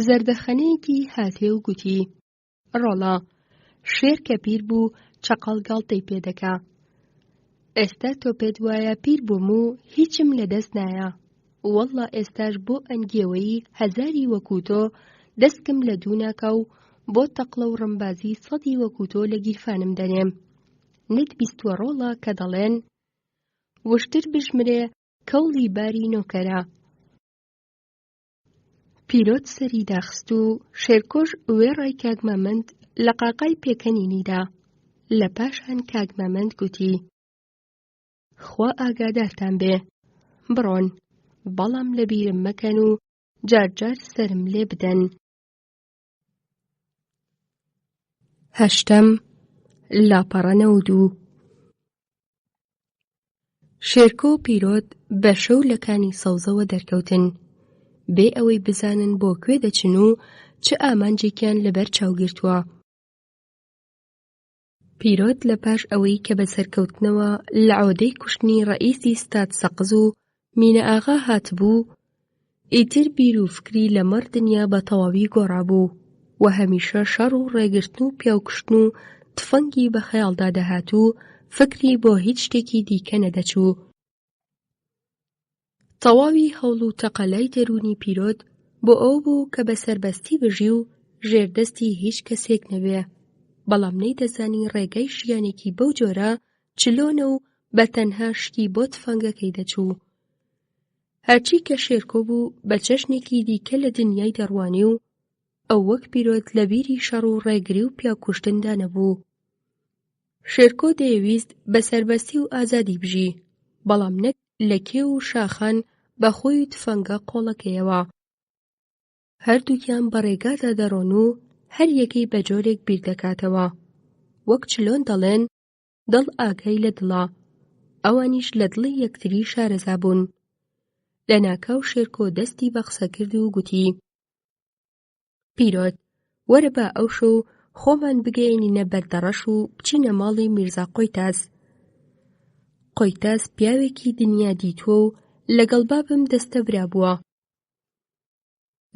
زەردەخەنەیەکی هاتێ و گوتی: ڕۆڵە، شێر کە پیر بوو چەقەڵ گاڵتەی پێدەکا. ئێستا تۆ پێت وایە پیر بووم و هیچم لەدەست نایە. وەڵڵا ئێستاش بۆ ئەنگێوەی هەزاری وەکو تۆ دەستکم لە دوو ناکا و بۆ تەقڵە و ڕەمبازی سەدی وەکو تۆ لە گیرفانم دەنێم. نت بیستوە ڕۆڵە کە دەڵێن وشتر بژمرێ کەوڵی باری نۆکەرە. پیرۆت سەری داخست و شێرکۆش وێڕای کاک مامەند لە قاقای پێکەنینیدا. لە پاشان کاک مامەند گوتی: خوا ئاگادارتان بێ، بڕۆن، بەڵام لە بیرم مەکەن و جارجار سەرم لێ بدەن. هەشتەم لاپەڕە و شێرکۆ و پیرۆت بە شەو لە کانی سەوزەوە دەرکەوتن، بێ ئەوەی بزانن بۆ کوێ دەچن و چ ئامانجێکیان لەبەر چاوگرتووە. پیرۆت لە پاش ئەوەی کە بە سەرکەوتنەوە لە عۆدەی کوشتنی ڕەئیسی ستاد سەقز و مینە ئاغا هاتبوو، ئیتر بیر و فکری لەمەڕ دنیا بە تەواوی گۆڕابوو و هەمیشە شەڕ و ڕێگرتن و پیاوکشتن و تفەنگی بە خەیاڵدا دەهات و فکری بۆ هیچ شتێکی دیکە نەدەچوو. تەواوی هەوڵ و تەقەلای دەرونی پیرۆت بۆ ئەو بوو کە بە سەربەستی بژی و ژێردەستی هیچ کەسێک نەبێ، بەڵام نەیدەزانی ڕێگای ژیانێکی بەو جۆرە چلۆنە و بە تەنها شتی بۆ تفەنگەکەی دەچوو. هەرچی کە شێرکۆ بوو بە چەشنێکی دیکە لە دنیای دەڕوانی و ئەو وەک پیرۆت لە بیری شەڕ و ڕێگری و پیاکوشتندا نەبوو. شێرکۆ دەیەویست بە سەربەستی و ئازادی بژی، بەڵام نەک لە کێو و شاخان بە خۆی و تفەنگە قۆڵەکەیەوە. هەردووکیان بە ڕێگادا دەڕۆن و هەر یەکەی بە جۆرێک بیر دەکاتەوە. وەک چلۆن دەڵێن دڵ ئاگای لە دڵە، ئەوانیش لە دڵی یەکتری شارەزا بوون. لە ناکاو شێرکۆ دەستی بە قسە کرد و گوتی: پیرۆت، وەرە بە ئەو شەو خۆمان بگەیەنینە بەردەڕەش و بچینە ماڵی میرزا قۆیتاس. قۆیتاس پیاوێکی دنیا دیتووە و لەگەڵ بابم دەستە برا بووە.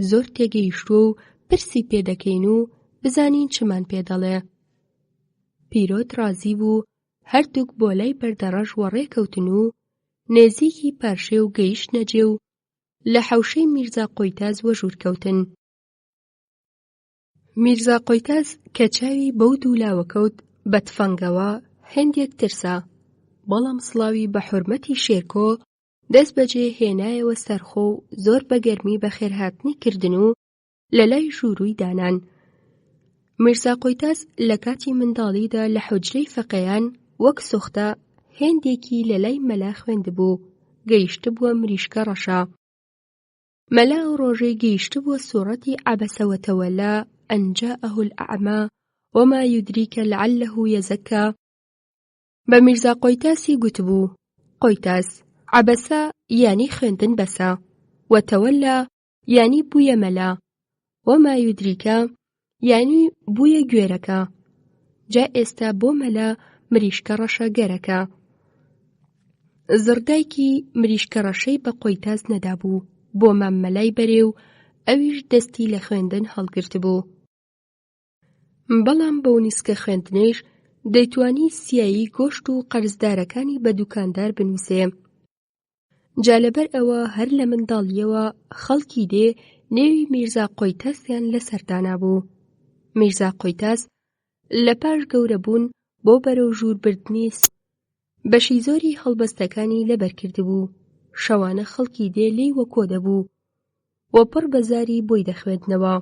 زۆر تێگەیشتووە و پرسی پێدەکەین و بزانین چمان پێدەڵێ. پیرۆت ڕازی بوو، هەردووک بۆ لای بەردەڕەش وەڕێکەوتن و نێزیکی پارشێ و گەیشتنە جێ و لە حەوشەی میرزا قۆیتاز وەژوورکەوتن. میرزا قۆیتاز کە چاوی بەو دوولاوەکەوت بە تفەنگەوە هێندێک ترسا، بەڵام سڵاوی بە حورمەتی شێرکۆ دەست بەجێ هێنایەوە سەرخۆ و زۆر بە گەرمی بەخێرهاتنی کردن و لە لای ژوورووی دانان. میرزا قۆیتاز لە کاتی منداڵیدا لە حوجرەی فەقێیان وەک سوختە هێندێکی لە لای مەلا خوێندبوو، گەیشتبووە مریشکە ڕەشە. مەلا ئەو ڕۆژەی گەیشتبووە سوورەتی عەبەسە وەتەوەلا ئەن جاءه الأعمى وما يدريك لعله يزكى. بە میرزا قۆیتاسی گوتبوو: قۆیتاز، عەبەسە یانی خوێندن بەسە، وەتەوەلا یانی بوویە مەلا، وما يدريکە یانی بوویە گوێرەکە. جا ئێستا بۆ مەلا مریشکە ڕەشە گەرەکە. زڕدایکی مریشکە ڕەشەی بە قۆیتاز نەدابوو، بۆ مام مەلای بەرێ و ئەویش دەستی لە خوێندن هەڵگرتبوو. بەڵام بەو نیسکە خوێندنەیش دەیتوانی سیایی گۆشت و قەرزدارەکانی بە دوکاندار بنووسێ. جا لەبەر ئەوە هەر لە منداڵیەوە خەڵکی دێ نێوی میرزا قۆیتاسیان لەسەردانا بوو. میرزا قۆیتاس لە پاش گەورەبوون بۆ بەرەو ژووربردنی بەشی زۆری هەڵبەستەکانی لەبەرکردبوو. شەوانە خەڵکی دێ لێی وەکۆ دەبوو و پڕ بەزاری بۆی دەخوێندنەوە.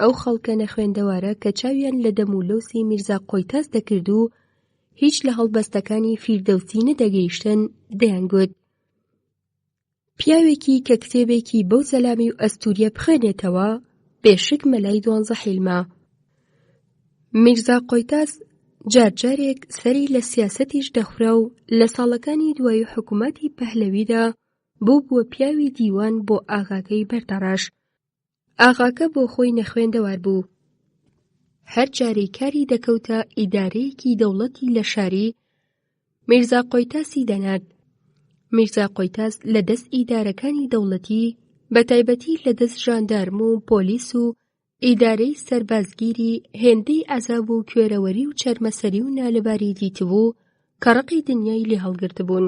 ئەو خەڵکە نەخوێندەوارە کە چاویان لە دەم و لەوسی میرزا قۆیتاس دەکرد و هیچ لە هەڵبەستەکانی فیردەوسی نەدەگەیشتن دەیانگوت: پیاوێکی کە کتێبێکی بەو زەلامی و ئەستوریە بخوێنێتەوە بێشک مەلای 12 حیلمە. میرزا قۆیتاس جارجارێک سەری لە سیاسەتیش دەخورا و لە ساڵەکانی دوای حکومەتی پەهلەویدا بووە پیاوی دیوان بۆ ئاغاکەی بەردەڕەش. ئاغاکە بۆ خۆی نەخوێندەوار بوو. هەر جارەی کاری دەکەوتە ئیدارەیەکی دەوڵەتی لە شاری، میرزا قۆیتاسی دەنارد. میرزا قۆیتاس لە دەست ئیدارەکانی دەوڵەتی، بە تایبەتی لە دەست ژاندارم و پۆلیس و ئیدارەی سەربازگیری هێندەی عەزاب و کوێرەوەری و چەرمەسەری و نالەباری دیتبوو کە ڕقی دنیای لێ هەڵگرتبوون.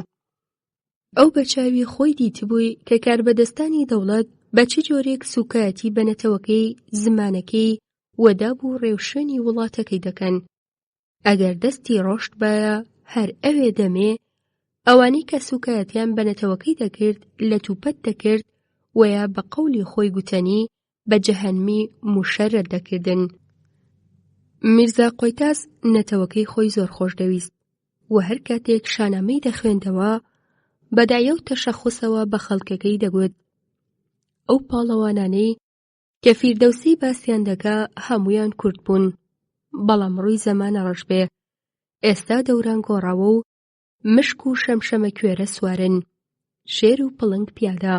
ئەو بە چاوی خۆی دیتبووی کە کاربەدەستانی دەوڵەت بە چ جۆرێک سوکایەتی بەنەتەوەکەی زمانەکەی وەداب و ڕێوشێنی وڵاتەکەی دەکەن. ئەگەر دەستی ڕۆشت بایە هەر ئەوێ دەمێ، ئەوانەی کە سوکایەتیان بەنەتەوەکەی دەکرد لە توپەت دەکرد وەیا بە قەولی خۆی گوتەنی بە جەهەنمی موشەرەر دەکردن. میرزا قۆیتاس نەتەوەکەی خۆی زۆر خۆش دەویست و هەر کاتێک شانامەی دەخوێندەوە بەدایە و تەشەخوسەوە بە خەڵکەکەی دەگوت: ئەو پاڵەوانانەی کە فیردەوسی باسییان دەکا هەمویان کورد بوون، بەڵام ڕووی زەمانە ڕەش بێ، ئێستا دەوران گۆڕاوە و مشک و شەمشەمە کوێرە سوارن، شێر و پڵنگ پیادە،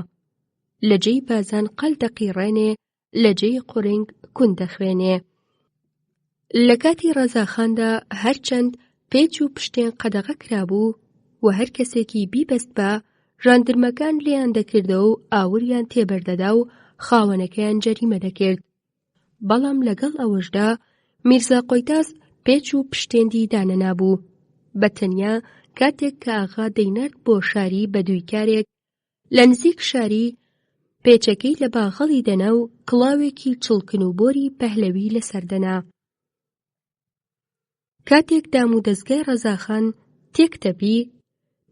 لە جێی بازان قەل دەقیڕێنێ، لە جێی قورنگ کون دەخوێنێ. لە کاتی ڕەزاخاندا هەرچەند پێچ و پشتێن قەدەغە کرابوو و هەر کەسێکی بیبەست بە ژاندرمەکان لێیان دەکردەوە و ئاوریان تێبەردەدا و خاوەنەکەیان جەریمە دەکرد. بەڵام لەگەڵ ئەوەشدا میرزا قۆیتاس پێچ و پشتێندی دانەنابوو، بە تەنیا کاتێک کە ئاغا دەینارد بۆ شاری بە دووی کارێک لە نزیک شاری، پێچەکەی لە باغەڵی دەنا و کڵاوێکی چڵکن و بۆری پەهلەوی لەسەردەنا. کاتێک دام و دەستگای ڕەزاخان تێکتەپی،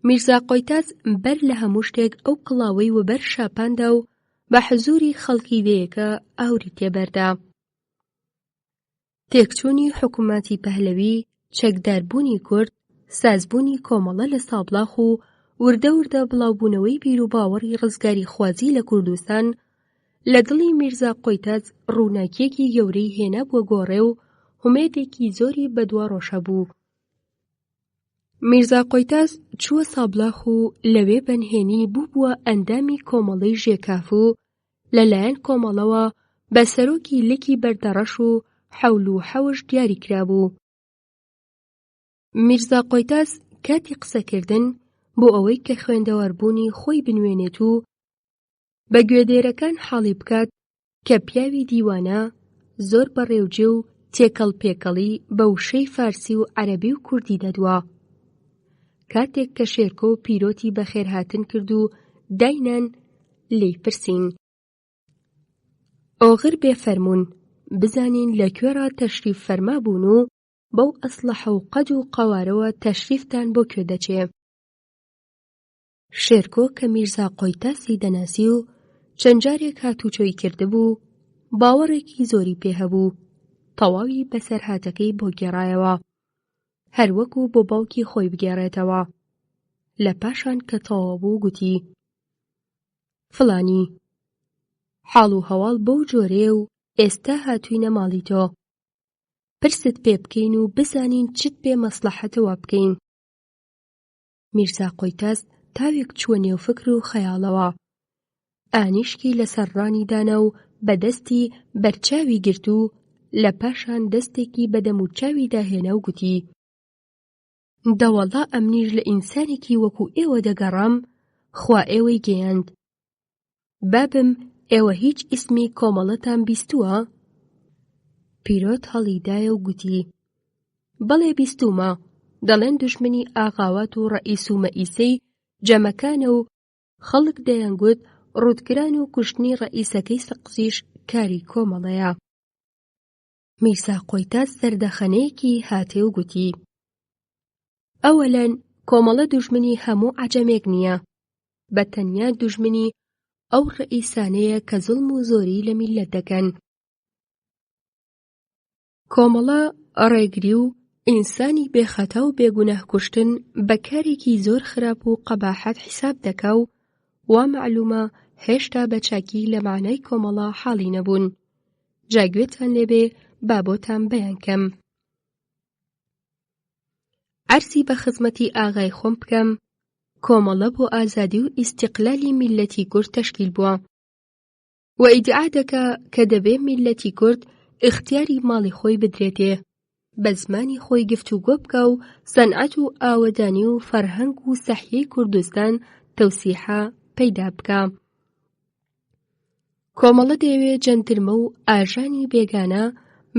میرزا قۆیتاس بەر لە هەموو شتێک ئەو کڵاوەی وەبەر شاپاندا و بە حزوری خەڵکی دەیەکە ئاوری تێبەردا. تێکچوونی حکومەتی پەهلەوی، چەکداربوونی کورد، سازبوونی کۆمەڵە لە سابڵاخ و وردە وردە بڵاوبوونەوەی بیر و باوەڕی ڕزگاری خوازی لە کوردستان لە دڵی میرزا قۆیتاس ڕووناکیەکی گەورەی هێنا بووە گۆڕێ و هومێدێکی زۆری بەدوا ڕۆشە بوو. میرزا قۆیتاس چووە سابڵاخ و لەوێ بەنهێنی بووە ئەندامی کۆمەڵەی ژێکاف و لەلایەن کۆمەڵەوە بە سەرۆکی لێکی بەردەڕەش و حەول و حەوش دیاری کرابوو. میرزا قۆیتاس کاتی قسەکردن بۆ ئەوەی کە خوێندەواربوونی خۆی بنوێنێت و بە گوێدێرەکان حاڵی بکات کە پیاوی دیوانە زۆر بەڕێوجێ و تێکەڵ پێکەڵی بە وشەی فارسی و عەرەبی و کوردی دەدوا. کاتێک کە شێرکۆ و پیرۆتی بەخێرهاتن کرد و داینان لێی پرسین: ئۆغر بێ فەرموون، بزانین لەکوێرە تەشریف فەرما بوون و بەو ئەسلحە و قەد و قەوارەوە تەشریفتان بۆ کوێ دەچێ. شێرکۆ کە میرزا قۆیتاسی دەناسی و چەند جارێک هاتوچۆی کردبوو، باوەڕێکی زۆری پێهەبوو. تەواوی بەسەرهاتەکەی بۆ گێڕایەوە، هەروەکو بۆ باوکی خۆی بگێڕێتەوە. لە پاشان کە تەواو بوو گوتی: فڵانی، حاڵ و هەواڵ بەو جۆرێ و ئێستا هاتووینە ماڵی تۆ. پرست پێ بکەین و بزانین چت پێ مەسلەحەتەوە بکەین. میرزا قۆیتاس تاوێک چووە نێو فکر و خەیاڵەوە. ئانیشکی لەسەر ڕانی دانا و بەدەستی بەرچاوی گرت و لە پاشان دەستێکی بەدەم و چاوی داهێنا و گوتی: دەوەڵا ئەمنیش لە ئینسانێکی وەکو ئێوە دەگەڕام، خوا ئێوەی گەیاند. بابم ئێوە هیچ ئیسمی کۆمەڵەتان بیستووە؟ پیرۆت هەڵیدایە و گوتی: بەڵێ بیستوومە، دەڵێن دوژمنی ئاغاوات و ڕەئیس و مەئیسەی جەمەکانە و خەڵک دەیانگوت ڕوودکران و کوشتنی ڕەئیسەکەی سەقزیش کاری کۆمەڵەیە. میرزا قۆیتاس زەردەخەنەیەکی هاتێ و گوتی: ئەوەلەن کۆمەڵە دوژمنی هەموو عەجەمێک نییە، بە تەنیا دوژمنی ئەو ڕەئیسانەیە کە زوڵم و زۆری لە میلەت دەکەن. کۆمەڵە ڕێگری و ئینسانی بێخەتا و بێگوناه کوشتن بە کارێکی زۆر خراپ و قەباحەت حیساب دەکا و وا معلومە هێشتا بە چاکی لە معنای کۆمەڵە حاڵی نەبوون. جاگوێتان لێبێ با بۆتان بەیان کەم. عەرزی بە خزمەتی ئاغای خۆم بکەم، کۆمەڵە بۆ ئازادی و ئیستیقلالی میلەتی کورد تەشکیل بووە و ئیدعا دەکا کە دەبێ میلەتی کورد ئیختیاری ماڵی خۆی بدرێتێ، بە زمانی خۆی گفتوگۆ بکە و سەنعەت و ئاوەدانی و فەرهەنگ و سەحیەی کوردستان تەوسیحە پەیدا بکە. کۆمەڵە دەیەوێ جەنترمە و ئاژانی بێگانە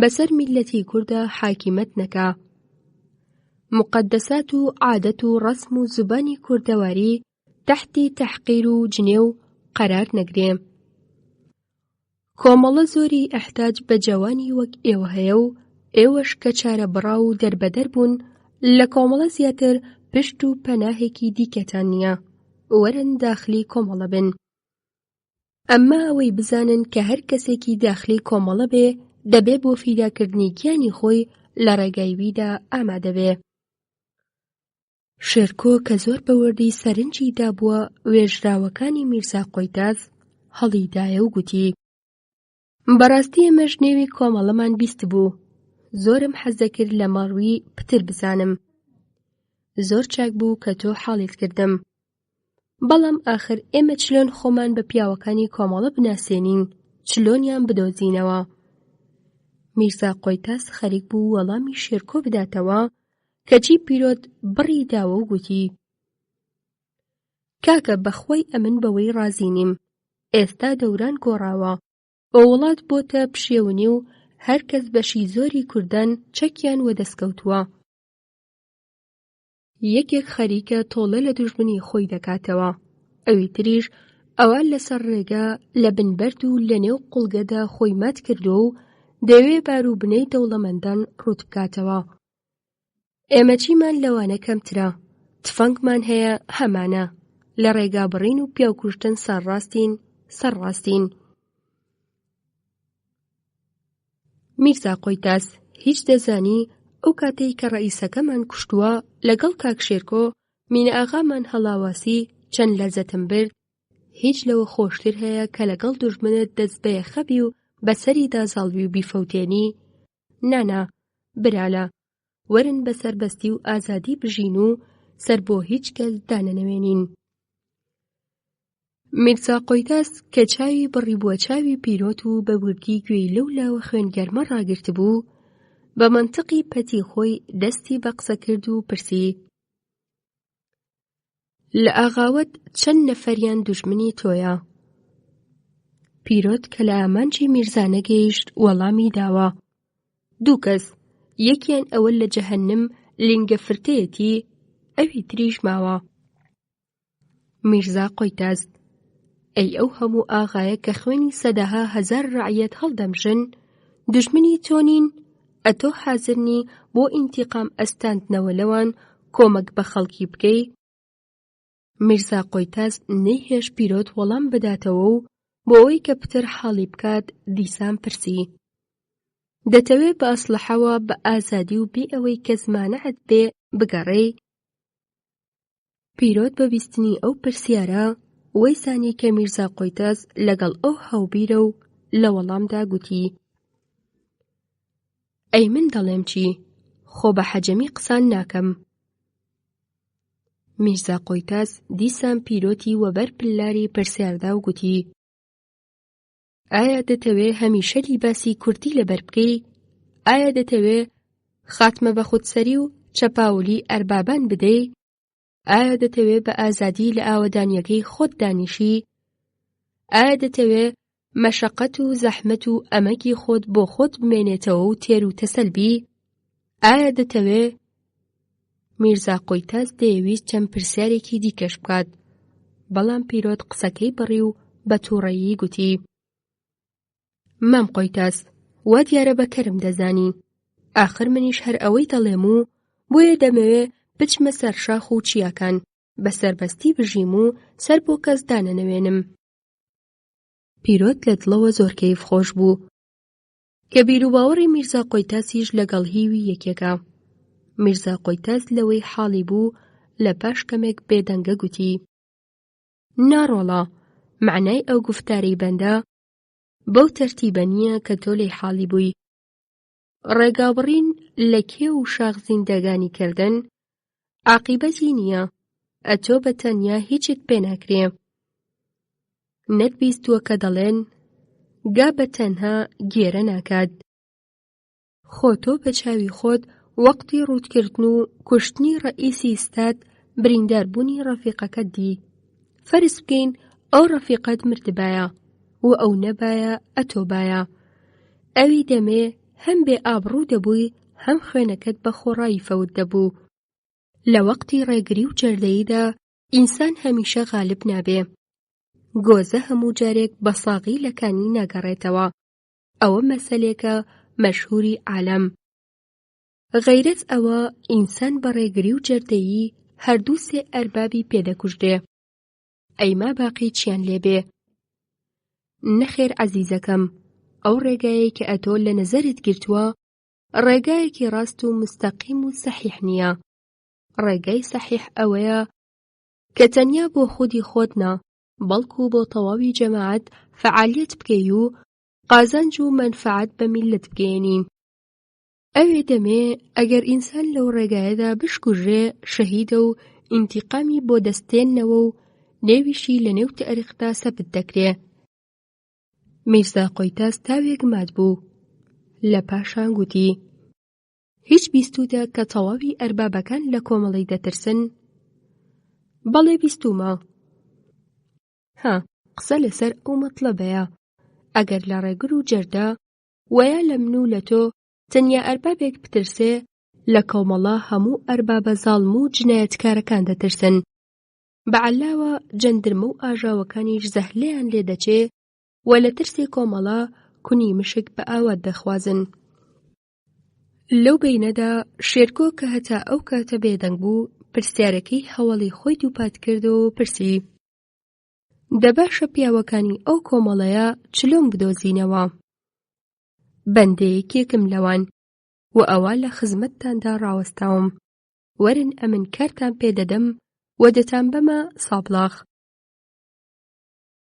بەسەر میلەتی کووردە حاکیمەت نەکا. مقەدەسات و عادەت و ڕەسم و زوبانی کوردەواری تەحتی تەحقیر و جنێ و قەرار نەگرێ. کۆمەڵە زۆری ئەحتاج بە جەوانی وەک ئێوە هەیە و ئێوەش کە چارە بڕا و دەربەدەر بوون، لە کۆمەڵە زیاتر پشت و پەناهێکی دیکەتان نییە، وەرن داخلی کۆمەڵە بن. ئەمما ئەوەی بزانن کە هەر کەسێکی داخلی کۆمەڵە بێ دەبێ بۆ فیداکردنی گیانی خۆی لە ڕێگای ویدا ئامادە بێ. شێرکۆ کە زۆر بەوردی سەرنجی دابووە وێژراوەکانی میرزا قۆیتاس هەڵیدایە و گوتی: بەڕاستی ئێمەش نێوی کۆمەڵەمان بیست بوو، زۆرم حەز دەکرد لە مەڕووی پتر بزانم. زۆر چاک بوو کە تۆ حاڵیت کردم، بەڵام ئاخر ئێمە چلۆن خۆمان بە پیاوەکانی کۆمەڵە بناسێنین، چلۆنیان بدۆزینەوە. میرزا قۆیتاس خەریک بوو وەڵامی شێرکۆ بداتەوە، کەچی پیرۆت بڕی داوە و گوتی: کاکە بەخۆی ئەمن بەوەی ڕازی نیم، ئێستا دەوران گۆڕاوە، بە وڵات بۆتە پشێونی و هەر کەس بەشی زۆری کوردان چەکیان وەدەستکەوتووە. یەکێک خەریکە تۆڵە لە دوژمنی خۆی دەکاتەوە، ئەوی تریش ئەوان لەسەر ڕێگا لە بنبەرد و لە نێو قوڵگەدا خۆی مات کردو و دەوێ باروبنەی دەوڵەمەندان ڕوت بکاتەوە. ئێمە چیمان لەوانە کەمترە، تفەنگمان هەیە هەمانە، لە ڕێگا بڕین و پیاوکوشتن سەرڕاستین. میرزا قۆیتاس هیچ دەزانی ئەو کاتەی کە ڕەئیسەکەمان کوشتووە لەگەڵ کاک شێرکۆ مینە ئاغامان هەڵاواسی چەند لەرزەتم برد، هیچ لەوە خۆشتر هەیە کە لەگەڵ دوژمنت دەست بەیە خەبی و بەسەریدا زاڵبی و بیفەوتێنی؟ نانا برالە، وەرن بەسەربەستی و ئازادی بژین و سەر بۆ هیچ کەس دانەنەوێنین. میرزا قۆیتاس کە چاوی بڕی بووە چاوی پیرۆت و بە وردی گوێی لەولاوە خوێنگەرمە ڕاگرت بوو، بە مەنتقی پەتی خۆی دەستی بە قسە کرد و پرسی: لە ئاغاوەت چەند نەفەریان دوژمنی تۆیە؟ پیرۆت کە لە ئامانجی میرزا نەگەیشت وەڵامی داوە: 2 کەس، یەکیان ئەوە لە جەهەنم لینگە فرتەیەتی، ئەوی تریش ماوە. میرزا قۆیتاس: ئەی ئەو هەموو ئاغایە کە خوێنی سەدەها هەزار ڕەعیەت هەڵدەمژن، دژمنی تۆنین، ئەتۆ حازرنی بۆ ئینتیقام ئەستاندنەوە لەوان کۆمەک بە خەڵکی بکەی؟ میرزا قۆیتاز نەیهێش پیرۆت وەڵام بداتەوە و بۆ ئەوەی کە پتر حاڵی بکات دیسان پرسی: دەتەوێت بە ئەسلحەوە بە ئازادی و بێ ئەوەی کە زمانەعت بێ بگەڕێی؟ پیرۆت بە بیستنی ئەو پرسیارە وەی زانی کە میرزا قۆیتاز لەگەڵ ئەو هاوبیرە و لە وەڵامدا گوتی: ئەی من دەڵێم چی؟ خۆ بە حەجەمی قسان ناکەم. میرزا قۆیتاز دیسان پیرۆتی وەبەر پلاری پرسیاردا و گوتی: ئایا دەتەوێت هەمیشە لیباسی کوردی لەبەر بکەی؟ ئایا دەتەوێت خاتمە بە خودسەری و چەپاولی ئەربابان بدەی؟ ئایا دەتەوێت بە ئازادی لە ئاوەدانیەکەی خۆت دانیشی؟ ئایا دەتەوێت مەشەقەت و زەحمەت و ئەمەکی خۆت بۆ خۆت بمێنێتەوە و تێر و تەسەلبی؟ ئایا دەتەوێت؟ میرزا قۆیتاز دەیەویست چەند پرسیارێکی دیکەش بکات، بەڵام پیرۆت قسەکەی بڕی و بە تووڕەیی گوتی: مام قۆیتاز، وا دیارە بەکەرم دەزانی، ئاخر منیش هەر ئەوەی دەڵێم و بۆیە دەمەوێ بچمە سەر شاخ و چیاکان، بە سەربەستی بژیم و سەر بۆ کەس دانەنەوێنم. پیرۆت لە دڵەوە زۆر کەیفخۆش بوو کە بیرروباوەڕی میرزا قۆیتاسیش لەگەڵ هیوی یەکێکە. میرزا قۆیتاز لەوەی حاڵی بوو لە پاش کەمێک بێدەنگە گوتی: ناڕۆڵە، معنای ئەو گوفتارەی بەندە بەو تەرتیبە نییە کە تۆ لێی حاڵی بووی. ڕێگابڕین لە کێ و شاخ زیندەگانی کردن عاقیبەتی نییە، ئەتۆ بە تەنیا هیچت پێ ناکرێ. نەتبیستووە کە دەڵێن گا بە تەنها گێرە ناکات. خۆ تۆ بە چاوی خۆت وەقتی ڕوودکردن و کوشتنی ڕئیسی ستاد برینداربوونی ڕەفیقەکەت دی. فەرز بکەین ئەو ڕەفیقەت مردبایە و ئەو نەبایە ئەتۆ بایە. ئەوی دەمێ هەم بێ ئابڕوو دەبووی هەم خوێنەکەت بە خۆڕایی فەوت دەبوو. لە وەقتی ڕێگری و جەردەییدا ئینسان هەمیشە غالب نابێ. گۆزە هەموو جارێک بە ساغی لەکانی ناگەڕێتەوە. ئەوە مەسەلێکە مەشهوری عالەم. غەیرەت ئەوە ئینسان بە ڕێگری و جەردەیی هەردوو سێ ئەربابی پێدەکوژدێ. ئەیما باقی چیان لێبێ؟ نەخێر عەزیزەکەم، ئەو ڕێگایەی کە ئەتۆ لە نەزەرت گرتووە ڕێگایەکی ڕاست و مستەقیم و سەحیح نییە. ڕێگای سەحیح ئەوەیە کە تەنیا بۆ خودی خۆت نا، بەڵکو بۆ تەواوی جەماعەت فەعالیت بکەی و قازانج و مەنفەعەت بە میلەت بگەێنی. ئەوێ دەمێ ئەگەر ئینسان لەو ڕێگایەدا بشکوژێ شەهیدە و ئینتیقامی بۆ دەستێننەوە و نێویشی لە نێو تاریخدا سەبت دەکرێ. میرزا قۆیتاز تاوێک مات بوو، لە پاشان گوتی: هیچ بیستووتە کە تەواوی ئەربابەکان لە کۆمەڵی دەترسن؟ بەڵێ بیستوومە. قسە لەسەر ئەو مەطلەبەیە. ئەگەر لە ڕێگر و جەردا وەیا لە من و لە تۆ تەنیا ئەربابێک بترسێ، لە کۆمەڵە هەموو ئەربابە زاڵم و جنایەتکارەکان دەترسن. بەعەلاوە جەندرمە و ئاژاوەکانیش زەهلەیان لێ دەچێ و لە ترسی کۆمەڵە کونی مشک بە ئاوات دەخوازن. لەو بەینەدا شێرکۆ کە هەتا ئەو کاتە بێدەنگ بوو پرسیارەکەی هەوڵی خۆی دووپات کردەوە و پرسی: دەباشە پیاوەکانی ئەو کۆمەڵەیە چلۆم بدۆزینەوە؟ بەندەیەکێکم لەوان و ئەوە لە خزمەتتاندا ڕاوەستاوم. وەرن ئەمن کارتان پێدەدەم و دەتان بەمە سابڵاغ.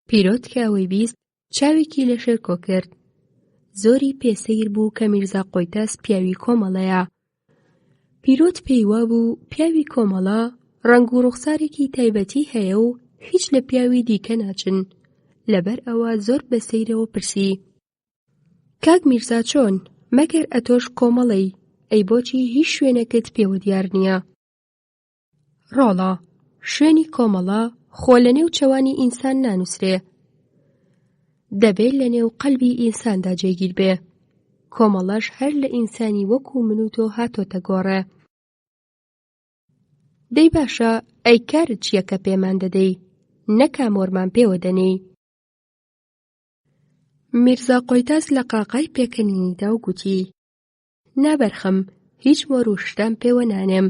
پیرۆت کە ئەوەی بیست چاوێکی لە شێرکۆ کرد. زۆری پێسەیر بوو کە میرزا قۆیتاز پیاوی کۆمەڵەیە. پیرۆت پێی وابوو پیاوی کۆمەڵە ڕەنگ و ڕوخسارێکی تایبەتی هەیە و هیچ لە پیاوی دیکە ناچن. لەبەر ئەوە زۆر بەسەیرەوە پرسی: کاک میرزا چۆن؟ مەگەر ئەتۆش کۆمەڵەی، ئەی بۆچی هیچ شوێنەکەت پێوە دیار نییە؟ ڕۆڵە، شوێنی کۆمەڵە خۆ لە نێو چەوانی ئینسان نانووسرێ، دەبێت لە نێو قەلبی ئینساندا جێگیر بێ. کۆمەڵەش هەر لە ئینسانی وەکو من و تۆ هاتۆتە گۆڕێ. دەی باشە ئەی کارت چییە کە پێمان دەدەی، نەکامۆرمان پێوە دەنێی؟ میرزا قۆیتاس لە قاقای پێکەنینیدا و گوتی: نابەرخەم، هیچ مۆروشتان پێوە نانێم.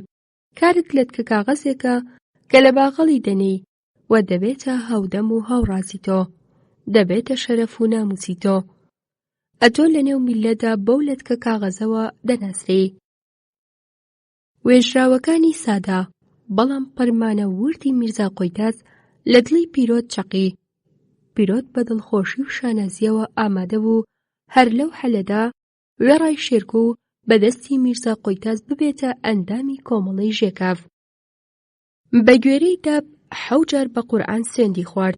کارت لەت کە کاغەزێکە کە لە باغەڵی دەنێی و دەبێتە هاودەم و هاوڕازی تۆ، دەبێتە شەرەف و ناموسی تۆ. ئەتۆ لە نێو میللەتدا بەولەت کە کاغەزەوە دەناسرێ. وێژراوەکانی سادا بەڵام پەرمانە وردی میرزا قۆیتاس لە دڵی پیرۆت چەقی. پیرۆت بە دڵخۆشی و شانازیەوە ئامادە بوو هەر لەو حەلەدا وێڕای شێرکۆ و بەدەستی میرزا قۆیتاس ببێتە ئەندامی کۆمەڵەی ژێکاو. بە گوێرەی داب 7 جار بە قورئان سوێندی خوارد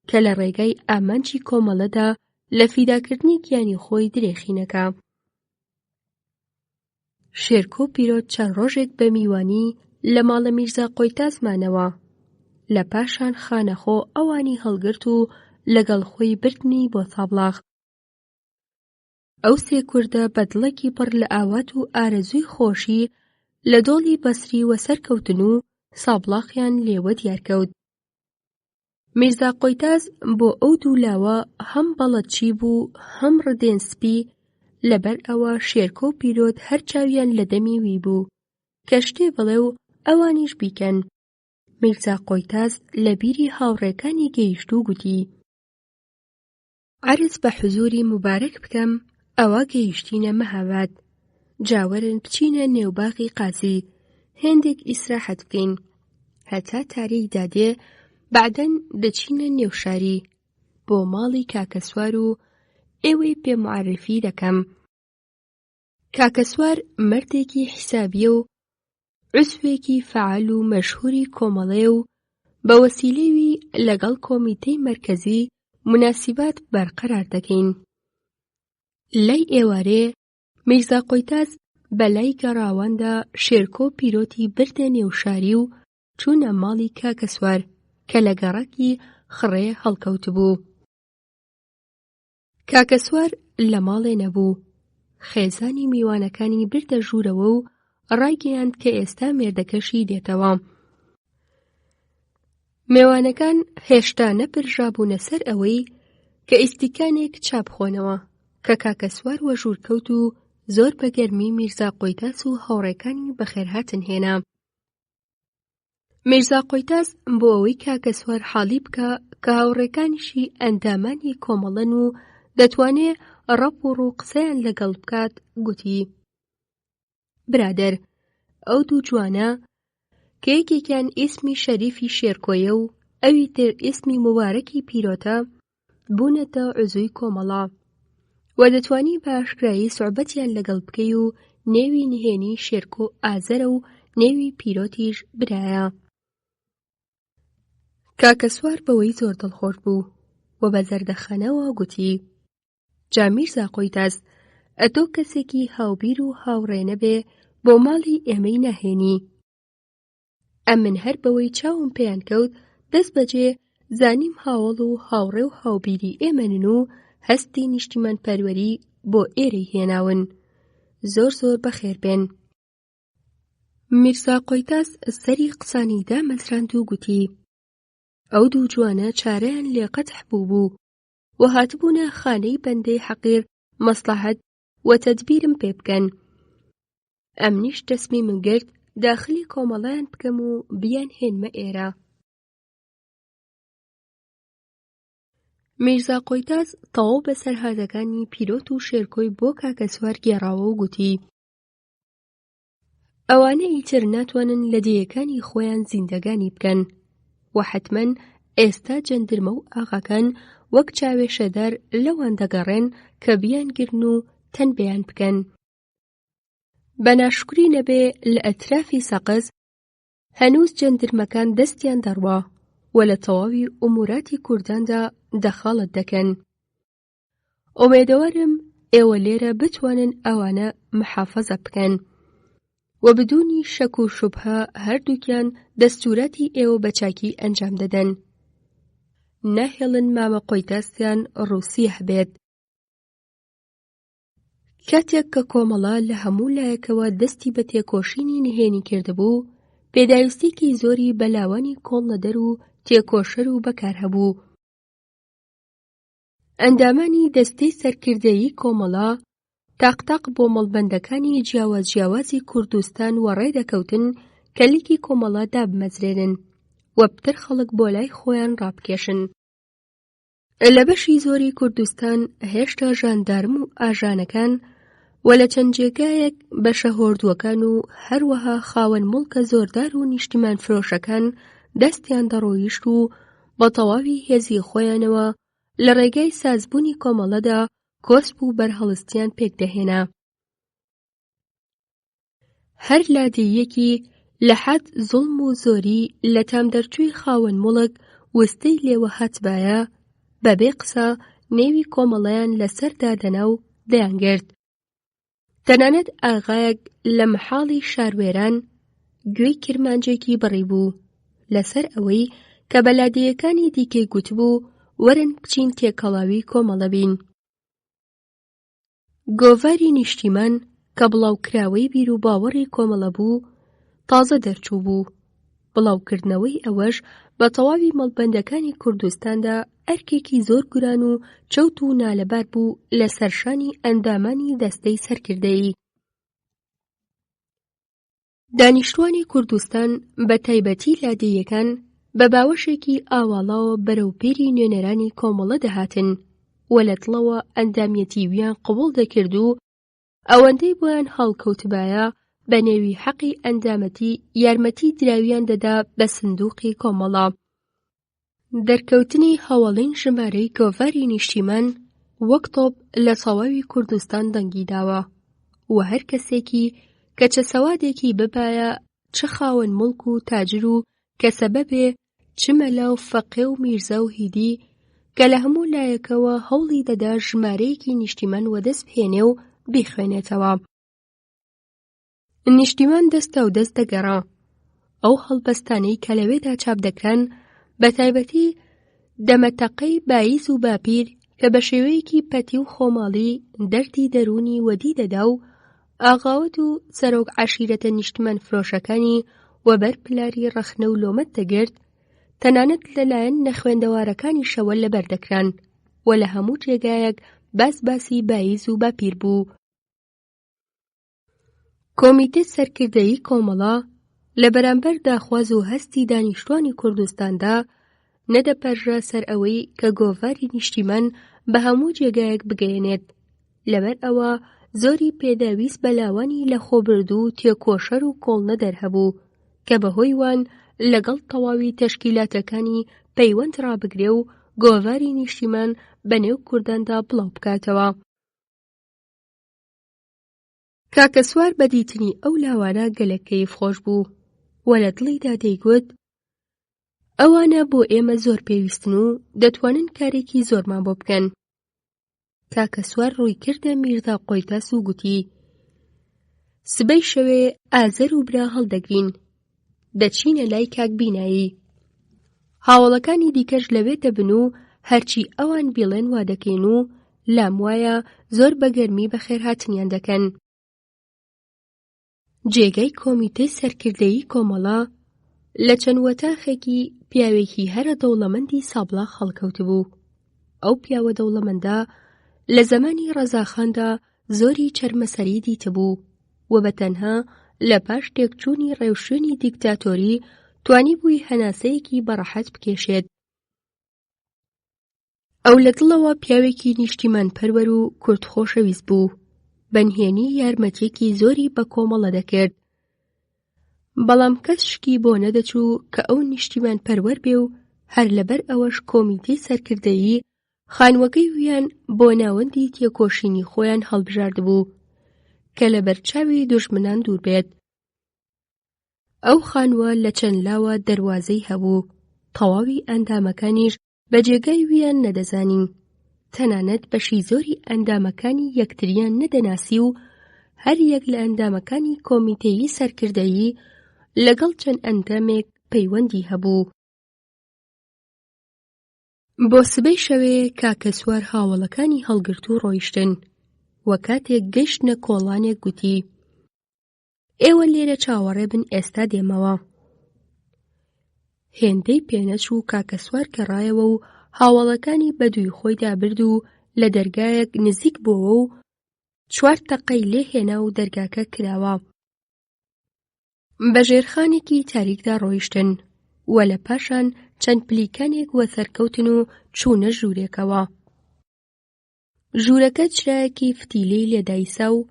کە لە ڕێگای ئامانجی کۆمەڵەدا لە فیداکردنی گیانی خۆی درێخینەکە. شێرکۆ و پیرۆت چەند ڕۆژێک بە میوانی لە ماڵە میرزا قۆیتاس مانەوە. لە پاشان خانەخۆ ئەوانی هەڵگرت و لەگەڵ خۆی بردنی بۆ سابڵاغ. ئەو سێ کوردە بە دڵێکی پڕ لە ئاوات و ئارەزووی خۆشی لە دۆڵی بەسری وە سەرکەوتن و سابڵاغیان لێوە دیارکەوت. میرزا قۆیتاس بۆ ئەو دوو لاوە هەم بەڵەدچی بوو هەم ڕدێن سپی، لەبەر ئەوە شێرکۆ و پیرۆت هەر چاویان لە دەمی وی بوو کە شتێ بڵێ و ئەوانیش بیکەن. میرزا قۆیتاس لە بیری هاوڕێکانی گەیشت و گوتی: عەرز بە حوزوری موبارەک بکەم، ئەوە گەیشتینە مەهاباد. جاوەرن بچینە نێوباغی قازی، هێندێک ئیسراحەت بکەین هەتا تاریک دادێ، بەعدەن دەچینە نێو شاری بۆ ماڵی کاکە سوار و ئێوەی پێ معرفی دەکەم. کاکە سوار مەردێکی حیسابیە و عوزوێکی فەعال و مەشهوری کۆمەڵەیە و بە وەسیلەیەوی لەگەڵ کۆمیتەی مەرکەزی مناسیبات بەرقەرار دەکەین. لای ئێوارێ میرزا قۆیتاس بە لای گەڕاواندا شێرکۆ و پیرۆتی بردە نێو شاری و چوونە ماڵی کاکە سوار کە لە گەڕەکی خڕێ هەڵکەوت بوو. کاکە سوار لە ماڵێ نەبوو. خێزانی میوانەکانی بردە ژوورەوە و ڕایگەیاند کە ئێستا مێردەکەشی دێتەوە. میوانەکان هێشتا نەپرژابوونە سەر ئەوەی کە ئیسیکانێک چاپخۆنەوە کە کاکە سوار وە ژوورکەوت و زۆر بە گەرمی میرزا قۆیتاس و هاوڕێکانی بەخێرهاتن هێنا. میرزا قۆیتاس بۆ ئەوەی کاکە سوار حاڵی بکە کە هاوڕێکانیشی ئەندامانی کۆمەڵەن و دەتوانێ ڕەپ و ڕوو قسەیان لەگەڵ بکات، گوتی: برادەر، ئەو دوو جوانە کە یەکێکیان ئیسمی شەریفی شێرکۆیە و ئەوی تر ئیسمی مبارەکی پیرۆتە بوونەتە عوزووی کۆمەڵە و دەتوانی بە ئاشکرایی سوحبەتیان لەگەڵ بکەی و نێوی نهێنی شێرکۆ ئازەرە و نێوی پیرۆتیش برایە. کاکە سوار بەوەی زۆر دڵخۆش بوو و بە زەردەخەنەوە گوتی: جا میرزا قۆیتاس، ئەتۆ کەسێکی هاوبیر و هاوڕێ نەبێ بۆ ماڵی ئێمەی ناهێنی. ئەم من هەر بەوەی چاوم پێیان کەوت دەست بەجێ زانیم هاوڵ و هاوڕێ و هاوبیری ئێمەنن و هەستی نیشتیمان پەروەری بۆ ئێرەی هێناون. زۆر زۆر بەخێر بێن. میرزا قۆیتاس سەری قسانی دامەزراند و گوتی: ئەو دوو جوانە چارەیان لێ قەتح بوو و هاتبوونە خانەی بەندەی حەقیر مەسلەحەت و تەدبیرم پێ بکەن. ئەمنیش دەسمی من گرت داخلی کۆمەڵەیان بکەم و بیان هێنمە ئێرە. میرزا قۆیتاس تەواو بە سەرهاتەکانی پیرۆت و شێرکۆی بۆ کاکە سوار گێڕاوە و گوتی: ئەوانە ئیتر ناتوانن لە دێیەکانی خۆیان زیندەگانی بکەن و حتمەن ئێستا جەندرمە و ئاغاکان وەک چاوێشەدار لەوان دەگەڕێن کە بیان گرن و تەنبیان بکەن. بە ناشکری نەبێ لە ئەترافی سەقز هەنووز جەندرمەکان دەستیان دەڕوا و لە تەواوی ئوموراتی کورداندا دەخەڵت دەکەن. ئومێدەوەرم ئێوە لێرە بتوانن ئەوانە محافەزە بکەن و بدونی شەک و شوبهە هەردووکیان دەستوراتی ئێوە بە چاکی ئەنجام دەدەن. ناهێڵن مامە قۆیتاسیان ڕووسیە بێت. کاتێک کە کۆمەڵە لە هەموو لایەکەوە دەستی بە تێکۆشینی نهێنی کردبوو، پێداویستێکی زۆری بەلاوانی کۆڵ لەدەر و تێکۆشەر و بەکار هەبوو. ئەندامانی دەستەی سەرکردەیی کۆمەڵە تاقتاق بۆ مەڵبەندەکانی جیاوازی کوردستان وەڕێ دەکەوتن کە لیگی کۆمەڵە دابمەزرێنن و پتر خەڵک بۆ لای خۆیان ڕابکێشن. لە بەشی زۆری کوردستان هێشتا ژاندارم و ئاژانەکان و لە چەند جێگایەک بەشە هۆردووەکان و هەروەها خاوەن موڵکە زۆردار و نیشتیمان فرۆشەکان دەستیان دەڕۆیشت و بە تەواوی هێزی خۆیانەوە لە ڕێگای سازبوونی کۆمەڵەدا کۆسپ و بەرهەڵستیان پێکدەهێنا. هەر لادێیەکی لە حەد زوڵم و زۆری لە تامدەرچووی خاوەن موڵک وستەی لێوە هاتبایە بەبێ قسە نێوی کۆمەڵەیان لەسەر دادەنا و دەیانگرت. تەنانەت ئاغایەک لە مەحاڵی شاروێران گوێی کرمانجێکی بڕی بوو لەسەر ئەوەی کە بەلادێیەکانی دیکەی گوتبوو وەرن بچین تێکەڵاوی کۆمەڵە بین. گۆڤاری نیشتیمان کە بڵاوکراوەی بیر و باوەڕی کۆمەڵە بوو تازە دەرچوو بوو. بڵاوکردنەوەی ئەوەش بە تەواوی مەڵبەندەکانی کوردستاندا ئەرکێکی زۆر گوران و چەوت و نالەبار بوو لە سەرشانی ئەندامانی دەستەی سەرکردەیی. دانیشتوانی کوردستان بە تایبەتی لادێیەکان بە باوەشێکی ئاواڵاوە بەرەو پێری نوێنەرانی کۆمەڵە دەهاتن و لە دڵەوە ئەندامیەتی ویان قبوڵ دەکرد و ئەوەندەی بۆیان هەڵکەوتبایە بە نێوی حەقی ئەندامەتی یارمەتی دراویان دەدا بە سندووقی کۆمەڵە. دەرکەوتنی هەوڵین ژمارەی گۆڤاری نیشتیمان وەک تۆپ لە سەواوی کوردستان دەنگی داوە و هەر کەسێکی کە چە سەوادێکی ببایە چ خاوەن موڵک و تاجر و کە سەبەبێ چ مەلا و فەقێ و میرزا و هیدی کە لە هەموو لایەکەوە هەوڵی دەدا ژمارەیەکی نیشتیمان وەدەست بهێنێ و بیخوێنێتەوە. نیشتیمان دەستە و دەست دەگەڕا. ئەو هەڵبەستانەی کە لەوێدا چاپ دەکران بە تایبەتی دەمەتەقەی باییز و باپیر کە بە شێوەیەکی پەتی و خۆماڵی دەردی دەرونی وەدی دەدا و ئاغاوت و سەرۆک عەشیرەتە نیشتمان فرۆشەکانی وەبەر پلاری ڕەخنە و لۆمەت دەگرت تەنانەت لەلایەن نەخوێندەوارەکانی شەوە لەبەردەکران و لە هەموو جێگایەک باسی باییز و باپیر بوو. کۆمیتێ سەرکردەیی کۆمەڵە لە بەرامبەر داخواز و هەستی دانیشتوانی کوردستاندا نەدەپەرژە سەر ئەوەی کە گۆڤاری نیشتیمان بە هەموو جێگایەک بگەیەنێت. لەبەر ئەوە زۆری پێداویست بەلاوانی لە خۆبرد و تێکۆشەر و کۆڵنە دەرهەبوو کە بەهۆی وان لەگەڵ تەواوی تەشکیلاتەکانی پەیوەند ڕابگرێ و گۆڤاری نیشتیمان بەنێو کورداندا بڵاو بکاتەوە. کاکە سوار بەدیتنی ئەو لاوانە گەلێک کەیفخۆش بوو و لە دڵیدا دەیگوت ئەوانە بۆ ئێمە زۆر پێویستن و دەتوانن کارێکی زۆرمان بۆ بکەن. کاکە سوار ڕووی کردە میرزا قۆیتاس و گوتی سبەی شەوێ ئازەر و برا هەڵدەگرین دەچینە لای کاک بینایی. هاوڵەکانی دیکەش لەوێ دەبن و هەرچی ئەوان بیڵێن وا دەکەین و لام وایە زۆر بەگەرمی بەخێرهاتنیان دەکەن. جێگەی کۆمیتەی سەرکردەیی کۆمەڵە لە چەند وەتاخێکی پیاوێکی هەرە دەوڵەمەندی سابڵاغ هەڵکەوتبوو. ئەو پیاوە دەوڵەمەندە لە زەمانی ڕەزاخاندا زۆری چەرمەسەری دیتبوو و بەتەنها لە پاش تێکچوونی ڕێوشوێنی دیکتاتۆری توانی بووی هەناسەیەکی بەڕەحەت بکێشێت. ئەو لە دڵەوە پیاوێکی نیشتیمان پەروەر و کوردخۆشەویست بوو. بەنهێنی یارمەتیەکی زۆری بە کۆمەڵە دەکرد. بەڵام کەس شکی بۆ نەدەچوو کە ئەو نیشتیمان پەروەر بێ و هەر لەبەر ئەوەش کۆمیتەی سەرکردەیی خانوەکەی ویان بۆ ناوەندی تێکۆشینی خۆیان هەڵبژاردبوو کە لە بەرچاوی دوژمنان دوور بێت. ئەو خانوە لە چەند لاوە دەروازەی هەبوو، تەواوی ئەندامەکانیش بە جێگای ویان نەدەزانی. تەنانەت بەشی زۆری ئەندامەکانی یەکتریان نەدەناسی و هەر یەک لە ئەندامەکانی کۆمیتەیی سەرکردەیی لەگەڵ چەند ئەندامێک پەیوەندی هەبوو. بۆ سبەی شەوێ کاکە سوار هاوڵەکانی هەڵگرت و ڕۆیشتن و کاتێک گەیشتنە کۆڵانێک گوتی ئێوە لێرە چاوەڕێ بن ئێستا دێمەوە. هێندەی پێنەچوو کاکە سوار گەڕایەوە و هاوڵەکانی بەدووی خۆیدا برد و لە دەرگایەک نزیک بووە و 4 تەقەی لێ هێنا و دەرگاکە کراوە. بە ژێرخانێکی تاریکدا ڕۆیشتن و لە پاشان چەند پلیکانێک وە سەرکەوتن و چوونە ژوورێکەوە. ژوورەکە چرایەکی فتیلەی لێدایسا و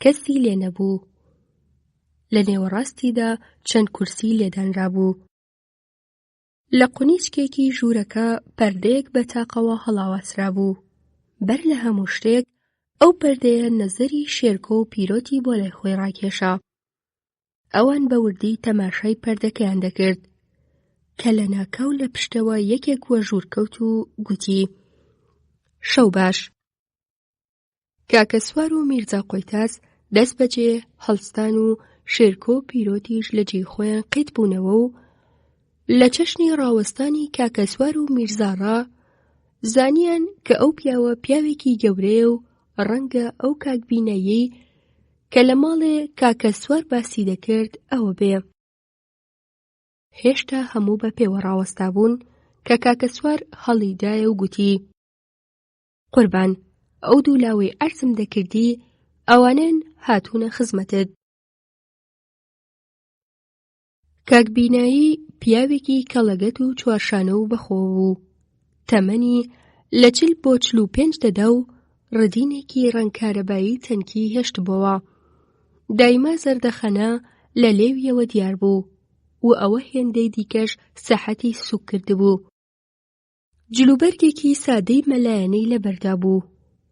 کەسی لێ نەبوو. لە نێوەڕاستیدا چەند کورسی لێدانرابوو. لە قونیچکێکی ژوورەکە پەردەیەک بە تاقەوە هەڵاواسرابوو. بەر لە هەموو شتێک ئەو پەردەیە نەزەری شێرکۆ و پیرۆتی بۆ لای خۆی ڕاکێشا. ئەوان بە وردی تەماشای پەردەکەیان دەکرد کە لە ناکاو لە پشتەوە یەکێک وە ژوورکەوت و گوتی: شەو باش. کاکە سوار و میرزا قۆیتاس دەست بەجێ هەڵستان و شێرکۆ و پیرۆتیش لە جێی خۆیان قیت بوونەوە و لە چەشنی ڕاوەستانی کاکە سوار و میرزاڕا زانیان کە ئەو پیاوە پیاوێکی گەورەیە و ڕەنگە ئەو کاکبینایی کە لە ماڵێ کاکە سوار باسی دەکرد ئەوە بێ. هێشتا هەموو بە پێوە ڕاوەستا بوون کە کاکە سوار هەڵیدایە و گوتی: قوربان، ئەو دوو لاوەی عەرزم دەکردی ئەوانن هاتوونە خزمەتت. کاکبینایی پیاوێکی کەڵەگەت و چوارشانە و بەخۆ بوو. تەمەنی لە 40 بۆ 45 دەدا و ڕدینێکی ڕەنکارەبایی تەنکی هێشت بۆوە. دایما زەردەخەنە لە لێویەوە دیار بوو و ئەوە هێندەی دیکەش سەحەتی سووک کردبوو. جلوبەرگێکی سادەی مەلایەنەی لەبەردا بوو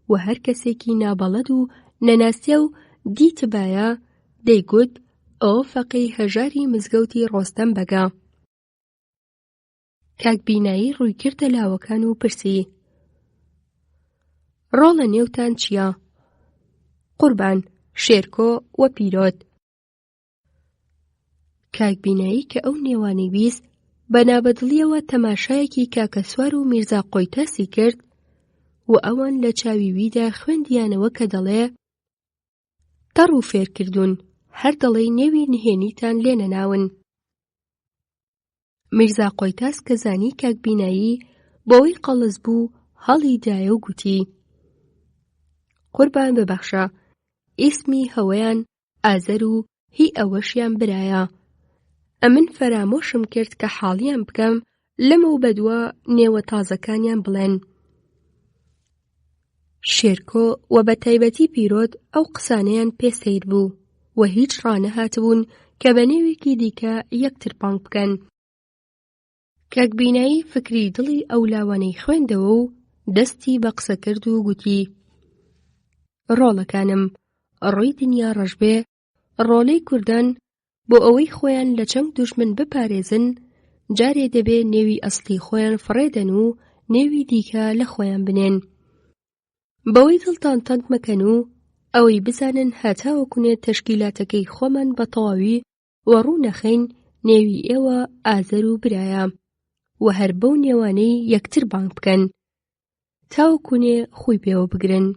و هەر کەسێکی نابەڵەد و نەناسیە و دیتبایە دەیگوت ئەوە فەقێی هەژاری مزگەوتی ڕۆستەم بەگا. کاکبینایی ڕووی کردە لاوەکان و پرسی: ڕۆڵە نێوتان چییە؟ قوربان، شێرکۆ و پیرۆت. کاکبینایی کە ئەو نێوانەی بیست بە نابەدڵیەوە تەماشایەکی کاکە سوار و میرزا قۆیتاسی کرد و ئەوان لە چاویویدا خوێندیانەوە کە دەڵێ: تەڕ و فێرکردوون، هەر دەڵێ نێوی نهێنیتان لێ نەناون. میرزا قۆیتاس کە زانی کاکبینایی بۆەوەی قەڵز بوو هەڵی دایە و گوتی: قوربان ببەخشە، ئیسمی هەوەیان ئازەر و هی ئەوەشیان برایە. ئەمن فەرامۆشم کرد کە حاڵیان بکەم لەمە و بەدووە نێوە تازەکانیان بڵێن. شێرکۆ و بە تایبەتی پیرۆت ئەو قسانەیان پێسەیر بوو و هیچ ڕانەهاتبوون کە بە نێوێکی دیکە یەکتر پانگ بکەن. کاکبینایی فکری دڵی ئەو لاوانەی خوێندەوە و دەستی بە قسە کرد و گوتی: ڕۆڵەکانم، ڕۆی دنیا ڕەشبێ، ڕۆڵەی کوردان بۆ ئەوەی خۆیان لە چەند دوژمن بپارێزن جارێ دەبێ نێوی ئەسڵی خۆیان فڕێدەن و نێوی دیکە لە خۆیان بنێن. بەوەی دڵتان تەنگ مەکەن و ئەوەی بزانن هەتاوەکوێ تەشکیلاتەکەی خۆمان بە تەواوی و ڕوو نەخەین نێوی ئێوە ئازەر و برایە و هەر بەو نێوانەی یەکتر بانگ بکەن تاوەکوێ خۆی پێوە بگرن.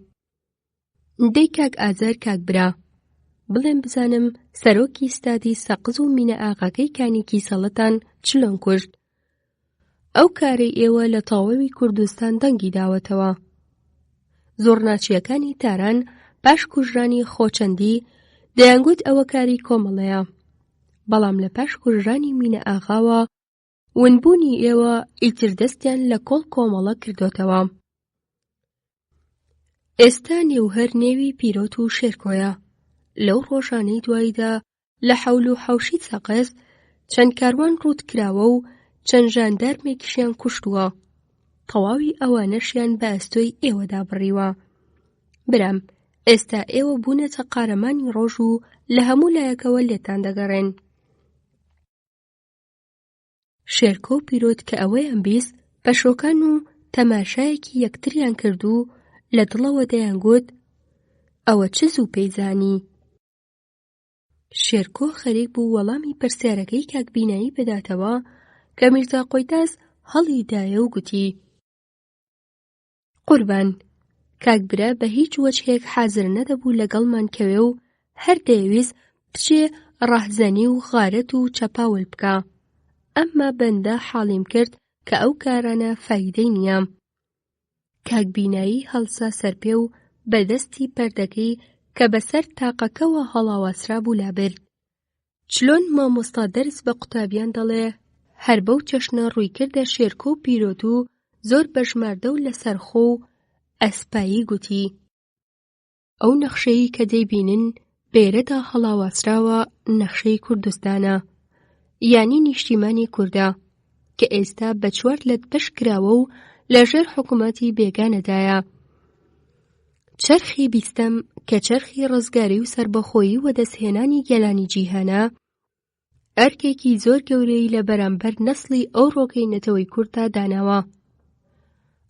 دەی کاک ئازار، کاک برا، بڵێم بزانم سەرۆکی ستادی سەقز و مینە ئاغاکەی کانێکی سەڵەتان چلۆن کوشت. ئەو کارەی ئێوە لە تاوەوی کوردستان دەنگی داوەتەوە. زۆرناچیەکانی تاران پاش کوژرانی خۆچەندی دەیانگوت ئەوە کاری کۆمەڵەیە، بەڵام لە پاش کوژرانی مینە ئاغاوە ونبوونی ئێوە ئیتر دەستیان لە کۆڵ کۆمەڵە کردوتەوە. ئێستا نێوهەر نێوی پیرۆت و شێرکۆیە. لەو ڕۆژانەی دواییدا لە حەول و حەوشی سەقز چەند کاروان ڕوود کراوە و چەند ژاندارمێکیشیان کوشتووە. تەواوی ئەوانەشیان بە ئەستۆی ئێوەدا بڕیوە. برام، ئێستا ئێوە بوونەتە قارەمانی ڕۆژ و لە هەموو لایەکەوە لێتان دەگەڕێن. شێرکۆ و پیرۆت کە ئەوەیان بیست پەشۆکان و تەماشایەکی یەکتریان کرد و لە دڵەوە دەیانگوت: ئەوە چ زوو پەیزانی. شێرکۆ خەریک بوو وەڵامی پرسیارەکەی کاکبینایی بداتەوە کە میرزا قۆیتاس هەڵی دایە و گوتی: قوربان، کاک برا بە هیچ وەجهێک حازر نەدەبوو لەگەڵمان کەوێ و هەر دەیویست بچێ ڕاهزەنی و غارەت و چەپاول بکە. ئەمما بەندە حاڵیم کرد کە ئەو کارانە فایدەی نییە. کاکبینایی هەڵسا سەرپێ و بەدەستی پەردەکەی کە بەسەر تاقەکەوە هەڵاوەسرا بوو لابرد. چلۆن مامۆستا دەرس بە قوتابیان دەڵێ هەر بەو چەشنە ڕوویکردە شێرکۆ و پیرۆت و زۆر بەژماردە و لەسەرخۆ و ئەسپایی گوتی ئەو نەخشەی کە دەیبینن بێرەدا هەڵاوەسراوە نەخشەی کوردستانە، یانی نیشتیمانی کوردە کە ئێستا بە 4 لەت بەش کراوە و لەژێر حکومەتی بێگانەدایە. چەرخی بیستەم کە چەرخی ڕزگاری و سربەخۆیی وەدەستهێنانی گەلانی جیهانە، ئەرکێکی زۆر گەورەی لە بەرامبەر نەسڵی ئەو ڕۆکەی نەتەوەی کورددا داناوە.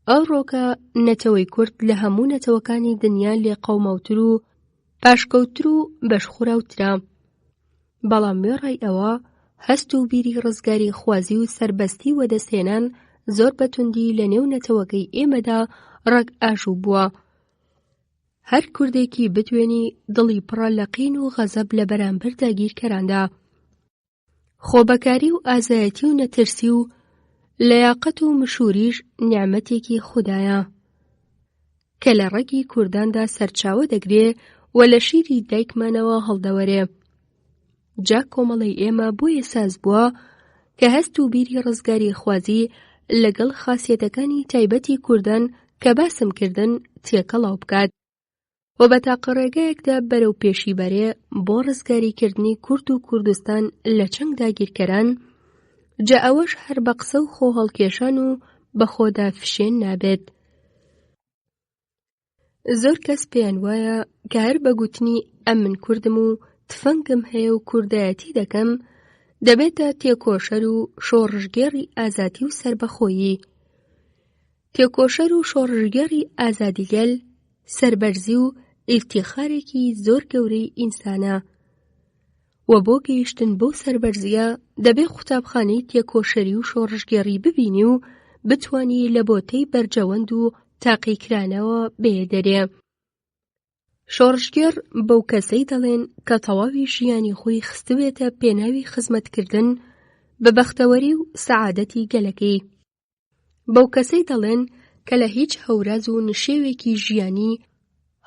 ئەو ڕۆکە نەتەوەی کورد لە هەموو نەتەوەکانی دنیا لێ قەوماوتر و پاشکەوتر و بەشخوراوترە، بەڵام وێڕای ئەوە هەست و بیری ڕزگاری خوازی و سربەستی وەدەستهێنان زۆر بەتوندی لە نێو نەتەوەکەی ئێمەدا ڕەگ ئاژوو بووە. هەر کوردێکی بتوێنی دڵی پڕە لە قین و غەزەب لە بەرامبەر داگیرکەراندا، خۆبەکاری و ئازایەتی و نەترسی و لەیاقەت و مشوریش نیعمەتێکی خودایە کە لە ڕێگی کورداندا سەرچاوە دەگرێ و لە شیری دایکمانەوە هەڵدەوەرێ. جا کۆمەڵی ئێمە بۆیە ساز بووە کە هەست و بیری ڕزگاری خوازی لەگەڵ خاسیەتەکانی تایبەتی کوردان کە باسم کردن تێکەڵاو بکات و بە تاقە ڕێگایەکدا بەرەو پێشی بەرێ بۆ ڕزگاریکردنی کورد و کوردستان لە چەنگ داگیرکەران، جا ئەوەش هەر بە قسە و خۆ هەڵکێشان و بە خۆدا فشێن نابێت. زۆر کەس پێیان وایە کە هەر بە گوتنی ئەم من کوردم و تفەنگم هەیە و کوردایەتی دەکەم دەبێتە تێکۆشەر و شۆڕژگێڕی ئازادی و سربەخۆیی. تێکۆشەر و شۆڕژگێڕی ئازادیگەل سەربەرزی و ئیفتیخارێکی زۆر گەورەی ئینسانە و بۆ گەیشتن بەو سەربەرزیە دەبێ قوتابخانەی تێکۆشەری و شۆڕژگێڕی ببینی و بتوانی لە بۆتەی بەرجەوەند و تاقیکرانەوە بێدەرێ. شۆڕژگێڕ بەو کەسەی دەڵێن کە تەواوی ژیانی خۆی خستوێتە پێناوی خزمەتکردن بە بەختەوەری و سەعادەتی گەلەکەی. بەو کەسەی دەڵێن کە لە هیچ هەوراز و نشێوێکی ژیانی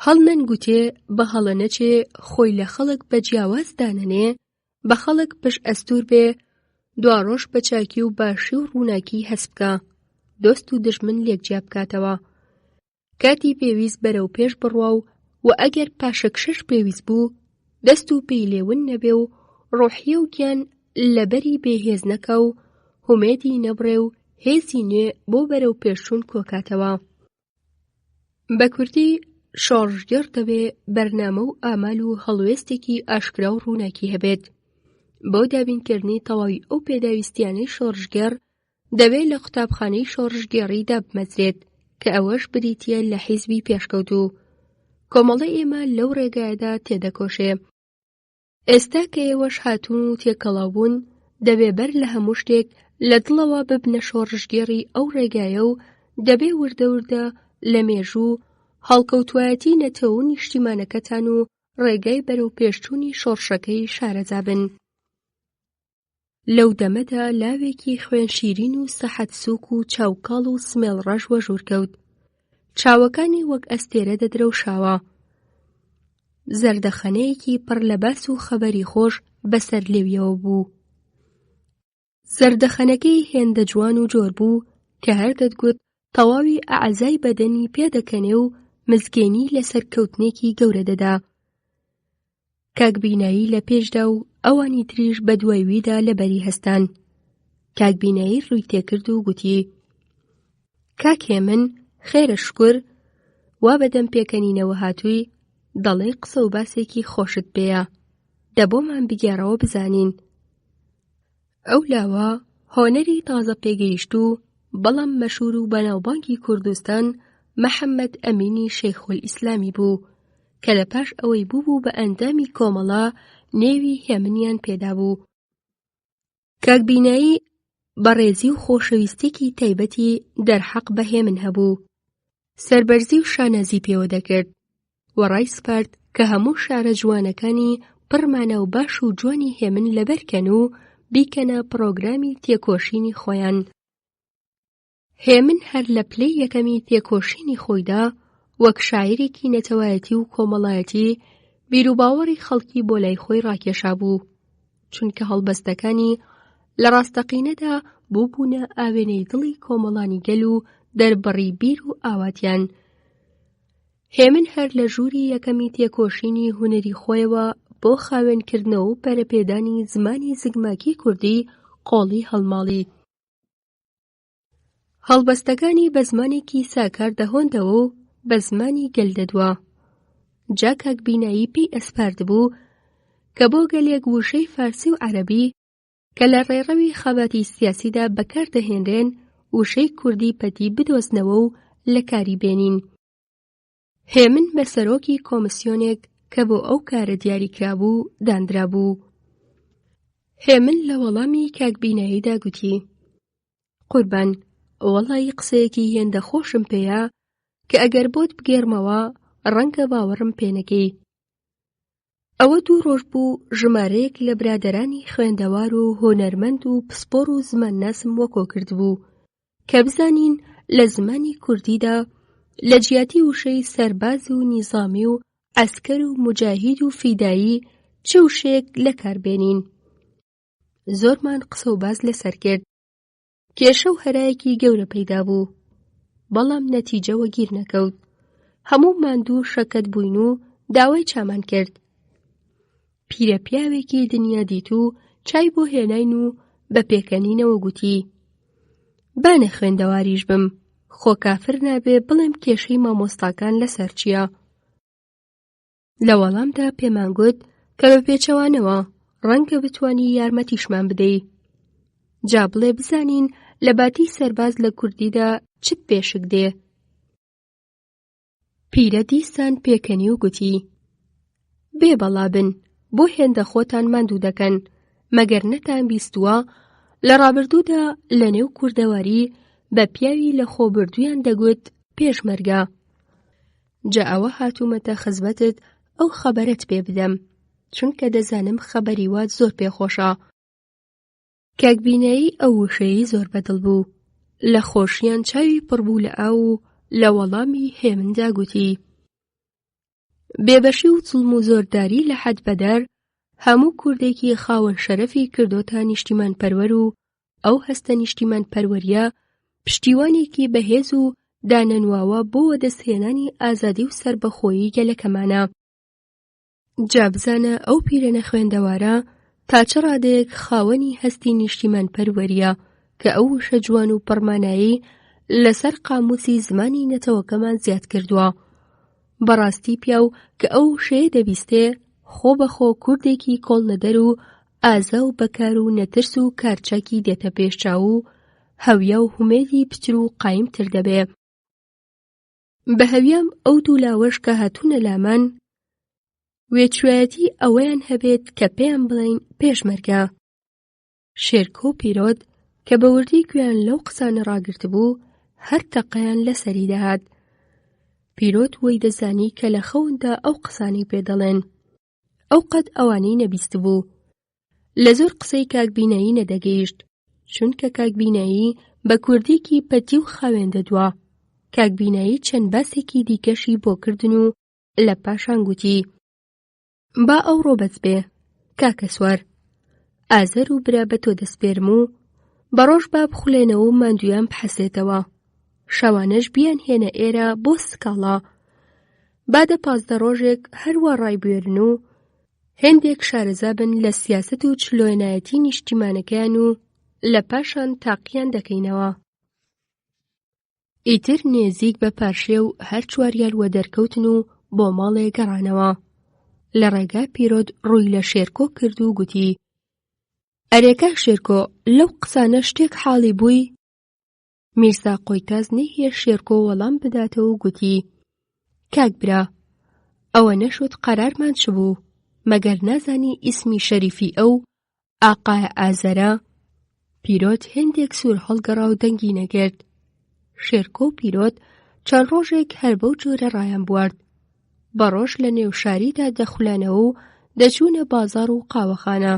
هەڵ نەنگوتێ بە هەڵە نەچێ خۆی لە خەڵک بە جیاواز دانەنێ، بە خەڵک پشت ئەستور بێ، دواڕۆژ بە چاکی و باشی و ڕووناکی هەست بکە، دۆست و دژمن لێکجیا بکاتەوە، کاتی پێویست بەرەو پێش بڕوا و ئەگەر پاشەکشەش پێویست بوو دەست و پێی لێون نەبێ و ڕۆحیە و گیان لەبەری بێهێز نەکە و هومێدی نەبڕێ و هێزی نوێ بۆ بەرەو پێشچوون کۆکاتەوە. بە کوردی شۆڕژگێڕ دەبێ بەرنامە و ئامال و هەڵوێستێکی ئاشکرا و ڕووناکی هەبێت. بۆ دابینکردنی تەواوی ئەو پێداویستیانەی شۆڕژگێڕ دەبێت لە قوتابخانەی شۆڕژگێڕیدا بمەزرێت کە ئەوەش بریتیە لە حیزبی پێشکەوتوو. کۆمەڵی ئێمە لەو ڕێگایەدا تێدەکۆشێ. ئێستا کە ئێوەش هاتوون و تێکەڵاوبوون دەبێ بەر لە هەموو شتێک لە دڵەوە ببنە شۆڕژگێڕی ئەو ڕێگایە و دەبێ وردە وردە لە مێژوو هەڵکەوتوایەتی نەتەوە و نیشتیمانەکەتان و ڕێگای بەرەو پێشچوونی شۆڕشەکەی شارەزابن. لەو دەمەدا لاوێکی خوێن شیرین و سەحەت سووک و چاوکاڵ و سمێڵ ڕەش وەژوورکەوت، چاوەکانی وەک ئەستێرە دەدرەوشاوە. زەردەخەنەیەکی پڕ لە باس و خەبەری خۆش بەسەر لێویەوە بوو. زەردەخەنەکەی هێندە جوان و جۆر بوو کە هەر دەتگوت تەواوی ئەعزای بەدەنی پێدەکەنێ و مزگێنی لەسەر کەوتنێکی گەورە دەدا. کاکبینایی لە پێشدا و ئەوانی تریش بە دوایویدا لەبەری هەستان. کاکبینایی ڕووی تێکرد و گوتی: کاکێ من خێرە شکر، وا بەدەم پێکەنینەوە هاتووی دەڵێ قسە و باسێکی خۆشت بێیە، دەبۆمان بگێڕەوە بزانین. ئەو لاوە هۆنەری تازە پێگەیشت و بەڵام مەشهور و بەناوبانگی کوردستان محەممەد ئەمینی شەیخۆل ئیسلامی بوو کە لە پاش ئەوەی بوو بە ئەندامی کۆمەڵە نێوی هێمنیان پێدا بوو. کاکبینایی بەڕێزی و خۆشەویستێکی تایبەتی دەرحەق بە هێمن هەبوو، سەربەرزی و شانازی پێوە دەکرد و ڕای سپارد کە هەموو شارە جوانەکانی پڕمانە و باش و جوانی هێمن لەبەرکەن و بیکەنە پڕۆگرامی تێکۆشینی خۆیان. هێمن هەر لە پلەی یەکەمی تێکۆشینی خۆیدا وەک شاعیرێکی نەتەوایەتی و کۆمەڵایەتی بیرروباوەڕی خەڵکی بۆ لای خۆی ڕاکێشا بوو، چونکە هەڵبەستەکانی لە ڕاستەقینەدا بووبوونە ئاوێنەی دڵی کۆمەڵانی گەل و دەربڕی بیر و ئاواتیان. هێمن هەر لە ژووری یەکەمی تێکۆشینی هونەری خۆیەوە بۆ خاوێنکردنەوە و پەرەپێدانی زمانی زگماکیی کوردی قۆڵی هەڵماڵی. هەڵبەستەکانی بە زمانێکی ساکار دەهۆندەوە و بە زمانی گەل دەدووە. جا کاکبینایی پێی ئەسپاردبوو کە بۆ گەلێک وشەی فارسی و عەرەبی کە لە ڕێڕەوی خەباتی سیاسیدا بەکاردەهێنرێن وشەی کوردی پەتی بدۆزنەوە و لە کاری بێنین. هێمن بە سەرۆکی کۆمسیۆنێک کە بۆ ئەو کارە دیاریکرابوو دانرابوو. هێمن لە وەڵامی کاکبیناییدا گوتی: قوربان، وەڵی قسەیەکی هێندە خۆشم پێیە کە ئەگەر بۆت بگێڕمەوە ڕەنگە باوەڕم پێ نەکەی. ئەوە 2 ڕۆژ بوو ژمارەیەک لە برادەرانی خوێندەوار و هۆنەرمەند و پسپۆڕ و زمانناسم وەکۆ کردبوو کە بزانین لە زمانی کوردیدا لە جیاتی وشەی سەرباز و نیزامی و عەسکەر و موجاهید و فیدایی چه وشەیەک لە کاربێنین. زۆرمان قسە و باز لەسەر کرد. کێشە و هەرایەکی گەورە پەیدا بوو، بەڵام نەتیجەوە گیر نەکەوت. هەموو ماندوو شەکەت بووین و داوای چامان کرد. پیرە پیاوێکی دنیا دیت و چای بۆ هێناین و بە پێکەنینەوە گوتی: بانە خوێندەواریش بم، خۆ کافر نابێ بڵێم کێشەی مامۆستاکان لەسەر چییە. لە وەڵامدا پێمان گوت کە بە پێچەوانەوە ڕەنگە بتوانی یارمەتیشمان بدەی. جا بڵێ بزانین لە باتی سەرباز لە کوردیدا چت پێشک دێ. پیرە دیسان پێکەنی و گوتی: بێ بەڵا بن، بۆ هێندە خۆتان ماندوو دەکەن، مەگەر نەتان بیستووە لە ڕابردوودا لە نێو کوردەواری بە پیاوی لە خۆبردوویان دەگوت پێشمەرگە. جا ئەوە هاتوومەتە خزمەتت ئەو خەبەرت پێ بدەم، چونکە دەزانم خەبەری وات زۆر پێخۆشە. کاکبینایی ئەو وشەیەی زۆر بەدڵ بوو، لە خۆشییان چاوی پڕبوو لە ئاو و لە وەڵامی هێمندا گوتی: بێبەشی و جوڵم و زۆرداری لە حەد بەدەر هەموو کوردێکی خاوەن شەرەفی کردۆتە نیشتیمان پەروەر و ئەو هەستە نیشتیمان پەروەریە پشتیوانێکی بەهێز و دانەنواوە بۆ وەدەستهێنانی ئازادی و سەربەخۆیی گەلەکەمانە. جا بزانە ئەو پیرەنە خوێندەوارە تا چه ڕادەیەک خاوەنی هەستی نیشتیمان پەروەریە کە ئەو وشە جوان و پەڕمانایی لەسەر قاموسی زمانی نەتەوەکەمان زیاد کردووە. بەڕاستی پیاو کە ئەو وشەیە دەبیستێ خۆ بەخۆ کوردێکی کۆڵنەدەر و ئازا و بەکار و نەترس و کارچاکی دێتە پێشچاو و هەویە و هومێدی پتر و قایمتر دەبێ. بە هەویام ئەو دوولاوەش کە هاتوونە لامان وێچوایەتی ئەوەیان هەبێت کە پێیان بڵێین پێشمەرگە. شێرکۆ و پیرۆت کە بە وردی گویان لەو قسانە ڕاگرت بوو هەر تەقەیان لەسەری دەهات. پیرۆت وەی دەزانی کە لە خەوندا ئەو قسانی پێدەڵێن. ئەو قەت ئەوانەی نەبیست بوو. لە زۆر قسەی کاکبینایی نەدەگەیشت، چونکە کاکبینایی بە کوردێکی پەتی و خاوێن دەدووە. کاکبینایی چەند باسێکی دیکەشی بۆ کردن و لە پاشان گوتی: با ئەو ڕۆبەت بێ کاکە سوار، ئازەر و برا بە تۆ دەسپێرم و بەڕۆژ با بخولێنەوە و ماندویان بحەسێتەوە، شەوانەش بیان هێنە ئێرە بۆ سکاڵا، بادە 15 ڕۆژێک هەروە ڕایبوێرن و هێندێک شارەزا بن لە سیاسەت و چلۆنایەتی نیشتیمانەکەیان و لە پاشان تاقییان دەکەینەوە. ئیتر نێزیک بە پارشێ و هەر چواریان وە دەرکەوتن و بۆ ماڵێ گەڕانەوە. لە ڕێگا پیرۆت ڕووی لە شێرکۆ کرد و گوتی: ئەرێکا شێرکۆ، لەو قسانە شتێک حاڵی بووی؟ میرزا قۆیتاز نەیهێ شێرکۆ وەڵام بداتەوە و گوتی: کاک برا، ئەوە نەشوت قەرارمان چ بوو؟ مەگەر نازانی ئیسمی شەریفی ئەو ئاقایە ئازەرە؟ پیرۆت هێندێک سوور هەڵگەڕا و دەنگی نەگرت. شێرکۆ و پیرۆت چەند ڕۆژێک هەر بەو جۆرە ڕایان بوارد. بەڕۆژ لە نێو شاریدا دەخولانەوە و دەچوونە بازاڕ و قاوەخانە.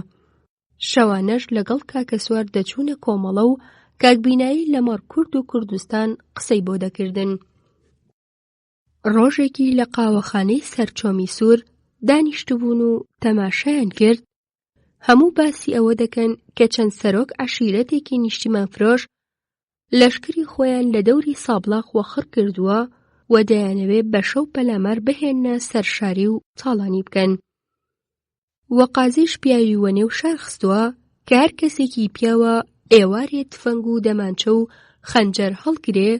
شەوانەش لەگەڵ کاکە سوار دەچوونە کۆمەڵە و کاکبینایی لە مەڕ کورد و کوردستان قسەی بۆ دەکردن. ڕۆژێکی لە قاوەخانەی سەرچۆمی سوور دانیشتبوون و تەماشایان کرد. هەموو باسی ئەوە دەکەن کە چەند سەرۆک عەشیرەتێکی نیشتیمان فرۆش لەشکری خۆیان لە دەوری سابڵاغ وەخڕ کردووە و دەیانەوێ بە شەو پەلامار بهێننە سەرشاری و تاڵانی بکەن. و قازیش پیاوی وە نێو شار خستووە کە هەر کەسێکی پیاوە ئێوارێ تفەنگ و دەمانچە و خەنجەر هەڵگرێ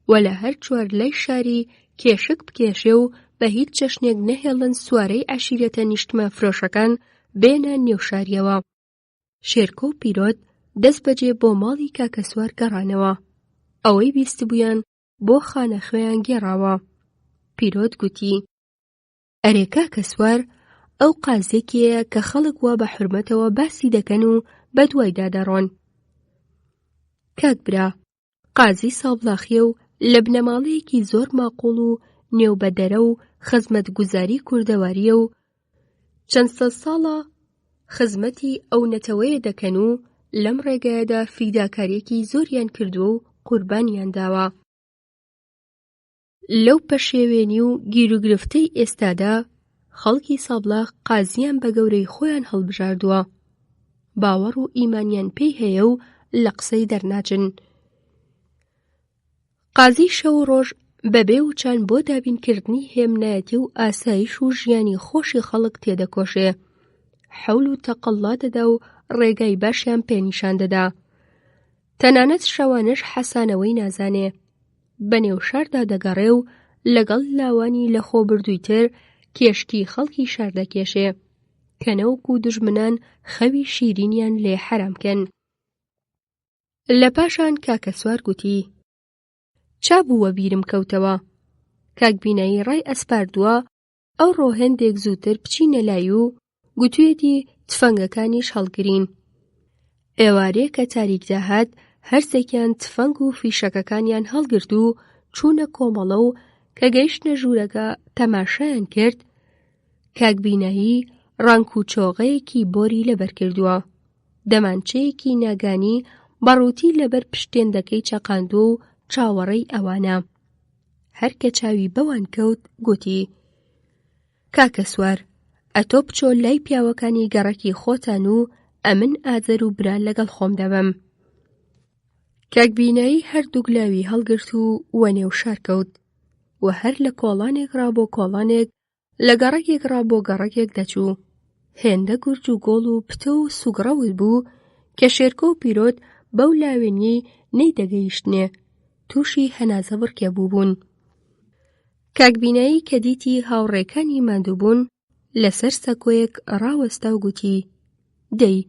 و لە هەر چوار لای شاری کێشک بکێشێ و بە هیچ چەشنێک نەهێڵن سوارەی عەشیرەتە نیشتمان فرۆشەکان بێنە نێو شاریەوە. شێرکۆ و پیرۆت دەست بەجێ بۆ ماڵی کاکە سوار گەڕانەوە. ئەوەی بیستبوویان بۆ خانەخوێیان گێڕاوە. پیرۆت گوتی: ئەرێ کاکە سوار، ئەو قازێکیە کە خەڵک وا بە حورمەتەوە باسی دەکەن و بە دوایدا دەڕۆن. کاک برا، قازی سابڵاخیە و لە بنەماڵەیەکی زۆر ماقوڵ و نێو بەدەرە و خزمەتگوزاری کوردەواریە و چەند سەد ساڵە خزمەتی ئەو نەتەوەیە دەکەن و لەم ڕێگایەدا فیداکاریەکی زۆریان کردووە و قوربانیان داوە. لەو پەشێوێنی و گیروگرفتەی ئێستادا خەڵکی سابڵاغ قازیان بە گەورەی خۆیان هەڵبژاردووە. باوەڕ و ئیمانیان پێی هەیە و لە قسەی دەرناچن. قازی شەو ڕۆژ بەبێ وچان بۆ دابینکردنی هێمنایەتی و ئاسایش و ژیانی خۆشی خەڵک تێدەکۆشێ. حەول و تەقەڵا دەدا و ڕێگای باشیان پێنیشان دەدا. تەنانەت شەوانەش حەسانەوەی نازانێ. بەنێو شاردا دەگەڕێ و لەگەڵ لاوانی لە خۆبردووی تر کێشکی خەڵکی شار دەکێشێ کە نەوەکو دوژمنان خەوی شیرینیان لێ حەرامکەن. لە پاشان کاکە سوار گوتی: چا بووە بیرم کەوتەوە. کاکبینایی ڕای ئەسپاردووە ئەو ڕۆ هێندێک زووتر بچینە لای و گوتوویەتی تفەنگەکانیش هەڵگرین. ئێوارێ کە تاریک داهات هەرسێکیان تفەنگ و فیشەکەکانیان هەڵگرت و چوونە کۆمەڵە و کە گەیشتنە ژوورەکە تەماشایان کرد. کاکبینایی ڕانک و چۆغەیەکی بۆری لەبەر کردووە. دەمانچەیەکی ناگانی بەڕووتی لەبەر پشتێندەکەی چەقاندووە و چاوەڕێی ئەوانە. هەر کە چاوی بەوان کەوت گوتی: کاکە سوار، ئەتۆ بچۆ لای پیاوەکانی گەڕەکی خۆتان و ئەمن ئازەر و برا لەگەڵ خۆم دەبەم. کاکبینایی هەردوو گلاوی هەڵگرت و وە نێو شار کەوت و هەر لە کۆڵانێک ڕابۆ کۆڵانێک لە گەڕەکێک ڕابۆ گەڕەکێک دەچوو. هێندە گورج و گۆڵ و پتە و سوگڕەوت بوو کە شێرکۆ و پیرۆت بەو لاوێنیەی نەیدەگەیشتنێ تووشی هەنازە بڕکێ بووبوون. کاکبینایی کە دیتی هاوڕێکانی ماندوو بوون لەسەر سەکۆیەک ڕاوەستا و گوتی: دەی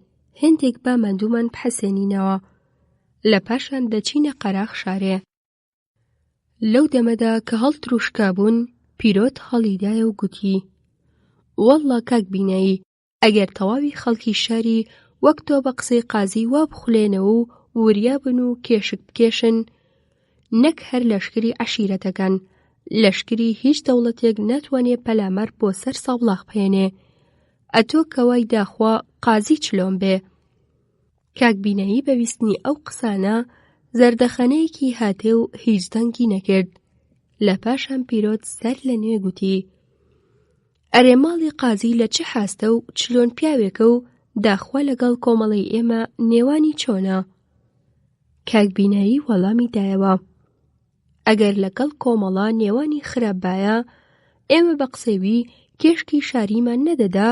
هێندێک با ماندوومان بحەسێنینەوە. لە پاشان دەچینە قەراغ شارێ. لەو دەمەدا کە هەڵتروشکا بوون پیرۆت هەڵیدایە و گوتی: وەڵڵا کاکبینایی، ئەگەر تەواوی خەڵکی شاری وەک تۆ بە قسەی قازی وا بخولێنەوە و وریابن و کێشک بکێشن، نەک هەر لەشکری عەشیرەتەکان، لەشکری هیچ دەوڵەتێک ناتوانێ پەلامار بۆ سەر سابڵاغ بهێنێ. ئەتۆ کەوای داخوا قازی چلۆم بێ. کاکبینایی بەویستنی ئەو قسانە زەردەخەنەیەکی هاتێ و هیچ دەنگی نەکرد. لە پاشان پیرۆت سەر لە نوێ گوتی: ئەرێ ماڵی قازی لە چه حاستە و چلۆن پیاوێکە و داخوا لەگەڵ کۆمەڵی ئێمە نێوانی چۆنە؟ کاکبینایی وەڵامی دایەوە: ئەگەر لەگەڵ کۆمەڵە نێوانی خراپبایە ئێمە بە قسەوی کێشکی شاریمان نەدەدا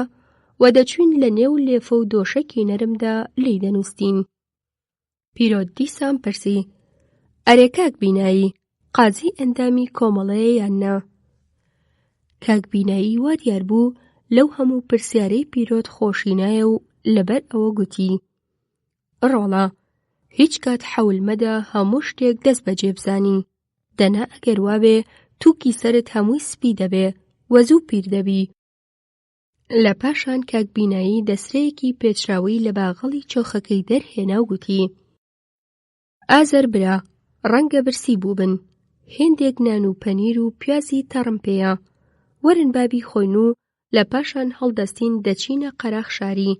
و دەچوین لە نێو لێفە و دۆشەکی نەرمدا لی دەنووسین. پیرۆت دیسان پرسی: ئەرێ کاکبینایی، قازی ئەندامی کۆمەڵەیە یان نا؟ کاکبینایی وا دیار بوو لەو هەموو پرسیارەی پیرۆت خۆشی نایە و لەبەر ئەوە گوتی: ڕۆڵە، هیچ کات حەول مەدە هەموو شتێک دەست بەجێ بزانی. دەنا ئەگەر وابێ تووکی سەرت هەمووی سپی دەبێ و زوو پیر دەبی. لە پاشان کاکبینایی دەسرەیەکی پێچراوی لە باغەڵی چۆخەکەی دەرهێنا و گوتی: ئازەر برا، ڕەنگە برسی بوو بن. هێندێک نان و پەنیر و پیازی تەڕم پێیە. وەرن بابی خۆین و لە پاشان هەڵدەستین دەچینە قەراغ شاری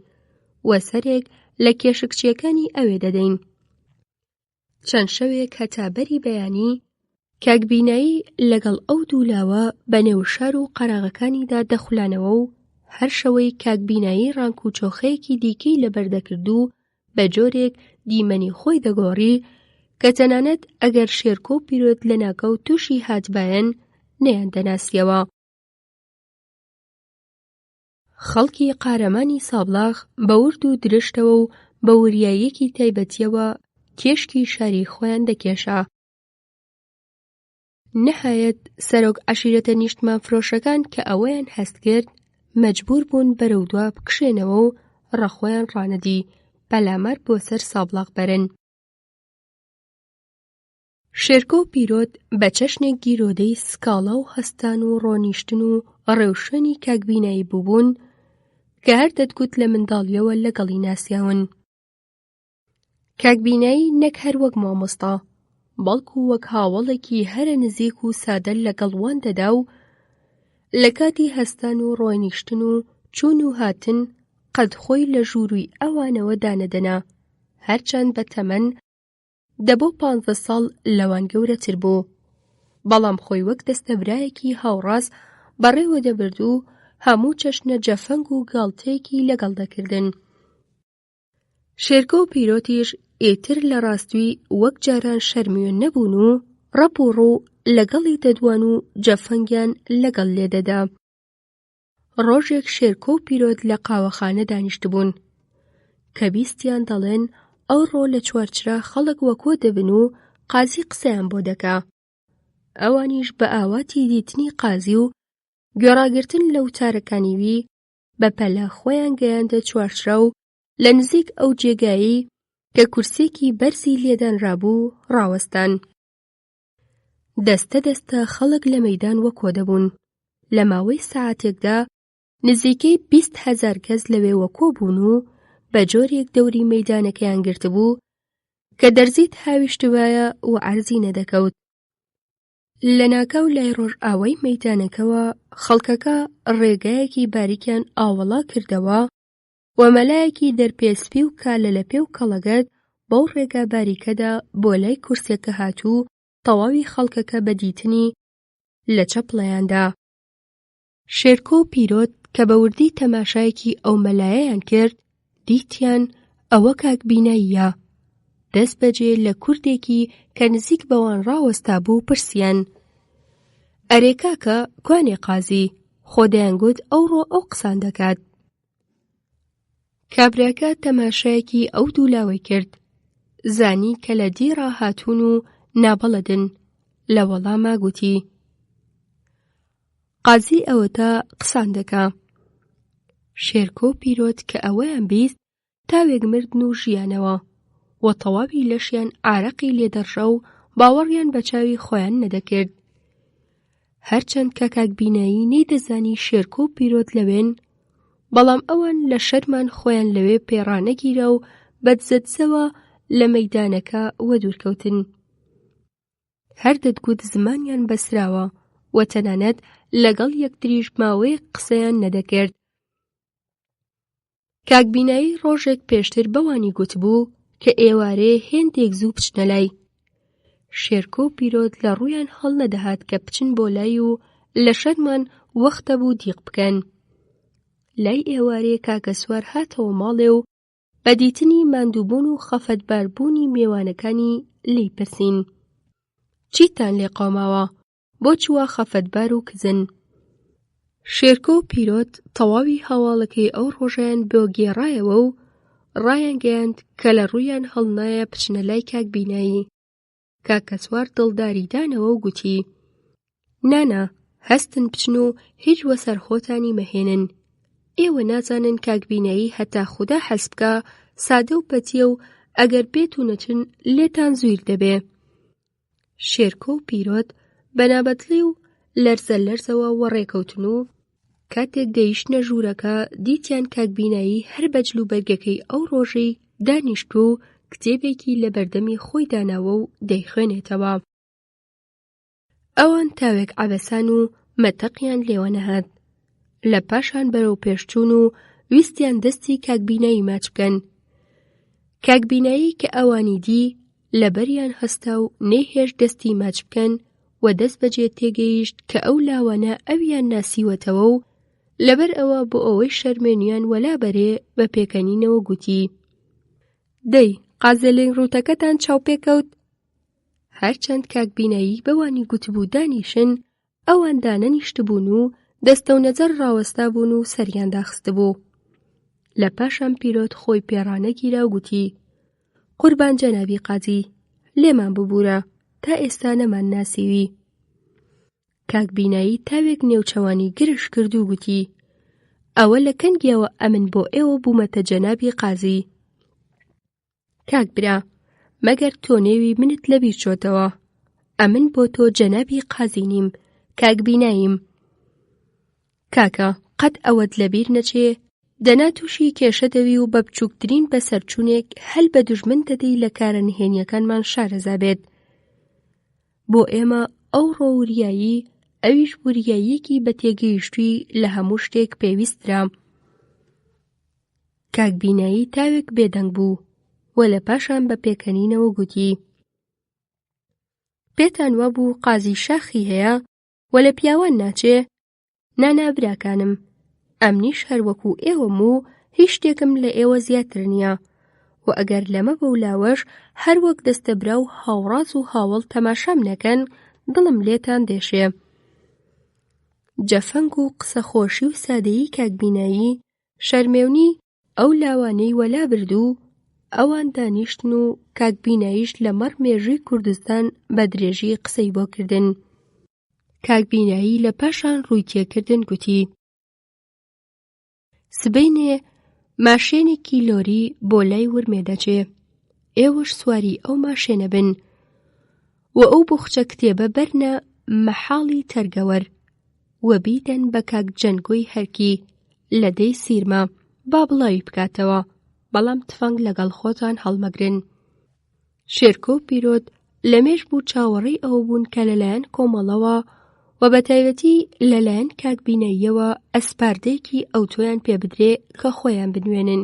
و سەرێک لە کێشکچیەکانی ئەوێ دەدەین. چەند شەوێک هەتابەری بەیانی کاکبینایی لەگەڵ ئەو دوولاوە بەنێو شار و قەراغەکانیدا دەخولانەوە و هەر شەوەی کاکبینایی ڕانک و چۆخەیەکی دیکەی لەبەردەکرد و بە جۆرێک دیمەنی خۆی دەگۆڕی کە تەنانەت ئەگەر شێرکۆ و پیرۆت لە ناکەوت تووشی هاتبایەن نەیان دەناسیەوە. خەڵکی قارەمانی سابلاغ بە ورد و درشتەوە و بە وریاییەکی تایبەتیەوە کێشکی شاری خۆیان دەکێشا. نەهایەت سەرۆک عەشیرەتە نیشتمانفرۆشەکان کە ئەوەیان هەست کرد مەجبوور بوون بەرەو دوا بکشێنەوە و ڕەخۆیان ڕانەدی پەلامار بۆ سەر سابلاغ بەرن. شێرکۆ و پیرۆت بە چەشنێک گیرۆدەی سکاڵا و هەستان و ڕۆنیشتن و ڕێوشێنی کاکبینایی بووبوون کە هەر دەتگوت لە منداڵیەوە لەگەڵی ناسیاون. کاکبینایی نەک هەر وەک مامۆستا بەڵکو وەک هاوڵێکی هەرە نزیک و سادە لەگەڵوان دەدا و لە کاتی هەستان و ڕۆنیشتن و چوون و هاتن قەد خۆی لە ژووروی ئەوانەوە دانەدەنا هەرچەند بە تەمەن دەبۆ 15 ساڵ لەوان گەورەتر بوو، بەڵام خۆی وەک دەستەبرایەکی هاوڕاست بەڕێوە دەبرد و هەموو چەشنە جەفەنگ و گاڵتەیەکی لەگەڵ دەکردن. شێرکۆ و پیرۆتیش ئیتر لە ڕاستوی وەک جاران شەرمیێن نەبوون و ڕەپ و ڕوو لەگەڵی دەدوان و جەفەنگیان لەگەڵ لێدەدا. ڕۆژێک شێرکۆ و پیرۆت لە قاوەخانە دانیشتبوون کە بیستیان دەڵێن ئەوڕۆ لە چوارچرا خەڵک وەکۆ دەبن و قازی قسەیان بۆ دەکا. ئەوانیش بە ئاواتی دیتنی قازی و گوێڕاگرتن لە وتارەکانی وی بە پەلە خۆیان گەیاندە چوارچرا و لە نزیک ئەو جێگایی کە کورسێکی بەرزی لێدانرابوو ڕاوەستان. دەستە دەستە خەڵک لە مەیدان وەکۆ دەبوون. لە ماوەی سەعاتێکدا نزیکەی 20,000 کەس لەوێ وەکۆ بوون و بە جۆرێک دەوری مەیدانەکەیان گرتبوو کە دەرزیت هاویشتوایە و عەرزی نەدەکەوت. لە ناکاو لای ڕۆژئاوای مەیدانەکەوە خەڵکەکە ڕێگایەکی باریکیان ئاوەڵا کردەوە و مەلایەکی دەرپێسپی و کالە لە پێو کەڵەگەت بەو ڕێگا باریکەدا بۆ لای کورسێکە هاتوو تەواوی خەڵکەکە بە دیتنی لە چەپڵەیاندا. شێرکۆ و پیرۆت کە بە وردی تەماشایەکی ئەو مەلایەیان کرد دیتیان ئەوە کاکبیناییە. دەست بەجێ لە کوردێکی کە نزیک بەوان ڕاوەستا بوو پرسیان: ئەرێ کاکە کوانێ قازی؟ خۆ دەیانگوت ئەوڕۆ ئەو قسان دەکات. کابراکە تەماشایەکی ئەو دوولاوەی کرد، زانی کە لە دیڕا هاتوون و نابەڵەدن. لە وەڵاما گوتی: قازی ئەوەتە قسان دەکا. شێرکۆ و پیرۆت کە ئەوەیان بیست تاوێک مردن و ژیانەوە و تەواوی لەشیان ئارەقی لێدەڕژە و باوەڕیان بە چاوی خۆیان نەدەکرد. هەرچەند کە کاکبینایی نەیدەزانی شێرکۆ و پیرۆت لەوێن، بەڵام ئەوان لە شەرمان خۆیان لەوێ پێڕانەگیرە و بەدزەدزەوە لە مەیدانەکە وە دوورکەوتن. هەر دەتگوت زمانیان بەسراوە و تەنانەت لەگەڵ یەکتریش ماوەیەک قسەیان نەدەکرد. کاکبینایی ڕۆژێک پێشتر بەوانی گوتبوو کە ئێوارێ هێندێک زوو بچنە لای. شێرکۆ و پیرۆت لە ڕوویان هەڵ نەدەهات کە بچن بۆ لای و لە شەرمان وەختە بوو دیق بکەن. لای ئێوارێ کاکە سوار هاتەوە ماڵێ و بە دیتنی ماندووبوون و خەفەتباربوونی میوانەکانی لی پرسین: چیتان لێ قەوماوە؟ بۆ چووە خەفەتبار و کزن؟ شێرکۆ و پیرۆت تەواوی هەواڵەکەی ئەو ڕۆژەیان بۆ گێڕایەوە و ڕایان گەیاند کە لە ڕوویان هەڵنایە بچنە لای کاکبینایی. کاکە سوار دڵداری دانەوە و گوتی: نانە، هەستن بچن و هیچ وەسەر خۆتانی مەهێنن. ئێوە نازانن کاکبینایی هەتا خودا حەز بکە سادە و پەتیە و ئەگەر بێت و نەچن لێتان زویر دەبێ. شێرکۆ و پیرۆت بەنابەتڵی و لەرزە لەرزەوە وەڕێکەوتن و کاتێک گەیشتنە ژوورەکە دیتیان کاکبینایی هەر بەجل و بەرگەکەی ئەو ڕۆژەی دانیشت و کتێبێکی لە بەردەمی خۆی داناوە و دەیخوێنێتەوە. ئەوان تاوێک عەبەسان و مەتەقیان لێوە نەهات. لە پاشان بەرەو پێشچوون و ویستیان دەستی کاکبینایی ماچ بکەن. کاکبینایی کە ئەوانی دی لەبەریان هەستا و نەیهێش دەستی ماچ بکەن و دەست بەجێ تێگەیشت کە ئەو لاوانە ئەویان ناسیوەتەوە و لەبەر ئەوە بۆ ئەوەی شەرمێنیان وەلابەرێ بە پێکەنینەوە گوتی: دەی قازێلێن ڕووتەکەتان چاوپێکەوت؟ هەرچەند کاکبینایی بەوانی گوتبوو دانیشن، ئەوان دانەنیشتبوون و دەستە و نەجەر ڕاوەستا بوون و سەریان داخستبوو. لە پاشان پیرۆت خۆی پێڕانەگیرا و گوتی: قوربان جەنابی قاجی، لێمان ببوورە، تا ئێستا نەمان ناسیوی. کاکبینایی تاوێک نێوچەوانی گرش کرد و گوتی: ئەوە لە کەنگیەوە ئەمن بۆ ئێوە بوومەتە جەنابی قاجی. کاک برا، مەگەر تۆ نێوی منت لەبیر چۆتەوە، ئەمن بۆ تۆ جەنابی قاجی نیم، کاکبیناییم. کاکە، قەت ئەوەت لەبیر نەچێ؟ دەنا تووشی کێشە دەوی و بە بچووکترین بەسەرچوونێک هەل بە دوژمن دەدەی لە کارە نهێنیەکانمان شارەزا بێت. بۆ ئێمە ئەو ڕۆوریایی، ئەویش وریاییەکی بە تێگەیشتووی لە هەموو شتێک پێویسترا. کاکبینایی تاوێک بێدەنگ بوو و لە پاشان بە پێکەنینەوە گوتی: پێتان وابوو قازی شاخی هەیە و لە پیاوان ناچێ؟ نانا براکانم، ئەمنیش هەروەکو ئێوەم و هیچ شتێکم لە ئێوە زیاتر نییە و ئەگەر لەمە بەولاوەش هەروەک دەستەبرا و هاوڕاز و هاوڵ تەماشام نەکەن، دڵم لێتان دێشێ. جەفەنگ و قسەخۆشی و سادەیی کاکبینایی شەرمێونی ئەو لاوانەی وەلا بردوو. ئەوان دانیشتن و کاکبیناییش لەمەڕ مێژووی کوردستان بە درێژی قسەی بۆ کردن. کاکبینایی لە پاشان ڕووی تێکردن گوتی: سبەینێ ماشێنێکی لۆری بۆ لای ورمێ دەچێ، ئێوەش سواری ئەو ماشێنە بن و ئەو بوخچە کتێبە بەرنە مەحاڵی تەرگەوەر و بیدەن بە کاک جەنگۆی هەرکی لە دەی سیرمە با بڵاوی بکاتەوە، بەڵام تفەنگ لەگەڵ خۆتان هەڵمەگرن. شێرکۆ و پیرۆت لەمێژ بوو چاوەڕێی ئەوە بوون کە لەلایەن کۆمەڵەوە و بە تایبەتی لەلایەن کاکبیناییەوە ئەسپاردەیەکی ئەوتۆیان پێ بدرێ کە خۆیان بنوێنن.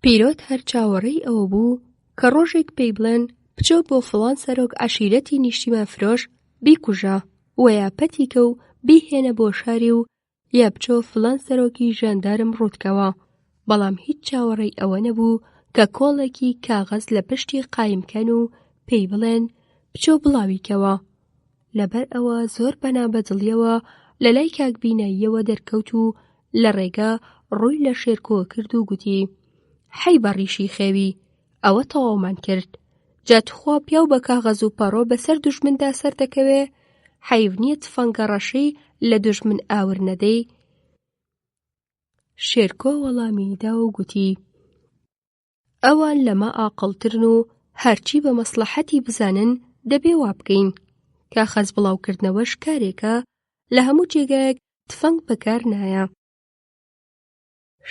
پیرۆت هەر چاوەڕێی ئەوە بوو کە ڕۆژێک پێی بڵێن بچۆ بۆ فڵان سەرۆک عەشیرەتی نیشتیمان فرۆش بیکوژە و یا پەتیکە و بیهێنە بۆ شاری و یا بچۆ فڵان سەرۆکی ژاندارم ڕووتکەوە، بەڵام هیچ چاوەڕێی ئەوە نەبوو کە کۆڵێکی کاغەز لە پشتی قایمکەن و پێی بڵێن بچۆ بڵاویکەوە. لەبەر ئەوە زۆر بەنابەدڵیەوە لە لای کاکبیناییەوە دەرکەوت و لە ڕێگا ڕووی لە شێرکۆ کرد و گوتی: حەی بەڕیشی خێوی، ئەوە تەواومان کرد، جاتخوا پیاو بە کاغەز و پەڕۆ بەسەر دوژمندا سەر دەکەوێ، حەیف نییە تفەنگە ڕەشەی لە دوژمن ئاور نەدەی؟ شێرکۆ وەڵامی دا و گوتی: ئەوان لەمە ئاقڵترن و هەرچی بە مەسلەحەتی بزانن دەبێ وا بکەین. کاغەز بڵاوکردنەوەش کارێکە، لە هەموو جێگایەک تفەنگ بەکار نایە.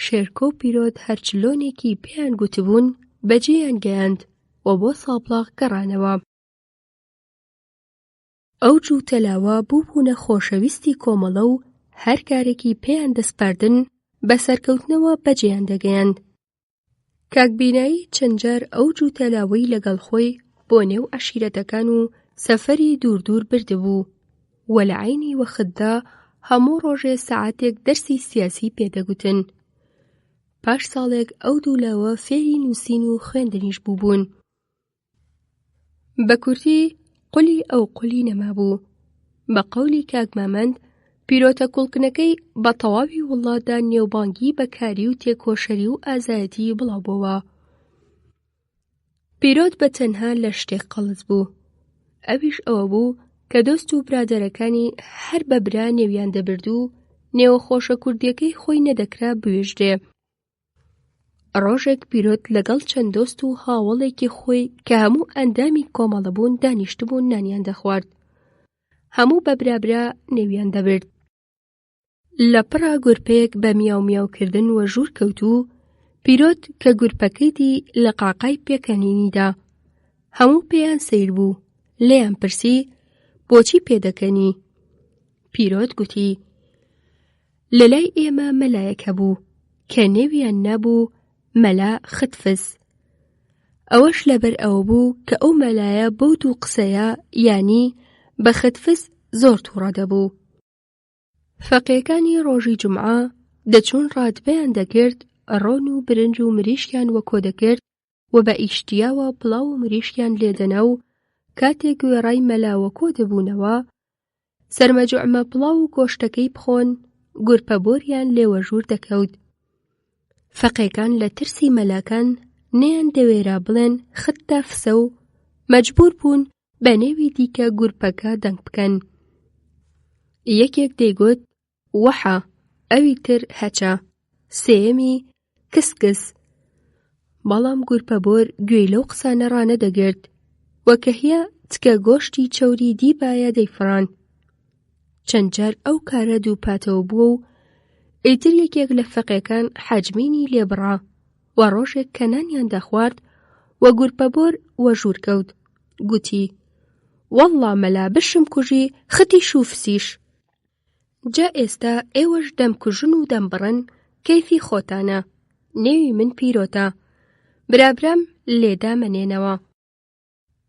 شێرکۆ و پیرۆت هەرچلۆنێکی پێیان گوتبوون بەجێیان گەیاند و بۆ سابڵاغ گەڕانەوە. ئەو جوو تەلاوە بووبوونە خۆشەویستی کۆمەڵە و هەر کارێکی پێیان دەسپاردن بە سەرکەوتنەوە بەجێیان دەگەیاند. کاکبینایی چەند جار ئەو جوو تەلاوەی لەگەڵ خۆی بۆ نێو عەشیرەتەکان و سەفەری دوور بردبوو و لە عەینی وەختدا هەموو ڕۆژێ سەعاتێک دەرسی سیاسی پێدەگوتن. پاش ساڵێک ئەو دوو لاوە فێری نووسین و خوێندنیش بووبوون. بە کورتی قولی ئەو قولی نەمابوو. بە قەولی کاک مامەند، پیرۆتە کوڵکنەکەی بە تەواوی وڵاتدا نێوبانگی بەکاری و تێکۆشەری و ئازایەتی بڵاوبووە. پیرۆت بە تەنها لە شتێک قەڵز بوو، ئەویش ئەوە بوو کە دۆست و برادەرەکانی هەر بە برا نێویان دەبرد و نێوە خۆشە کوردیەکەی خۆی نەدەکرا بوێژرێ. ڕۆژێک پیرۆت لەگەڵ چەند دۆست و هاوڵێکی خۆی کە هەموو ئەندامی کۆمەڵە بوون دانیشتبوون نانیان دەخوارد. هەموو بە برابرا نێویان دەبرد. لە پڕا گورپەیەک بە میاو میاوکردن و ژوور کەوتوو. پیرۆت کە گورپەکەی دی لە قاقای پێکەنینیدا، هەموو پێیان سەیر بوو، لێیان پرسی بۆچی پێدەکەنی؟ پیرۆت گوتی: لەلای ئێمە مەلایەک هەبوو کە نێویان نەبوو مەلا ختفس. ئەوەش لەبەر ئەوە بوو کە ئەو مەلایە بەو دوو قسەیە یانی بە خەتفس زۆر تووڕە دەبوو. فەقێکانی ڕۆژی جومعە دەچوون ڕاتبەیان دەکرد، ڕۆن و برنج و مریشکیان وەکۆ دەکرد و بە ئیشتیاوە پڵاو و مریشکیان لێدەنە و کاتێک گوێڕای مەلاوەکۆ دەبوونەوە سەرمەجوعمە پڵاو و گۆشتەکەی بخۆن گورپەبۆریان لێوە ژوور دەکەوت. فەقێکان لە ترسی مەلاکان نەیان دەوێرا بڵێن ختا فسە و مەجبور بوون بە نێوی دیکە گورپەکە دەنگ بکەن. یەکێک دەیگوت وەحە، ئەوی تر هەچە، سێیەمی کسکس. بەڵام گورپەبۆر گوێی لەو قسانە ڕانەدەگرت وەکە هیا چکە گۆشتی چەوری دیبایە دەیفڕان. چەند جار ئەو کارە دووپاتەوە بووە و ئیتر یەکێک لە فەقێکان حەجمینی لێبڕا و ڕۆژێک کەنانیان دەخوارد و گورپەبۆر وە ژوور کەوت. گوتی وەڵڵا مەلا بشم کوژی ختی شوفسیش. جا ئێستا ئێوەش دەمکوژن و دەمبڕن کەیفی خۆتانە، نێوی من پیرۆتە، برابرام لێدا مەنێنەوە.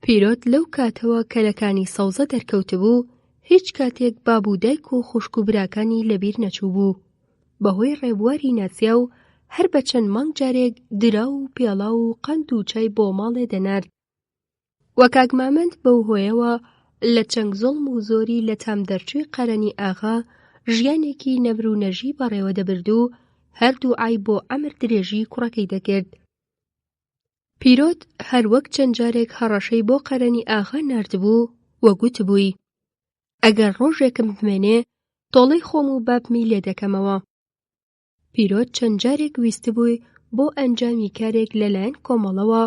پیرۆت لەو کاتەوە کەلەکانی سەوزە دەرکەوتبوو هیچ کاتێک باب و دایک و خوشک و براکانی لەبیر نەچوو بوو. بەهۆی ڕێبواری ناچیا و هەر بە چەند مانگ جارێک درا و پێڵا و قەند و چای بۆ ماڵێ دەنارد. وە کاک مامەند بەو هۆیەوە لە چەنگ زۆڵم و زۆری لە تامدەرچووی قەرەنی ئاغا ژیانێکی نەبر و نەژی بەڕێوە دەبرد و هەردوو ئای بۆ ئەمر درێژی کوڕەکەی دەکرد. پیرۆت هەر وەک چەند جارێک هەڕەشەی بۆ قەرەنی ئاغا ناردبوو وە گوتبووی ئەگەر ڕۆژێکم بمێنێ تۆڵەی خۆم و بابمی لێ دەکەمەوە. پیرۆت چەند جارێک ویستبووی بۆ ئەنجامی کارێک لەلایەن کۆمەڵەوە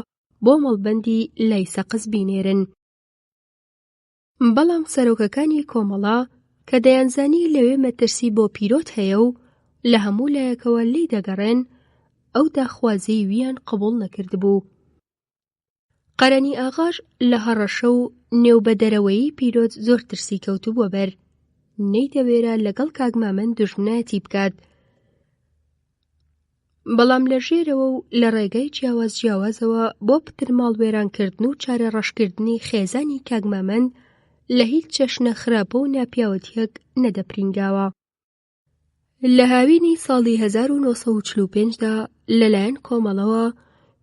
بۆ مەڵبەندی لای سەقز بینێرن. بەڵام سەرۆکەکانی کۆمەڵە کە دەیانزانی لەوێ مەترسی بۆ پیرۆت هەیە و لە هەموو لایەکەوە لی دەگەڕێن ئەو داخوازی ویان قبوڵ نەکردبوو. قەرەنی ئاغاش لە هەڕەشە و نێوبەدەرەوەیی پیرۆت زۆر ترسی کەوتوبووە بەر، نەیدەوێرا لەگەڵ کاک مامەند دوژمنایەتی بکات. بەڵام لە ژێرەوە و لە ڕێگای جیاوازەوە بۆ پتر ماڵوێرانکردن و چارە ڕەشکردنی خێزانی کاک مامەند لە هیچ چەشنە خراپە و ناپیاوەتیەک نەدەپرینگاوە. لە هاوینی ساڵی 1945دا لەلایەن کۆمەڵەوە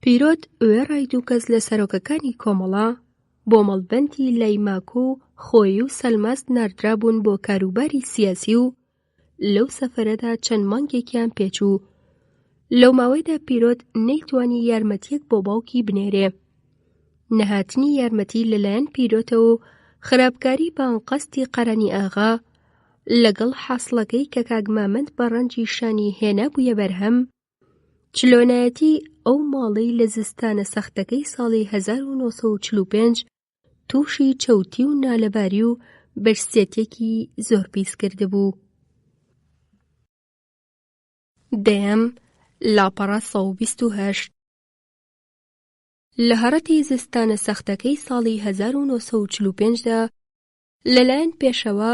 پیرۆت وێڕای دوو کەس لە سەرۆکەکانی کۆمەڵە بۆ مەڵبەندی لای ماکۆ و خۆی و سەلماس ناردرابوون بۆ کاروباری سیاسی و لەو سەفەرەدا چەند مانگێکیان پێچوو. لەو ماوەیدا پیرۆت نەیتوانی یارمەتیەک بۆ باوکی بنێرێ. نەهاتنی یارمەتی لەلایەن پیرۆتە و خراپکاری بانقەستی قەرەنی ئاغا لەگەڵ حاصڵەکەی کە کاک مامەند بە ڕەنجی شانی هێنا بوویە بەرهەم، چلۆنایەتی ئەو ماڵەی لە زستانە سەختەکەی ساڵی 1945 تووشی چەوتی و نالەباری و بەرزێتێکی زۆر پیس کردبوو. دەیەم لاپەڕە 128 لە هەڕەتی زستانە سەختەکەی ساڵی 1945دا لەلایەن پێشەوە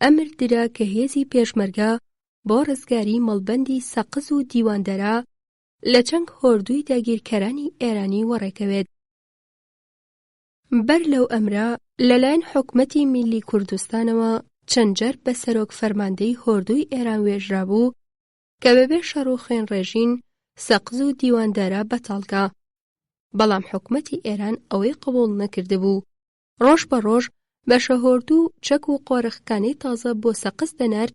ئەمر درا کە هێزی پێشمەرگە بۆ ڕزگاری مەڵبەندی سەقز و دیواندەرا لە چەند هۆردووی داگیرکەرانی ئێرانی وەڕێکەوێت. بەر لەو ئەمرا لەلایەن حکومەتی میلی کوردستانەوە چەند جار بە سەرۆک فەرماندەی هۆردووی ئێران وێژرا بوو کە بەبێ شەڕ و خوێنڕێژین سەقز و دیواندەرە بەتاڵکە. بەڵام حکومەتی ئێران ئەوەی قبوڵ نەکردبوو. ڕۆژ بە ڕۆژ بەشە هۆردوو چەک و قۆرەخکانەی تازە بۆ سەقز دەنارد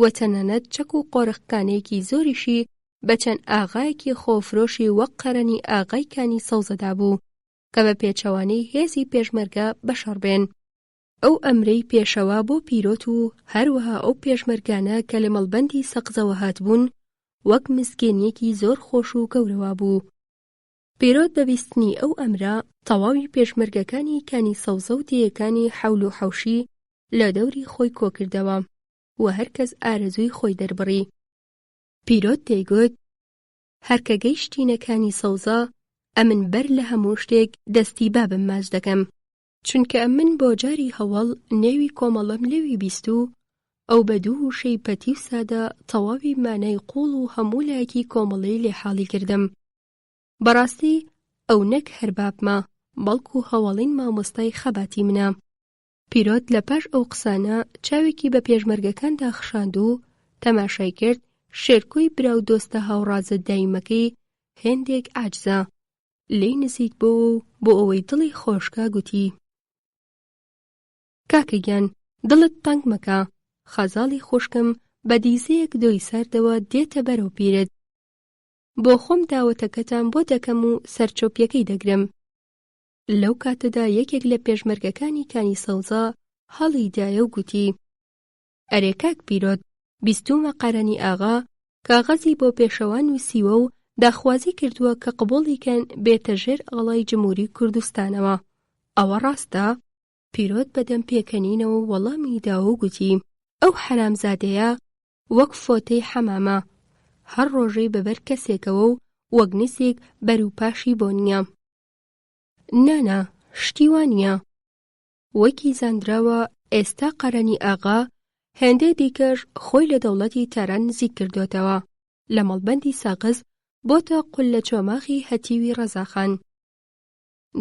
و تەنانەت چەک و قۆرەخکانەیەکی زۆریشی بە چەند ئاغایەکی خۆفرۆشی وەک قەرەنی ئاغای کانی سەوزەدا بوو کە بە پێچەوانەی هێزی پێشمەرگە بەشەڕبێن. ئەو ئەمرەی پێشەوا بۆ پیرۆت و هەروەها ئەو پێشمەرگانە کە لە مەڵبەندی سەقزەوە هاتبوون وەک مسگێنیەکی زۆر خۆش و گەورەوە بوو. پیرۆت بەبیستنی ئەو ئەمرە تەواوی پێشمەرگەکانی کانی سەوزە و دیەکانی حەول و حەوشی لە دەوری خۆی کۆکردەوە و هەرکەس ئارەزووی خۆی دەربڕی. پیرۆت دەیگوت هەرکە گەیشتینەکانی سەوزە ئەمن بەر لە هەموو شتێک دەستی بابم ماچ دەکەم، چونکە ئەمن بۆ جاری هەوڵ نێوی کۆمەڵەم لەوی بیست و ئەو بە دوو وشەی پەتی و سادە تەواوی مانای قوڵ و هەموو لایەکی کۆمەڵی لێ حاڵی کردم. بەڕاستی ئەو نەک هەر بابمە بەڵکو هەواڵین مامۆستای خەباتی منە. پیرۆت لە پاش ئەو قسانە چاوێکی بە پێشمەرگەکاندا خشاند و تەماشای کرد شێرکۆی براو دۆستە هاوڕازە دایمەکەی هێندێک عاجزە لێی نزیک بۆ بۆ ئەوەی دڵی خۆشکە گوتی: کاکەگیان، دڵت تەنگ مەکە، خەزاڵی خوشکم بە دیزەیەک دۆی ساردەوە دێتە بەرەو پیرت. بۆ خۆم داوەتەکەتان بۆ دەکەم و سەرچۆپیەکەی دەگرم. لەو کاتەدا یەکێک لە پێشمەرگەکانی کانی سەوزە هەڵی دایە و گوتی: ئەرێ کاک پیرۆت، بیستومە قەرەنی ئاغا کاغەزی بۆ پێشەوا نووسیوە و داخوازی کردووە کە قبوڵیکەن بێتە ژێر ئاڵای جمهوری کوردستانەوە. ئەوە ڕاستە؟ پیرۆت بەدەم پێکەنینەوە وەڵامی داوە و گوتی: ئەو حەرامزادەیە وەک فۆتەی حەمامە، هەر ڕۆژەی بەبەر کەسێکەوە و وەک نسێک بەروپاشی بۆ نییە. نانە، شتی وانییە. وەکی زانراوە ئێستا قەرەنی ئاغا هێندەی دیکەش خۆی لە دەوڵەتی تاران نزیک کردوێتەوە، لە مەڵبەندی ساغز بۆتە قول لە چۆماخی هەتیوی ڕەزاخان.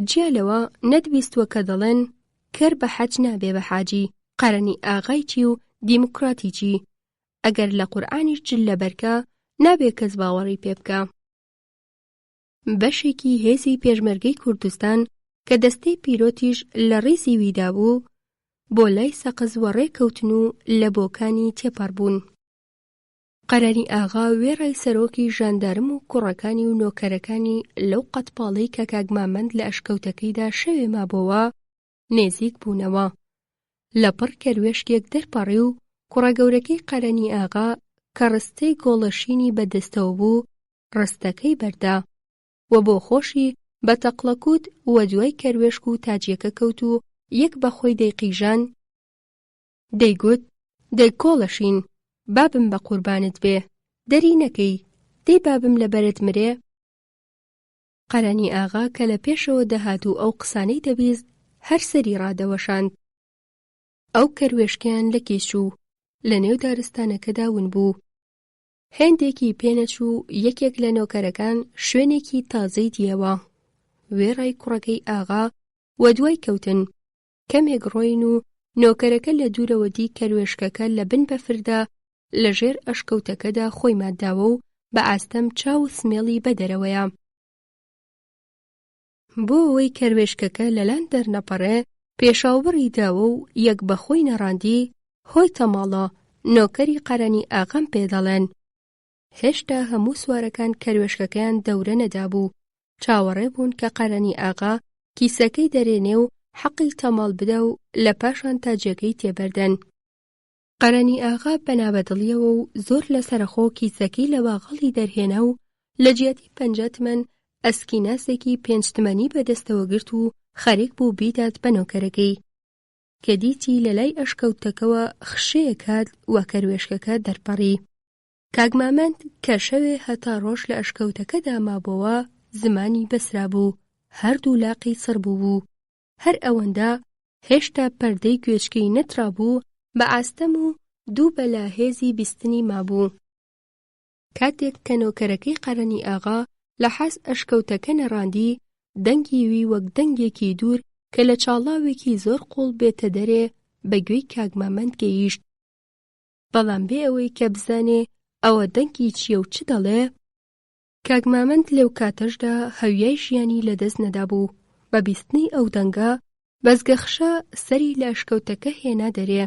جیالەوە نەتبیستوە کە دەڵێن کەر بە حەج نابێ بە حاجی، قەرەنی ئاغای چی و دیموکراتیکی، ئەگەر لە قورئانیش جل لەبەرکە نابێ کەس باوەڕی پێ بکە. بەشێکی هێزی پێشمەرگەی کوردستان کە دەستەی پیرۆتیش لە ڕیزی ویدا بوو بۆ لای سەقز وەڕێکەوتن و لە بۆکانی تێپەڕبوون. قەرەنی ئاغا وێڕای سەرۆکی ژاندارم و کوڕەکانی و نۆکەرەکانی لەو قەتپاڵەی کە کاک مامەند لە ئەشکەوتەکەیدا شەوێ مابۆوە نێزیک بوونەوە. لە پڕ کەروێشکێک دەرپەڕی و کوڕەگەورەکەی قەرەنی ئاغا کە ڕستەی گۆڵەشینی بەدەستەوە بوو ڕستەکەی بەردا و بۆ خۆشی بە تەقلەکوت وە دوای کەروێشک و تاجیەکە کەوت و یەک بەخۆی دەیقیژان دەیگوت: دەی کۆڵەشین، بابم بە قوربانت بێ، دەری نەکەی، دەی بابم لەبەرت مرێ. قەرەنی ئاغا کە لە پێشەوە دەهات و ئەو قسانەی دەبیست هەر سەری ڕادەوەشاند. ئەو کەروێشکیان لە کێشوو لە نێو دارستانەکەدا ون بوو. هێندێکی پێنەچوو یەکێک لە نۆکەرەکان شوێنێکی تازەی دیەوە. وێڕای کوڕەکەی ئاغا و دوای کەوتن کەمێک ڕۆین و نۆکەرەکە لە دوورەوە دی کەروێشکەکە لە بن بەفردا لە ژێر ئەشکەوتەکەدا خۆی ماداوە و بە ئاستەم چاو سمێڵی بەدەرەوەیە. بۆ ئەوەی کەروێشکەکە لەلان دەرنەپەڕێ پێشاوبڕی داوە و یەک بەخۆی نەڕاندی: هۆی تەماڵە، نۆکەری قەرەنی ئاغام پێ دەڵێن. هێشتا هەموو سوارەکان کەروێشکەکەیان دەورە نەدابوو، چاوەڕێ بوون کە قەرەنی ئاغا کیسەکەی دەرێنێ و حەقی تەماڵ بدە و لە پاشان تاجەکەی تێبەردەن. قەرەنی ئاغا بەنابەدڵیەوە و زۆر لەسەرخۆ کیسەکەی لە باغەڵی دەرهێنا و لە جیاتی 50 تمەن ئەسکیناسێکی 5 تمەنی بەدەستەوە گرت و خەریک بوو بیدات بە نۆکەرەکەی کە دیتی لە لای ئەشکەوتەکەوە خشەیەک هات وە کەروێشکەکە دەرپەڕی. کاک مامەند کە شەوێ هەتا ڕۆژ لە ئەشکەوتەکەدا مابۆوە زمانی بەسرا بوو، هەردوو لاقی سڕ بوو. هەر ئەوەندە هێشتا پەردەی گوێچکەی نەترابوو بە ئاستەم و دوو بەلا هێزی بیستنی مابوو. کاتێک کە نۆکەرەکەی قەرەنی ئاغا لە حەز ئەشکەوتەکە نەڕاندی دەنگی وی وەک دەنگێکی دوور کە لە چاڵاوێکی زۆر قوڵ بێتە دەرێ بەگوێی کاک مامەند گەیشت. بەڵام بێ ئەوەی کە بزانێ ئەوە دەنگی چییە و چ دەڵێ، کاک مامەند لەو کاتەشدا هەویای ژیانی لەدەست نەدابوو. بە بیستنی ئەو دەنگە بەزگەخشە سەری لە ئەشکەوتەکە هێنا دەرێ.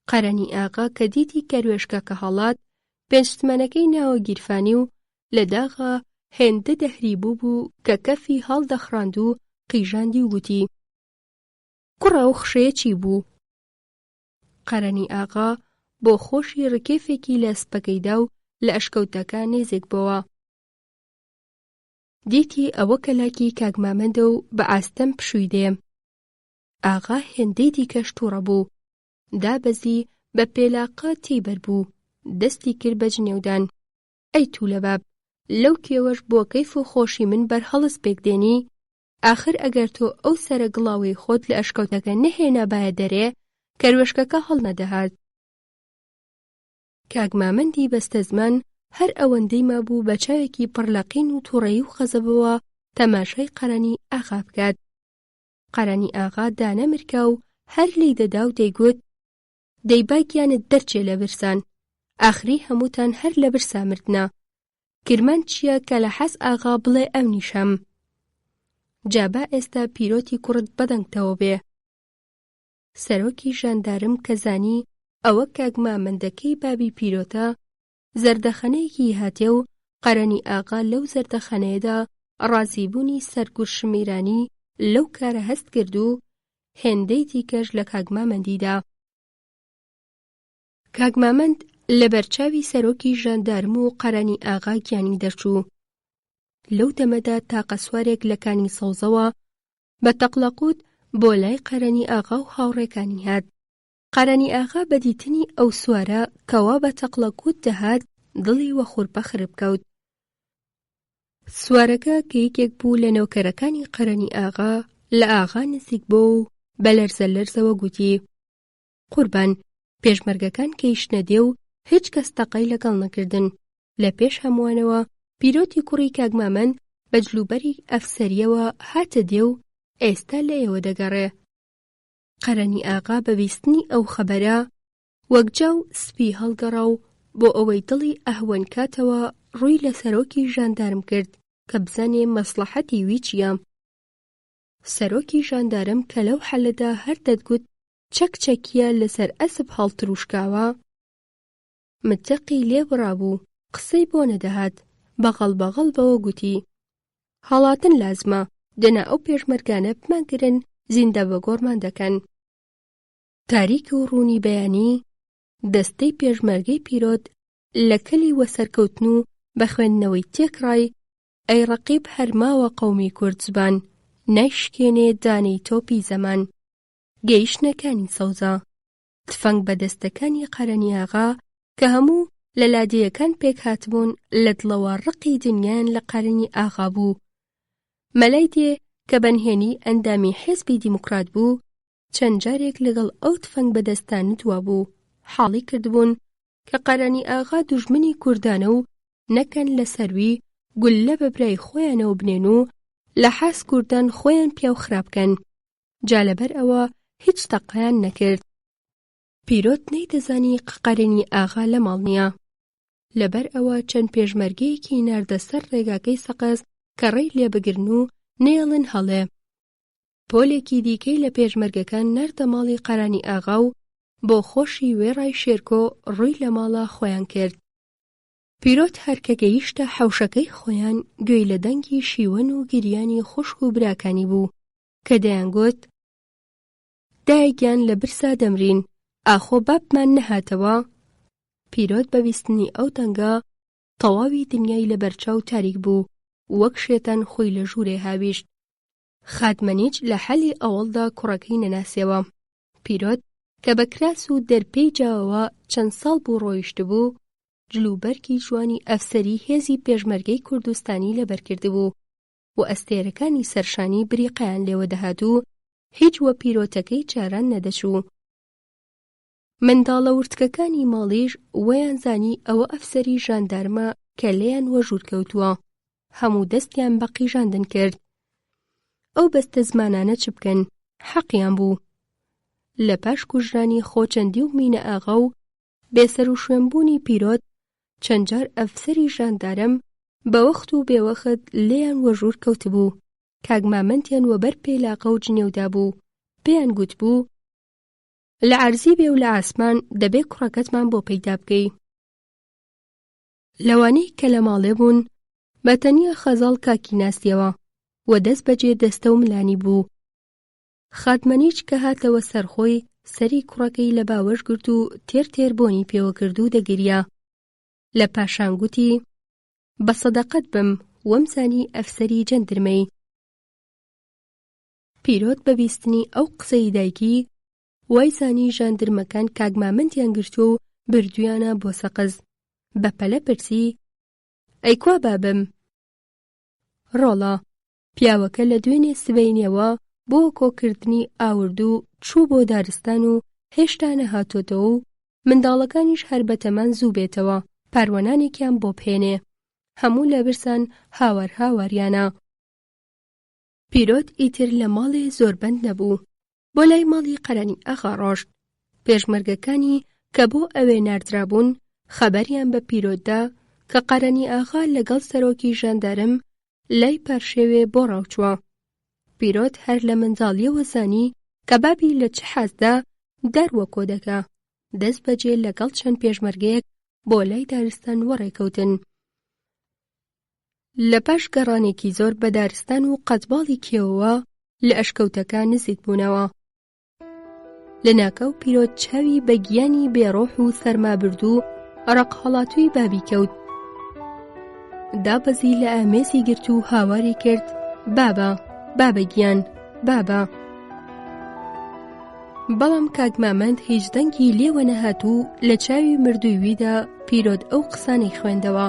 قەرەنی ئاغا کە دیتی کەروێشکە کە هەڵات 5 تمەنەکەی ناوە گیرفانی و لە داغا هێندە دەهری بوو کە کەفی هەڵدەخڕاند و قیژاندی و گوتی: کوڕە ئەو خشەیە چی بوو؟ قەرەنی ئاغا بۆ خۆشی ڕکێفێکی لە سپەکەیدا و لە ئەشکەوتەکە نێزێک بۆوە. دیتی ئەوە کەلاکی کاک مامەندە و بە ئاستەم پشوویدێ. ئاغا هێندەی دیکەش تووڕە بوو، دابەزی بە پێلاقە تێیبەر بوو، دەستی کرد بە جنێودان: ئەی توو لە باب، لەو کێوەش بۆ کەیف و خۆشی من بەرهەڵس پێک دێنی؟ ئاخر ئەگەر تۆ ئەو سەرە گڵاوی خۆت لە ئەشکەوتەکە نەهێنا بایە دەرێ کەروێشکەکە هەڵنەدەهات. کاک مامەندی بەستە زمان هەر ئەوەندەی مابوو بە چاوێکی پڕ لە قین و تووڕەیی و خەزەبەوە تەماشای قەرەنی ئاغا بکات. قەرەنی ئاغا دانەمرکا و هەر لی دەدا و دەیگوت دەی با گیانت دەرچێ لە برسان، ئاخری هەمووتان هەر لە برسا مردنا، کرمان چییە کە لە حەس ئاغا بڵێ ئەو نیشەم. جابا ئێستا پیرۆتی کوڕت بەدەنگتەوە بێ. سەرۆکی ژاندارم کە زانی ئەوە کاک مامەندەکەی بابی پیرۆتە، زەردەخەنەیەکی هاتێ و قەرەنی ئاغا لەو زەردەخەنەیەدا ڕازیبوونی سەرگوشمیرانی لەو کارە هەست کرد و هێندەی دیکەش لە کاک مامەندیدا. کاک مامەند لە بەرچاوی سەرۆکی ژاندارم و قەرەنی ئاغا گیانی دەرچوو. لەو دەمەدا تاقە سوارێک لە کانی سەوزەوە بە تەقلەقوت بۆ لای قەرەنی ئاغا و هاوڕێکانی هات. قەرەنی ئاغا بە دیتنی ئەو سوارە کەوا بە تەقلەقوت دەهات دڵی وە خوڕپە خرب کەوت. سوارەکە کە یەکێک بوو لە نۆکەرەکانی قەرەنی ئاغا لە ئاغا نزیک بۆ و بە لەرزە لەرزەوە گوتی قوربان، پێشمەرگەکان کەیشتنە دێ و هیچ کەس تەقەی لەگەڵ نەکردن. لە پێش هەمووانەوە پیرۆتی کوڕی کاک مامەند بە جلوبەری ئەفسەریەوە هاتە دێ و ئێستا لە ئێوە دەگەڕێ. قەرەنی ئاغا بە بیستنی ئەو خەبەرە وەک جاو سپی هەڵگەڕا و بۆ ئەوەی دڵی ئەهوەن کاتەوە ڕووی لە سەرۆکی ژاندارم کرد کە بزانێ مەسلەحەتی وی چییە. سەرۆکی ژاندارم کە لەو حەلەدا هەر دەتگوت چەکچەکیە لەسەر ئەسپ هەڵتروشکاوە متەقی لێ بڕابوو، قسەی بۆ نەدەهات، بەغەڵ بەغەڵ بەوە گوتی هەڵاتن لازمە، دەنا ئەو پێشمەرگانە بمانگرن زیندە بە گۆڕمان دەکەن. تاریک و ڕوونی بەیانی دەستەی پێشمەرگەی پیرۆت لە کەلی وەسەرکەوتن و بە خوێندنەوەی تێکڕای ئەی ڕەقیب هەرماوە قەومی کورد زبان، نایشکێنێ دانەی تۆپی زەمان. گەیشتنەکانی سەوزە تفەنگ بە دەستەکانی قەرەنی ئاغا کە هەموو لە لادێیەکان پێک هاتبوون لە دڵەوە ڕقی دنیایان لە قەرەنی ئاغا بوو. مەلای دێ کە بەنهێنی ئەندامی حیزبی دیموکرات بوو چەند جارێک لەگەڵ ئەو تفەنگ بەدەستانە دوا بوو، حاڵی کردبوون کە قەرەنی ئاغا دوژمنی کوردانە و نەکەن لە سەروی گولە بە برای خۆیانەوە بنێن و لە حاس کوردان خۆیان پیاو خراپکەن. جا لەبەر ئەوە هیچ تەقەیان نەکرد. پیرۆت نەیدەزانی قەرەنی ئاغا لە ماڵ نییە. لەبەر ئەوە چەند پێشمەرگەیەکی ناردە سەر ڕێگاکەی سەقەز کە ڕێی لێبگرن و نێڵن هەڵێ. پۆلێکی دیکەی لە پێشمەرگەکان ناردە ماڵی قەرەنی ئاغا و بۆ خۆشی وێڕای شێرکۆ ڕووی لە ماڵە خۆیان کرد. پیرۆت هەرکە گەیشتە حەوشەکەی خۆیان گوێی لە دەنگی شیوەن و گریانی خوشک و براکانی بوو کە دەیانگوت دایگیان لە برسا دەمرین، ئاخۆ بابمان نەهاتەوە. پیرۆت بەویستنی ئەو دەنگە تەواوی دنیای لە بەرچاو تاریک بوو، وەک شێتان خۆی لە ژوورێ هاویشت. خاتمەنیچ لە حەلی ئەوەڵدا کوڕەکەی نەناسیەوە. پیرۆت کە بە کراس و دەرپێی جاوەوە چەند ساڵ بوو ڕۆیشت بوو، جلوبەرگی جوانی ئەفسەری هێزی پێشمەرگەی کوردستانی لەبەرکردبوو و ئەستێرەکانی سەرشانی بریقەیان لێوە دەهات و هیچ وە پیرۆتەکەی چاران نەدەچوو. منداڵە ورتکەکانی ماڵیش وەیان زانی ئەوە ئەفسەری ژاندارمە کە لێیان وەژوور کەوتووە، هەموو دەستیان بە قیژاندن کرد. ئەو بەستە زمانانە چ بکەن، حەقیان بوو. لە پاش کوژرانی خۆچەندی و مینە ئاغا و بێسەر و شوێنبوونی پیرۆت چەند جار ئەفسەری ژاندارم بە وەخت و بێوەخت لێیان وەژوور کەوتبوو. کاک مامەندیان وەبەر پێلاقە و جنێودا بوو، پێیان گوتبوو لە عەرزی بێ و لە ئاسمان دەبێ کوڕەکەتمان بۆ پەیدا بکەی. لەوانەی کە لە ماڵێ بوون بەتەنیا خەزاڵ کاکی ناسیەوە و دەست بەجێ دەستە و ملانی بوو. خاتمەنیچ کە هاتەوە سەرخۆی سەری کوڕەکەی لە باوەش گرت و تێر بۆنی پێوە کرد و دەگریا. لە پاشان گوتی بە سەدەقەت بم وەمزانی ئەفسەری جەندرمەی. پیرۆت بەبیستنی ئەو قسەی دایکی وای زانی ژاندرمەکان کاک مامەندیان گرتووە و بردویانە بۆ سەقز. بەپەلە پرسی ئەی کوا بابم؟ ڕۆڵە پیاوەکە لە دوێنێ سبەینەوە بۆ کۆکردنی ئاورد و چوو بۆ دارستان و هێشتا نەهاتۆتەوە و منداڵەکانیش هەر بەتەمان زوو بێتەوە، پاروەنانێکیان بۆ بهێنێ. هەموو لە برسان هاواریانە. پیرۆت ئیتر لە ماڵێ زۆر بەند نەبوو. بۆ لای ماڵی قەرەنی ئاغا ڕۆشت. پێشمەرگەکانی کە بۆ ئەوێ ناردرابوون خەبەریان بە پیرۆتدا کە قەرەنی ئاغا لەگەڵ سەرۆکی ژاندارم لای پارشێوێ بۆ ڕاوچووە. پیرۆت هەر لە منداڵیەوە زانی کە بابی لە چ حەزدا دەروە کۆ دەکا. دەست بەجێ لەگەڵ چەند پێشمەرگەیەک بۆ لای دارستان وەڕێکەوتن. لە پاش گەڕانێکی زۆر بە دارستان و قەتباڵی کێوەوە لە ئەشکەوتەکە نزیک بوونەوە. لە ناکەو پیرۆت چاوی بە گیانی بێڕۆح و سەرمابردوو ڕەقهەڵاتووی بابی کەوت. دابەزی لە ئامێزی گرت و هاواری کرد: بابە، بابە گیان، بابە. بەڵام کاک مامەند هیچ دەنگی لێوە نەهاتوو. لە چاوی مردوویدا پیرۆت ئەو قسانەی خوێندەوە: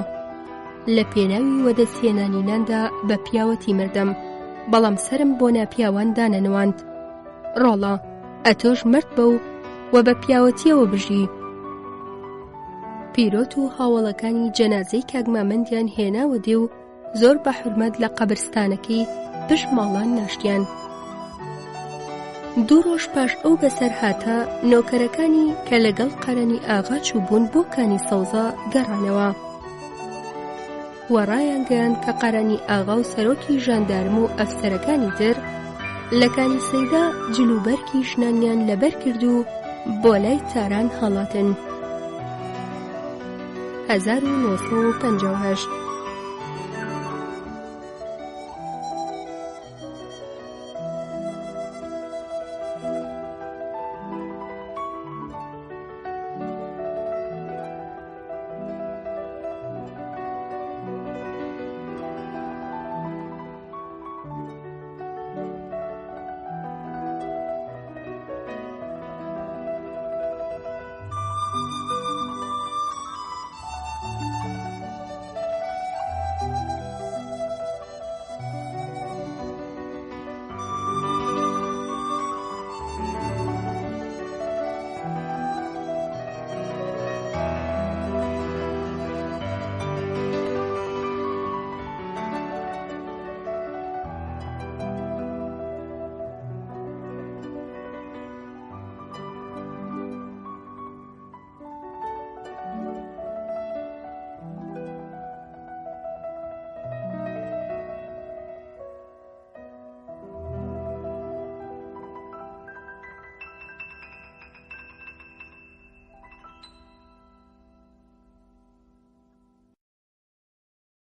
لە پێناوی وەدەستهێنانیناندا بە پیاوەتی مردم، بەڵام سرم بۆ ناپیاوان دانەنواند. ڕۆڵە ئەتۆش مرد بە و بە پیاوەتیەوە بژی. پیرۆت و هاوڵەکانی جەنازەی کاک مامەندیان هێناوە دێ و زۆر بە حورمەت لە قەبرستانەکەی پشت ماڵان ناشتیان. 2 ڕۆژ پاش ئەو بەسەر هاتە، نۆکەرەکانی کە لەگەڵ قەرەنی ئاغا چووبوون بۆ کانی سەوزە گەڕانەوە. وەڕایان گەیاند کە قەرەنی ئاغا و سەرۆکی ژاندارم و ئەفسەرەکانی تر لە کانیسەیدا جلوبەرکی ژنانیان لەبەر کرد و بۆ لای تاران هەڵاتن. 1958